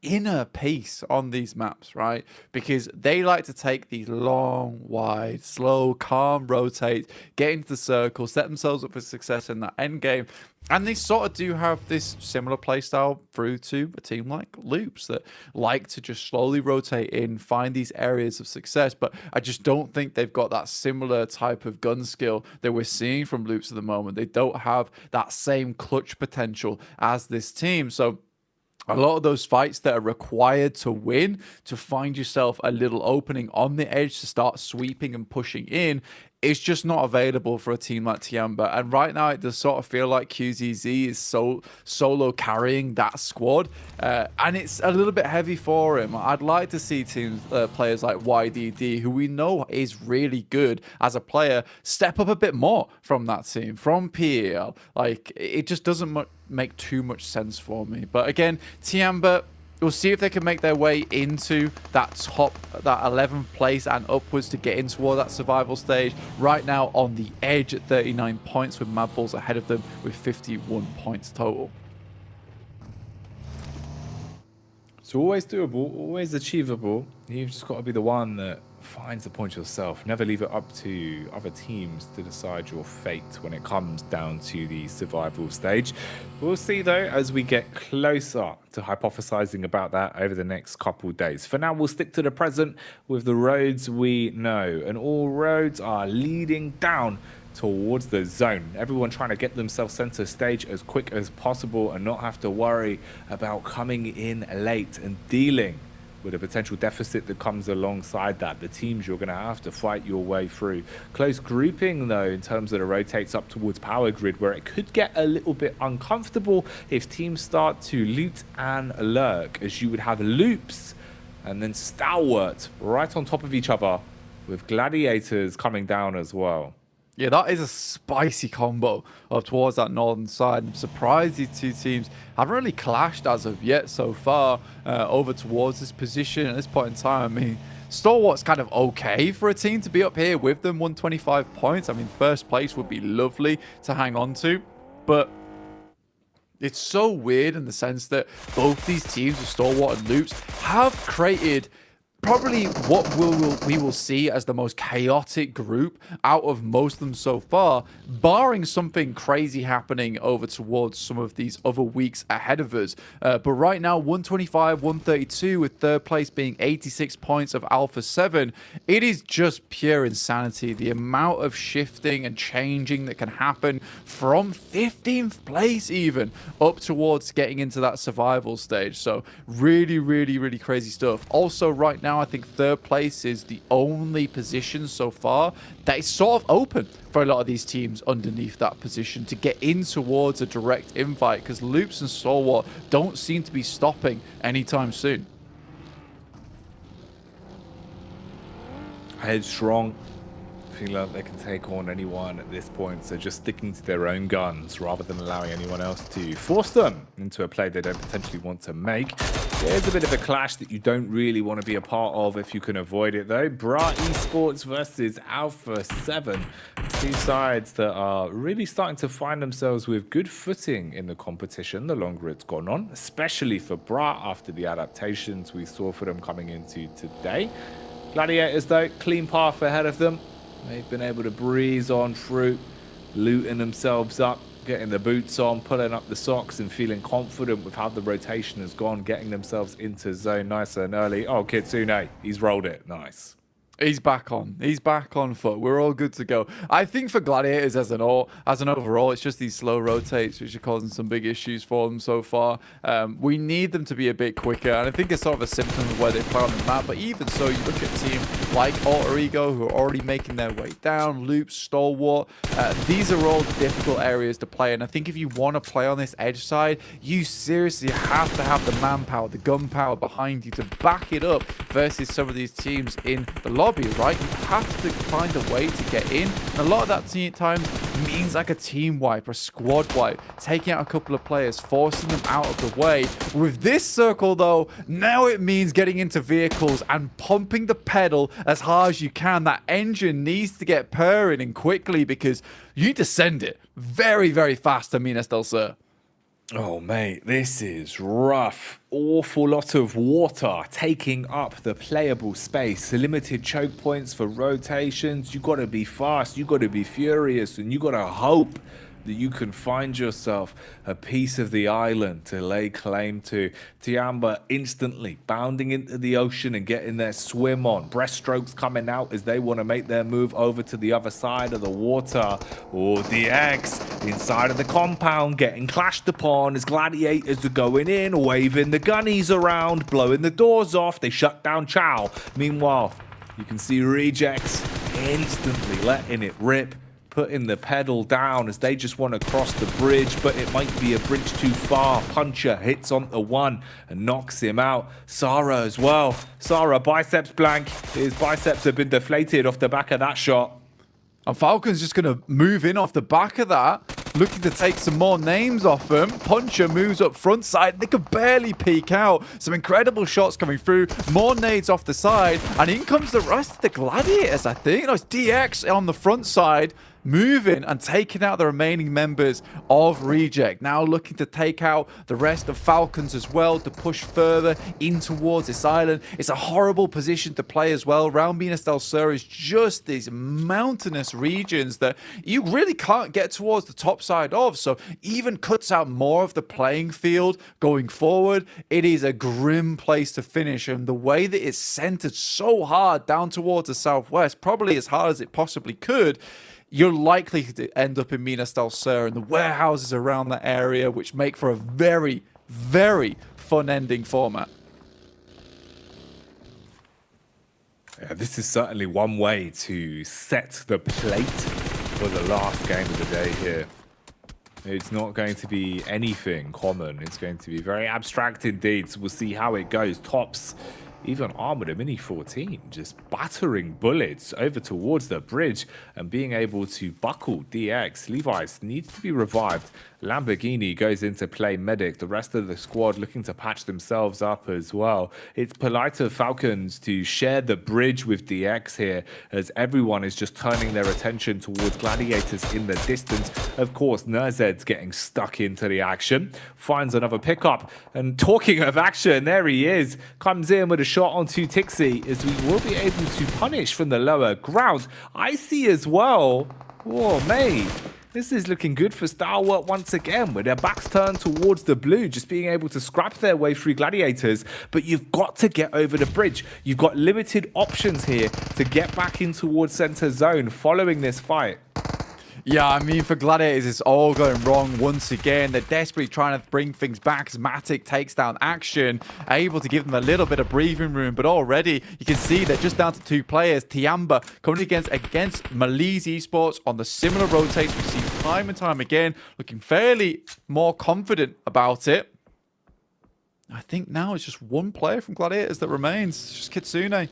inner pace on these maps, right? Because they like to take these long, wide, slow, calm rotates, get into the circle, set themselves up for success in that end game. And they sort of do have this similar playstyle through to a team like Loops that like to just slowly rotate in, find these areas of success. But I just don't think they've got that similar type of gun skill that we're seeing from Loops at the moment. They don't have that same clutch potential as this team. So a lot of those fights that are required to win, to find yourself a little opening on the edge to start sweeping and pushing in, it's just not available for a team like Tiamba. And right now, it does sort of feel like QZZ is solo carrying that squad. And it's a little bit heavy for him. I'd like to see teams, players like YDD, who we know is really good as a player, step up a bit more from that team, from PEL. Like, it just doesn't make too much sense for me. But again, Tiamba, we'll see if they can make their way into that 11th place and upwards to get in toward that survival stage. Right now on the edge at 39 points, with Mad Bulls ahead of them with 51 points total. It's always doable, always achievable. You've just got to be the one that finds the point yourself. Never leave it up to other teams to decide your fate when it comes down to the survival stage. We'll see, though, as we get closer to hypothesizing about that over the next couple of days. For now, we'll stick to the present with the roads we know. And all roads are leading down towards the zone. Everyone trying to get themselves center stage as quick as possible and not have to worry about coming in late and dealing with a potential deficit that comes alongside that. The teams you're going to have to fight your way through. Close grouping, though, in terms of the rotates up towards power grid, where it could get a little bit uncomfortable if teams start to loot and lurk, as you would have Loops and then Stalwart right on top of each other, with Gladiators coming down as well. Yeah, that is a spicy combo up towards that northern side. I'm surprised these two teams haven't really clashed as of yet so far over towards this position at this point in time. I mean, Stalwart's kind of okay for a team to be up here with them, 125 points. I mean, first place would be lovely to hang on to, but it's so weird in the sense that both these teams, with Stalwart and Loops, have created probably what we will see as the most chaotic group out of most of them so far, barring something crazy happening over towards some of these other weeks ahead of us. But right now, 125, 132, with third place being 86 points of Alpha 7. It is just pure insanity. The amount of shifting and changing that can happen from 15th place even up towards getting into that survival stage. So really, really, really crazy stuff. Also, right now, I think third place is the only position so far that is sort of open for a lot of these teams underneath that position to get in towards a direct invite, because Loops and Stalwart don't seem to be stopping anytime soon. Headstrong. Feel like they can take on anyone at this point, so just sticking to their own guns rather than allowing anyone else to force them into a play they don't potentially want to make. There's a bit of a clash that you don't really want to be a part of if you can avoid it, though. Bra Esports versus Alpha 7. Two sides that are really starting to find themselves with good footing in the competition the longer it's gone on, especially for Bra after the adaptations we saw for them coming into today. Gladiators, though, clean path ahead of them. They've been able to breeze on through, looting themselves up getting the boots on, pulling up the socks and feeling confident with how the rotation has gone, getting themselves into zone nicer and early. Oh, Kitsune, he's rolled it. Nice. He's back on. He's back on foot. We're all good to go. I think for Gladiators as an overall, it's just these slow rotates which are causing some big issues for them so far. We need them to be a bit quicker, and I think it's sort of a symptom of where they play on the map. But even so, you look at a team like Alter Ego who are already making their way down, Loop, Stalwart. These are all difficult areas to play, and I think if you want to play on this edge side, you seriously have to have the manpower, the gunpower behind you to back it up versus some of these teams in the lobby, right? You have to find a way to get in. And a lot of that times means like a team wipe or a squad wipe, taking out a couple of players, forcing them out of the way. With this circle, though, now it means getting into vehicles and pumping the pedal as hard as you can. That engine needs to get purring and quickly because you need to send it very, very fast to Minas del Sur. Oh, mate, this is rough. Awful lot of water taking up the playable space. Limited choke points for rotations. You got to be fast, you got to be furious, and you got to hope that you can find yourself a piece of the island to lay claim to. Tiamba instantly bounding into the ocean and getting their swim on. Breaststrokes coming out as they want to make their move over to the other side of the water. Or DX inside of the compound getting clashed upon as Gladiators are going in, waving the gunnies around, blowing the doors off. They shut down Chow. Meanwhile, you can see Rejects instantly letting it rip, putting the pedal down as they just want to cross the bridge, but it might be a bridge too far. Puncher hits onto one and knocks him out. Sarah as well. Sarah, biceps blank. His biceps have been deflated off the back of that shot. And Falcon's just going to move in off the back of that, looking to take some more names off him. Puncher moves up front side. They could barely peek out. Some incredible shots coming through. More nades off the side. And in comes the rest of the Gladiators, I think. No, it's DX on the front side, moving and taking out the remaining members of Reject. Now looking to take out the rest of Falcons as well to push further in towards this island. It's a horrible position to play as well. Round Minas del Sur is just these mountainous regions that you really can't get towards the top side of. So even cuts out more of the playing field going forward. It is a grim place to finish. And the way that it's centered so hard down towards the southwest, probably as hard as it possibly could, you're likely to end up in Minas del Sur and the warehouses around that area, which make for a very, very fun ending format. Yeah, this is certainly one way to set the plate for the last game of the day here. It's not going to be anything common. It's going to be very abstract indeed. So we'll see how it goes. Tops, even Armored a Mini 14, just battering bullets over towards the bridge and being able to buckle DX. Levi's needs to be revived. Lamborghini goes into play medic. The rest of the squad looking to patch themselves up as well. It's polite of Falcons to share the bridge with DX here as everyone is just turning their attention towards Gladiators in the distance. Of course, Nerzed's getting stuck into the action. Finds another pickup. And talking of action, there he is. Comes in with a shot onto Tixi as we will be able to punish from the lower ground. I see as well. Oh, mate. This is looking good for Stalwart once again, with their backs turned towards the blue, just being able to scrap their way through Gladiators. But you've got to get over the bridge. You've got limited options here to get back in towards center zone following this fight. Yeah, I mean, for Gladiators, it's all going wrong once again. They're desperately trying to bring things back as Matic takes down action, able to give them a little bit of breathing room. But already, you can see they're just down to 2 players. Tiamba coming against Maliz Esports on the similar rotates we've seen time and time again, looking fairly more confident about it. I think now it's just 1 player from Gladiators that remains. It's just Kitsune.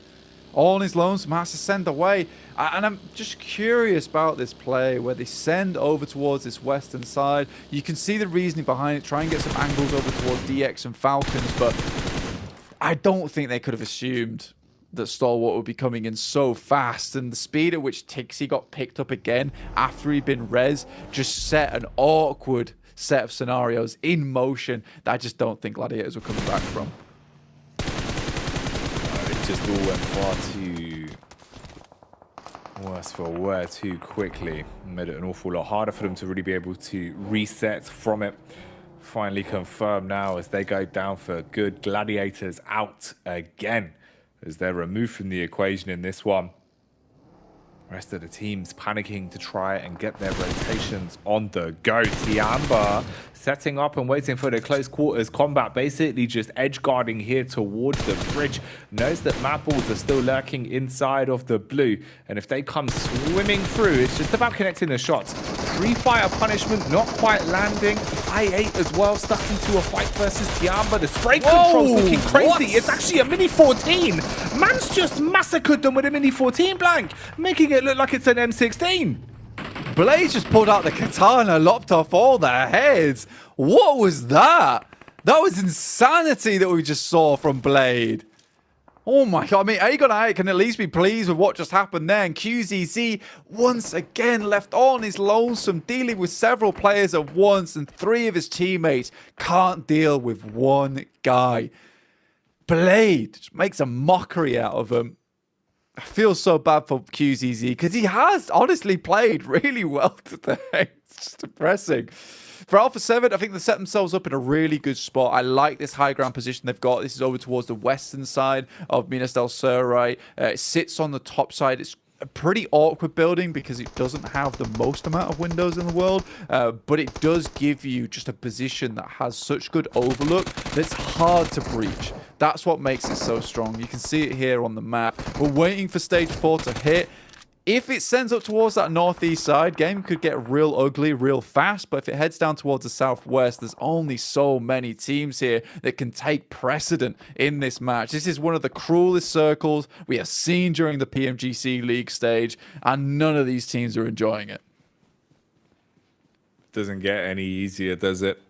All on his lonesome, has to send away. And I'm just curious about this play where they send over towards this western side. You can see the reasoning behind it. Try and get some angles over towards DX and Falcons. But I don't think they could have assumed that Stalwart would be coming in so fast. And the speed at which Tixi got picked up again after he'd been res just set an awkward set of scenarios in motion that I just don't think Gladiators were coming back from. Just all went far too Worse for wear too quickly. Made it an awful lot harder for them to really be able to reset from it. Finally confirmed now as they go down for good. Gladiators out again as they're removed from the equation in this one. Rest of the teams panicking to try and get their rotations on the go. Tiamba setting up and waiting for the close quarters combat, basically just edge guarding here towards the bridge. Knows that mad balls are still lurking inside of the blue, and if they come swimming through, it's just about connecting the shots. Pre-fire punishment not quite landing. I8 as well stuck into a fight versus Tiamba. The spray control's looking crazy. What? It's actually a Mini 14. Man's just massacred them with a Mini 14 blank, making it look like it's an M16. Blaze just pulled out the katana, lopped off all their heads. What was that? That was insanity that we just saw from Blade. Oh my god, I mean, Aegon I can at least be pleased with what just happened there. And QZZ once again left on his lonesome, dealing with several players at once, and 3 of his teammates can't deal with one guy. Blade just makes a mockery out of him. I feel so bad for QZZ because he has honestly played really well today. It's just depressing. For Alpha 7, I think they set themselves up in a really good spot. I like this high ground position they've got. This is over towards the western side of Minas del Sur, right? It sits on the top side. It's a pretty awkward building because it doesn't have the most amount of windows in the world, but it does give you just a position that has such good overlook that's hard to breach. That's what makes it so strong. You can see it here on the map. We're waiting for stage 4 to hit. If it sends up towards that northeast side, game could get real ugly real fast, but if it heads down towards the southwest, there's only so many teams here that can take precedent in this match. This is one of the cruelest circles we have seen during the PMGC League stage, and none of these teams are enjoying it. Doesn't get any easier, does it?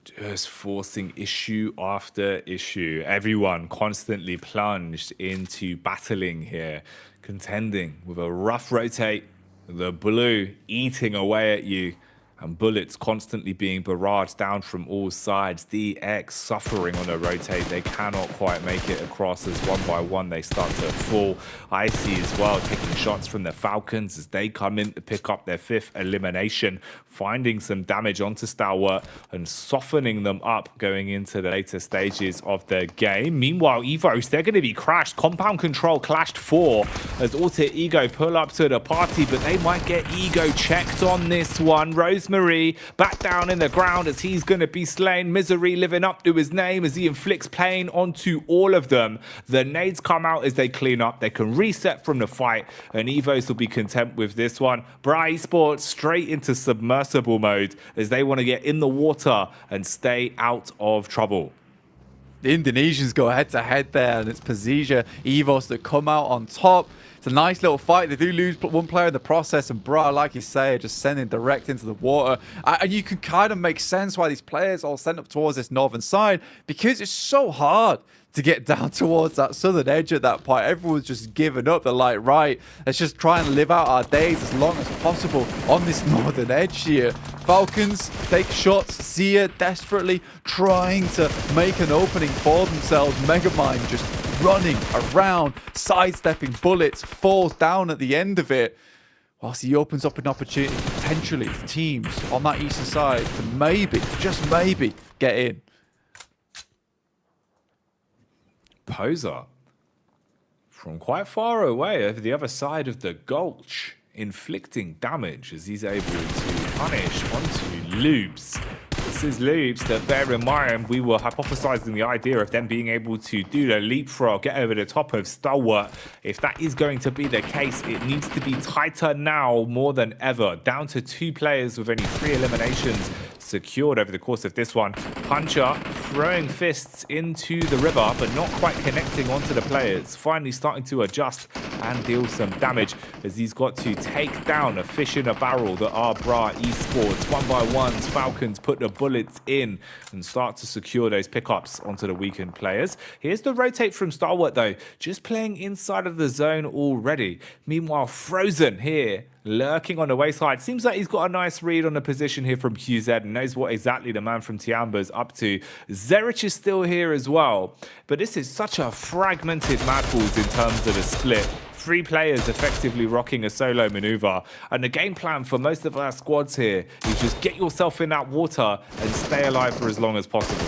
Just forcing issue after issue. Everyone constantly plunged into battling here, contending with a rough rotate, the blue eating away at you, and bullets constantly being barraged down from all sides. DX suffering on a rotate. They cannot quite make it across as one by one they start to fall. Icy as well taking shots from the Falcons as they come in to pick up their 5th elimination, finding some damage onto Stalwart and softening them up going into the later stages of the game. Meanwhile, Evos, they're going to be crashed. Compound Control clashed 4 as Alter Ego pull up to the party, but they might get Ego checked on this one. Rosemary back down in the ground as he's going to be slain. Misery living up to his name as he inflicts pain onto all of them. The nades come out as they clean up. They can reset from the fight, and Evos will be content with this one. Bra Esports straight into submersible mode as they want to get in the water and stay out of trouble. The Indonesians go head-to-head there, and it's Pazija, Evos that come out on top. It's a nice little fight. They do lose one player in the process, and Bra, like you say, just sending direct into the water. And you can kind of make sense why these players all sent up towards this northern side, because it's so hard to get down towards that southern edge at that point. Everyone's just given up. They're like, right, let's just try and live out our days as long as possible on this northern edge here. Falcons take shots. Zia desperately trying to make an opening for themselves. Megamind just running around, sidestepping bullets, falls down at the end of it. Whilst he opens up an opportunity potentially for teams on that eastern side to maybe, just maybe, get in. Poser from quite far away over the other side of the gulch, inflicting damage as he's able to punish onto Loops. This is Loops that, bear in mind, we were hypothesizing the idea of them being able to do the leapfrog, get over the top of Stalwart. If that is going to be the case, it needs to be tighter now more than ever. Down to 2 players with only 3 eliminations secured over the course of this one. Puncher throwing fists into the river, but not quite connecting onto the players. Finally starting to adjust and deal some damage as he's got to take down a fish in a barrel that are Bra Esports. 1-by-1s, Falcons put the bullets in and start to secure those pickups onto the weakened players. Here's the rotate from Stalwart though, just playing inside of the zone already. Meanwhile, Frozen here lurking on the wayside. Seems like he's got a nice read on the position here from QZ and knows what exactly the man from Tiamba is up to. Zerich is still here as well, but this is such a fragmented Mad Balls in terms of the split. 3 players effectively rocking a solo maneuver. And the game plan for most of our squads here is just get yourself in that water and stay alive for as long as possible.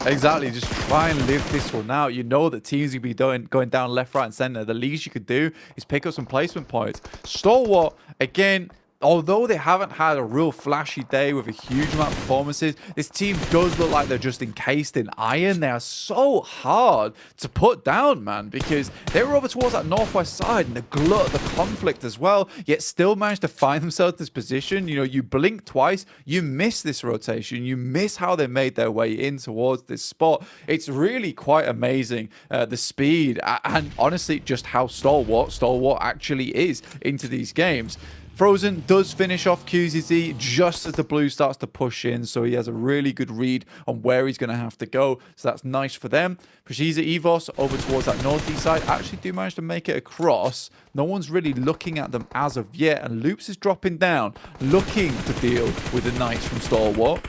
Exactly, just try and live this one out. You know that teams will be going down left, right, and center. The least you could do is pick up some placement points. Stalwart, again, although they haven't had a real flashy day with a huge amount of performances, this team does look like they're just encased in iron. They are so hard to put down, man, because they were over towards that northwest side and the glut of the conflict as well, yet still managed to find themselves in this position. You know, you blink twice, you miss this rotation, you miss how they made their way in towards this spot. It's really quite amazing, the speed and honestly just how Stalwart actually is into these games. Frozen does finish off QZZ just as the blue starts to push in, so he has a really good read on where he's going to have to go, so that's nice for them. Preciza Evos over towards that northeast side actually do manage to make it across. No one's really looking at them as of yet, and Loops is dropping down, looking to deal with the Knights from Stalwart.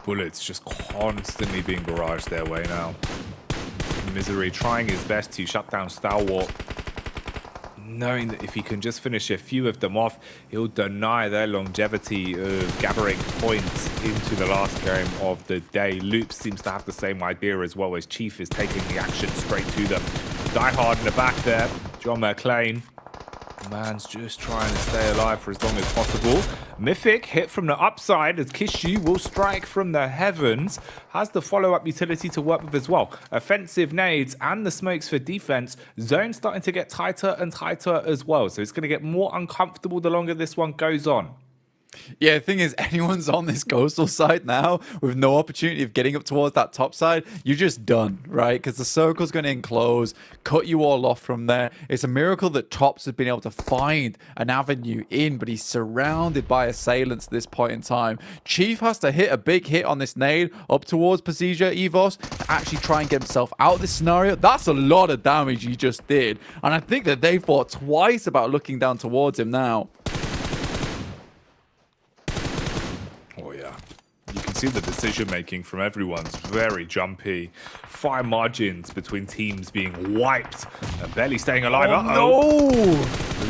Bullets just constantly being barraged their way now. Misery trying his best to shut down Stalwart, knowing that if he can just finish a few of them off, he'll deny their longevity of gathering points into the last game of the day. Loop seems to have the same idea as well, as Chief is taking the action straight to them. Die Hard in the back there, John McClane. Man's just trying to stay alive for as long as possible. Mythic hit from the upside as Kishu will strike from the heavens. Has the follow-up utility to work with as well. Offensive nades and the smokes for defense. Zone starting to get tighter and tighter as well. So it's going to get more uncomfortable the longer this one goes on. Yeah, the thing is, anyone's on this coastal side now with no opportunity of getting up towards that top side, you're just done, right? Because the circle's going to enclose, cut you all off from there. It's a miracle that Tops has been able to find an avenue in, but he's surrounded by assailants at this point in time. Chief has to hit a big hit on this nade up towards Preciza Evos to actually try and get himself out of this scenario. That's a lot of damage he just did. And I think that they thought twice about looking down towards him now. You can see the decision making from everyone's very jumpy. Fire margins between teams being wiped and barely staying alive. No!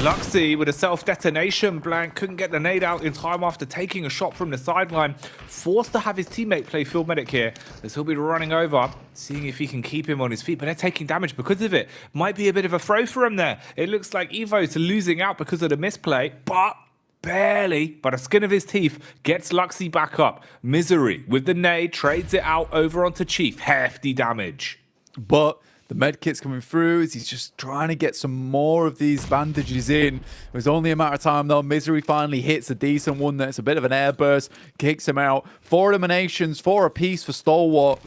Luxy with a self-detonation blank, couldn't get the nade out in time after taking a shot from the sideline. Forced to have his teammate play field medic here, as he'll be running over, seeing if he can keep him on his feet, but they're taking damage because of it. Might be a bit of a throw for him there. It looks like Evo's losing out because of the misplay, but barely, by the skin of his teeth, gets Luxy back up. Misery with the nade, trades it out over onto Chief. Hefty damage. But the med kit's coming through as he's just trying to get some more of these bandages in. It was only a matter of time though. Misery finally hits a decent one that's a bit of an airburst, kicks him out. 4 eliminations, 4 apiece for Stalwart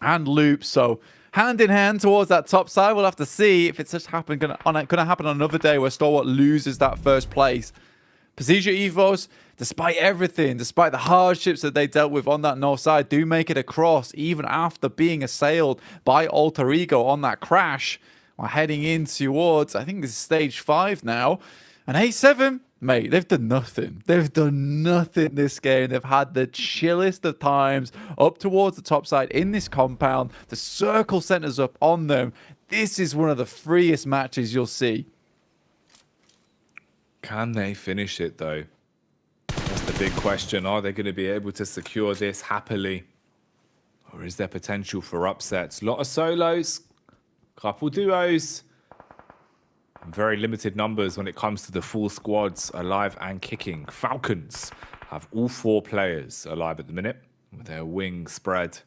and Loop. So hand in hand towards that top side. We'll have to see if it's just gonna happen on another day where Stalwart loses that first place. Preciza Evos, despite everything, despite the hardships that they dealt with on that north side, do make it across even after being assailed by Alter Ego on that crash. We're heading in towards, I think this is stage 5 now. And A7, mate, they've done nothing. They've done nothing this game. They've had the chillest of times up towards the top side in this compound. The circle centers up on them. This is one of the freest matches you'll see. Can they finish it though? That's the big question. Are they going to be able to secure this happily? Or is there potential for upsets? A lot of solos, couple duos, and very limited numbers when it comes to the full squads alive and kicking. Falcons have all 4 players alive at the minute with their wings spread.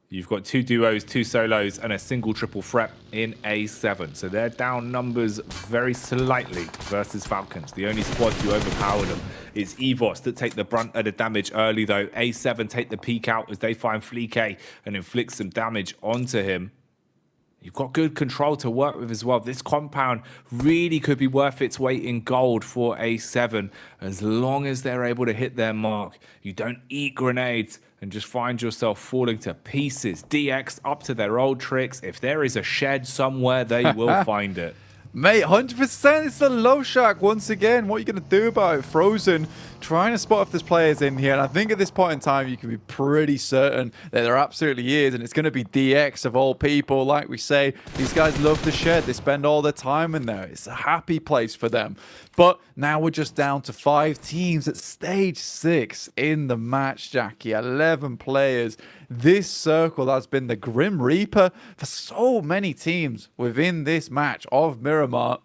You've got 2 duos, 2 solos, and a single triple threat in A7. So they're down numbers very slightly versus Falcons. The only squad to overpower them is Evos that take the brunt of the damage early, though. A7 take the peek out as they find Fleek and inflict some damage onto him. You've got good control to work with as well. This compound really could be worth its weight in gold for A7 as long as they're able to hit their mark. You don't eat grenades and just find yourself falling to pieces. DX up to their old tricks. If there is a shed somewhere, they will find it. Mate, 100%. It's the low shack once again. What are you going to do about it? Frozen trying to spot if there's players in here. And I think at this point in time, you can be pretty certain that there absolutely is. And it's going to be DX of all people. Like we say, these guys love the shed. They spend all their time in there. It's a happy place for them. But now we're just down to 5 teams at stage 6 in the match, Jackie. 11 players. This circle has been the Grim Reaper for so many teams within this match of Miramar.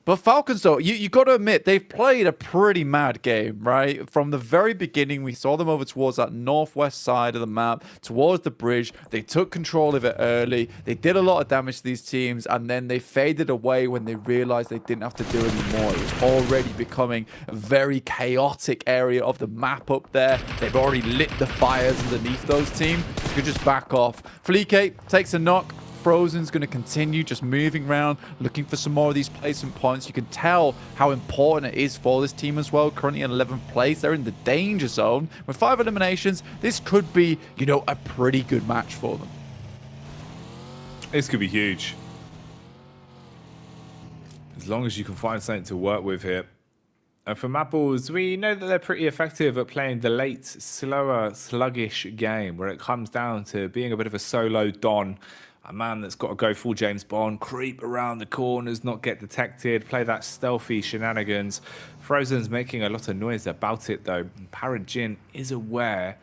But Falcons, though, you got to admit, they've played a pretty mad game, right? From the very beginning, we saw them over towards that northwest side of the map, towards the bridge. They took control of it early. They did a lot of damage to these teams, and then they faded away when they realized they didn't have to do anymore. It was already becoming a very chaotic area of the map up there. They've already lit the fires underneath those teams. You could just back off. Fleeke takes a knock. Frozen's going to continue just moving around, looking for some more of these placement points. You can tell how important it is for this team as well. Currently in 11th place. They're in the danger zone. With 5 eliminations, this could be, you know, a pretty good match for them. This could be huge. As long as you can find something to work with here. And for Maples, we know that they're pretty effective at playing the late, slower, sluggish game, where it comes down to being a bit of a solo Don. A man that's got to go full James Bond, creep around the corners, not get detected, play that stealthy shenanigans. Frozen's making a lot of noise about it, though. PubgM is aware.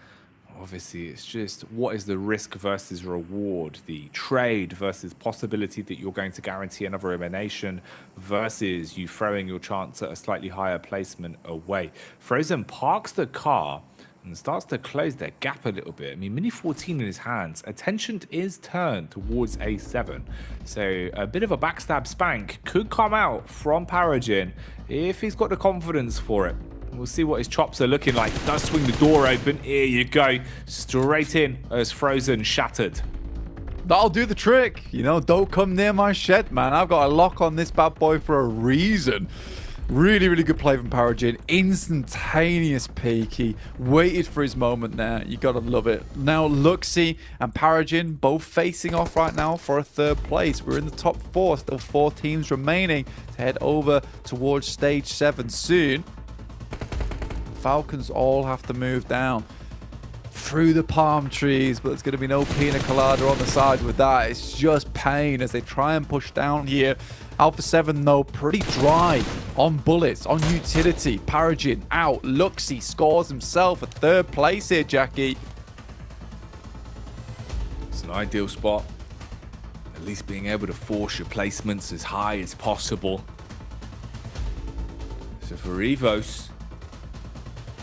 Obviously, it's just what is the risk versus reward, the trade versus possibility that you're going to guarantee another elimination versus you throwing your chance at a slightly higher placement away. Frozen parks the car and starts to close their gap a little bit. I mean, Mini 14 in his hands. Attention is turned towards A7. So a bit of a backstab spank could come out from PubgM if he's got the confidence for it. We'll see what his chops are looking like. Does swing the door open. Here you go. Straight in as Frozen shattered. That'll do the trick. You know, don't come near my shed, man. I've got a lock on this bad boy for a reason. Really, really good play from PubgM. Instantaneous peek. He waited for his moment there. You gotta love it. Now, Luxy and PubgM both facing off right now for a 3rd place. We're in the top 4. Still 4 teams remaining to head over towards stage 7 soon. Falcons all have to move down through the palm trees, but there's going to be no pina colada on the side with that. It's just pain as they try and push down here. Alpha 7, though, pretty dry on bullets, on utility. PubgM out. Luxy scores himself a 3rd place here, Jackie. It's an ideal spot. At least being able to force your placements as high as possible. So for Evos,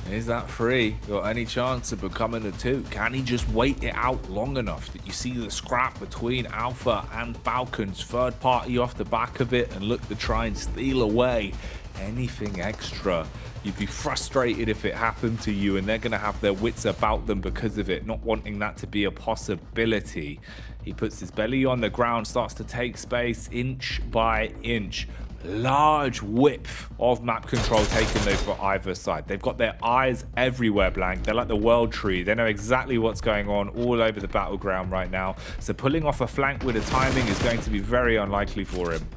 is that 3 got any chance of becoming a 2? Can he just wait it out long enough that you see the scrap between Alpha and Falcons, 3rd party off the back of it, and look to try and steal away anything extra? You'd be frustrated if it happened to you, and they're going to have their wits about them because of it, not wanting that to be a possibility. He puts his belly on the ground, starts to take space inch by inch. Large width of map control taken over either side. They've got their eyes everywhere, Blank. They're like the world tree. They know exactly what's going on all over the battleground right now. So pulling off a flank with a timing is going to be very unlikely for him.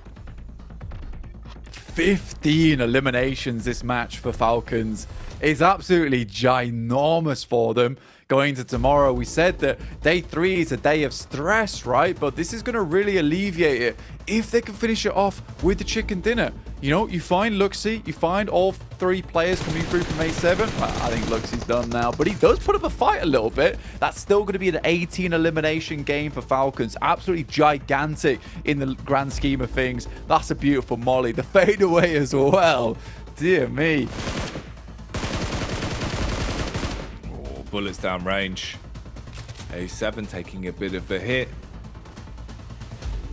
15 eliminations this match for Falcons is absolutely ginormous for them. Going into tomorrow, we said that day 3 is a day of stress, right? But this is going to really alleviate it if they can finish it off with the chicken dinner. You know, you find Luxy, you find all 3 players coming through from A7. Well, I think Luxy's done now, but he does put up a fight a little bit. That's still going to be an 18 elimination game for Falcons. Absolutely gigantic in the grand scheme of things. That's a beautiful molly. The fadeaway as well. Dear me. Bullets down range. A7 taking a bit of a hit.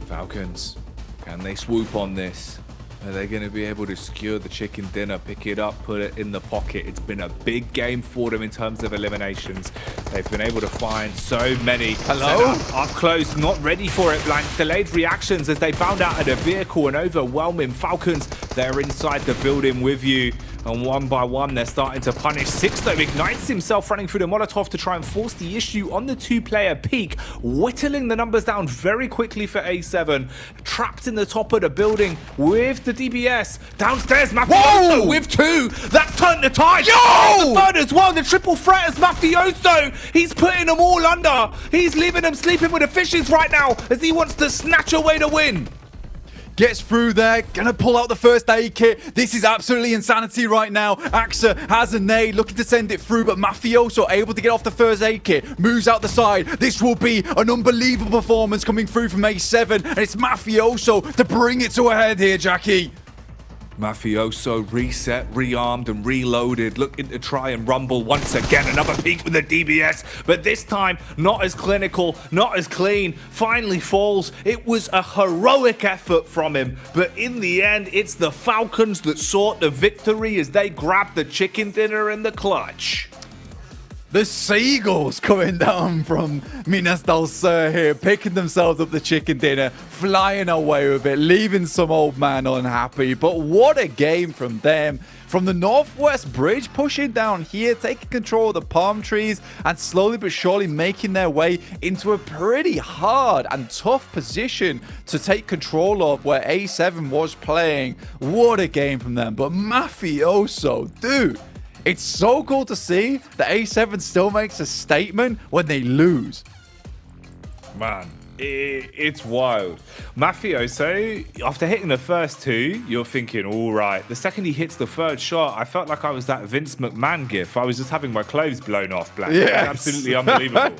Falcons, can they swoop on this? Are they going to be able to secure the chicken dinner, pick it up, put it in the pocket? It's been a big game for them in terms of eliminations. They've been able to find so many. Hello? Up close, not ready for it. Blank delayed reactions as they bound out of the vehicle and overwhelming Falcons. They're inside the building with you. And one by one, they're starting to punish. Six, though, ignites himself running through the Molotov to try and force the issue on the two-player peak, whittling the numbers down very quickly for A7. Trapped in the top of the building with the DBS. Downstairs, Mafioso with two. That's turned the tide. Yo! The third as well. The triple threat is Mafioso. He's putting them all under. He's leaving them sleeping with the fishes right now as he wants to snatch away the win. Gets through there, gonna pull out the first aid kit. This is absolutely insanity right now. Axa has a nade, looking to send it through, but Mafioso able to get off the first aid kit, moves out the side. This will be an unbelievable performance coming through from A7, and it's Mafioso to bring it to a head here, Jackie. Mafioso reset, rearmed and reloaded, looking to try and rumble once again. Another peek with the DBS, but this time not as clinical, not as clean. Finally falls. It was a heroic effort from him, but in the end, it's the Falcons that sought the victory as they grabbed the chicken dinner in the clutch. The Seagulls coming down from Minas del Sur here, picking themselves up the chicken dinner, flying away with it, leaving some old man unhappy. But what a game from them. From the Northwest Bridge, pushing down here, taking control of the palm trees, and slowly but surely making their way into a pretty hard and tough position to take control of where A7 was playing. What a game from them. But Mafioso, dude. It's so cool to see that A7 still makes a statement when they lose. Man, it's wild. Mafioso, after hitting the first two, you're thinking, all right. The second he hits the third shot, I felt like I was that Vince McMahon gif. I was just having my clothes blown off, Black. Yes. Absolutely unbelievable.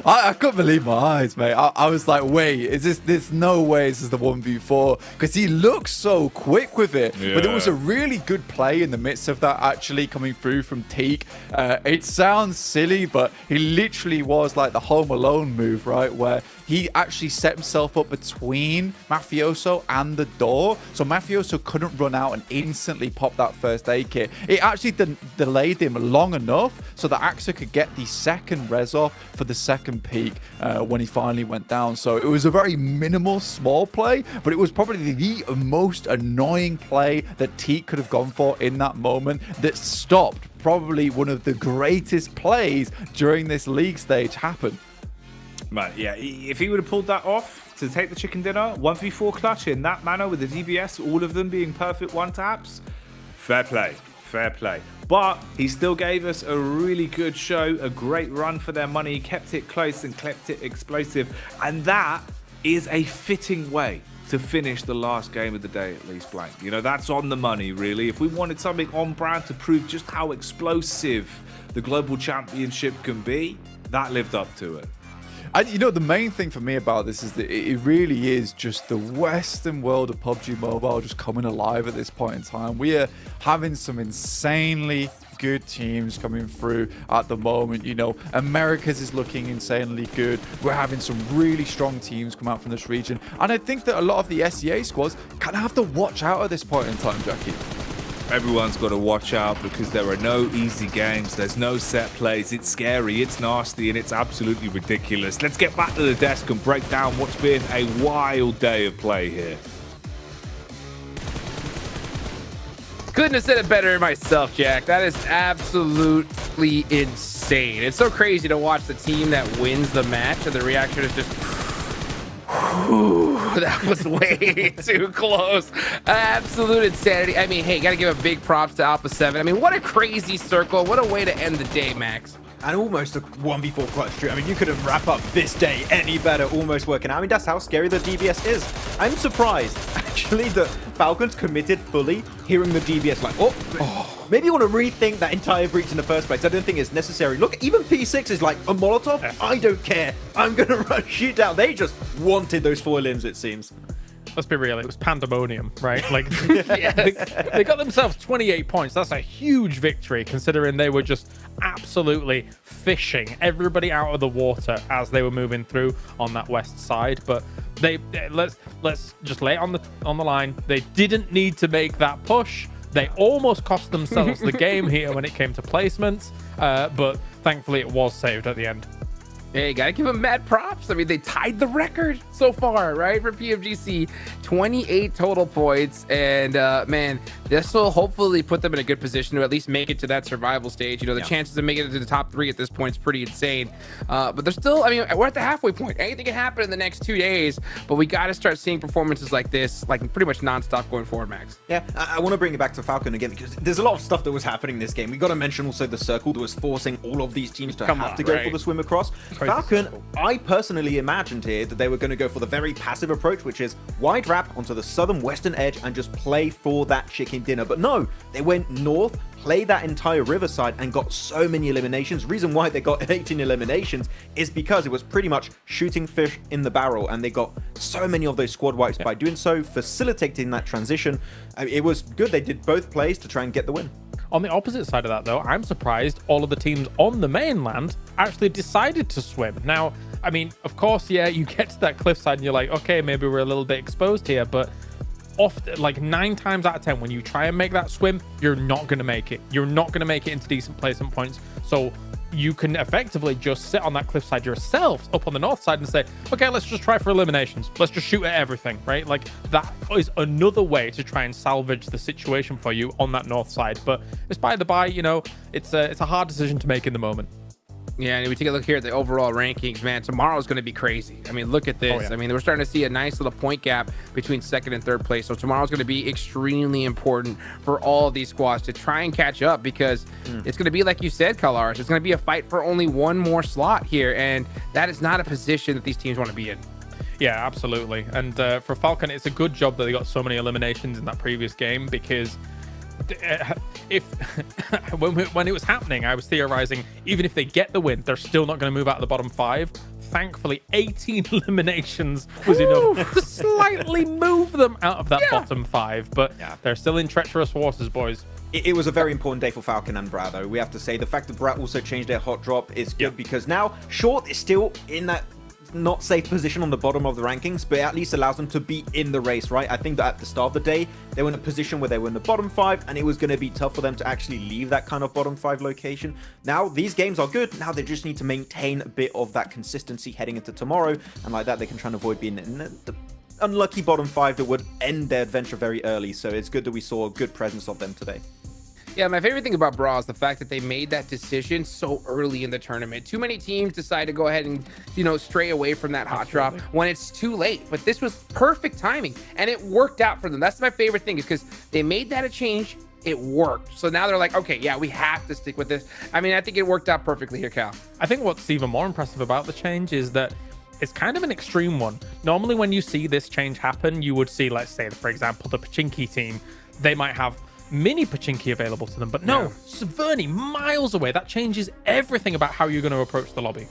I couldn't believe my eyes, mate. I was like, wait, is there's no way this is the 1v4, because he looks so quick with it. Yeah. But there was a really good play in the midst of that actually coming through from Teak. It sounds silly, but he literally was like the Home Alone move, right? Where he actually set himself up between Mafioso and the door, so Mafioso couldn't run out and instantly pop that first aid kit. It actually delayed him long enough so that Axa could get the second res off for the second peak when he finally went down. So it was a very minimal, small play, but it was probably the most annoying play that Teak could have gone for in that moment that stopped probably one of the greatest plays during this league stage happen. Man, yeah, if he would have pulled that off to take the chicken dinner, 1v4 clutch in that manner with the DBS, all of them being perfect one-taps, fair play, fair play. But he still gave us a really good show, a great run for their money, kept it close and kept it explosive. And that is a fitting way to finish the last game of the day, at least, Blank. You know, that's on the money, really. If we wanted something on brand to prove just how explosive the Global Championship can be, that lived up to it. And you know, the main thing for me about this is that it really is just the Western world of PUBG Mobile just coming alive at this point in time. We are having some insanely good teams coming through at the moment. You know, Americas is looking insanely good. We're having some really strong teams come out from this region. And I think that a lot of the SEA squads kind of have to watch out at this point in time, Jackie. Everyone's got to watch out because there are no easy games. There's no set plays. It's scary, it's nasty, and it's absolutely ridiculous. Let's get back to the desk and break down what's been a wild day of play here. Couldn't have said it better myself, Jack. That is absolutely insane. It's so crazy to watch the team that wins the match and the reaction is just... that was way too close. Absolute insanity. I mean, hey, gotta give a big props to Alpha 7. I mean, what a crazy circle. What a way to end the day, Max. And almost a 1v4 clutch streak. I mean, you couldn't wrap up this day any better, almost working out. I mean, that's how scary the DBS is. I'm surprised, actually, that Falcons committed fully, hearing the DBS like, maybe you want to rethink that entire breach in the first place. I don't think it's necessary. Look, even P6 is like, a Molotov? I don't care. I'm going to rush you down. They just wanted those 4 limbs, it seems. let's be real, it was pandemonium, right? Like, they got themselves 28 points. That's a huge victory, considering they were just absolutely fishing everybody out of the water as they were moving through on that west side. But let's just lay it on the line. They didn't need to make that push. They almost cost themselves the game here when it came to placements, but thankfully it was saved at the end. Hey, gotta give them mad props. I mean, they tied the record so far, right? For PMGC, 28 total points. And man, this will hopefully put them in a good position to at least make it to that survival stage. You know, the chances of making it to the top 3 at this point is pretty insane. But there's still, I mean, we're at the halfway point. Anything can happen in the next 2 days, but we gotta start seeing performances like this, like pretty much nonstop going forward, Max. Yeah, I want to bring it back to Falcon again because there's a lot of stuff that was happening in this game. We got to mention also the circle that was forcing all of these teams to have to go for the swim across. Falcon, I personally imagined here that they were going to go for the very passive approach, which is wide wrap onto the southern western edge and just play for that chicken dinner. But no, they went north, played that entire riverside and got so many eliminations. Reason why they got 18 eliminations is because it was pretty much shooting fish in the barrel, and they got so many of those squad wipes by doing so, facilitating that transition. It was good. They did both plays to try and get the win. On the opposite side of that, though, I'm surprised all of the teams on the mainland actually decided to swim. Now, I mean, of course, yeah, you get to that cliffside and you're like, okay, maybe we're a little bit exposed here, but often, like 9 times out of 10, when you try and make that swim, you're not going to make it. You're not going to make it into decent placement points. So you can effectively just sit on that cliffside yourself up on the north side and say, okay, let's just try for eliminations. Let's just shoot at everything, right? Like, that is another way to try and salvage the situation for you on that north side. But it's by the by, you know, it's a hard decision to make in the moment. Yeah, and we take a look here at the overall rankings, man. Tomorrow's going to be crazy. I mean, look at this. Oh, yeah. I mean, we're starting to see a nice little point gap between 2nd and 3rd place. So tomorrow's going to be extremely important for all of these squads to try and catch up, because it's going to be, like you said, Kalaris, it's going to be a fight for only one more slot here. And that is not a position that these teams want to be in. Yeah, absolutely. And for Falcon, it's a good job that they got so many eliminations in that previous game, because if when it was happening, I was theorizing even if they get the win, they're still not going to move out of the bottom 5. Thankfully, 18 eliminations was enough to slightly move them out of that bottom 5, but they're still in treacherous waters, boys. It was a very important day for Falcon and Brat, though. We have to say the fact that Brat also changed their hot drop is good, because now Short is still in that not safe position on the bottom of the rankings, but it at least allows them to be in the race, right? I think that at the start of the day, they were in a position where they were in the bottom 5, and it was going to be tough for them to actually leave that kind of bottom 5 location. Now, these games are good. Now they just need to maintain a bit of that consistency heading into tomorrow, and like that, they can try and avoid being in the unlucky bottom 5 that would end their adventure very early. So it's good that we saw a good presence of them today. Yeah, my favorite thing about Bra is the fact that they made that decision so early in the tournament. Too many teams decide to go ahead and, you know, stray away from that hot drop when it's too late. But this was perfect timing, and it worked out for them. That's my favorite thing, is because they made that a change. It worked. So now they're like, okay, yeah, we have to stick with this. I mean, I think it worked out perfectly here, Cal. I think what's even more impressive about the change is that it's kind of an extreme one. Normally, when you see this change happen, you would see, let's say, for example, the Pachinki team, they might have mini Pachinki available to them, but no, Severny miles away. That changes everything about how you're going to approach the lobby.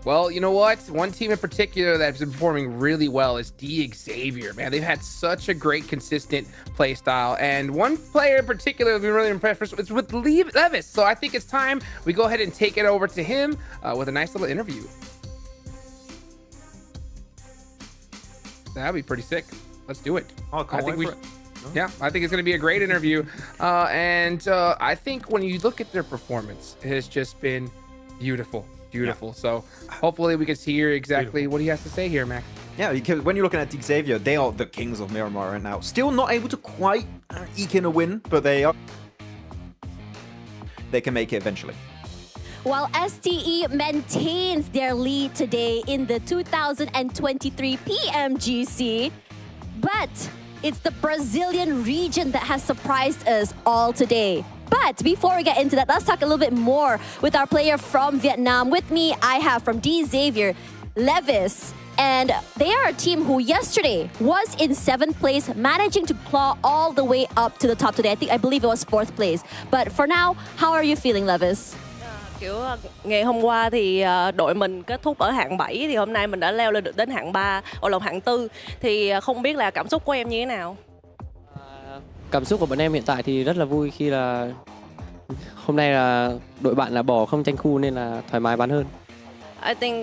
Well, you know what? One team in particular that's been performing really well is Xavier. Man, they've had such a great, consistent play style. And one player in particular I've been really impressed with is with Levis. So I think it's time we go ahead and take it over to him with a nice little interview. That'd be pretty sick. Let's do it. Oh, I think we should. Yeah, I think it's going to be a great interview. I think when you look at their performance, it has just been beautiful. So hopefully we can hear exactly what he has to say here, Mac. Yeah, because when you're looking at Xavier, they are the kings of Miramar right now. Still not able to quite eke in a win, but they can make it eventually. While STE maintains their lead today in the 2023 PMGC, but it's the Brazilian region that has surprised us all today. But before we get into that, let's talk a little bit more with our player from Vietnam. With me, I have from Xavier, Levis. And they are a team who yesterday was in 7th place, managing to claw all the way up to the top today. I believe it was 4th place. But for now, how are you feeling, Levis? Kiểu ngày hôm qua thì đội mình kết thúc ở hạng 7 thì hôm nay mình đã leo lên được đến hạng 3, hạng 4 thì không biết là cảm xúc của em như thế nào? Cảm xúc của bọn em hiện tại thì rất là vui khi là hôm nay là đội bạn là bỏ không tranh khu nên là thoải mái bắn hơn. I think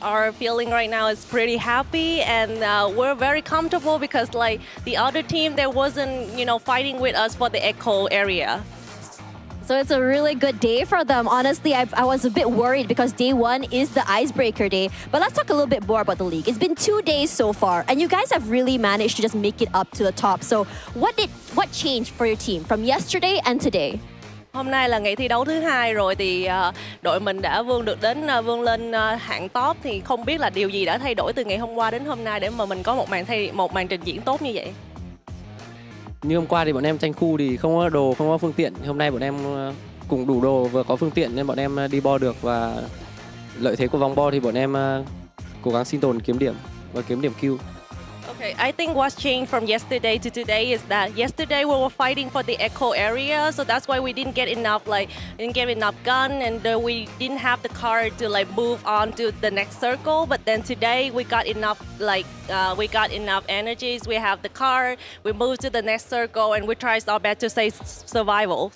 our feeling right now is pretty happy and we're very comfortable because like the other team there wasn't, fighting with us for the echo area. So it's a really good day for them. Honestly, I was a bit worried because day one is the icebreaker day. But let's talk a little bit more about the league. It's been 2 days so far, and you guys have really managed to just make it up to the top. So what changed for your team from yesterday and today? Hôm nay là ngày thi đấu thứ 2 rồi thì đội mình đã vươn lên hạng top thì không biết là điều gì đã thay đổi từ ngày hôm qua đến hôm nay để mà mình có một màn trình diễn tốt như vậy. Như hôm qua thì bọn em tranh khu thì không có đồ, không có phương tiện. Hôm nay bọn em cùng đủ đồ vừa có phương tiện nên bọn em đi bo được và lợi thế của vòng bo thì bọn em cố gắng sinh tồn kiếm điểm và kiếm điểm kill. Okay, I think what's changed from yesterday to today is that yesterday we were fighting for the echo area, so that's why we didn't get enough gun, and we didn't have the car to move on to the next circle. But then today we got enough energies. We have the car. We moved to the next circle, and we tried our best to stay survival.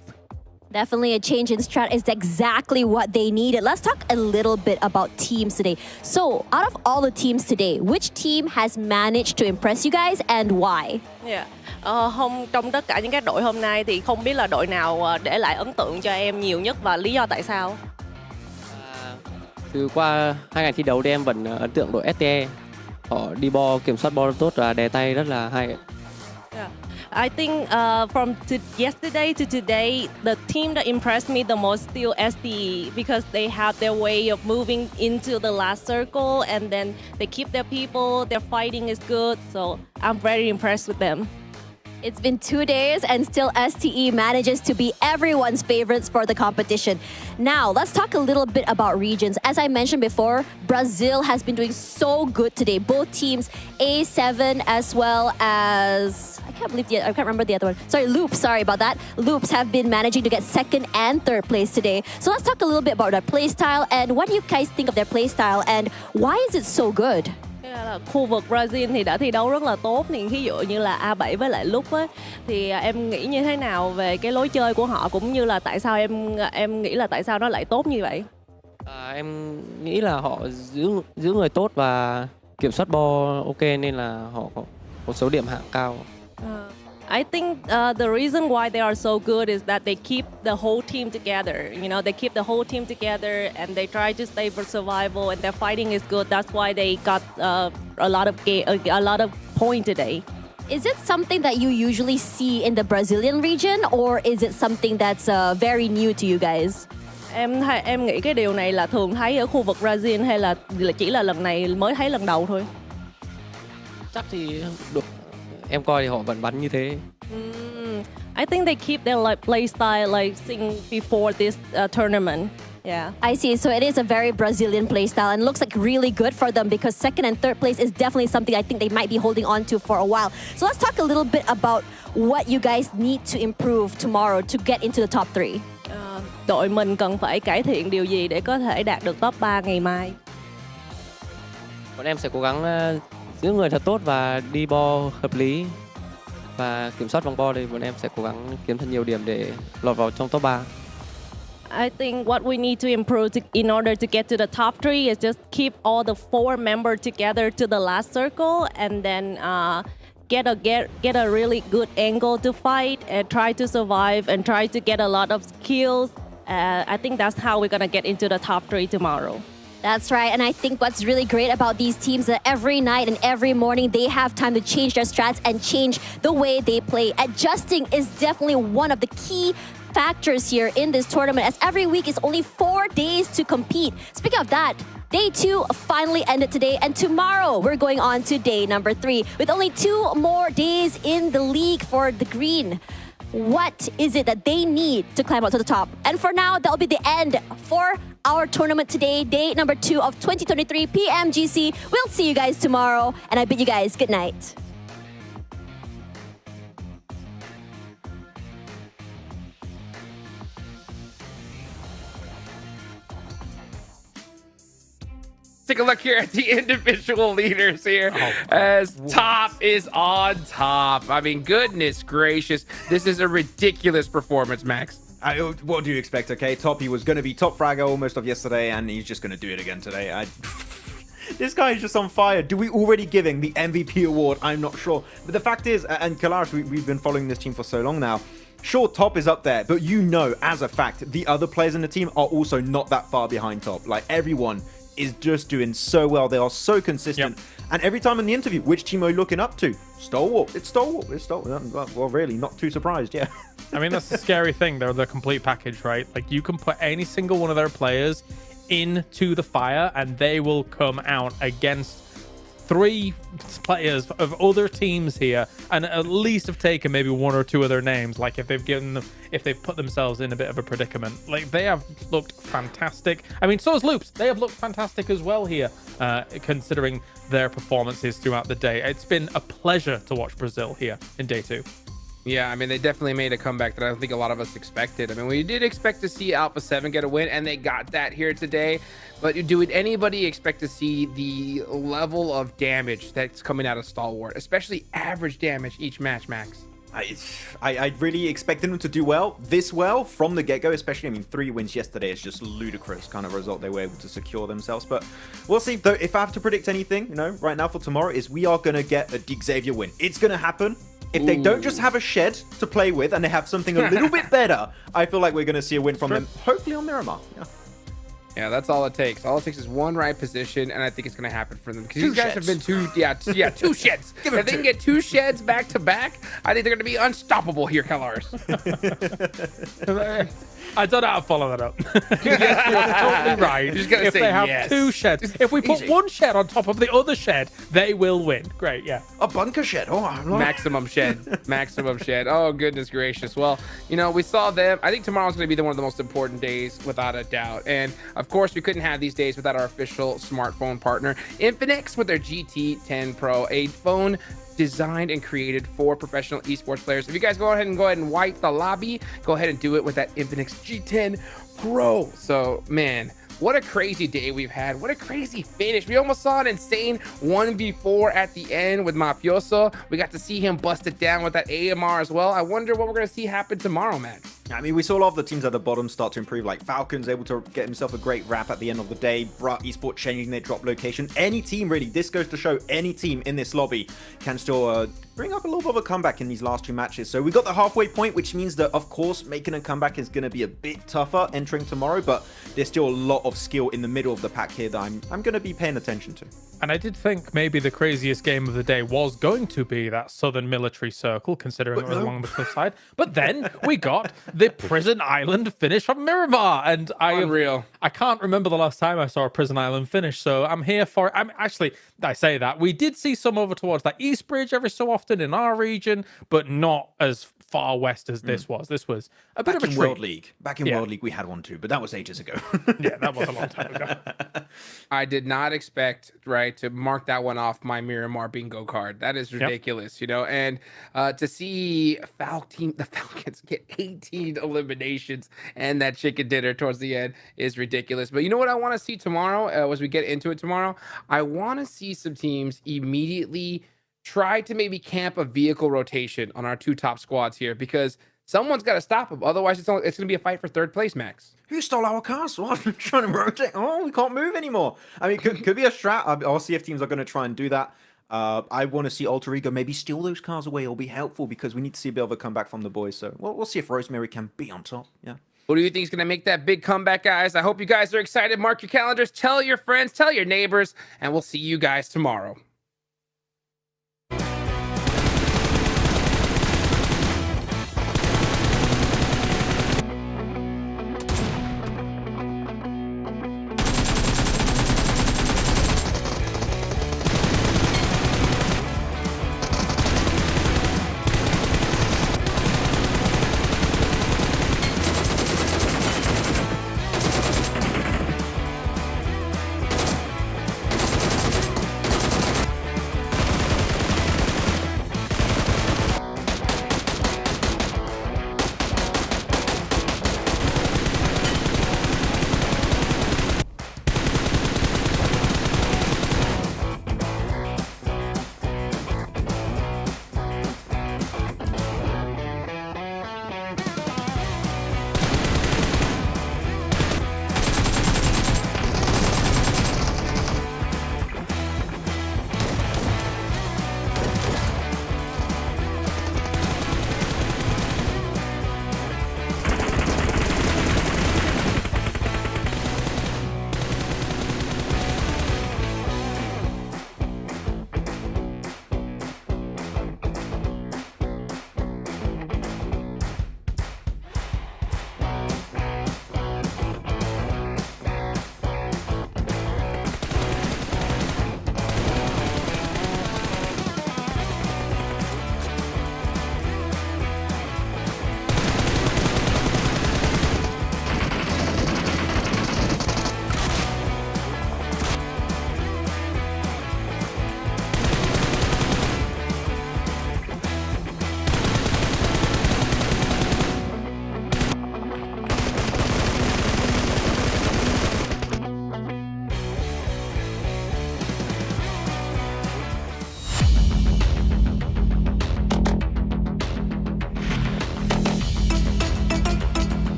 Definitely a change in strat is exactly what they needed. Let's talk a little bit about teams today. So, out of all the teams today, which team has managed to impress you guys and why? Yeah. Trong tất cả những các đội hôm nay thì không biết là đội nào để lại ấn tượng cho em nhiều nhất và lý do tại sao? Từ qua 2 ngày thi đấu thì em vẫn ấn tượng đội STE. Họ đi bo, kiểm soát bo tốt và đè tay rất là hay. Yeah. I think from yesterday to today, the team that impressed me the most still SDE because they have their way of moving into the last circle and then they keep their people, their fighting is good, so I'm very impressed with them. It's been 2 days and still STE manages to be everyone's favorites for the competition. Now, let's talk a little bit about regions. As I mentioned before, Brazil has been doing so good today. Both teams, A7 as well as... I can't remember the other one. Sorry, Loops, sorry about that. Loops have been managing to get 2nd and 3rd place today. So let's talk a little bit about their play style and what do you guys think of their play style and why is it so good? Khu vực Brazil thì đã thi đấu rất là tốt, thì ví dụ như là A7 với lại Loop á, thì em nghĩ như thế nào về cái lối chơi của họ cũng như là tại sao em nghĩ là tại sao nó lại tốt như vậy? Em nghĩ là họ giữ người tốt và kiểm soát bo ok nên là họ có một số điểm hạng cao. I think the reason why they are so good is that they keep the whole team together. They keep the whole team together and they try to stay for survival and their fighting is good. That's why they got a lot of points today. Is it something that you usually see in the Brazilian region or is it something that's very new to you guys? Em nghĩ cái điều này là thường thấy ở khu vực Brazil hay là chỉ là lần này mới thấy lần đầu thôi? Chắc thì được. Em coi thì họ vẫn bắn như thế. I think they keep their play style since before this tournament. Yeah. I see. So it is a very Brazilian play style and looks like really good for them because 2nd and 3rd place is definitely something I think they might be holding on to for a while. So let's talk a little bit about what you guys need to improve tomorrow to get into the top 3. Đội mình cần phải cải thiện điều gì để có thể đạt được top 3 ngày mai? Bọn em sẽ cố gắng giữ người thật tốt và đi bo hợp lý và kiểm soát vòng bo thì bọn em sẽ cố gắng kiếm thật nhiều điểm để lọt vào trong top 3. I think what we need to improve in order to get to the top 3 is just keep all the 4 members together to the last circle and then get a really good angle to fight and try to survive and try to get a lot of skills. I think that's how we're gonna get into the top 3 tomorrow. That's right, and I think what's really great about these teams that every night and every morning they have time to change their strats and change the way they play. Adjusting is definitely one of the key factors here in this tournament as every week is only 4 days to compete. Speaking of that, day 2 finally ended today and tomorrow we're going on to day number 3 with only 2 more days in the league for the green. What is it that they need to climb up to the top? And for now, that'll be the end for our tournament today, day number 2 of 2023 PMGC. We'll see you guys tomorrow, and I bid you guys good night. take a look here at the individual leaders here as Top is on top. I mean, goodness gracious. This is a ridiculous performance, Max. What do you expect, okay? Top, he was going to be top fragger almost of yesterday, and he's just going to do it again today. This guy is just on fire. Do we already give him the MVP award? I'm not sure. But the fact is, and Kalaris, we've been following this team for so long now. Sure, Top is up there, but you know, as a fact, the other players in the team are also not that far behind Top. Like, everyone is just doing so well. They are so consistent. Yep. And every time in the interview, which team are you looking up to? Stalwart. It's Stalwart. It's Stalwart. Well, really, not too surprised, yeah. I mean, that's the scary thing. They're the complete package, right? Like, you can put any single one of their players into the fire, and they will come out against 3 players of other teams here, and at least have taken maybe 1 or 2 of their names. Like, if they've put themselves in a bit of a predicament. Like, they have looked fantastic. I mean, so has Loops. They have looked fantastic as well here, considering their performances throughout the day. It's been a pleasure to watch Brazil here in day 2. Yeah, I mean, they definitely made a comeback that I don't think a lot of us expected. I mean, we did expect to see Alpha 7 get a win, and they got that here today. But would anybody expect to see the level of damage that's coming out of Stalwart, especially average damage each match, Max? I really expected them to do this well from the get-go, especially, I mean, 3 wins yesterday is just ludicrous kind of result they were able to secure themselves. But we'll see. Though, if I have to predict anything, you know, right now for tomorrow, is we are going to get a Dig Xavier win. It's going to happen. If they don't just have a shed to play with and they have something a little bit better, I feel like we're going to see a win from them, hopefully on Miramar. Yeah, that's all it takes. All it takes is one right position, and I think it's going to happen for them. Because these guys have been 2 sheds. If they can get 2 sheds back to back, I think they're going to be unstoppable here, Kalaris. I don't know how to follow that up. Yes, you're totally right. You're just gonna if say they have yes. 2 sheds, if we put 1 shed on top of the other shed, they will win. Great, yeah. A bunker shed. Oh, maximum shed. Maximum shed. Oh, goodness gracious. Well, you know, we saw them. I think tomorrow's going to be one of the most important days, without a doubt. And of course, we couldn't have these days without our official smartphone partner, Infinix, with their GT10 Pro, a phone designed and created for professional esports players. If you guys go ahead and wipe the lobby, go ahead and do it with that Infinix G10 Pro. So, man, what a crazy day we've had. What a crazy finish. We almost saw an insane 1v4 at the end with Mafioso. We got to see him bust it down with that AMR as well. I wonder what we're going to see happen tomorrow, Max. I mean, we saw a lot of the teams at the bottom start to improve, like Falcons able to get himself a great wrap at the end of the day, Brat Esports changing their drop location. Any team, really, this goes to show any team in this lobby can still bring up a little bit of a comeback in these last 2 matches. So we got the halfway point, which means that, of course, making a comeback is going to be a bit tougher entering tomorrow, but there's still a lot of skill in the middle of the pack here that I'm going to be paying attention to. And I did think maybe the craziest game of the day was going to be that Southern Military Circle, considering it was along the cliffside. But then we got the Prison Island finish from Miramar, and I can't remember the last time I saw a Prison Island finish, so I'm here for it. I say that we did see some over towards that East Bridge every so often in our region, but not as far west as this was. This was a bit of a treat. World League. Back in World League, we had one too, but that was ages ago. Yeah, that was a long time ago. I did not expect, to mark that one off my Miramar bingo card. That is ridiculous, you know. And to see the Falcons get 18 eliminations and that chicken dinner towards the end is ridiculous. But you know what I want to see tomorrow, as we get into it tomorrow? I want to see some teams immediately try to maybe camp a vehicle rotation on our 2 top squads here, because someone's got to stop them. Otherwise, it's going to be a fight for 3rd place, Max. Who stole our cars? What? I'm trying to rotate. Oh, we can't move anymore. I mean, could be a strat. I'll see if teams are going to try and do that. I want to see Alter Ego maybe steal those cars away. It'll be helpful because we need to see a bit of a comeback from the boys. So we'll see if Rosemary can be on top. Yeah. Who do you think is going to make that big comeback, guys? I hope you guys are excited. Mark your calendars. Tell your friends. Tell your neighbors. And we'll see you guys tomorrow.